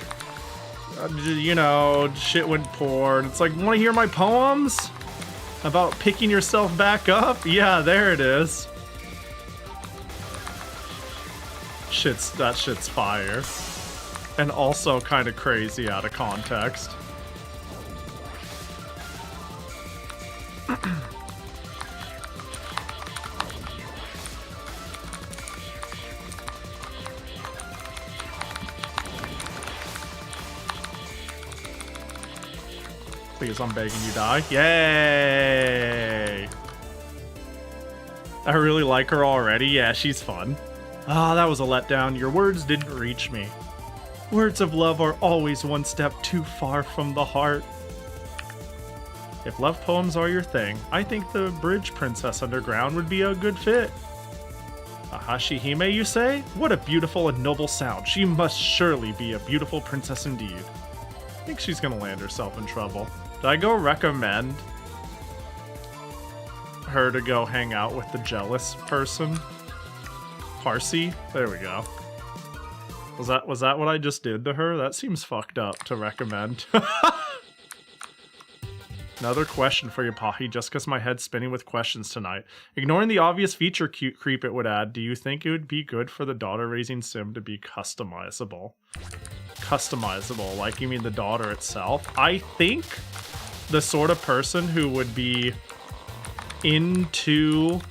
Speaker 1: You know, shit went poor. And it's like, want to hear my poems? About picking yourself back up? Yeah, there it is. That shit's fire. And also kind of crazy out of context. Please, I'm begging you, die. Yay! I really like her already. Yeah, she's fun. Ah, that was a letdown. Your words didn't reach me. Words of love are always one step too far from the heart. If love poems are your thing, I think the Bridge Princess Underground would be a good fit. A Hashihime, you say? What a beautiful and noble sound. She must surely be a beautiful princess indeed. I think she's gonna land herself in trouble. Did I go recommend her to go hang out with the jealous person? Parsi? There we go. Was that what I just did to her? That seems fucked up to recommend. Another question for you, Pahi, just because my head's spinning with questions tonight. Ignoring the obvious feature creep it would add, do you think it would be good for the daughter-raising sim to be customizable? Customizable, like you mean the daughter itself? I think the sort of person who would be into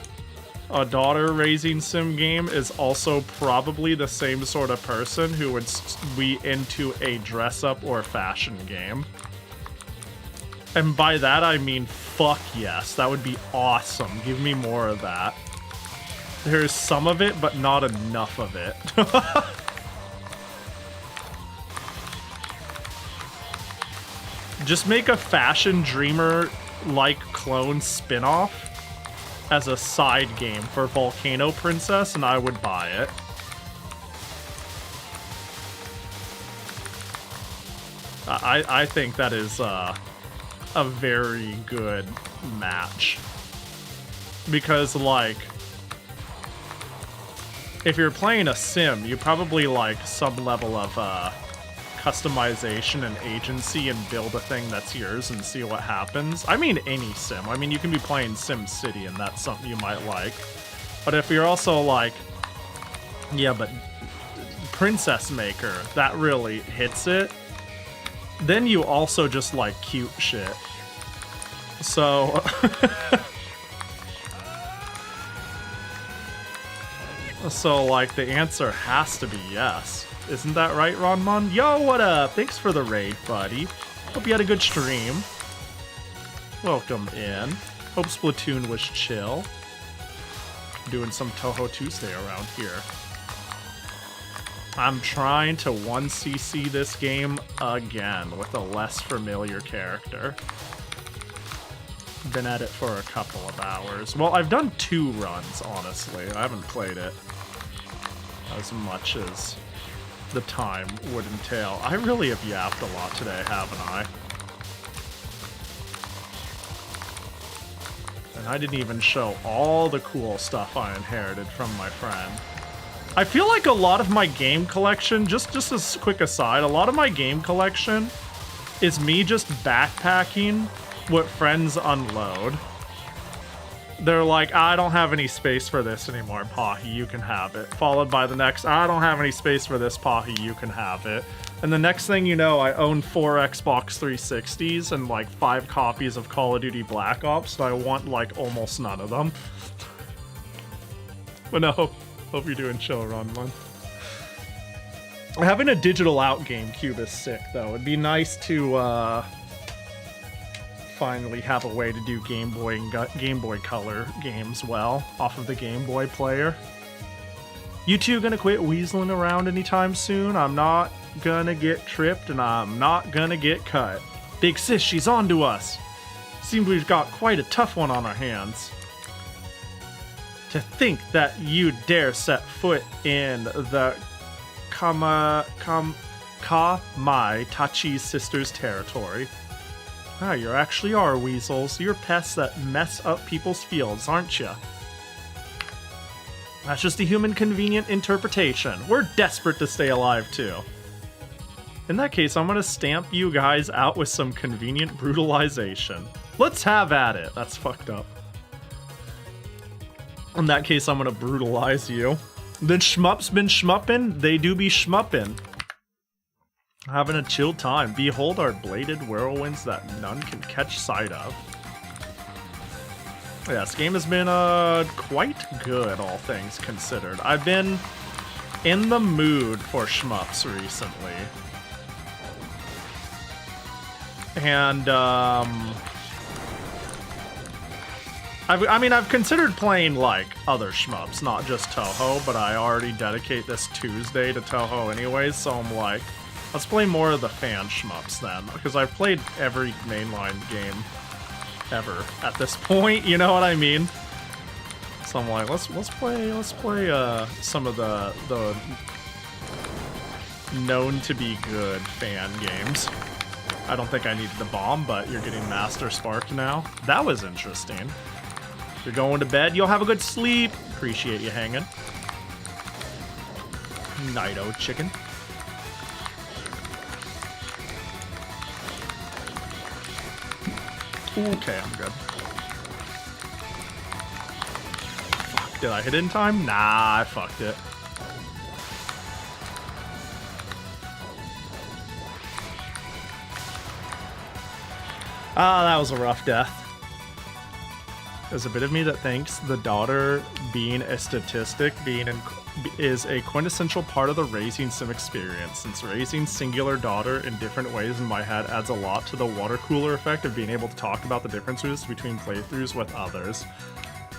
Speaker 1: a daughter-raising sim game is also probably the same sort of person who would be into a dress-up or fashion game. And by that I mean fuck yes, that would be awesome. Give me more of that. There's some of it, but not enough of it. Just make a Fashion Dreamer-like clone spin-off as a side game for Volcano Princess, and I would buy it. I think that is a very good match. Because, like, if you're playing a sim, you probably like some level of customization and agency and build a thing that's yours and see what happens. I mean any sim. I mean, you can be playing Sim City and that's something you might like. But if you're also like, yeah, but Princess Maker, that really hits it, then you also just like cute shit. So... So, like, the answer has to be yes. Isn't that right, Ronmon? Yo, what up? Thanks for the raid, buddy. Hope you had a good stream. Welcome in. Hope Splatoon was chill. Doing some Touhou Tuesday around here. I'm trying to 1cc this game again with a less familiar character. Been at it for a couple of hours. Well, I've done 2 runs, honestly. I haven't played it as much as the time would entail. I really have yapped a lot today, haven't I? And I didn't even show all the cool stuff I inherited from my friend. I feel like a lot of my game collection, just as a quick aside, a lot of my game collection is me just backpacking what friends unload. They're like, I don't have any space for this anymore, Pahi, you can have it. Followed by the next, I don't have any space for this, Pahi, you can have it. And the next thing you know, I own 4 Xbox 360s and like 5 copies of Call of Duty Black Ops, so I want like almost none of them. But no, hope you're doing chill, Run One. Having a digital out GameCube is sick, though. It'd be nice to finally have a way to do Game Boy Color games well off of the Game Boy player. You two gonna quit weaseling around anytime soon? I'm not gonna get tripped and I'm not gonna get cut. Big sis, she's on to us. Seems we've got quite a tough one on our hands. To think that you dare set foot in the Kamai Tachi's sister's territory. Ah, you actually are weasels. You're pests that mess up people's fields, aren't you? That's just a human convenient interpretation. We're desperate to stay alive, too. In that case, I'm gonna stamp you guys out with some convenient brutalization. Let's have at it. That's fucked up. In that case, I'm gonna brutalize you. The shmup's been shmuppin', they do be shmuppin'. Having a chill time. Behold our bladed whirlwinds that none can catch sight of. Yeah, this game has been quite good, all things considered. I've been in the mood for shmups recently. And I've considered playing like other shmups, not just Touhou, but I already dedicate this Tuesday to Touhou anyways, so I'm like, let's play more of the fan shmups then, because I've played every mainline game ever at this point, you know what I mean? So I'm like, let's play some of the known to be good fan games. I don't think I needed the bomb, but you're getting Master Sparked now. That was interesting. You're going to bed. You'll have a good sleep. Appreciate you hanging. Nighto chicken. Okay, I'm good. Fuck, did I hit in time? Nah, I fucked it. Ah, that was a rough death. There's a bit of me that thinks the daughter being a statistic is a quintessential part of the raising sim experience, since raising singular daughter in different ways in my head adds a lot to the water cooler effect of being able to talk about the differences between playthroughs with others.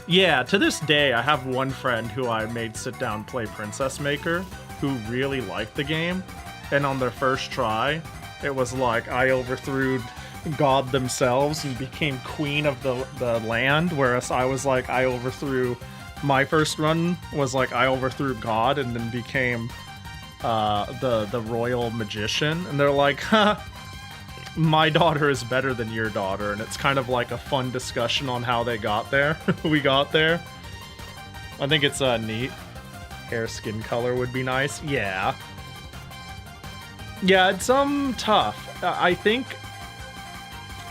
Speaker 1: Yeah, to this day, I have one friend who I made sit down play Princess Maker who really liked the game, and on their first try, it was like I overthrew God themselves and became queen of the land, whereas I was like, I overthrew, my first run was like I overthrew God and then became the royal magician, and they're like, huh, my daughter is better than your daughter, and it's kind of like a fun discussion on how they got there. We got there. I think it's neat. Hair skin color would be nice. Yeah, it's tough. I think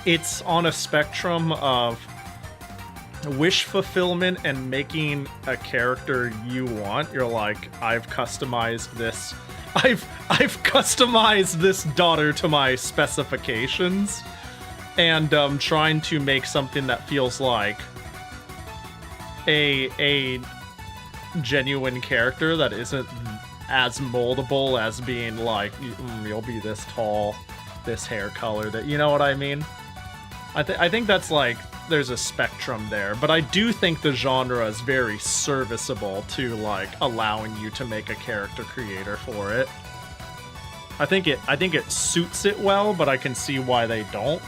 Speaker 1: it's on a spectrum of wish fulfillment and making a character you want. You're like, I've customized this. I've customized this daughter to my specifications, and trying to make something that feels like a genuine character that isn't as moldable as being like, you'll be this tall, this hair color, that, you know what I mean? I think that's like, there's a spectrum there, but I do think the genre is very serviceable to like allowing you to make a character creator for it. I think it suits it well, but I can see why they don't.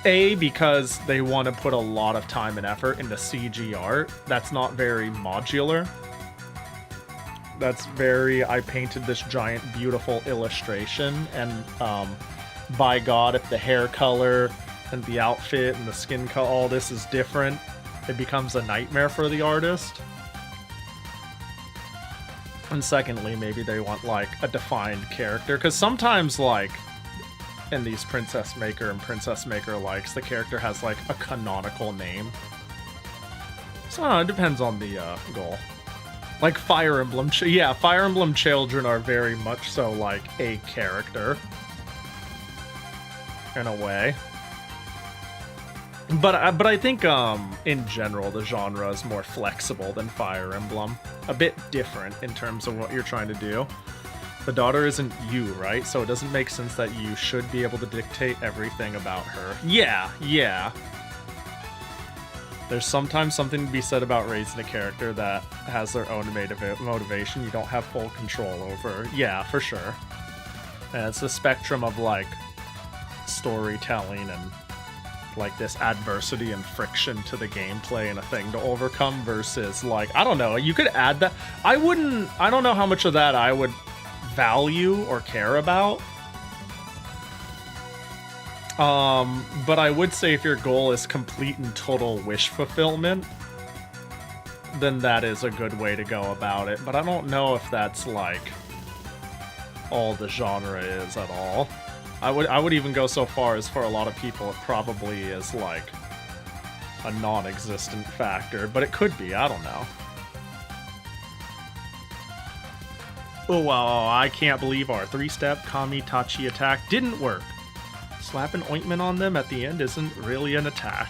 Speaker 1: A, because they want to put a lot of time and effort into CG art. That's not very modular. that's very, I painted this giant beautiful illustration, and by God, if the hair color and the outfit and the skin color, all this is different, it becomes a nightmare for the artist. And secondly, maybe they want like a defined character, because sometimes like in these Princess Maker and Princess Maker likes, the character has like a canonical name. So I don't know, it depends on the goal. Like Fire Emblem, yeah, Fire Emblem children are very much so like a character in a way. But I think in general the genre is more flexible than Fire Emblem. A bit different in terms of what you're trying to do. The daughter isn't you, right? So it doesn't make sense that you should be able to dictate everything about her. Yeah. There's sometimes something to be said about raising a character that has their own motivation you don't have full control over. Yeah, for sure. And it's the spectrum of like storytelling and like this adversity and friction to the gameplay and a thing to overcome versus like, I don't know, you could add that. I don't know how much of that I would value or care about. But I would say if your goal is complete and total wish fulfillment, then that is a good way to go about it. But I don't know if that's like all the genre is at all. I would even go so far as for a lot of people it probably is like a non-existent factor, but it could be, I don't know. Oh wow, I can't believe our 3-step Kami-Tachi attack didn't work. Slapping ointment on them at the end isn't really an attack.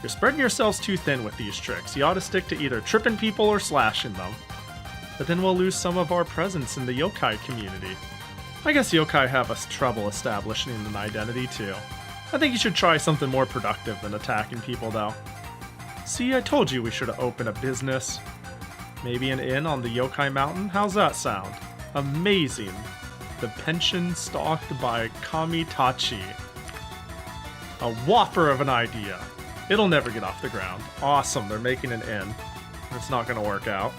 Speaker 1: You're spreading yourselves too thin with these tricks. You ought to stick to either tripping people or slashing them. But then we'll lose some of our presence in the yokai community. I guess yokai have trouble establishing an identity too. I think you should try something more productive than attacking people though. See, I told you we should have opened a business. Maybe an inn on the yokai mountain? How's that sound? Amazing. The pension stalked by Kami-Tachi. A whopper of an idea. It'll never get off the ground. Awesome, they're making an inn. It's not gonna work out.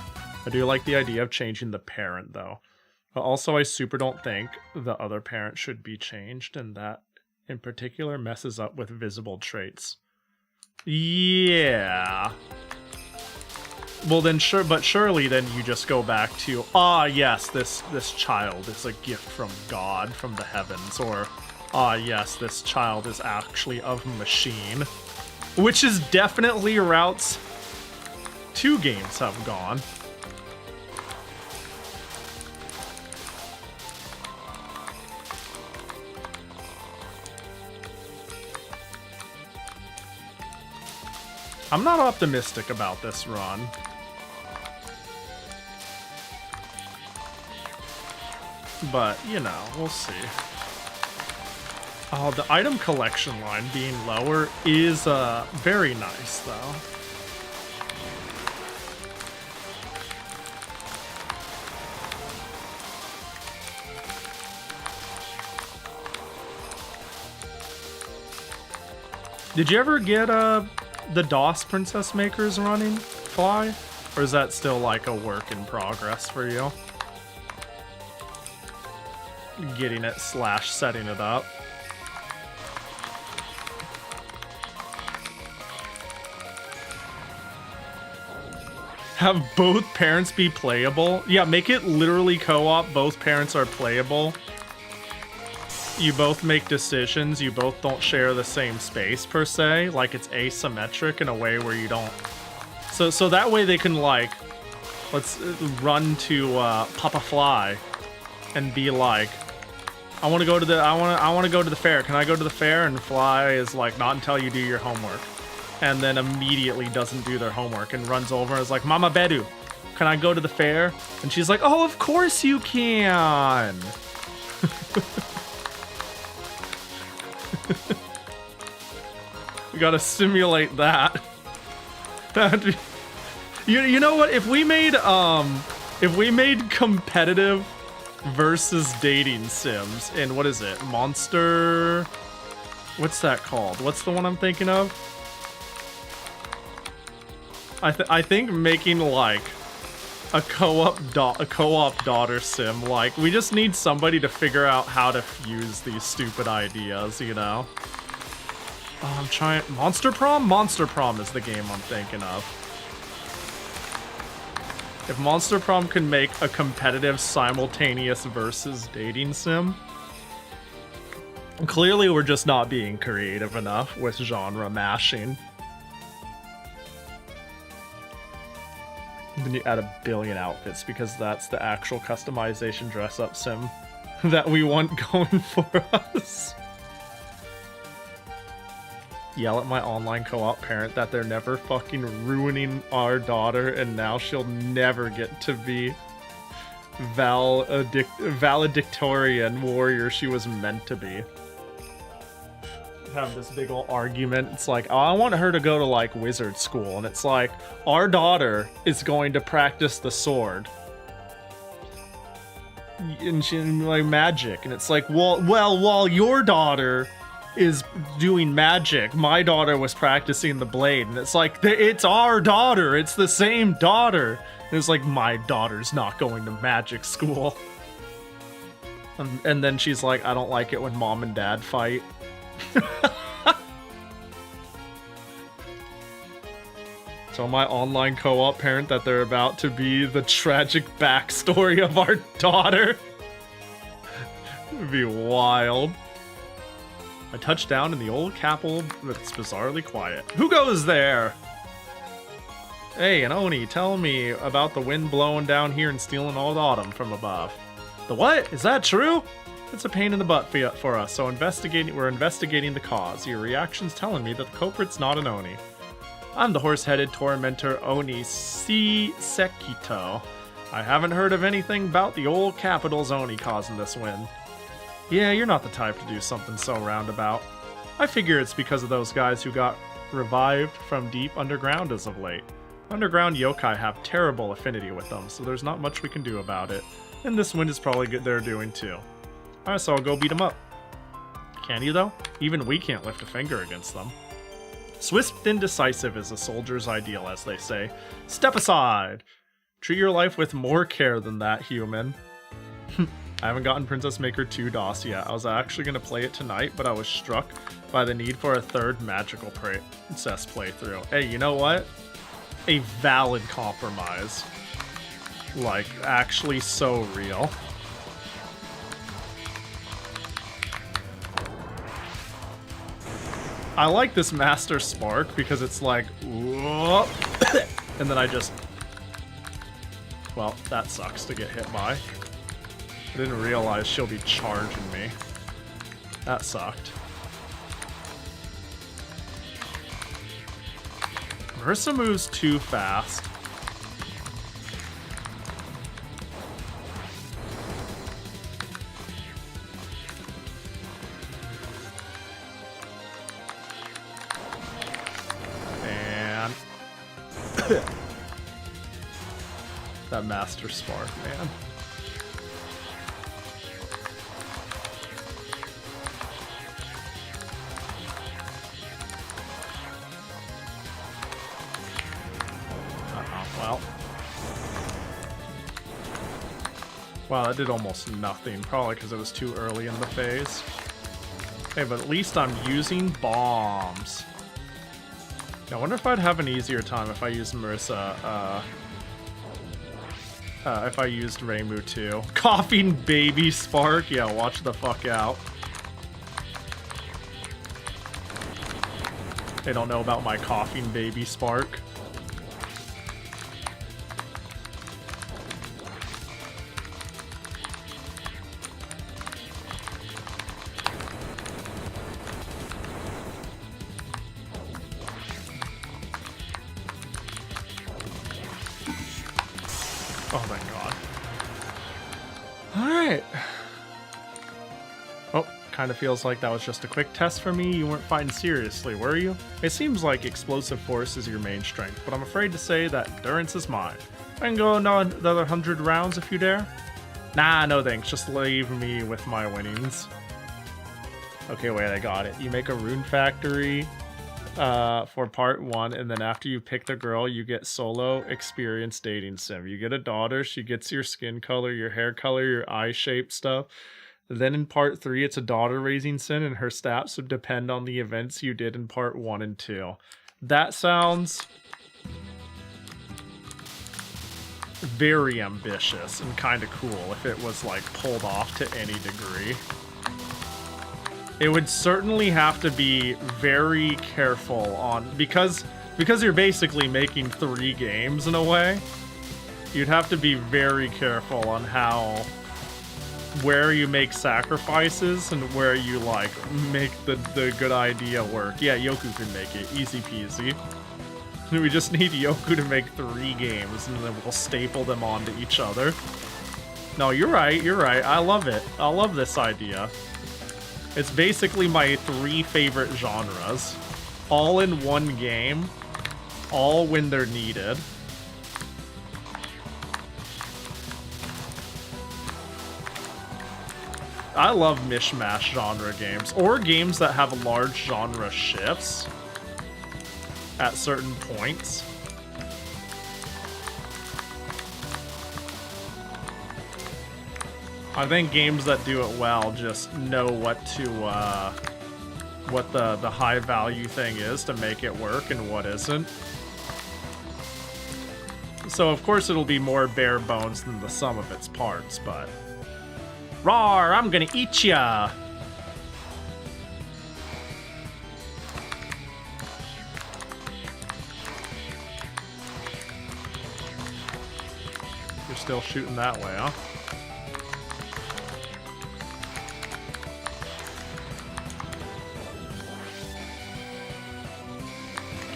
Speaker 1: I do like the idea of changing the parent though. But also I super don't think the other parent should be changed, and that in particular messes up with visible traits. Yeah. Well then sure, but surely then you just go back to, yes, this child is a gift from God, from the heavens, or yes, this child is actually of machine. Which is definitely routes 2 games have gone. I'm not optimistic about this run. But, you know, we'll see. Oh, the item collection line being lower is very nice, though. Did you ever get the DOS Princess Makers running fly? Or is that still like a work in progress for you? Getting it / setting it up. Have both parents be playable? Yeah, make it literally co-op. Both parents are playable. You both make decisions. You both don't share the same space per se. Like it's asymmetric in a way where you don't. So that way they can like, let's run to Papa Fly, and be like, I want to go to the I want to go to the fair. Can I go to the fair? And Fly is like, not until you do your homework. And then immediately doesn't do their homework and runs over and is like, Mama Bedu, can I go to the fair? And she's like, oh, of course you can. We gotta simulate that. That'd be... You know what? If we made competitive versus dating sims in, what is it? Monster... What's that called? What's the one I'm thinking of? I think making like a co-op daughter sim. Like, we just need somebody to figure out how to fuse these stupid ideas, you know? Oh, I'm trying... Monster Prom? Monster Prom is the game I'm thinking of. If Monster Prom can make a competitive simultaneous versus dating sim, clearly we're just not being creative enough with genre mashing. Then you add a billion outfits because that's the actual customization dress-up sim that we want going for us. Yell at my online co-op parent that they're never fucking ruining our daughter and now she'll never get to be valedictorian warrior she was meant to be. Have this big old argument. It's like, oh, I want her to go to like wizard school, and it's like, our daughter is going to practice the sword and she like magic, and it's like, well, while your daughter is doing magic, my daughter was practicing the blade, and it's like, it's our daughter, it's the same daughter. And it's like, my daughter's not going to magic school. And then she's like, I don't like it when mom and dad fight. Tell my online co-op parent that they're about to be the tragic backstory of our daughter. It would be wild. I touch down in the old capital that's bizarrely quiet. Who goes there? Hey, and Oni, tell me about the wind blowing down here and stealing all the autumn from above. The what? Is that true? It's a pain in the butt for us, so we're investigating the cause. Your reaction's telling me that the culprit's not an Oni. I'm the horse-headed tormentor Oni Sekito. I haven't heard of anything about the old capital's Oni causing this wind. Yeah, you're not the type to do something so roundabout. I figure it's because of those guys who got revived from deep underground as of late. Underground yokai have terrible affinity with them, so there's not much we can do about it. And this wind is probably good they're doing too. Alright, so I'll go beat them up. Can you though? Even we can't lift a finger against them. Swift and decisive is a soldier's ideal, as they say. Step aside! Treat your life with more care than that, human. I haven't gotten Princess Maker 2 DOS yet. I was actually going to play it tonight, but I was struck by the need for a third magical princess playthrough. Hey, you know what? A valid compromise. Like, actually so real. I like this Master Spark because it's like, whoop, and then I just, well, that sucks to get hit by. I didn't realize she'll be charging me. That sucked. Marissa moves too fast. That Master Spark, man. Well. Wow, that did almost nothing. Probably because it was too early in the phase. Hey, but at least I'm using bombs. I wonder if I'd have an easier time if I used Marissa, if I used Reimu too. Coughing baby Spark? Yeah, watch the fuck out. They don't know about my coughing baby Spark. Oh my god. Alright. Oh, kind of feels like that was just a quick test for me. You weren't fighting seriously, were you? It seems like explosive force is your main strength, but I'm afraid to say that endurance is mine. I can go another 100 rounds if you dare. Nah, no thanks. Just leave me with my winnings. Okay, wait, I got it. You make a rune factory, for part 1, and then after you pick the girl, you get solo experience dating sim. You get a daughter, she gets your skin color, your hair color, your eye shape stuff. Then in part 3, it's a daughter raising sim, and her stats would depend on the events you did in part 1 and 2. That sounds very ambitious and kind of cool if it was like pulled off to any degree. It would certainly have to be very careful on, because you're basically making 3 games in a way, you'd have to be very careful on where you make sacrifices and where you like make the good idea work. Yeah, Yoku can make it, easy peasy. We just need Yoku to make 3 games and then we'll staple them onto each other. No, you're right, I love it. I love this idea. It's basically my 3 favorite genres, all in one game, all when they're needed. I love mishmash genre games, or games that have large genre shifts at certain points. I think games that do it well just know what the high value thing is to make it work and what isn't. So of course it'll be more bare bones than the sum of its parts, but roar, I'm gonna eat ya! You're still shooting that way, huh?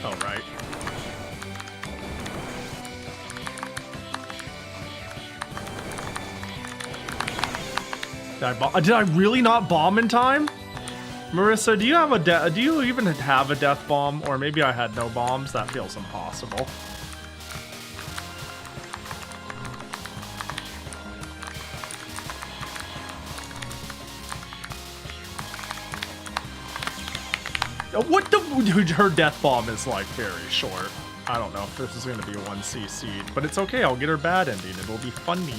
Speaker 1: Oh, right. Did I really not bomb in time? Marissa, do you have do you even have a death bomb? Or maybe I had no bombs? That feels impossible. What the? Her death bomb is like very short. I don't know if this is going to be a 1cc, but it's okay. I'll get her bad ending. It'll be funny.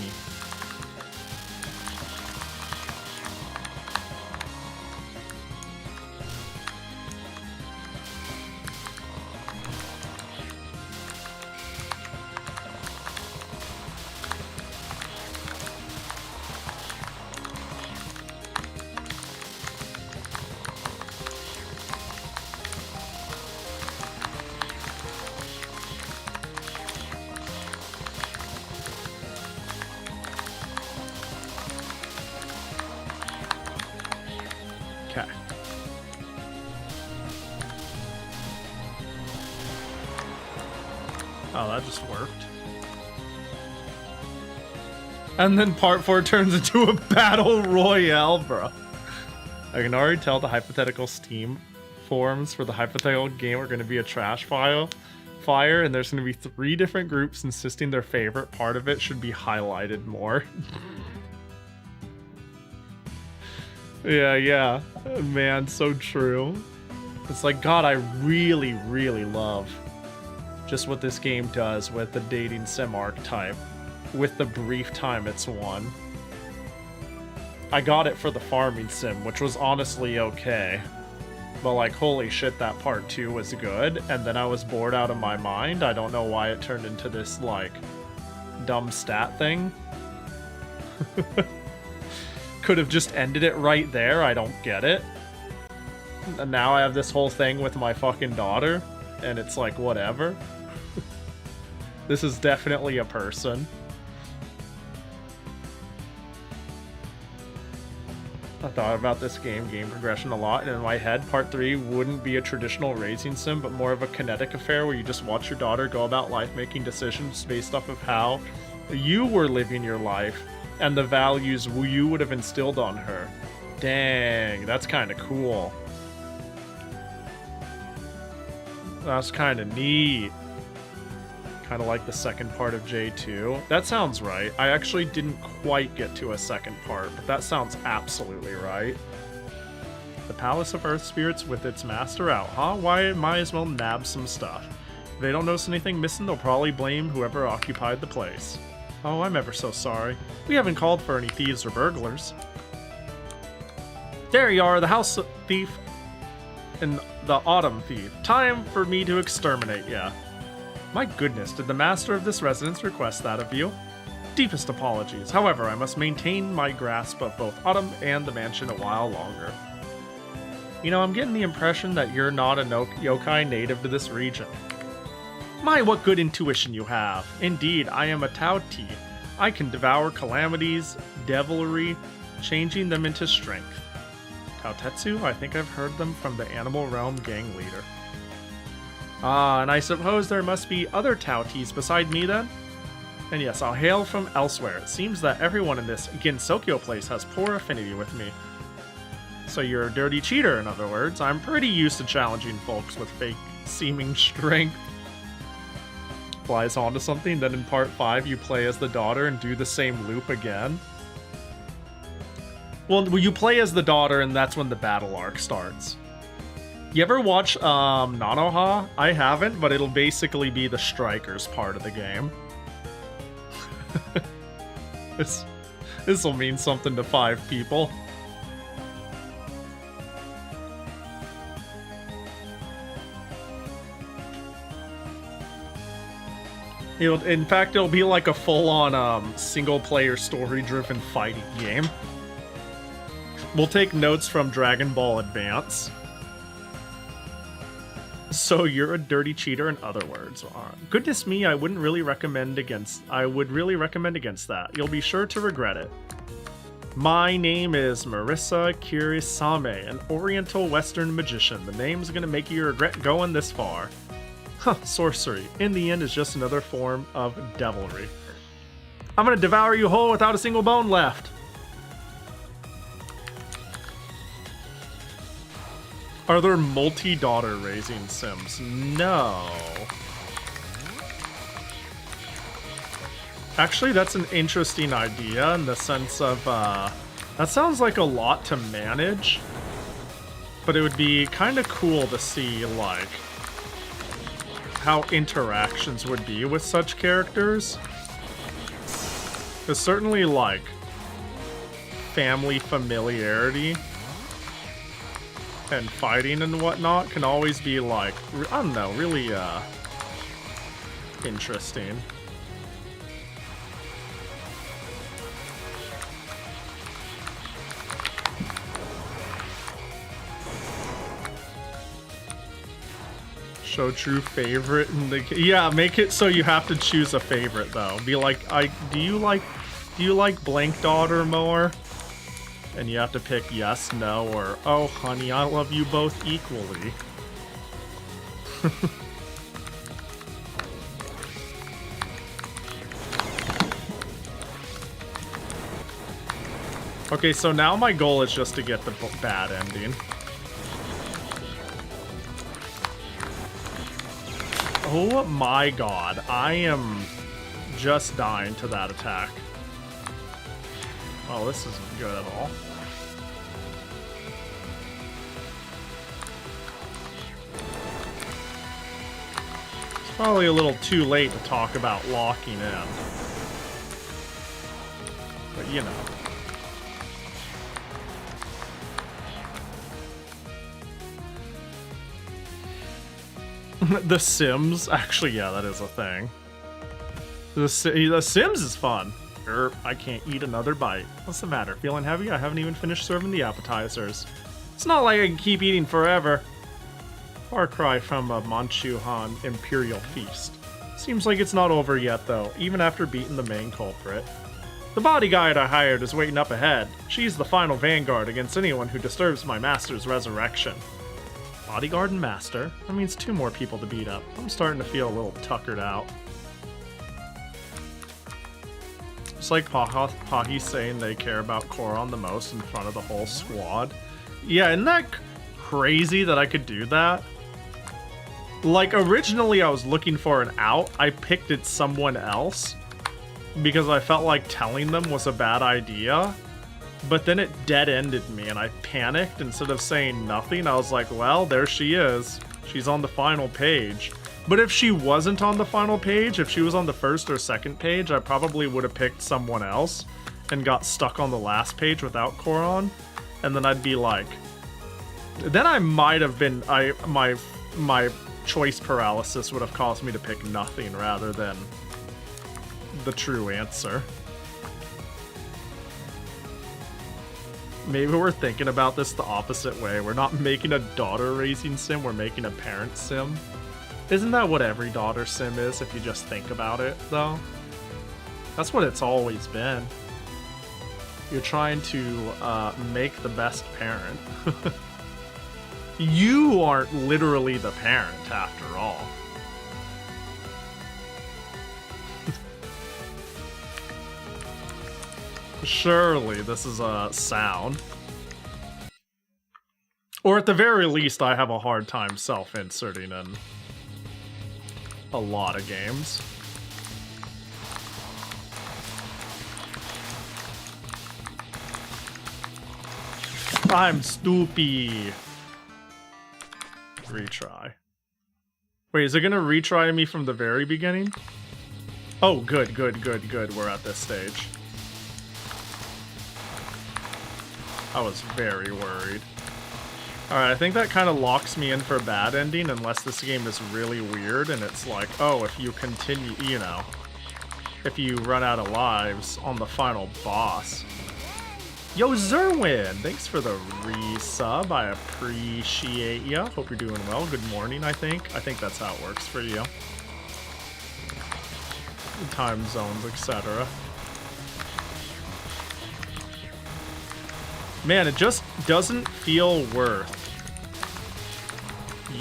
Speaker 1: Okay. Oh, that just worked. And then part 4 turns into a battle royale, bro. I can already tell the hypothetical Steam forums for the hypothetical game are going to be a trash fire, and there's going to be 3 different groups insisting their favorite part of it should be highlighted more. Yeah, man, so true. It's like, God, I really, really love just what this game does with the dating sim archetype, with the brief time it's won. I got it for the farming sim, which was honestly okay, but like, holy shit, that part 2 was good, and then I was bored out of my mind. I don't know why it turned into this, like, dumb stat thing. Could have just ended it right there. I don't get it. And now I have this whole thing with my fucking daughter, and it's like, whatever. This is definitely a person. I thought about this game progression a lot, and in my head, part 3 wouldn't be a traditional racing sim, but more of a kinetic affair where you just watch your daughter go about life making decisions based off of how you were living your life and the values you would have instilled on her. Dang, that's kind of cool. That's kind of neat. Kind of like the second part of J2. That sounds right. I actually didn't quite get to a second part, but that sounds absolutely right. The Palace of Earth Spirits with its master out, huh? Why, might as well nab some stuff. If they don't notice anything missing, they'll probably blame whoever occupied the place. Oh, I'm ever so sorry. We haven't called for any thieves or burglars. There you are, the house thief and the autumn thief. Time for me to exterminate ya. My goodness, did the master of this residence request that of you? Deepest apologies. However, I must maintain my grasp of both Autumn and the mansion a while longer. You know, I'm getting the impression that you're not a yokai native to this region. My, what good intuition you have. Indeed, I am a Tao Ti. I can devour calamities, devilry, changing them into strength. Tautetsu? I think I've heard them from the Animal Realm gang leader. Ah, and I suppose there must be other Tao Tis beside me then? And yes, I'll hail from elsewhere. It seems that everyone in this Gensokyo place has poor affinity with me. So you're a dirty cheater, in other words. I'm pretty used to challenging folks with fake seeming strength. Flies onto something, then in part 5 you play as the daughter and do the same loop again. Well, you play as the daughter and that's when the battle arc starts. You ever watch Nanoha? I haven't, but it'll basically be the strikers part of the game. This will mean something to 5 people. In fact, it'll be like a full-on single-player story-driven fighting game. We'll take notes from Dragon Ball Advance. So you're a dirty cheater, in other words. Goodness me, I would really recommend against that. You'll be sure to regret it. My name is Marissa Kirisame, an Oriental Western magician. The name's gonna make you regret going this far. Huh, sorcery. In the end, is just another form of devilry. I'm gonna devour you whole without a single bone left. Are there multi-daughter raising sims? No. Actually, that's an interesting idea in the sense of, that sounds like a lot to manage, but it would be kind of cool to see, like, how interactions would be with such characters. There's certainly, like, family familiarity and fighting and whatnot can always be, like, I don't know, really, interesting. Show true favorite in the yeah, make it so you have to choose a favorite though. Be like, do you like blank daughter more? And you have to pick yes, no, or oh honey, I love you both equally. Okay, so now my goal is just to get the bad ending. Oh my god, I am just dying to that attack. Oh, this isn't good at all. It's probably a little too late to talk about locking in. But you know. The Sims? Actually, yeah, that is a thing. The Sims is fun. I can't eat another bite. What's the matter? Feeling heavy? I haven't even finished serving the appetizers. It's not like I can keep eating forever. Far cry from a Manchu-Han Imperial feast. Seems like it's not over yet, though, even after beating the main culprit. The bodyguard I hired is waiting up ahead. She's the final vanguard against anyone who disturbs my master's resurrection. Bodyguard and master? That means 2 more people to beat up. I'm starting to feel a little tuckered out. It's like Pahi saying they care about Koron the most in front of the whole squad. Yeah, isn't that crazy that I could do that? Like, originally I was looking for an out. I picked it someone else because I felt like telling them was a bad idea. But then it dead-ended me and I panicked. Instead of saying nothing, I was like, well, there she is. She's on the final page. But if she wasn't on the final page, if she was on the first or second page, I probably would have picked someone else and got stuck on the last page without Koron. And then I'd be like... Then I might have been... My choice paralysis would have caused me to pick nothing rather than the true answer. Maybe we're thinking about this the opposite way. We're not making a daughter raising sim, we're making a parent sim. Isn't that what every daughter sim is if you just think about it, though? That's what it's always been. You're trying to make the best parent. You aren't literally the parent, after all. Surely this is a sound. Or at the very least, I have a hard time self-inserting in a lot of games. I'm stupid. Retry. Wait, is it gonna retry me from the very beginning? Oh, good. We're at this stage. I was very worried. Alright, I think that kind of locks me in for a bad ending unless this game is really weird and it's like, oh, if you continue, you know, if you run out of lives on the final boss. Yo, Zerwin! Thanks for the resub. I appreciate ya. Hope you're doing well. Good morning, I think. I think that's how it works for you. Time zones, etc. Man, it just doesn't feel worth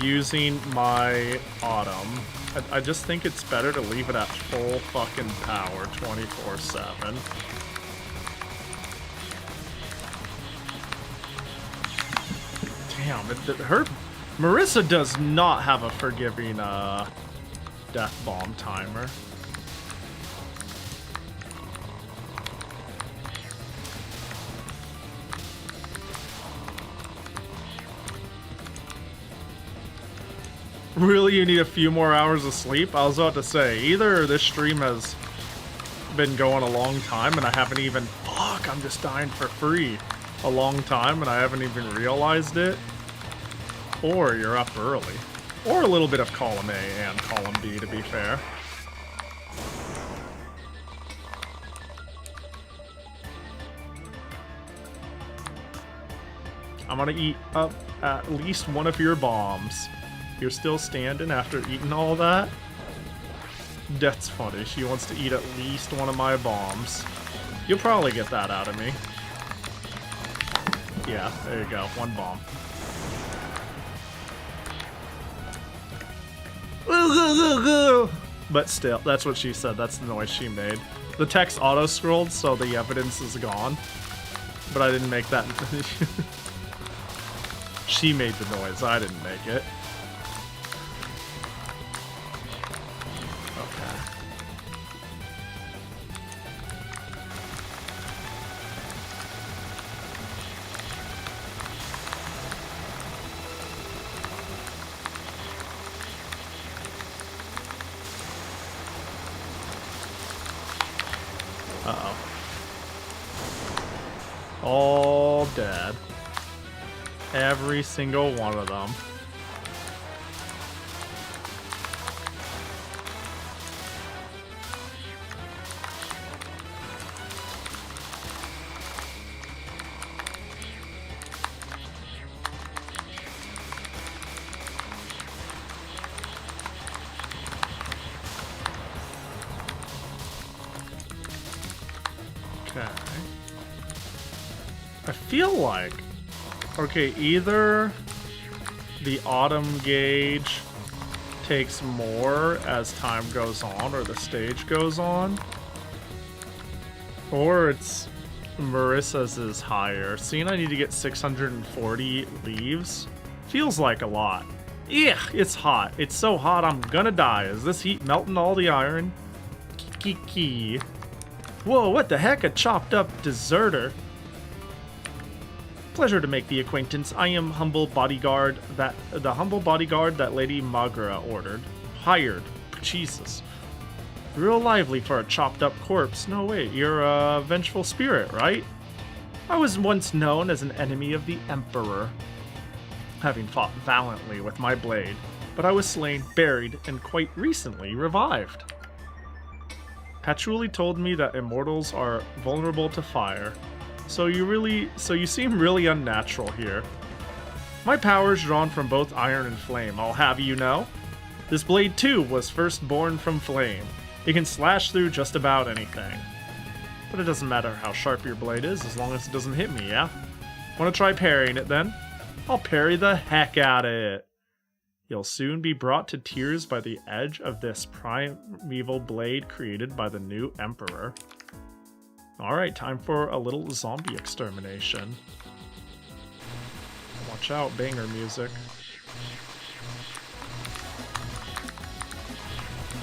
Speaker 1: using my Autumn. I just think it's better to leave it at full fucking power 24/7. Damn, Marissa does not have a forgiving death bomb timer. Really, you need a few more hours of sleep? I was about to say, either this stream has been going a long time and I haven't even... Fuck, I'm just dying for free a long time and I haven't even realized it. Or you're up early. Or a little bit of column A and column B, to be fair. I'm gonna eat up at least one of your bombs. You're still standing after eating all that? That's funny. She wants to eat at least one of my bombs. You'll probably get that out of me. Yeah, there you go. One bomb. But still, that's what she said. That's the noise she made. The text auto-scrolled, so the evidence is gone. But I didn't make that. She made the noise. I didn't make it. Uh-oh. All dead. Every single one of them. I feel like, okay, either the autumn gauge takes more as time goes on or the stage goes on, or it's Marissa's is higher. Seeing I need to get 640 leaves feels like a lot. Yeah, it's hot. It's so hot I'm gonna die. Is this heat melting all the iron? Kiki. Whoa, what the heck? A chopped up deserter. Pleasure to make the acquaintance. I am the humble bodyguard that Lady Magura hired. Jesus. Real lively for a chopped up corpse. No, wait, you're a vengeful spirit, right? I was once known as an enemy of the Emperor, having fought valiantly with my blade, but I was slain, buried, and quite recently revived. Patchouli told me that immortals are vulnerable to fire, so you seem really unnatural here. My power is drawn from both iron and flame, I'll have you know. This blade too was first born from flame. It can slash through just about anything. But it doesn't matter how sharp your blade is as long as it doesn't hit me, yeah? Wanna try parrying it then? I'll parry the heck out of it. You'll soon be brought to tears by the edge of this primeval blade created by the new Emperor. Alright, time for a little zombie extermination. Watch out, banger music.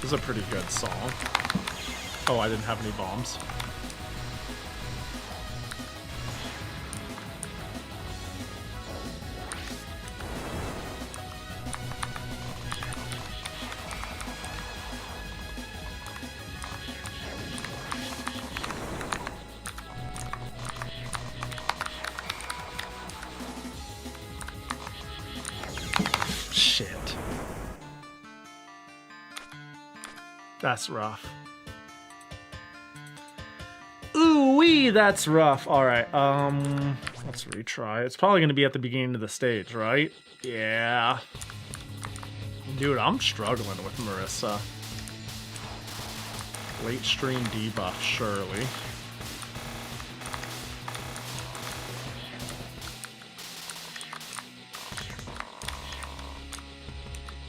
Speaker 1: This is a pretty good song. Oh, I didn't have any bombs. Shit. That's rough. Ooh-wee, that's rough. Alright, let's retry. It's probably gonna be at the beginning of the stage, right? Yeah. Dude, I'm struggling with Marissa. Late stream debuff, surely.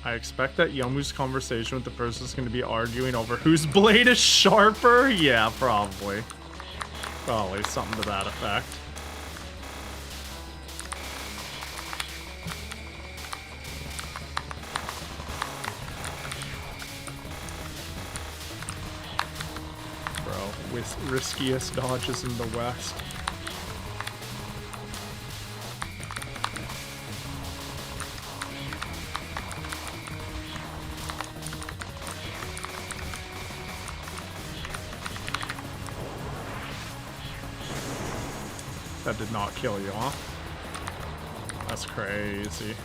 Speaker 1: I expect that Yomu's conversation with the person is going to be arguing over whose blade is sharper? Yeah, probably. Probably something to that effect. Bro, with riskiest dodges in the West. That did not kill you, huh? That's crazy.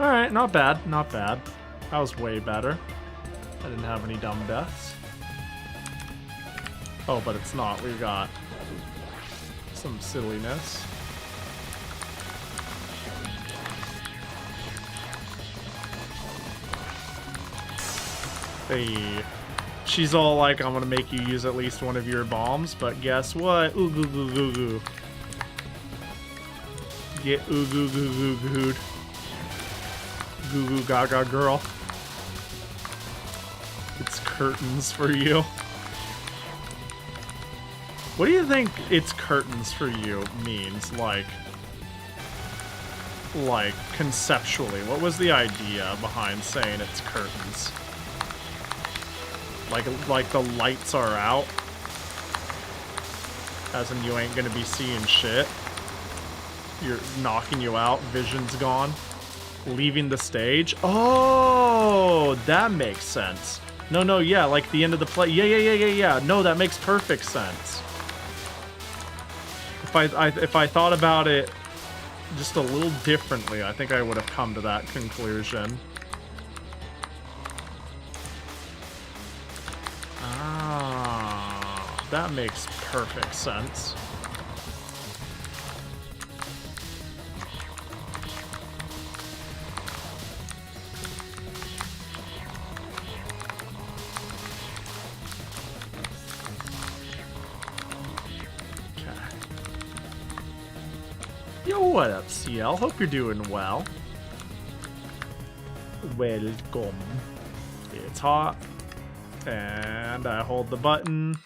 Speaker 1: Alright, not bad, not bad. That was way better. I didn't have any dumb deaths. Oh, but it's not. We got some silliness. Hey. She's all like, I'm gonna make you use at least one of your bombs, but guess what? Ooh goo goo goo goo. Get ooh goo goo goo gooed. Goo goo gaga girl. It's curtains for you. What do you think it's curtains for you means? Like conceptually, what was the idea behind saying it's curtains? Like the lights are out? As in you ain't gonna be seeing shit? You're knocking you out, vision's gone? Leaving the stage? Oh, that makes sense. No, yeah, like the end of the play. Yeah. No, that makes perfect sense. If I thought about it just a little differently, I think I would have come to that conclusion. Ah, that makes perfect sense. What up, CL? Hope you're doing well. Welcome. It's hot. And I hold the button.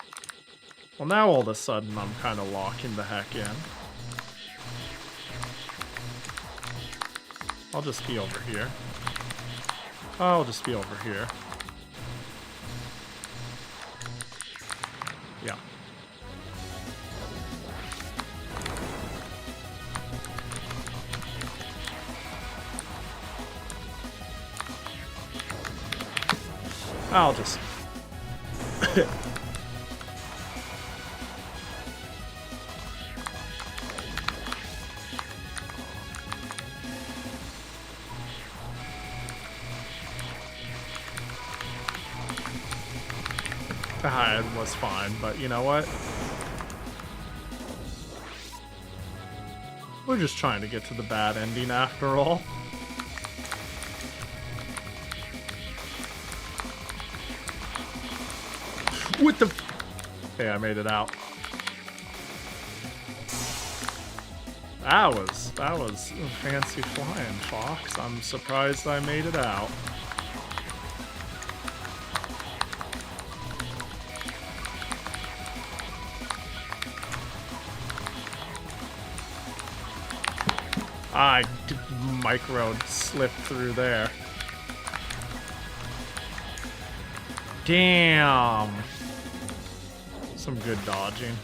Speaker 1: Well, now all of a sudden I'm kind of locking the heck in. I'll just be over here. I'll just be over here. Yeah. I'll just... It was fine, but you know what? We're just trying to get to the bad ending after all. What the... Hey, I made it out. That was fancy flying, Fox. I'm surprised I made it out. I micro slipped through there. Damn. Some good dodging.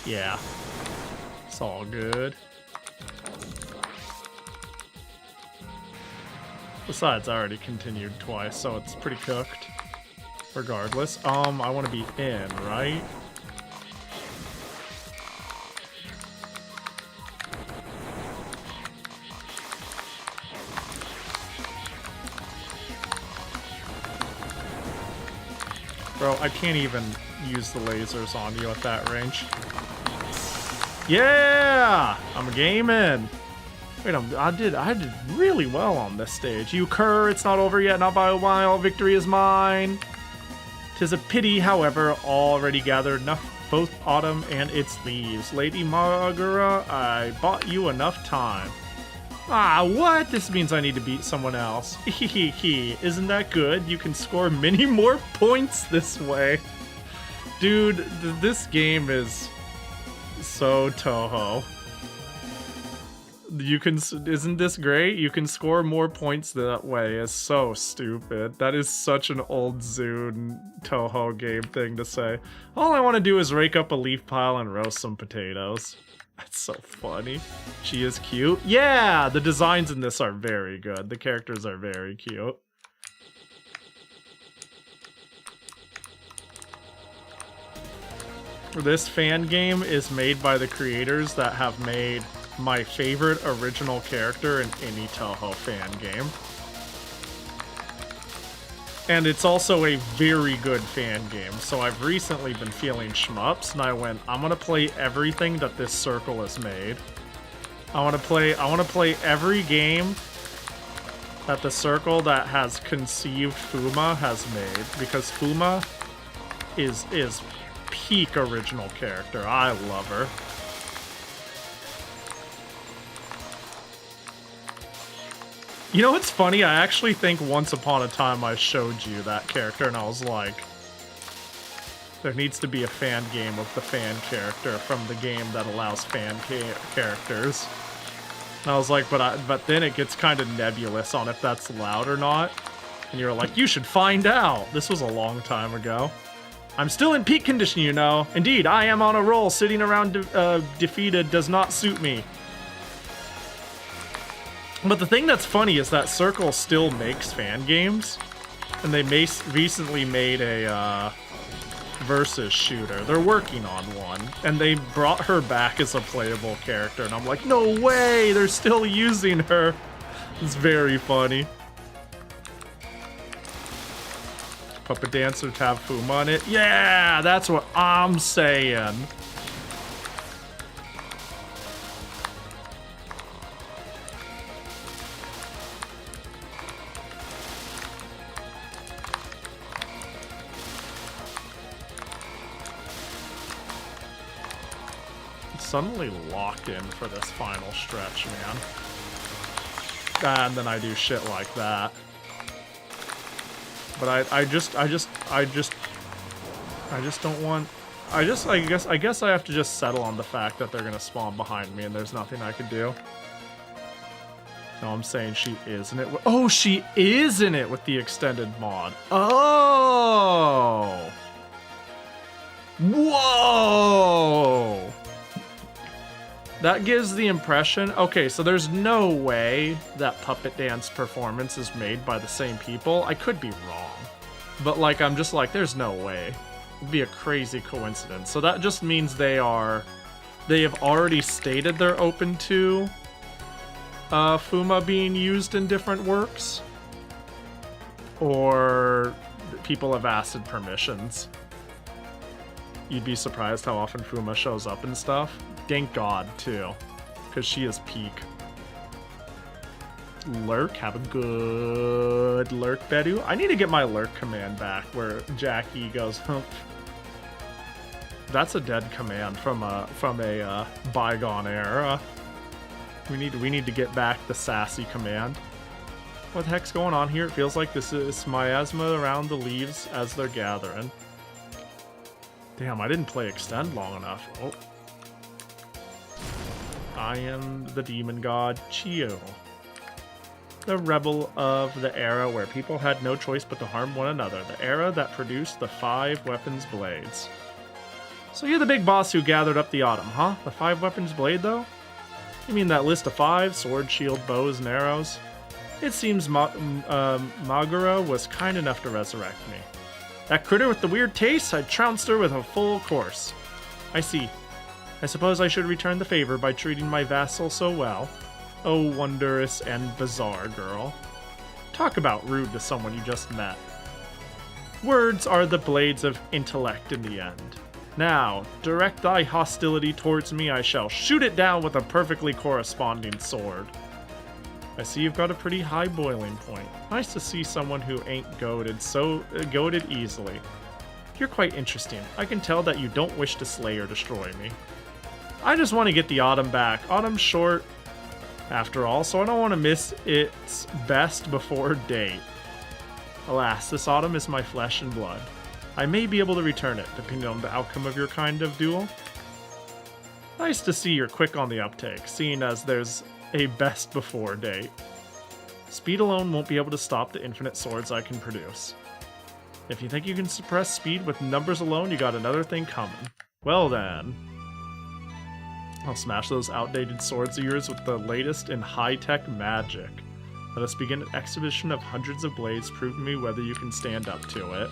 Speaker 1: Yeah. It's all good. Besides, I already continued twice, so it's pretty cooked. Regardless. I want to be in, right? Bro, I can't even use the lasers on you at that range. Yeah! I'm gaming! Wait, I did really well on this stage. You cur, it's not over yet, not by a while. Victory is mine. 'Tis a pity, however, already gathered enough both autumn and its leaves. Lady Magura, I bought you enough time. Ah, what? This means I need to beat someone else. Hehehe, isn't that good? You can score many more points this way. Dude, this game is so Touhou. Isn't this great? You can score more points that way. It's so stupid. That is such an old Zune Touhou game thing to say. All I want to do is rake up a leaf pile and roast some potatoes. That's so funny. She is cute. Yeah, the designs in this are very good. The characters are very cute. This fan game is made by the creators that have made my favorite original character in any Touhou fan game. And it's also a very good fan game, so I've recently been feeling shmups, and I went, I'm gonna play everything that this circle has made. I wanna play every game that the circle that has conceived Fuma has made, because Fuma is peak original character. I love her. You know what's funny? I actually think once upon a time I showed you that character and I was like, there needs to be a fan game of the fan character from the game that allows fan characters. And I was like, but then it gets kind of nebulous on if that's allowed or not. And you were like, you should find out. This was a long time ago. I'm still in peak condition, you know. Indeed, I am on a roll. Sitting around defeated does not suit me. But the thing that's funny is that Circle still makes fan games, and they recently made a versus shooter. They're working on one, and they brought her back as a playable character, and I'm like, no way, they're still using her. It's very funny. Puppet Dancer to have Fuma on it. Yeah, that's what I'm saying. suddenly locked in for this final stretch, man. And then I do shit like that. But I just don't want. I guess I have to just settle on the fact that they're gonna spawn behind me, and there's nothing I can do. No, I'm saying she is in it. Oh, she is in it with the extended mod. Oh. Whoa. That gives the impression. Okay, so there's no way that puppet dance performance is made by the same people. I could be wrong, but like I'm just like, there's no way. It'd be a crazy coincidence. So that just means they have already stated they're open to Fuma being used in different works, or people have asked permissions. You'd be surprised how often Fuma shows up and stuff. Thank God too, because she is peak. Lurk, have a good lurk, Bedu. I need to get my lurk command back, where Jackie goes humph. That's a dead command from a bygone era. We need to get back the sassy command. What the heck's going on here? It feels like this is miasma around the leaves as they're gathering. Damn, I didn't play extend long enough. Oh. I am the demon god Chio, the rebel of the era where people had no choice but to harm one another, the era that produced the 5 weapons blades. So you're the big boss who gathered up the autumn, huh? The 5 weapons blade, though? You mean that list of 5? Sword, shield, bows, and arrows? It seems Magura was kind enough to resurrect me. That critter with the weird taste, I trounced her with a full course. I see. I suppose I should return the favor by treating my vassal so well. Oh, wondrous and bizarre girl. Talk about rude to someone you just met. Words are the blades of intellect in the end. Now, direct thy hostility towards me, I shall shoot it down with a perfectly corresponding sword. I see you've got a pretty high boiling point. Nice to see someone who ain't goaded easily. You're quite interesting. I can tell that you don't wish to slay or destroy me. I just want to get the autumn back. Autumn's short, after all, so I don't want to miss its best before date. Alas, this autumn is my flesh and blood. I may be able to return it, depending on the outcome of your kind of duel. Nice to see you're quick on the uptake, seeing as there's a best before date. Speed alone won't be able to stop the infinite swords I can produce. If you think you can suppress speed with numbers alone, you got another thing coming. Well then. I'll smash those outdated swords of yours with the latest in high-tech magic. Let us begin an exhibition of hundreds of blades, prove to me whether you can stand up to it.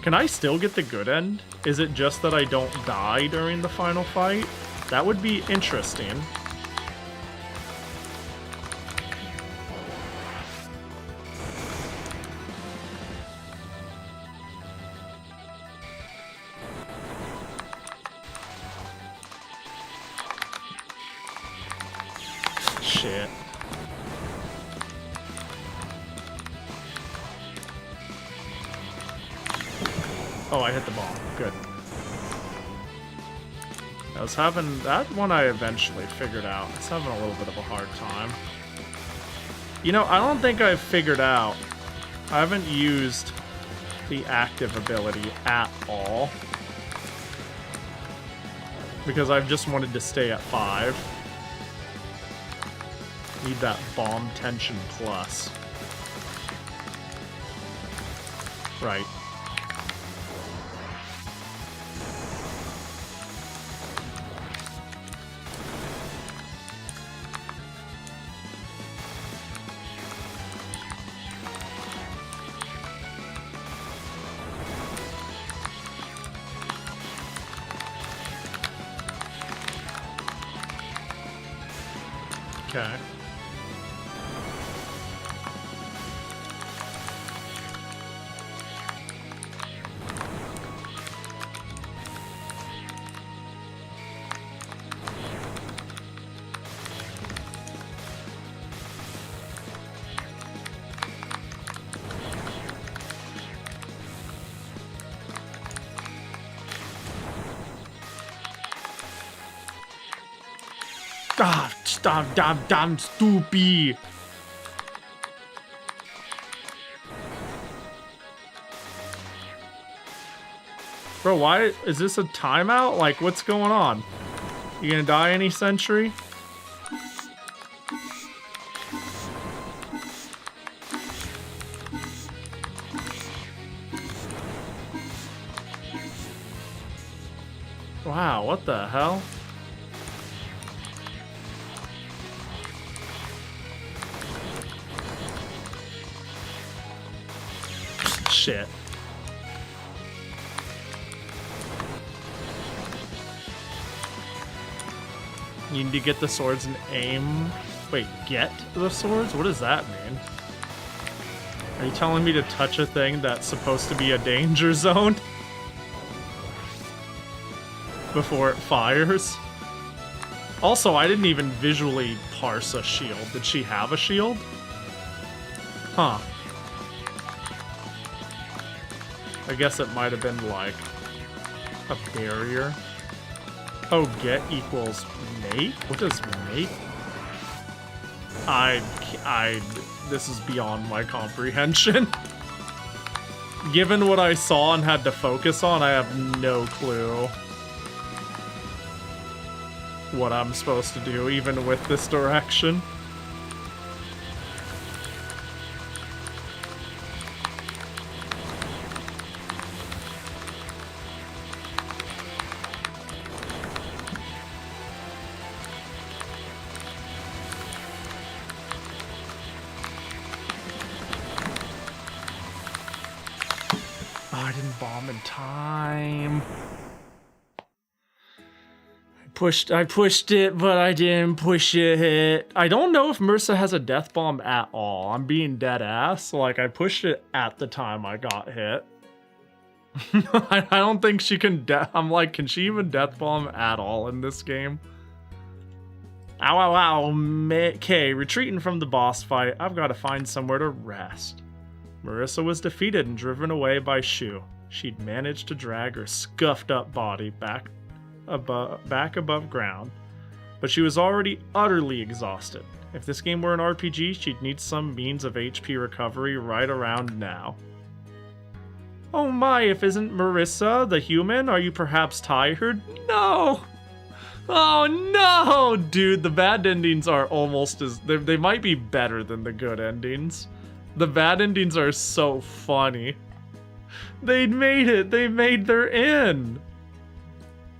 Speaker 1: Can I still get the good end? Is it just that I don't die during the final fight? That would be interesting. Shit. Oh, I hit the ball. Good. I was having... that one I eventually figured out. I was having a little bit of a hard time. You know, I don't think I've figured out... I haven't used the active ability at all. Because I've just wanted to stay at 5. Need that bomb tension plus. Right. Okay. Ah, damn, stupid. Bro, why is this a timeout? Like, what's going on? You gonna die any century? Wow, what the hell? Shit. You need to get the swords and aim. Wait, get the swords? What does that mean? Are you telling me to touch a thing that's supposed to be a danger zone before it fires? Also, I didn't even visually parse a shield. Did she have a shield? Huh. I guess it might have been like a barrier. Oh, get equals make? What does make? This is beyond my comprehension. Given what I saw and had to focus on, I have no clue what I'm supposed to do, even with this direction. Bomb in time. I pushed it, but I didn't push it. I don't know if Marissa has a death bomb at all. I'm being dead ass. Like, I pushed it at the time I got hit. I don't think she can I'm like, can she even death bomb at all in this game? Ow, ow, ow. Okay, retreating from the boss fight, I've got to find somewhere to rest. Marissa was defeated and driven away by Shu. She'd managed to drag her scuffed up body back above ground, but she was already utterly exhausted. If this game were an RPG, she'd need some means of HP recovery right around now. Oh my, if isn't Marissa the human? Are you perhaps tired? No! Oh no! Dude, the bad endings are almost as... They might be better than the good endings. The bad endings are so funny. They made it! They made their end!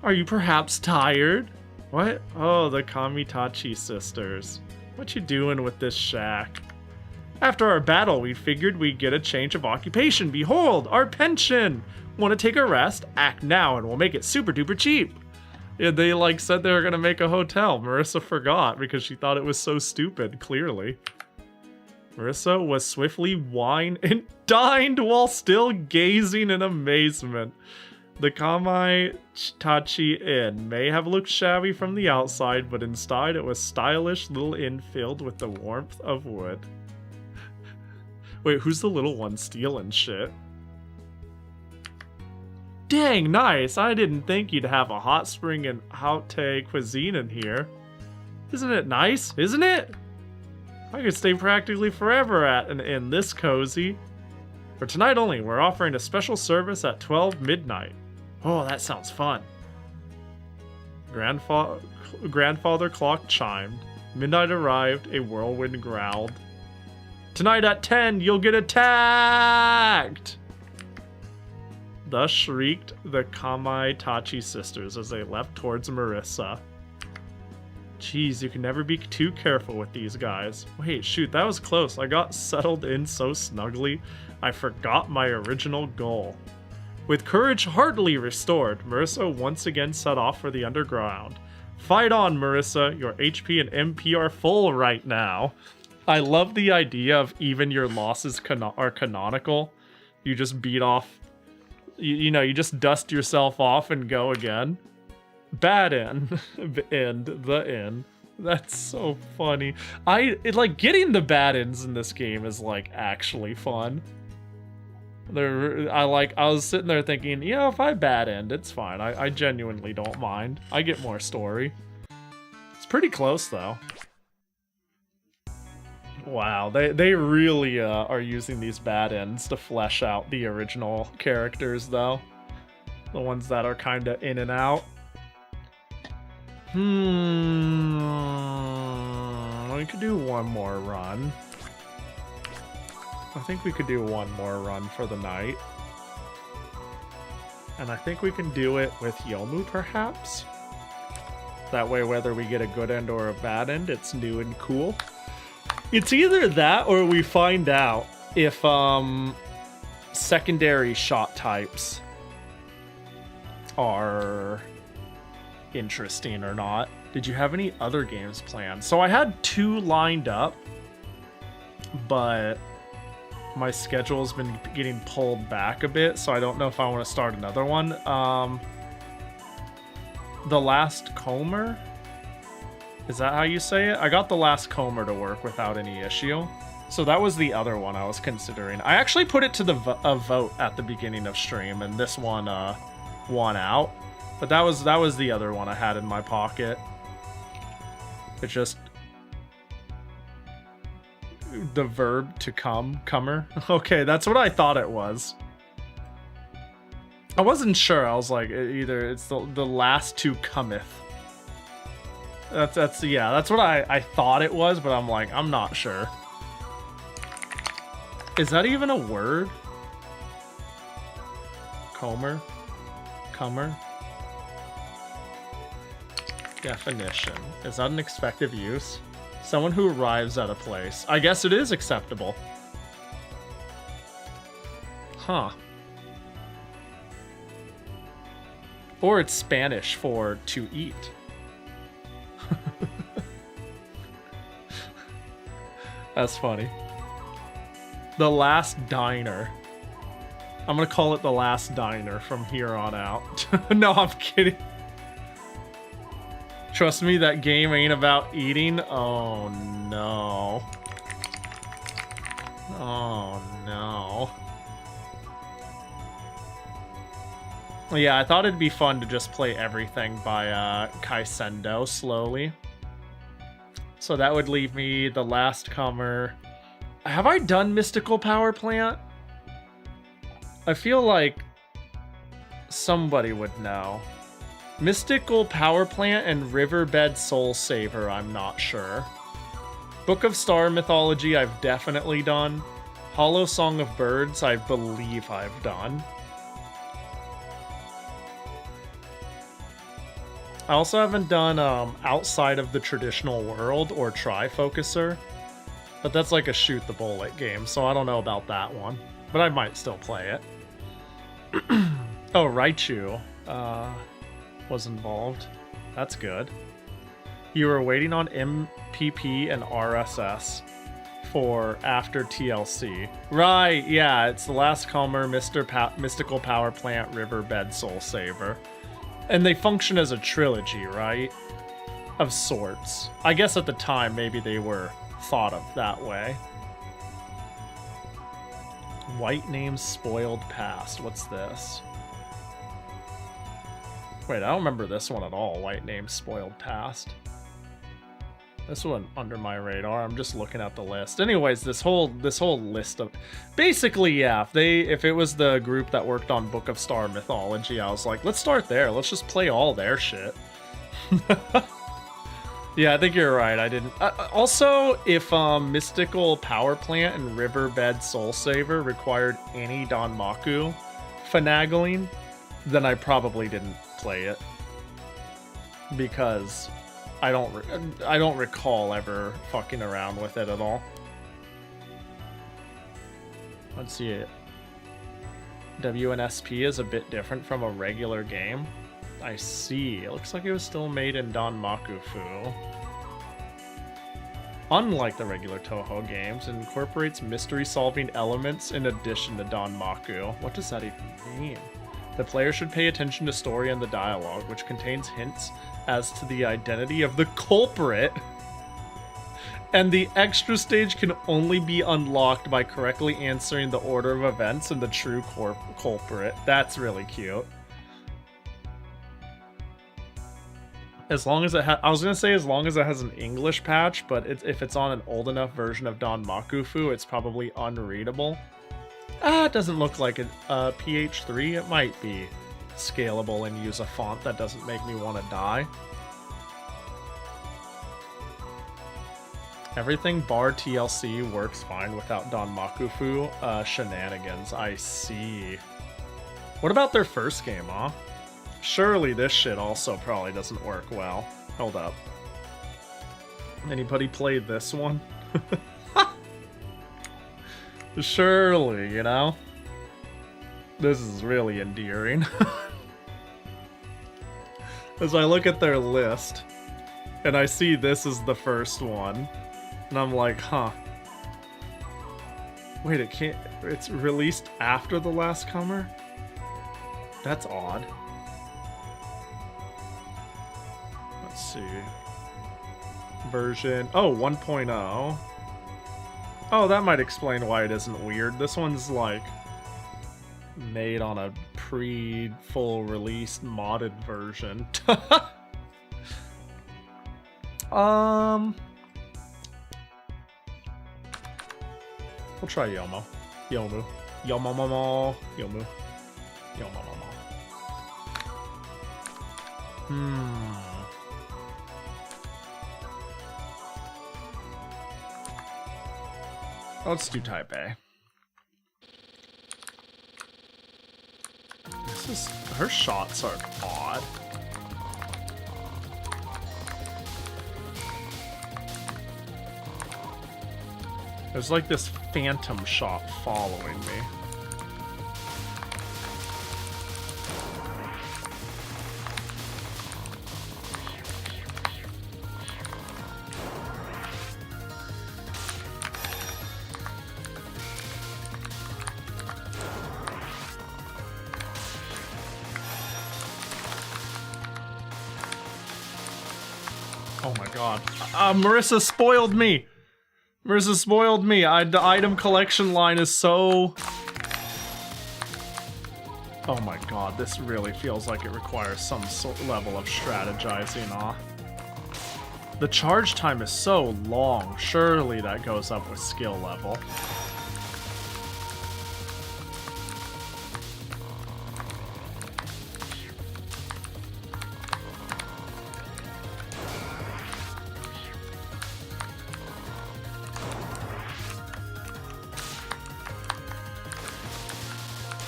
Speaker 1: Are you perhaps tired? What? Oh, the Kamitachi sisters. What you doing with this shack? After our battle, we figured we'd get a change of occupation. Behold, our pension! Want to take a rest? Act now and we'll make it super duper cheap. Yeah, they like said they were gonna make a hotel. Marissa forgot because she thought it was so stupid, clearly. Marissa was swiftly wined and dined while still gazing in amazement. The Kamitachi Inn may have looked shabby from the outside, but inside it was stylish little inn filled with the warmth of wood. Wait, who's the little one stealing shit? Dang, nice! I didn't think you'd have a hot spring and Haute cuisine in here. Isn't it nice? Isn't it? I could stay practically forever at an inn this cozy. For tonight only, we're offering a special service at 12 midnight. Oh, that sounds fun. Grandfather clock chimed. Midnight arrived, a whirlwind growled. Tonight at 10, you'll get attacked! Thus shrieked the Kamitachi sisters as they left towards Marissa. Jeez, you can never be too careful with these guys. Wait, shoot, that was close. I got settled in so snugly, I forgot my original goal. With courage heartily restored, Marissa once again set off for the underground. Fight on, Marissa. Your HP and MP are full right now. I love the idea of even your losses are canonical. You just beat off... You know, you just dust yourself off and go again. Bad end. The end. That's so funny. Like, getting the bad ends in this game is, like, actually fun. I was sitting there thinking, you know, if I bad end, it's fine. I genuinely don't mind. I get more story. It's pretty close, though. Wow, they really are using these bad ends to flesh out the original characters, though. The ones that are kind of in and out. We could do one more run. I think we could do one more run for the night. And I think we can do it with Yomu, perhaps? That way, whether we get a good end or a bad end, it's new and cool. It's either that or we find out if secondary shot types are interesting or not. Did you have any other games planned? So I had 2 lined up, but my schedule's been getting pulled back a bit, so I don't know if I want to start another one. The Last Comer? Is that how you say it? I got The Last Comer to work without any issue. So that was the other one I was considering. I actually put it to the vote at the beginning of stream, and this one won out. But that was the other one I had in my pocket. It's just the verb to come, comer. Okay, that's what I thought it was. I wasn't sure. I was like, either it's the last to cometh. That's what I thought it was, but I'm like, I'm not sure. Is that even a word? Comer? Comer? Definition. Is that an expected use? Someone who arrives at a place. I guess it is acceptable. Huh. Or it's Spanish for to eat. That's funny. The Last Diner. I'm gonna call it The Last Diner from here on out. No, I'm kidding. Trust me, that game ain't about eating. Oh no. Oh no. Yeah, I thought it'd be fun to just play everything by Kaisendo slowly. So that would leave me The Last Comer. Have I done Mystical Power Plant? I feel like somebody would know. Mystical Power Plant and Riverbed Soul Saver, I'm not sure. Book of Star Mythology, I've definitely done. Hollow Song of Birds, I believe I've done. I also haven't done Outside of the Traditional World or Tri-Focuser, but that's like a shoot the bullet game, so I don't know about that one, but I might still play it. Oh, Raichu was involved. That's good. You were waiting on MPP and RSS for after TLC. Right, yeah, it's The Last Comer, Mystical Power Plant, Riverbed Soul Saver. And they function as a trilogy, right? Of sorts. I guess at the time, maybe they were thought of that way. White Name's Spoiled Past. What's this? Wait, I don't remember this one at all. White Name's Spoiled Past. This one under my radar. I'm just looking at the list. Anyways, this whole list of basically, yeah, if it was the group that worked on Book of Star Mythology, I was like, let's start there. Let's just play all their shit. Yeah, I think you're right. I didn't. Also, if Mystical Power Plant and Riverbed Soul Saver required any Danmaku finagling, then I probably didn't play it because I don't recall ever fucking around with it at all. Let's see it. WNSP is a bit different from a regular game. I see. It looks like it was still made in Danmaku-fu. Unlike the regular Touhou games, it incorporates mystery-solving elements in addition to Danmaku. What does that even mean? The player should pay attention to story and the dialogue, which contains hints as to the identity of the culprit. And the extra stage can only be unlocked by correctly answering the order of events and the true culprit. That's really cute. As long as it I was gonna say as long as it has an English patch, but if it's on an old enough version of Don Makufu, it's probably unreadable. It doesn't look like it. PH3, it might be scalable and use a font that doesn't make me want to die. Everything bar TLC works fine without Don Makufu shenanigans. I see. What about their first game, huh? Surely this shit also probably doesn't work well. Hold up. Anybody played this one? Surely, you know? This is really endearing. As I look at their list, and I see this is the first one, and I'm like, huh. Wait, it can't... It's released after The Last Comer? That's odd. Let's see. Version... Oh, 1.0. Oh, that might explain why it isn't weird. This one's, like, made on a pre-full release modded version. We'll try Yomo. Yomu. Yomomomo. Yomu. Yomomomo. Let's do Type A. This is... Her shots are odd. There's like this phantom shot following me. Oh my god. Marissa spoiled me! Marissa spoiled me. The item collection line is so... Oh my god, this really feels like it requires some level of strategizing, huh? The charge time is so long. Surely that goes up with skill level.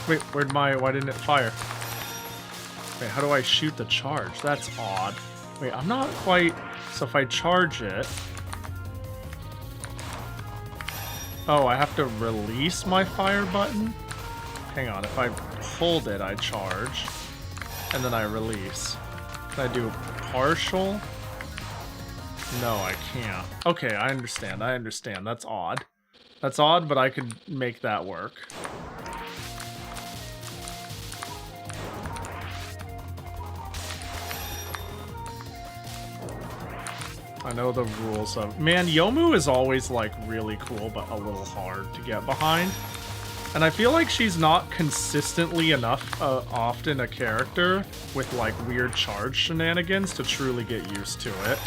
Speaker 1: Wait, why didn't it fire? Wait, how do I shoot the charge? That's odd. Wait, I'm not quite... So if I charge it... Oh, I have to release my fire button? Hang on, if I hold it, I charge. And then I release. Can I do partial? No, I can't. Okay, I understand. That's odd. That's odd, but I could make that work. I know the rules of... Man, Yomu is always, like, really cool, but a little hard to get behind. And I feel like she's not consistently enough often a character with, like, weird charge shenanigans to truly get used to it.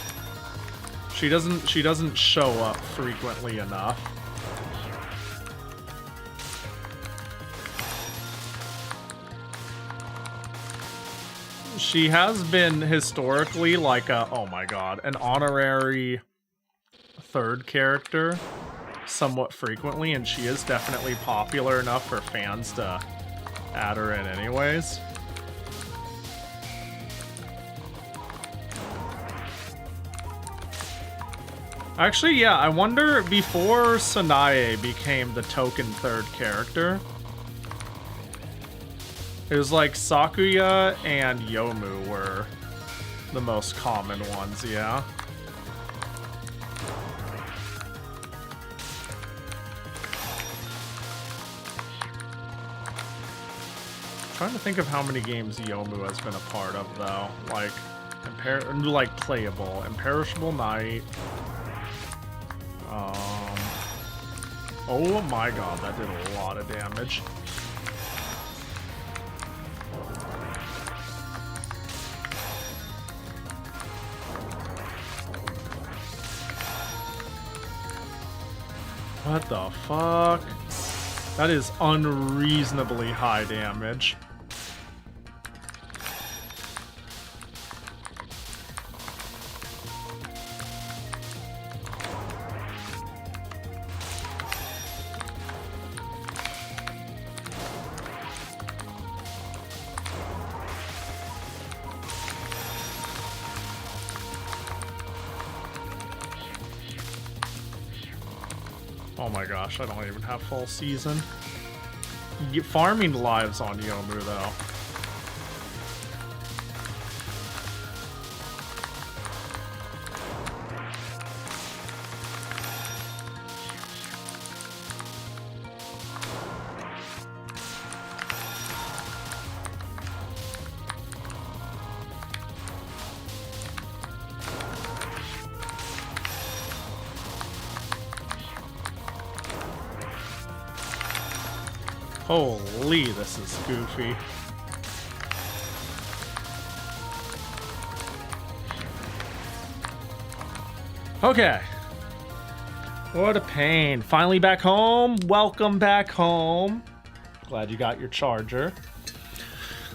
Speaker 1: She doesn't show up frequently enough. She has been historically like a, oh my god, an honorary third character somewhat frequently, and she is definitely popular enough for fans to add her in anyways. Actually, yeah, I wonder, before Sanae became the token third character, it was like Sakuya and Yomu were the most common ones, yeah. I'm trying to think of how many games Yomu has been a part of, though. Like, playable. Imperishable Night. Oh my god, that did a lot of damage. What the fuck? That is unreasonably high damage. Oh my gosh, I don't even have full season. You get farming lives on Yomu though. Holy, this is goofy. Okay. What a pain. Finally back home. Welcome back home. Glad you got your charger.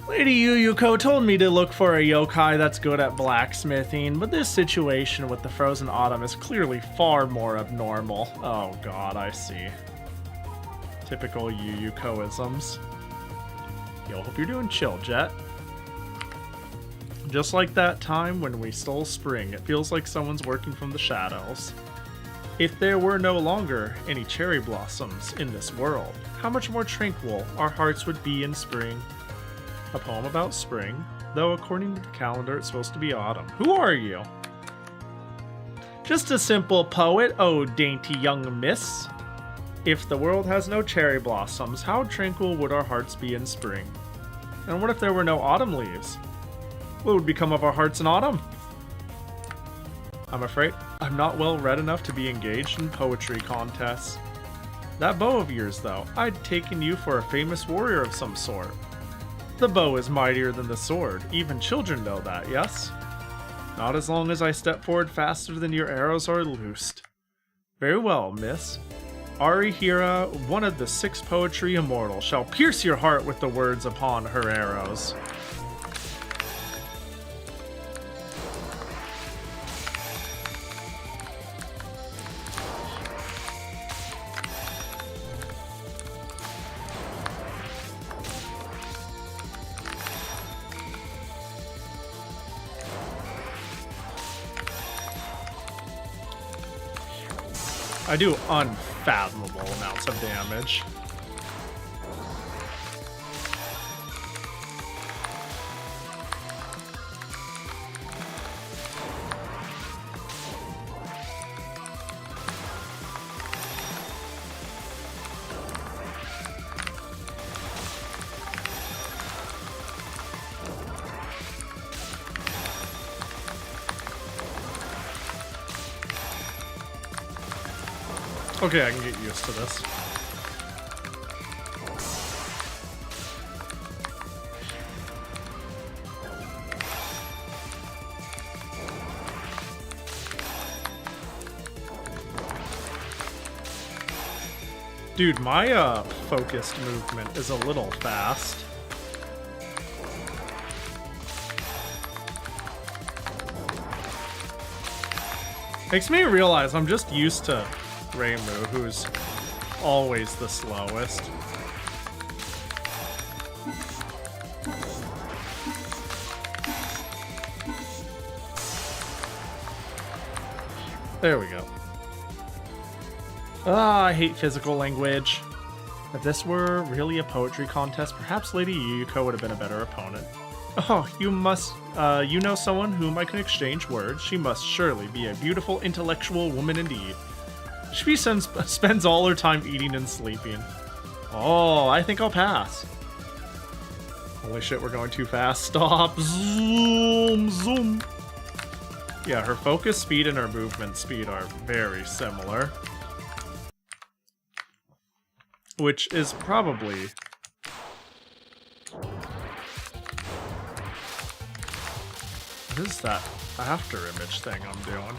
Speaker 1: Lady Yuyuko told me to look for a yokai that's good at blacksmithing, but this situation with the frozen autumn is clearly far more abnormal. Oh god, I see. Typical Yuyuko-isms. Yo, hope you're doing chill, Jet. Just like that time when we stole spring, it feels like someone's working from the shadows. If there were no longer any cherry blossoms in this world, how much more tranquil our hearts would be in spring. A poem about spring, though according to the calendar it's supposed to be autumn. Who are you? Just a simple poet, oh dainty young miss. If the world has no cherry blossoms, how tranquil would our hearts be in spring? And what if there were no autumn leaves? What would become of our hearts in autumn? I'm afraid I'm not well read enough to be engaged in poetry contests. That bow of yours, though, I'd taken you for a famous warrior of some sort. The bow is mightier than the sword. Even children know that, yes? Not as long as I step forward faster than your arrows are loosed. Very well, miss. Arihira, one of the 6 poetry immortals, shall pierce your heart with the words upon her arrows. I do unfathomable amounts of damage. Okay, I can get used to this. Dude, my focused movement is a little fast. Makes me realize I'm just used to Reimu, who's always the slowest. There we go. Ah, I hate physical language. If this were really a poetry contest, perhaps Lady Yuyuko would have been a better opponent. Oh, you know someone whom I can exchange words. She must surely be a beautiful, intellectual woman indeed. She spends all her time eating and sleeping. Oh, I think I'll pass. Holy shit, we're going too fast. Stop. Zoom, zoom. Yeah, her focus speed and her movement speed are very similar. Which is probably... What is that after image thing I'm doing?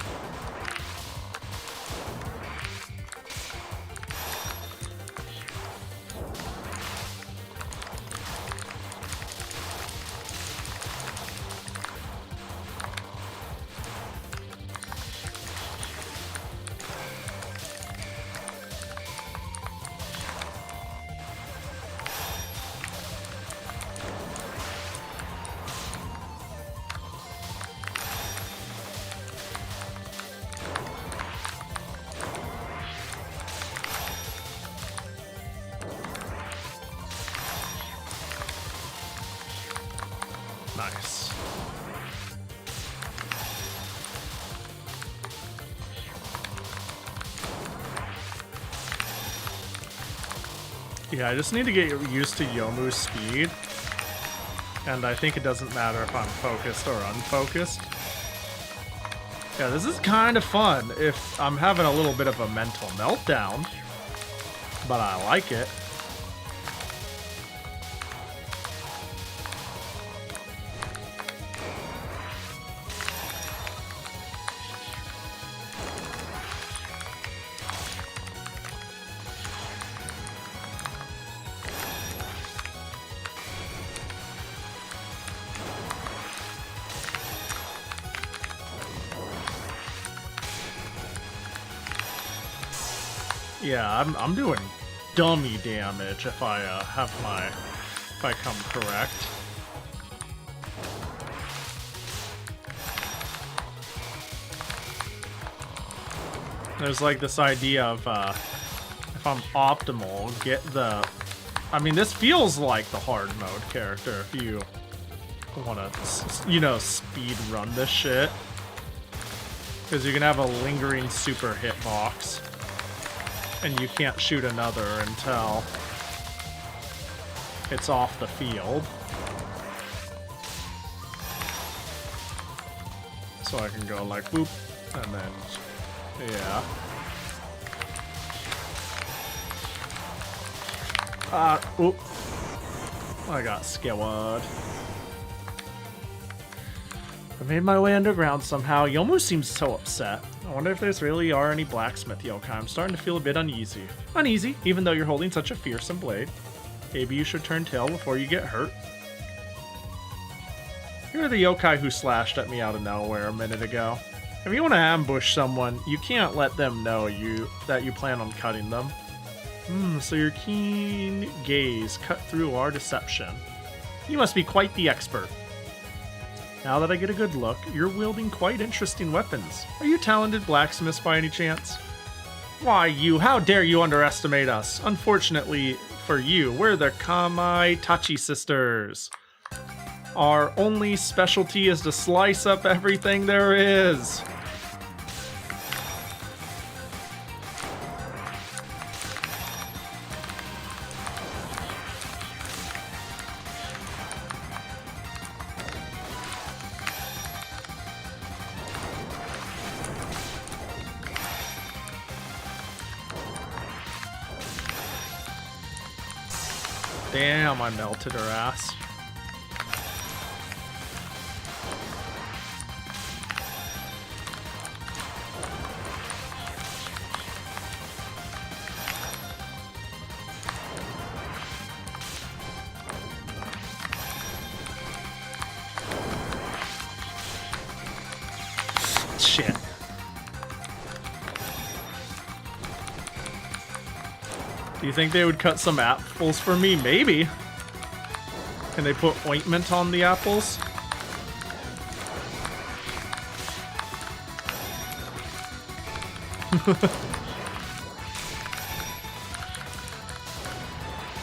Speaker 1: Yeah, I just need to get used to Yomu's speed. And I think it doesn't matter if I'm focused or unfocused. Yeah, this is kind of fun if I'm having a little bit of a mental meltdown. But I like it. Yeah, I'm doing dummy damage if I if I come correct. There's like this idea of if I'm optimal, get the. I mean, this feels like the hard mode character if you want to, you know, speed run this shit, because you can have a lingering super hitbox. And you can't shoot another until it's off the field. So I can go like boop, and then, yeah. Oop. I got scared. I made my way underground somehow. Yomu seems so upset. I wonder if there's really are any blacksmith yokai. I'm starting to feel a bit uneasy. Uneasy, even though you're holding such a fearsome blade. Maybe you should turn tail before you get hurt. You're the yokai who slashed at me out of nowhere a minute ago. If you want to ambush someone, you can't let them know that you plan on cutting them. So your keen gaze cut through our deception. You must be quite the expert. Now that I get a good look, you're wielding quite interesting weapons. Are you talented blacksmiths by any chance? Why, how dare you underestimate us? Unfortunately for you, we're the Kamaitachi sisters. Our only specialty is to slice up everything there is. Damn, I melted her ass. Shit. Do you think they would cut some apples for me? Maybe. Can they put ointment on the apples?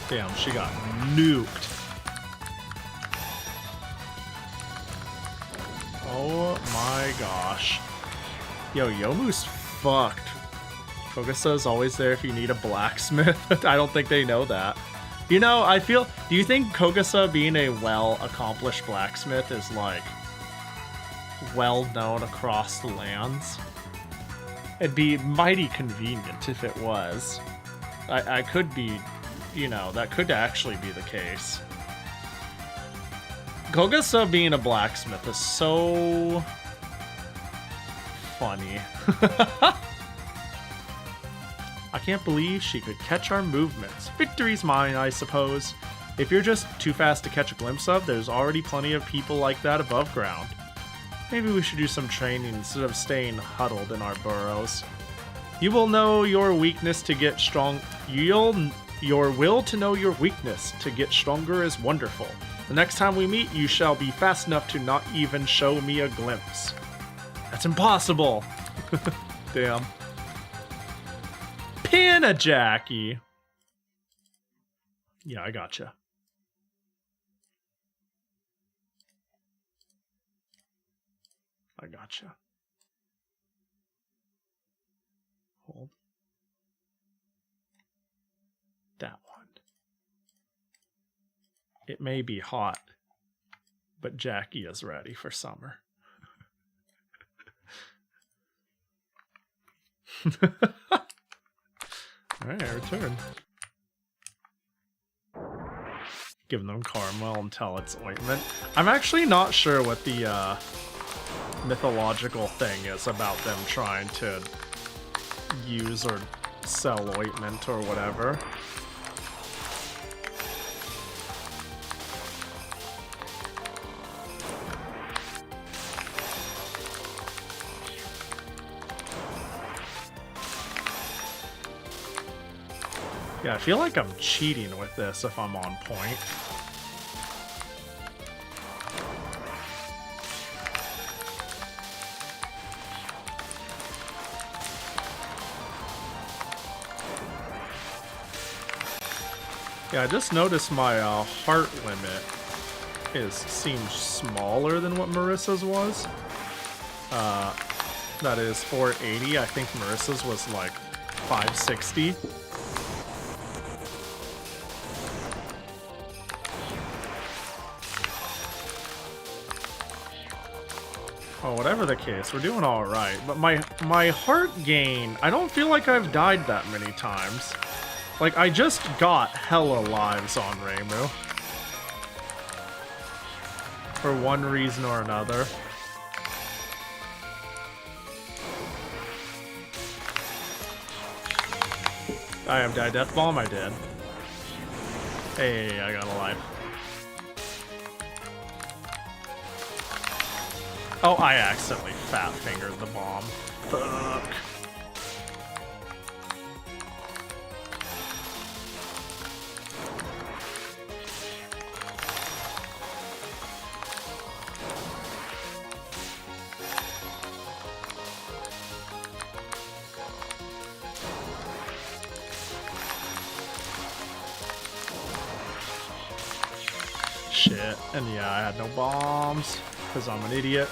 Speaker 1: Damn, she got nuked. Oh my gosh. Yo, Yomu's fucked. Kogasa's always there if you need a blacksmith. I don't think they know that. You know, I feel... Do you think Kogasa being a well-accomplished blacksmith is, like, well-known across the lands? It'd be mighty convenient if it was. I could be... You know, that could actually be the case. Kogasa being a blacksmith is so... funny. I can't believe she could catch our movements. Victory's mine, I suppose. If you're just too fast to catch a glimpse of, there's already plenty of people like that above ground. Maybe we should do some training instead of staying huddled in our burrows. You will know your weakness to get strong. Your will to know your weakness to get stronger is wonderful. The next time we meet, you shall be fast enough to not even show me a glimpse. That's impossible. Damn. Pin a Jackie. Yeah, I gotcha. I gotcha. Hold. That one. It may be hot, but Jackie is ready for summer. Alright, I return. Giving them caramel until it's ointment. I'm actually not sure what the mythological thing is about them trying to use or sell ointment or whatever. Yeah, I feel like I'm cheating with this if I'm on point. Yeah, I just noticed my heart limit seems smaller than what Marissa's was. That is 480. I think Marissa's was like 560. Oh, whatever the case, we're doing all right. But my heart gain, I don't feel like I've died that many times. Like, I just got hella lives on Reimu. For one reason or another. I have died death bomb, I did. Hey, I got a life. Oh, I accidentally fat fingered the bomb. Fuck. Shit. And yeah, I had no bombs because I'm an idiot.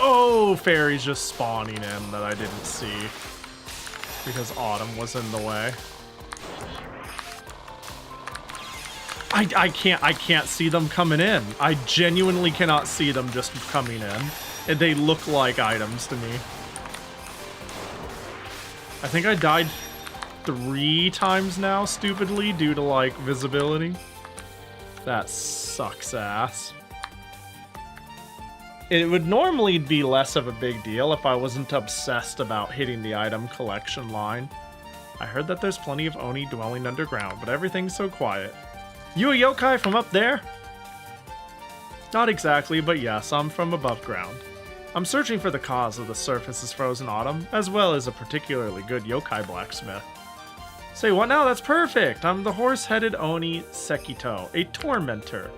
Speaker 1: Oh, fairies just spawning in that I didn't see because Autumn was in the way. I can't see them coming in. I genuinely cannot see them just coming in. And they look like items to me. I think I died 3 times now, stupidly, due to like visibility. That sucks ass. It would normally be less of a big deal if I wasn't obsessed about hitting the item collection line. I heard that there's plenty of Oni dwelling underground, but everything's so quiet. You a yokai from up there? Not exactly, but yes, I'm from above ground. I'm searching for the cause of the surface's frozen autumn, as well as a particularly good yokai blacksmith. Say what now? That's perfect! I'm the horse-headed Oni Sekito, a tormentor.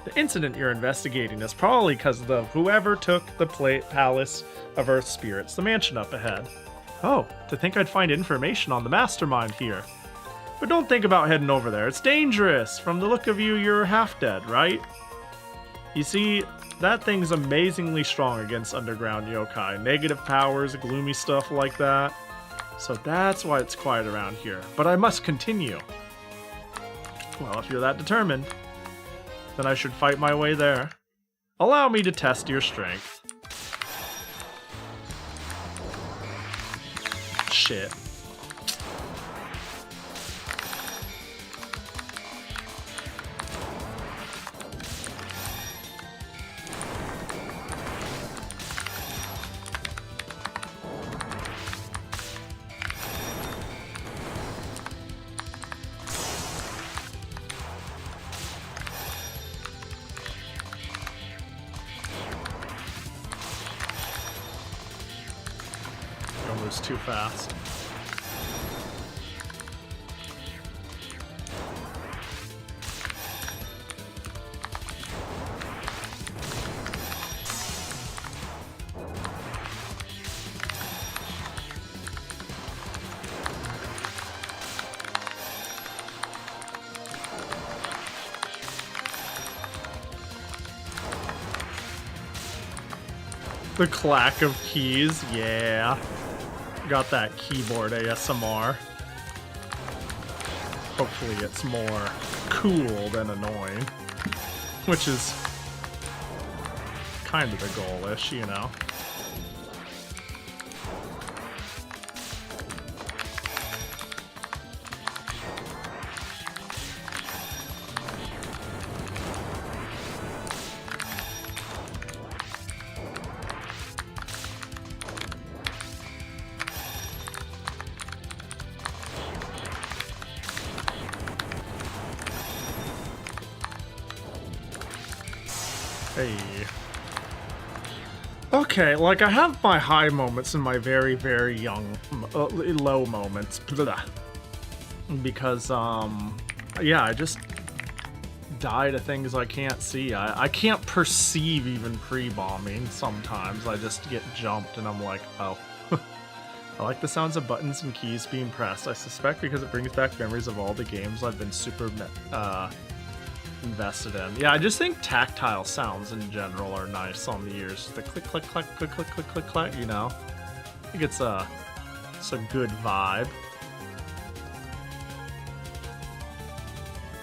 Speaker 1: The incident you're investigating is probably because of whoever took the palace of Earth Spirits, the mansion up ahead. Oh, to think I'd find information on the mastermind here. But don't think about heading over there, it's dangerous! From the look of you, you're half dead, right? You see, that thing's amazingly strong against underground yokai, negative powers, gloomy stuff like that. So that's why it's quiet around here. But I must continue. Well, if you're that determined, then I should fight my way there. Allow me to test your strength. Shit. Too fast. The clack of keys, yeah. Got that keyboard ASMR. Hopefully it's more cool than annoying. Which is kind of the goal-ish, you know. Hey. Okay, like I have my high moments and my very, very young, low moments. Blah. Because, yeah, I just die to things I can't see. I can't perceive even pre-bombing sometimes. I just get jumped and I'm like, oh. I like the sounds of buttons and keys being pressed. I suspect because it brings back memories of all the games I've been super, invested in. Yeah, I just think tactile sounds in general are nice on the ears. The click, click, click, click, click, click, click, click, you know? I think it's a good vibe.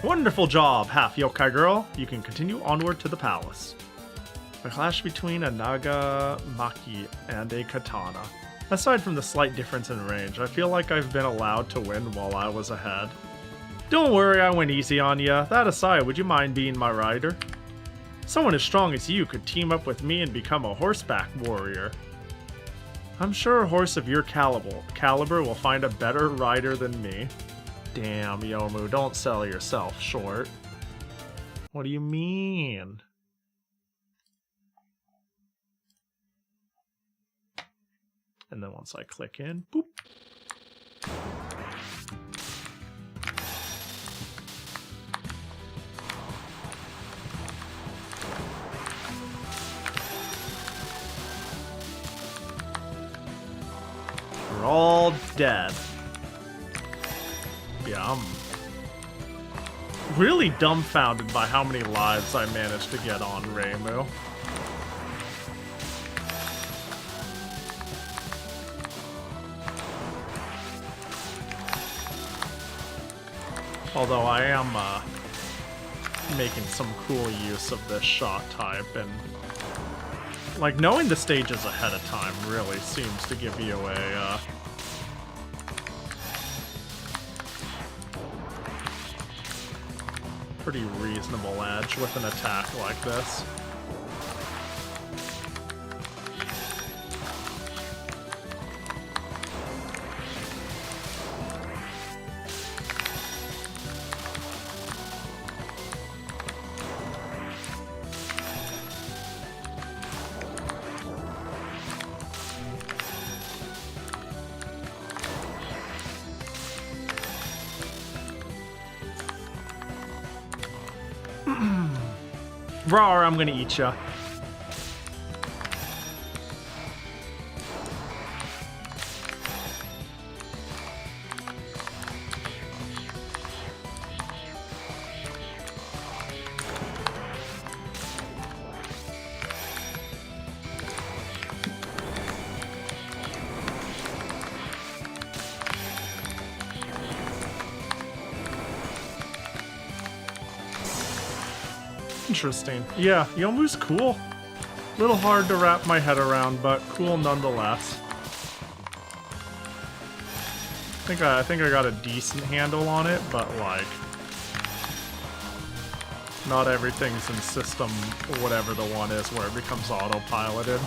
Speaker 1: Wonderful job, half yokai girl. You can continue onward to the palace. A clash between a nagamaki and a katana. Aside from the slight difference in range, I feel like I've been allowed to win while I was ahead. Don't worry, I went easy on ya. That aside, would you mind being my rider? Someone as strong as you could team up with me and become a horseback warrior. I'm sure a horse of your caliber will find a better rider than me. Damn, Yomu, don't sell yourself short. What do you mean? And then once I click in, boop. We're all dead. Yeah, I'm really dumbfounded by how many lives I managed to get on Reimu. Although I am making some cool use of this shot type, and like knowing the stages ahead of time really seems to give you a pretty reasonable edge with an attack like this. Rawr, I'm gonna eat ya. Interesting. Yeah, Yomu's cool. Little hard to wrap my head around, but cool nonetheless. I think I got a decent handle on it, but like not everything's in system whatever the one is where it becomes autopiloted.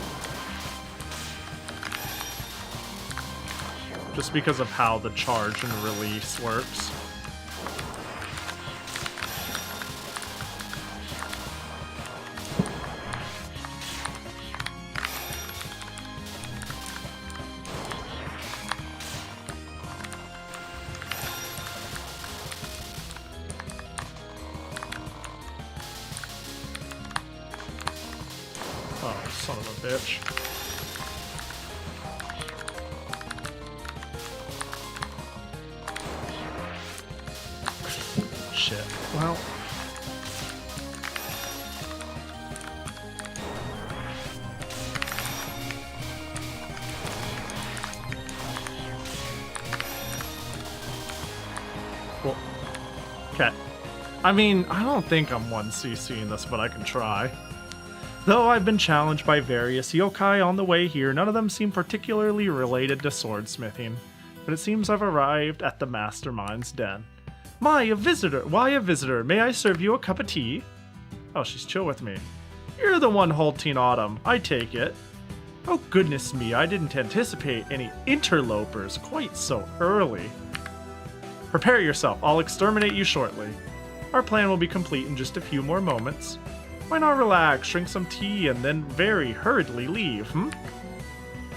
Speaker 1: Just because of how the charge and release works. Son of a bitch. Shit. Well. Well, okay. I mean, I don't think I'm 1cc in this, but I can try. Though I've been challenged by various yokai on the way here, none of them seem particularly related to swordsmithing. But it seems I've arrived at the mastermind's den. Why a visitor? May I serve you a cup of tea? Oh, she's chill with me. You're the one halting Autumn, I take it. Oh goodness me, I didn't anticipate any interlopers quite so early. Prepare yourself, I'll exterminate you shortly. Our plan will be complete in just a few more moments. Why not relax, drink some tea, and then very hurriedly leave,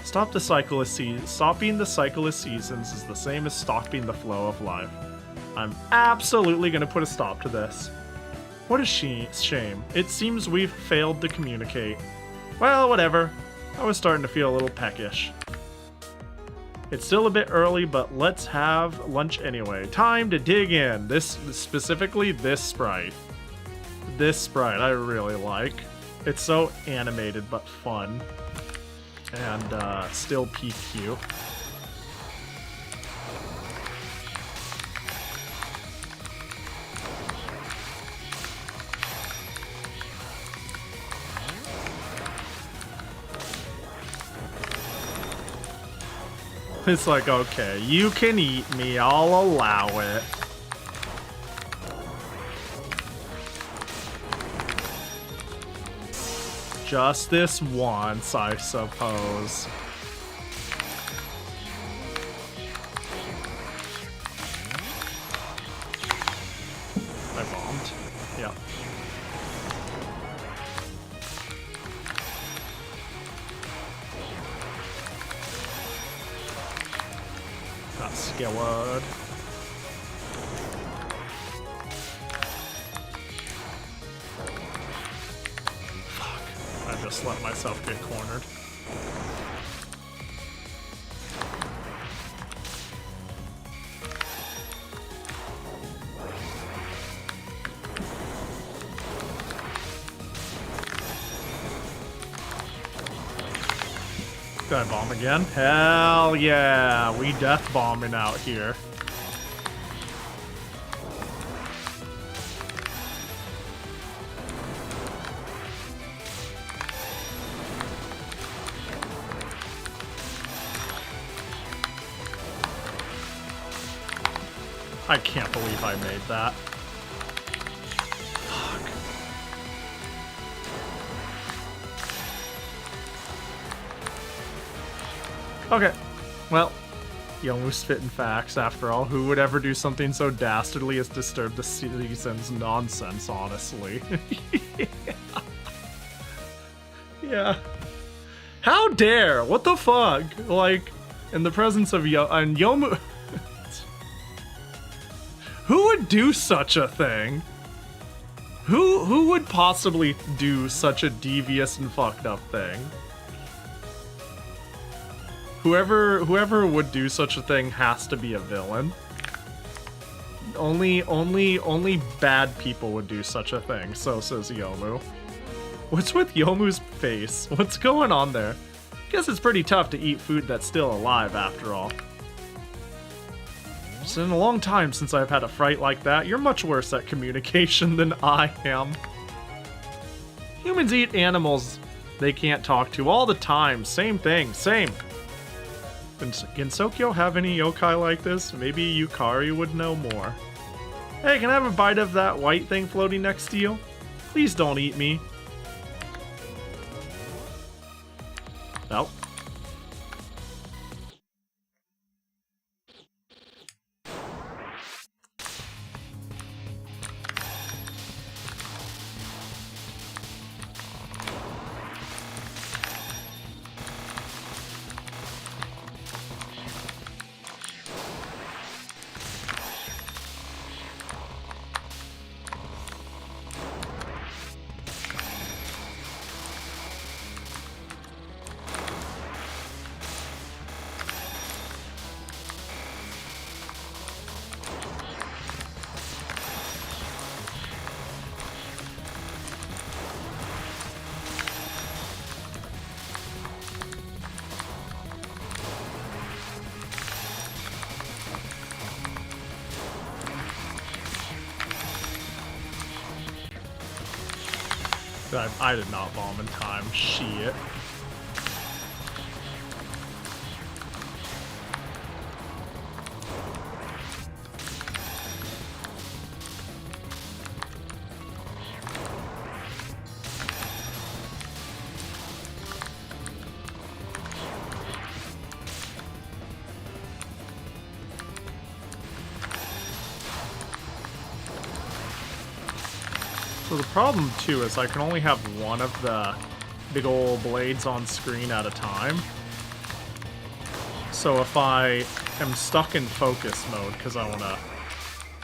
Speaker 1: Stopping the cycle of seasons is the same as stopping the flow of life. I'm absolutely going to put a stop to this. What a shame. It seems we've failed to communicate. Well, whatever. I was starting to feel a little peckish. It's still a bit early, but let's have lunch anyway. Time to dig in. Specifically this sprite. This sprite I really like. It's so animated but fun. And still PQ. It's like, okay, you can eat me, I'll allow it. Just this once, I suppose. I bombed. Yeah. That skilled. Just let myself get cornered. Did I bomb again? Hell yeah, we death bombing out here. I can't believe I made that. Fuck. Okay. Well, Yomu's spitting facts after all. Who would ever do something so dastardly as disturb the season's nonsense, honestly? Yeah. How dare? What the fuck? Like, in the presence of Yomu... Who would do such a thing? Who would possibly do such a devious and fucked up thing? Whoever would do such a thing has to be a villain. Only bad people would do such a thing, so says Yomu. What's with Yomu's face? What's going on there? Guess it's pretty tough to eat food that's still alive after all. It's been a long time since I've had a fright like that. You're much worse at communication than I am. Humans eat animals they can't talk to all the time. Same thing, same. Can Sokyo have any yokai like this? Maybe Yukari would know more. Hey, can I have a bite of that white thing floating next to you? Please don't eat me. Nope. I did not bomb in time. Shit. So the problem, too, is I can only have one of the big old blades on screen at a time. So if I am stuck in focus mode, because I want to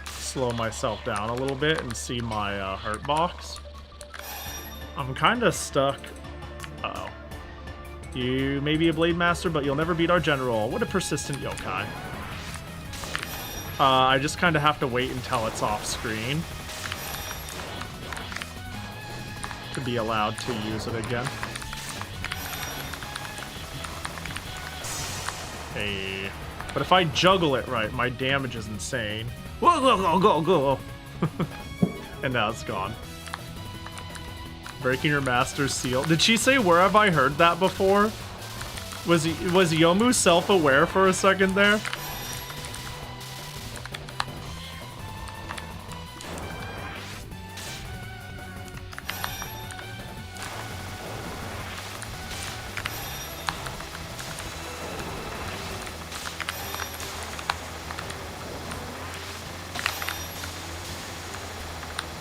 Speaker 1: slow myself down a little bit and see my hurt box, I'm kind of stuck. Uh-oh. You may be a Blade Master, but you'll never beat our General. What a persistent yokai. I just kind of have to wait until it's off screen to be allowed to use it again. Hey. But if I juggle it right, my damage is insane. Whoa, go, go, go, go. And now it's gone. Breaking your master's seal. Did she say, where have I heard that before? Was Yomu self-aware for a second there?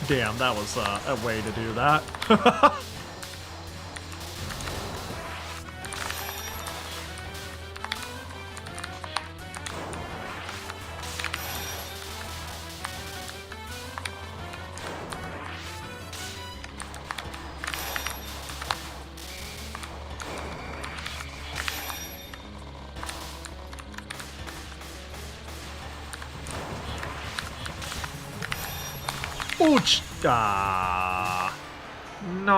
Speaker 1: Damn, that was a way to do that. Ouch! Ah. No.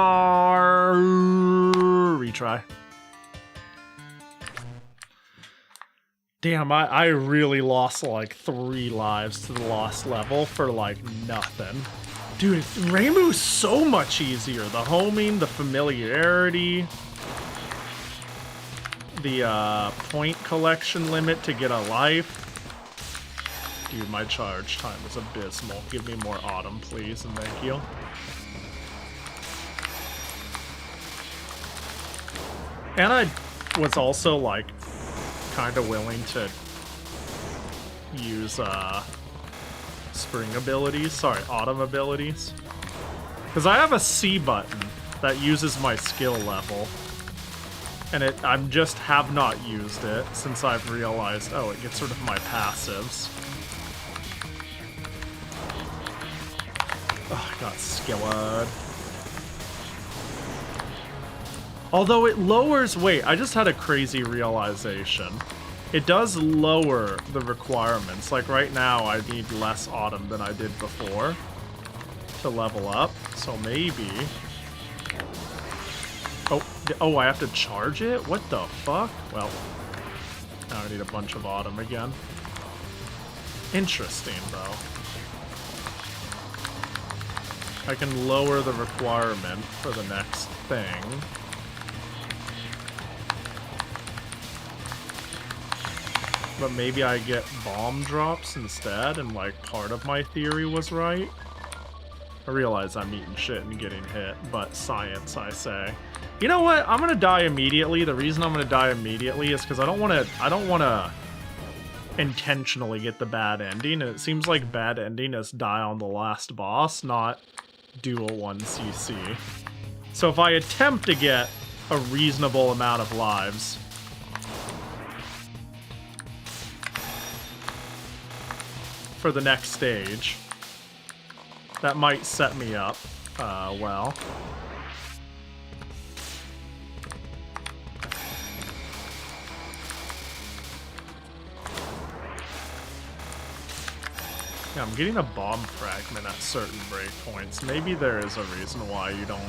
Speaker 1: Retry. Damn, I really lost like 3 lives to the lost level for like nothing. Dude, Reimu's so much easier. The homing, the familiarity, the point collection limit to get a life. Dude, my charge time is abysmal. Give me more autumn, please, and thank you. And I was also, like, kind of willing to use, spring abilities. Sorry, autumn abilities. Because I have a C button that uses my skill level. And I just have not used it since I've realized, oh, it gets rid of my passives. Oh, I got skilled. Although it lowers... Wait, I just had a crazy realization. It does lower the requirements. Like right now, I need less autumn than I did before to level up. So maybe... Oh, I have to charge it? What the fuck? Well, now I need a bunch of autumn again. Interesting, though. I can lower the requirement for the next thing. But maybe I get bomb drops instead, and like part of my theory was right. I realize I'm eating shit and getting hit, but science, I say. You know what? I'm gonna die immediately. The reason I'm gonna die immediately is because I don't wanna intentionally get the bad ending, and it seems like bad ending is die on the last boss, not dual 1cc. So if I attempt to get a reasonable amount of lives, for the next stage, that might set me up well. Yeah, I'm getting a bomb fragment at certain breakpoints. Maybe there is a reason why you don't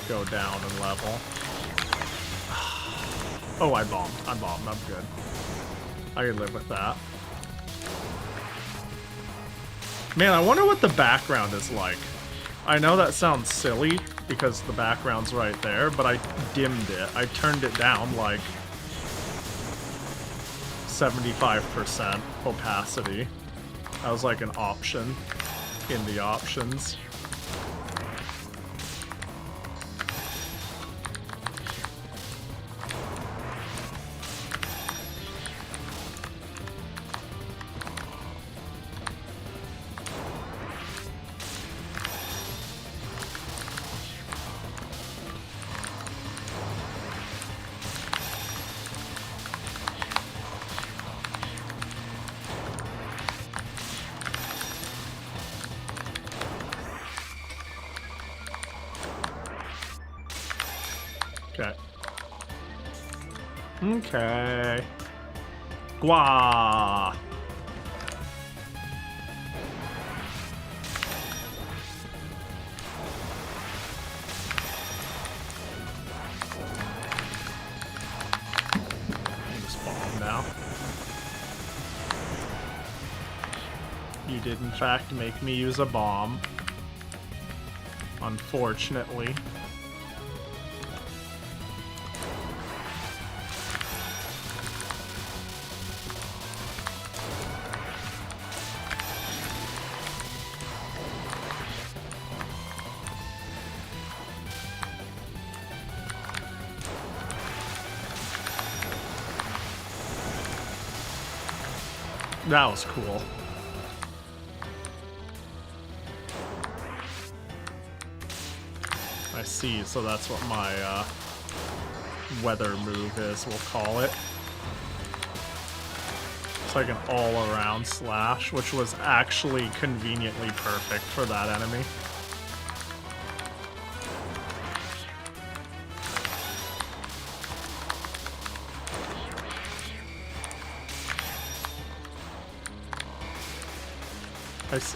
Speaker 1: go down in level. Oh, I bombed. I'm good. I can live with that. Man, I wonder what the background is like. I know that sounds silly, because the background's right there, but I dimmed it. I turned it down like 75% opacity. That was like an option in the options. Okay. Gua. Just bomb now. You did in fact make me use a bomb. Unfortunately. That was cool. I see, so that's what my weather move is, we'll call it. It's like an all-around slash, which was actually conveniently perfect for that enemy.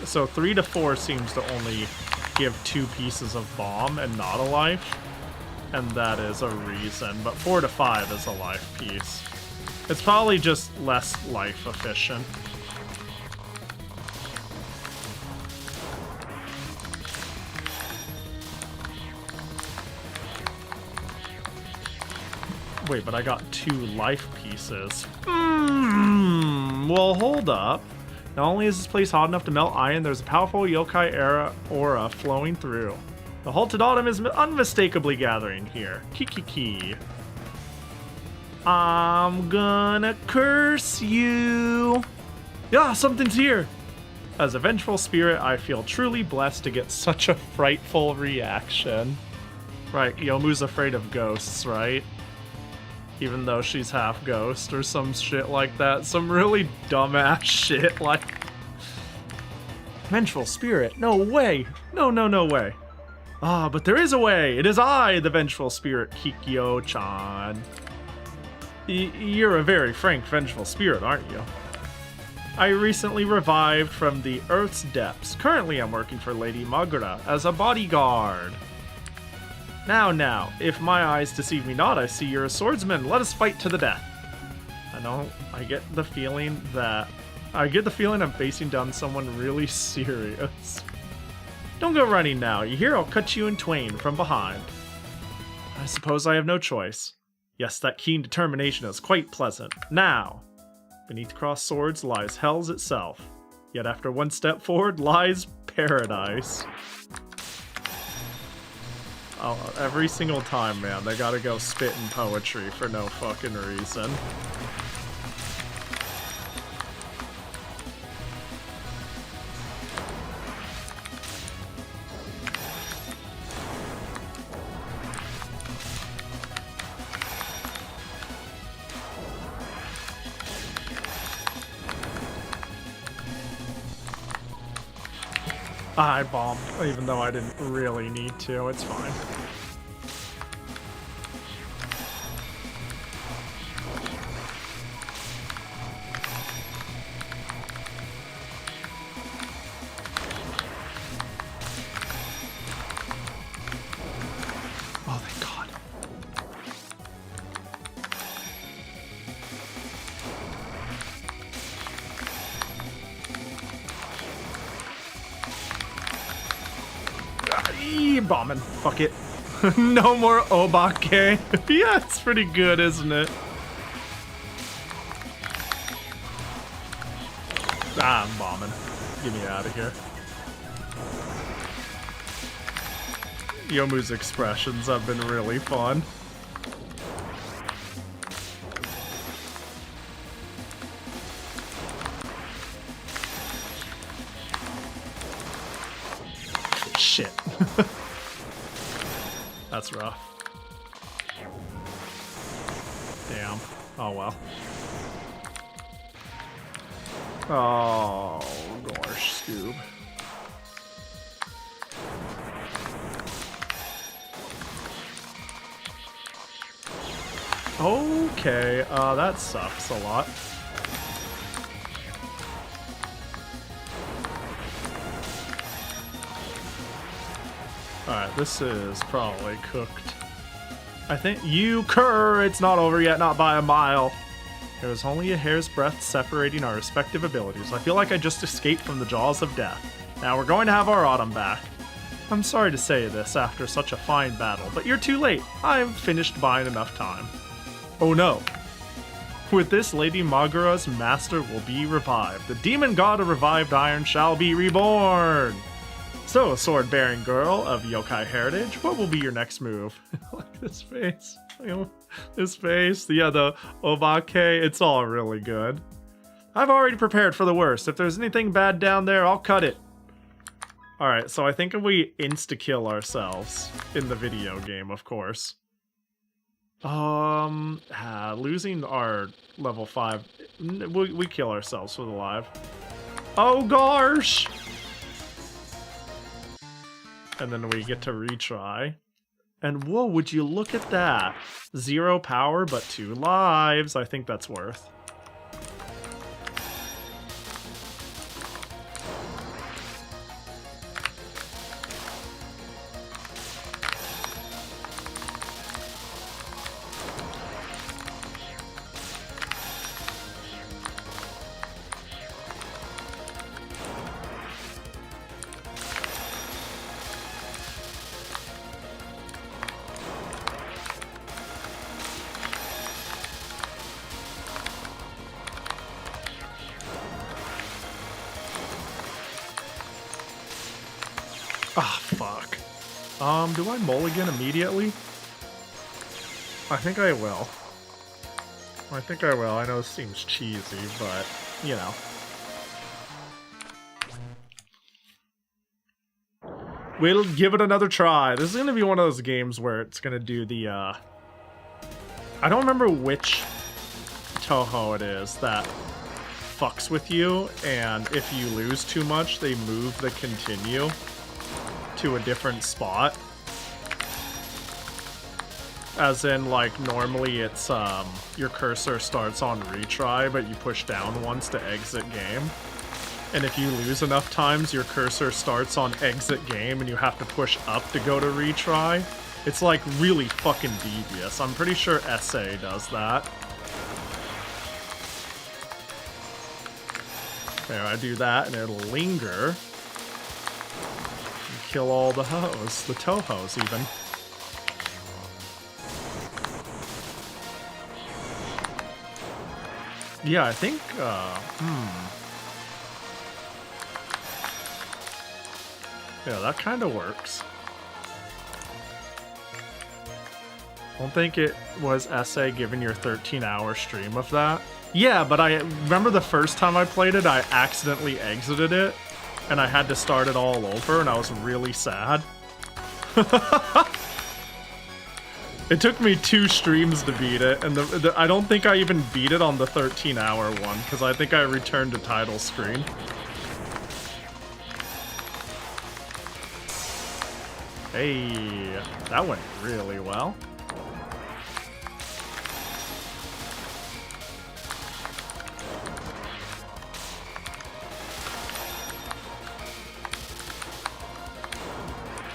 Speaker 1: So 3 to 4 seems to only give 2 pieces of bomb and not a life, and that is a reason, but 4 to 5 is a life piece. It's probably just less life efficient. Wait, but I got 2 life pieces. Well, hold up. Not only is this place hot enough to melt iron, there's a powerful yokai era aura flowing through. The halted autumn is unmistakably gathering here. Kiki. I'm gonna curse you. Yeah, something's here. As a vengeful spirit, I feel truly blessed to get such a frightful reaction. Right, Yomu's afraid of ghosts, right? Even though she's half ghost or some shit like that. Some really dumbass shit like... Vengeful spirit? No way! No way. Ah, but there is a way! It is I, the vengeful spirit, Kikyo-chan. You're a very frank, vengeful spirit, aren't you? I recently revived from the Earth's depths. Currently I'm working for Lady Magura as a bodyguard. Now, if my eyes deceive me not, I see you're a swordsman. Let us fight to the death. I get the feeling I'm facing down someone really serious. Don't go running now. You hear? I'll cut you in twain from behind. I suppose I have no choice. Yes, that keen determination is quite pleasant. Now, beneath crossed swords lies hell's itself. Yet after one step forward lies paradise. Oh, every single time, man, they gotta go spitting poetry for no fucking reason. I bombed, even though I didn't really need to. It's fine. Oh, thank God. bombing. Fuck it. No more obake. Yeah, it's pretty good, isn't it? Ah, I'm bombing. Get me out of here. Yomu's expressions have been really fun. Shit. That's rough. Damn. Oh well. Oh gosh, Scoob. Okay, that sucks a lot. Alright, this is probably cooked. I think you cur, it's not over yet, not by a mile. There is only a hair's breadth separating our respective abilities. I feel like I just escaped from the jaws of death. Now we're going to have our autumn back. I'm sorry to say this after such a fine battle, but you're too late. I've finished buying enough time. Oh no. With this, Lady Magura's master will be revived. The demon god of revived iron shall be reborn. So, sword-bearing girl of yokai heritage, what will be your next move? Like this face. This face. Yeah, the obake. It's all really good. I've already prepared for the worst. If there's anything bad down there, I'll cut it. Alright, so I think if we insta-kill ourselves in the video game, of course. Losing our level 5, we kill ourselves with alive. Oh gosh! And then we get to retry. And whoa, would you look at that? 0 power, but 2 lives. I think that's worth. Ah, fuck. Do I mulligan immediately? I think I will. I think I will. I know this seems cheesy, but, you know. We'll give it another try. This is going to be one of those games where it's going to do the, I don't remember which Touhou it is that fucks with you, and if you lose too much, they move the continue to a different spot. As in, like, normally it's, your cursor starts on retry, but you push down once to exit game. And if you lose enough times, your cursor starts on exit game and you have to push up to go to retry. It's, like, really fucking devious. I'm pretty sure SA does that. There, I do that and it'll linger. Kill all the hoes, the Touhous even. Yeah, I think, yeah, that kind of works. I don't think it was SA given your 13-hour stream of that. Yeah, but I remember the first time I played it, I accidentally exited it. And I had to start it all over, and I was really sad. It took me 2 streams to beat it, and I don't think I even beat it on the 13-hour one, because I think I returned to title screen. Hey, that went really well.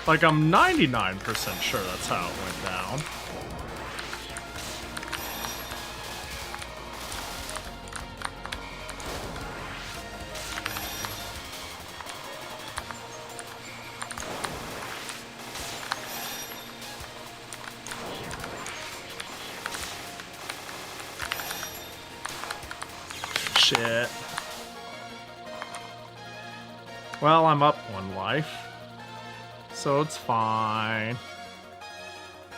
Speaker 1: Like, I'm 99% sure that's how it went down. shit. Well, I'm up 1 life. So it's fine.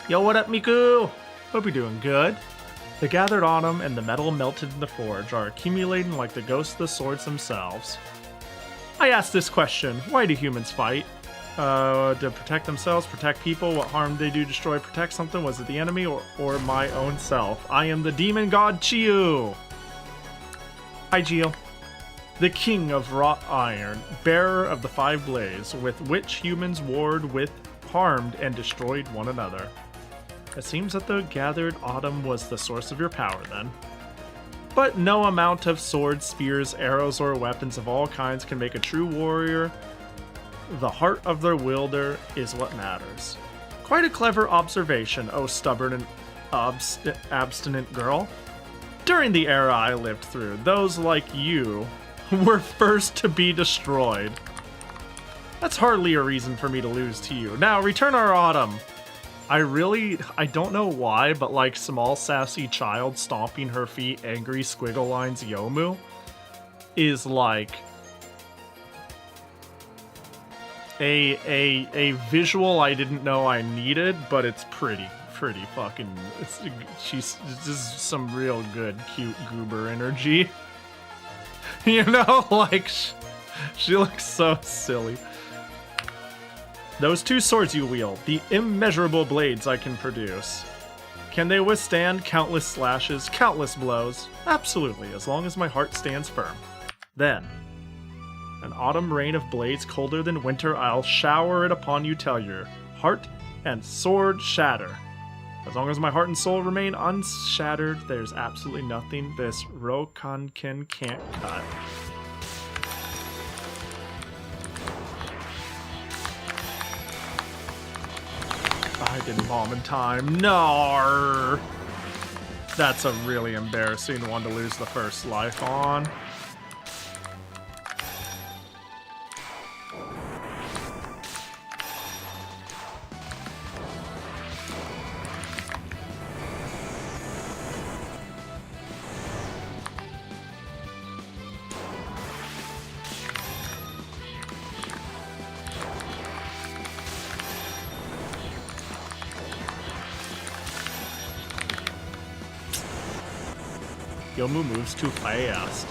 Speaker 1: Yo, what up, Miku? Hope you're doing good. The gathered autumn and the metal melted in the forge are accumulating like the ghosts of the swords themselves. I asked this question, why do humans fight? To protect themselves, protect people, what harm they do, destroy, protect something? Was it the enemy or my own self? I am the demon god Chiyu! Hi, Gio. The king of wrought iron, bearer of the 5 blades, with which humans warred with, harmed, and destroyed one another. It seems that the gathered autumn was the source of your power then. But no amount of swords, spears, arrows, or weapons of all kinds can make a true warrior. The heart of their wielder is what matters. Quite a clever observation, oh stubborn and abstinent girl. During the era I lived through, those like you were first to be destroyed. That's hardly a reason for me to lose to you. Now, return our autumn. I don't know why, but like small sassy child stomping her feet, angry squiggle lines Yomu is like a visual I didn't know I needed, but it's pretty fucking, she's just some real good cute goober energy. You know, like she looks so silly. Those 2 swords you wield, the immeasurable blades I can produce. Can they withstand countless slashes, countless blows? Absolutely, as long as my heart stands firm. Then, an autumn rain of blades colder than winter, I'll shower it upon you till your heart and sword shatter. As long as my heart and soul remain unshattered, there's absolutely nothing this Rokankin can't cut. I didn't bomb in time. No! That's a really embarrassing one to lose the first life on. Yomu moves too fast.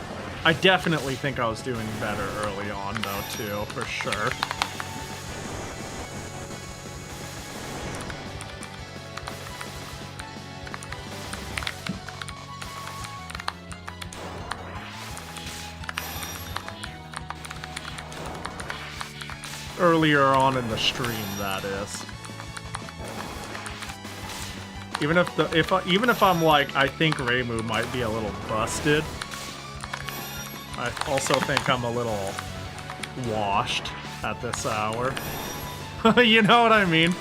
Speaker 1: I definitely think I was doing better early on, though, too, for sure. Earlier on in the stream, that is. Even if I'm like, I think Reimu might be a little busted. I also think I'm a little washed at this hour. You know what I mean?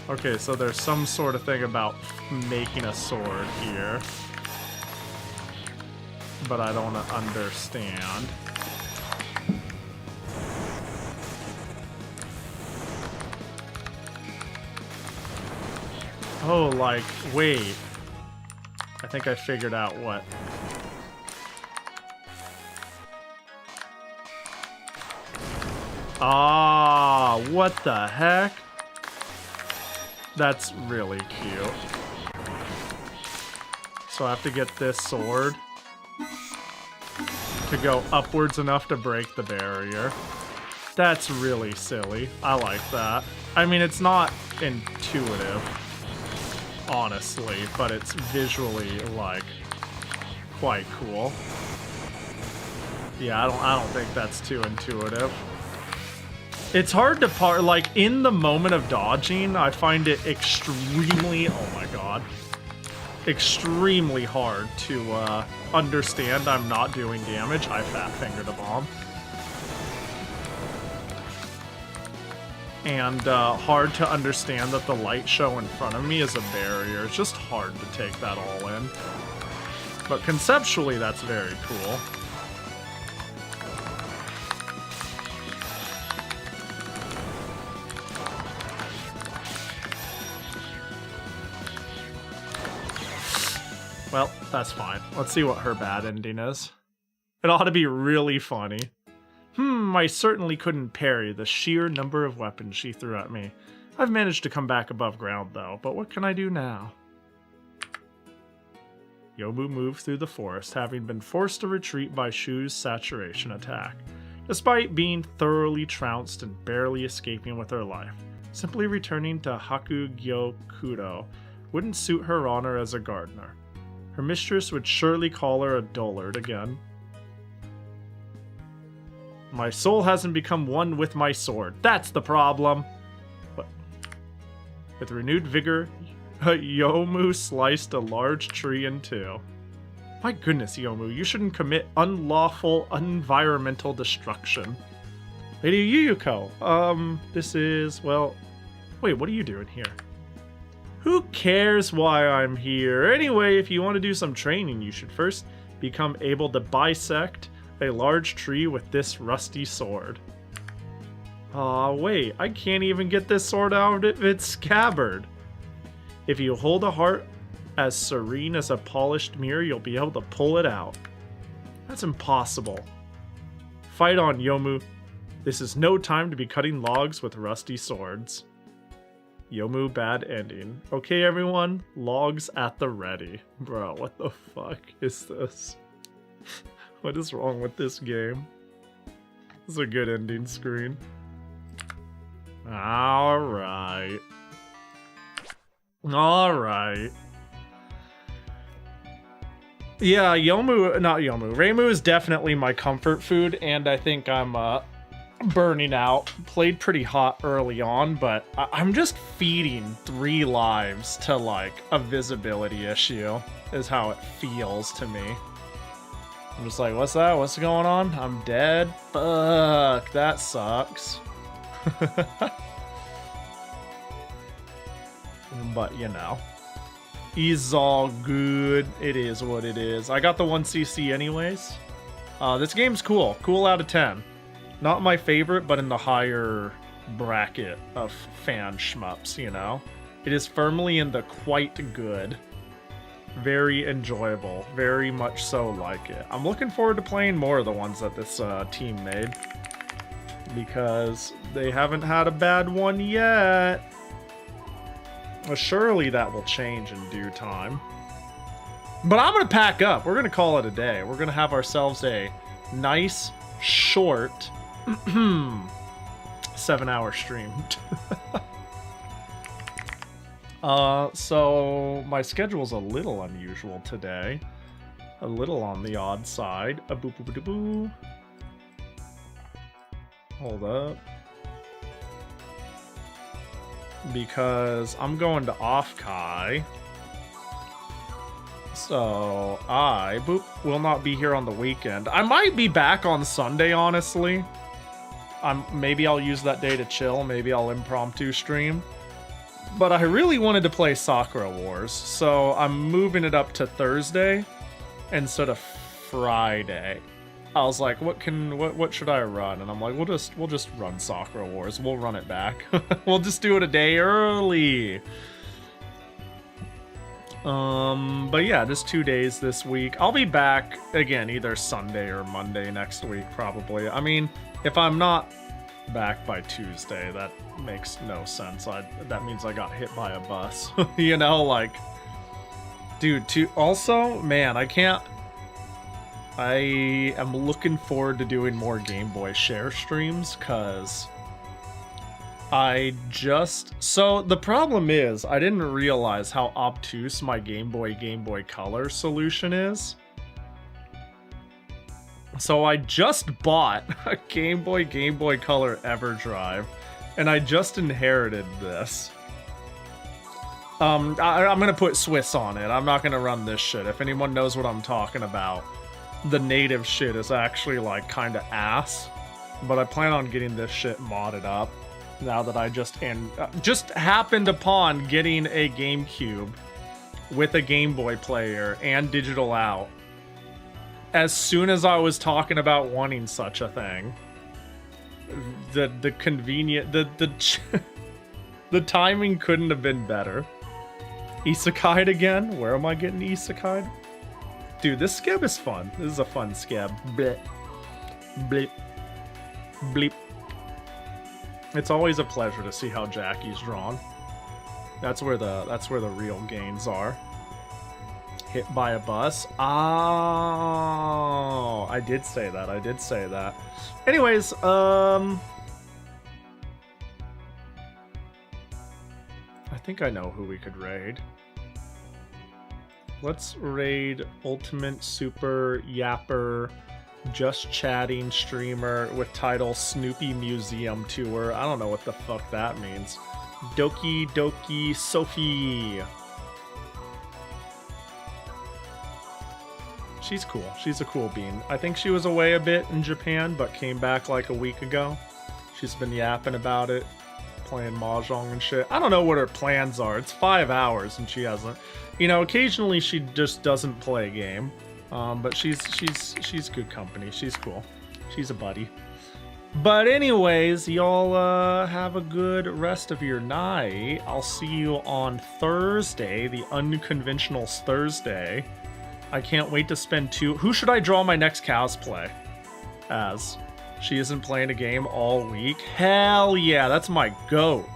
Speaker 1: Okay, so there's some sort of thing about making a sword here. But I don't understand. Oh, like, wait. I think I figured out what. Ah, what the heck? That's really cute. So I have to get this sword to go upwards enough to break the barrier. That's really silly. I like that. I mean, it's not intuitive, honestly, but it's visually, like, quite cool. Yeah, I don't think that's too intuitive. It's hard to like, in the moment of dodging, I find it extremely, oh my god, extremely hard to understand I'm not doing damage. I fat-fingered a bomb. And hard to understand that the light show in front of me is a barrier. It's just hard to take that all in. But conceptually, that's very cool. Well, that's fine. Let's see what her bad ending is. It ought to be really funny. I certainly couldn't parry the sheer number of weapons she threw at me. I've managed to come back above ground, though, but what can I do now? Yomu moved through the forest, having been forced to retreat by Shu's saturation attack. Despite being thoroughly trounced and barely escaping with her life, simply returning to Hakugyokuro wouldn't suit her honor as a gardener. Her mistress would surely call her a dullard again. My soul hasn't become one with my sword. That's the problem. But with renewed vigor, Yomu sliced a large tree in two. My goodness, Yomu, you shouldn't commit unlawful environmental destruction. Lady Yuyuko, this is, well... Wait, what are you doing here? Who cares why I'm here? Anyway, if you want to do some training, you should first become able to bisect a large tree with this rusty sword. Aw, wait, I can't even get this sword out of its scabbard. If you hold a heart as serene as a polished mirror, you'll be able to pull it out. That's impossible. Fight on, Yomu. This is no time to be cutting logs with rusty swords. Yomu bad ending. Okay, everyone, logs at the ready. Bro, what the fuck is this? What is wrong with this game? This is a good ending screen. Alright. Alright. Yeah, Reimu is definitely my comfort food, and I think I'm burning out. Played pretty hot early on, but I'm just feeding 3 lives to like a visibility issue, is how it feels to me. I'm just like, what's that? What's going on? I'm dead? Fuck, that sucks. But, you know. It's all good. It is what it is. I got the 1cc anyways. This game's cool. Cool out of 10. Not my favorite, but in the higher bracket of fan shmups, you know? It is firmly in the quite good. Very enjoyable. Very much so like it. I'm looking forward to playing more of the ones that this team made. Because they haven't had a bad one yet. Well, surely that will change in due time. But I'm going to pack up. We're going to call it a day. We're going to have ourselves a nice, short, 7-hour stream. So my schedule's a little unusual today. A little on the odd side. A boo boo boo boo. Hold up. Because I'm going to off-kai. So I will not be here on the weekend. I might be back on Sunday, honestly. Maybe I'll use that day to chill. Maybe I'll impromptu stream. But I really wanted to play Sakura Wars, so I'm moving it up to Thursday instead of Friday. I was like, what should I run? And I'm like, we'll just run Sakura Wars. We'll run it back. We'll just do it a day early. But yeah, just 2 days this week. I'll be back again either Sunday or Monday next week, probably. I mean, if I'm not back by Tuesday, that makes no sense. That means I got hit by a bus. You know, like, dude, also, man, I am looking forward to doing more Game Boy share streams, because so the problem is I didn't realize how obtuse my Game Boy Color solution is. So I just bought a Game Boy Color EverDrive, and I just inherited this. I'm gonna put Swiss on it. I'm not gonna run this shit. If anyone knows what I'm talking about, the native shit is actually like kind of ass. But I plan on getting this shit modded up now that I just happened upon getting a GameCube with a Game Boy player and digital out as soon as I was talking about wanting such a thing. The convenient, the timing couldn't have been better. Isekai'd again? Where am I getting isekai'd? Dude, this skeb is fun. This is a fun skeb. Blip. Blip. Bleep. It's always a pleasure to see how Jackie's drawn. That's where the real gains are. Hit by a bus. Oh, I did say that. I did say that. Anyways, I think I know who we could raid. Let's raid Ultimate Super Yapper Just Chatting streamer with title Snoopy Museum Tour. I don't know what the fuck that means. Doki Doki Sophie. She's cool. She's a cool bean. I think she was away a bit in Japan, but came back like a week ago. She's been yapping about it, playing mahjong and shit. I don't know what her plans are. It's 5 hours and she hasn't. You know, occasionally she just doesn't play a game. But she's good company. She's cool. She's a buddy. But anyways, y'all have a good rest of your night. I'll see you on Thursday, the Unconventional Thursday. I can't wait to spend 2... Who should I draw my next cosplay as? She isn't playing a game all week? Hell yeah, that's my goat.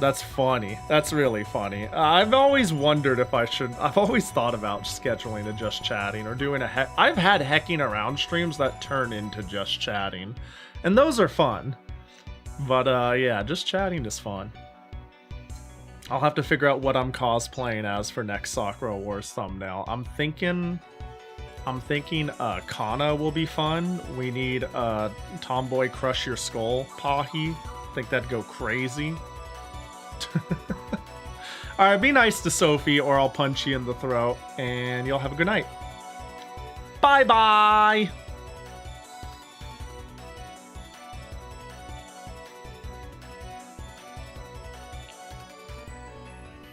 Speaker 1: That's funny. That's really funny. I've always wondered if I should... I've always thought about scheduling a Just Chatting or doing a... I've had hecking around streams that turn into Just Chatting. And those are fun. But yeah, Just Chatting is fun. I'll have to figure out what I'm cosplaying as for next Sakura Wars thumbnail. I'm thinking Kana will be fun. We need Tomboy Crush Your Skull Pahi. I think that'd go crazy. Alright, be nice to Sophie or I'll punch you in the throat. And y'all have a good night. Bye-bye!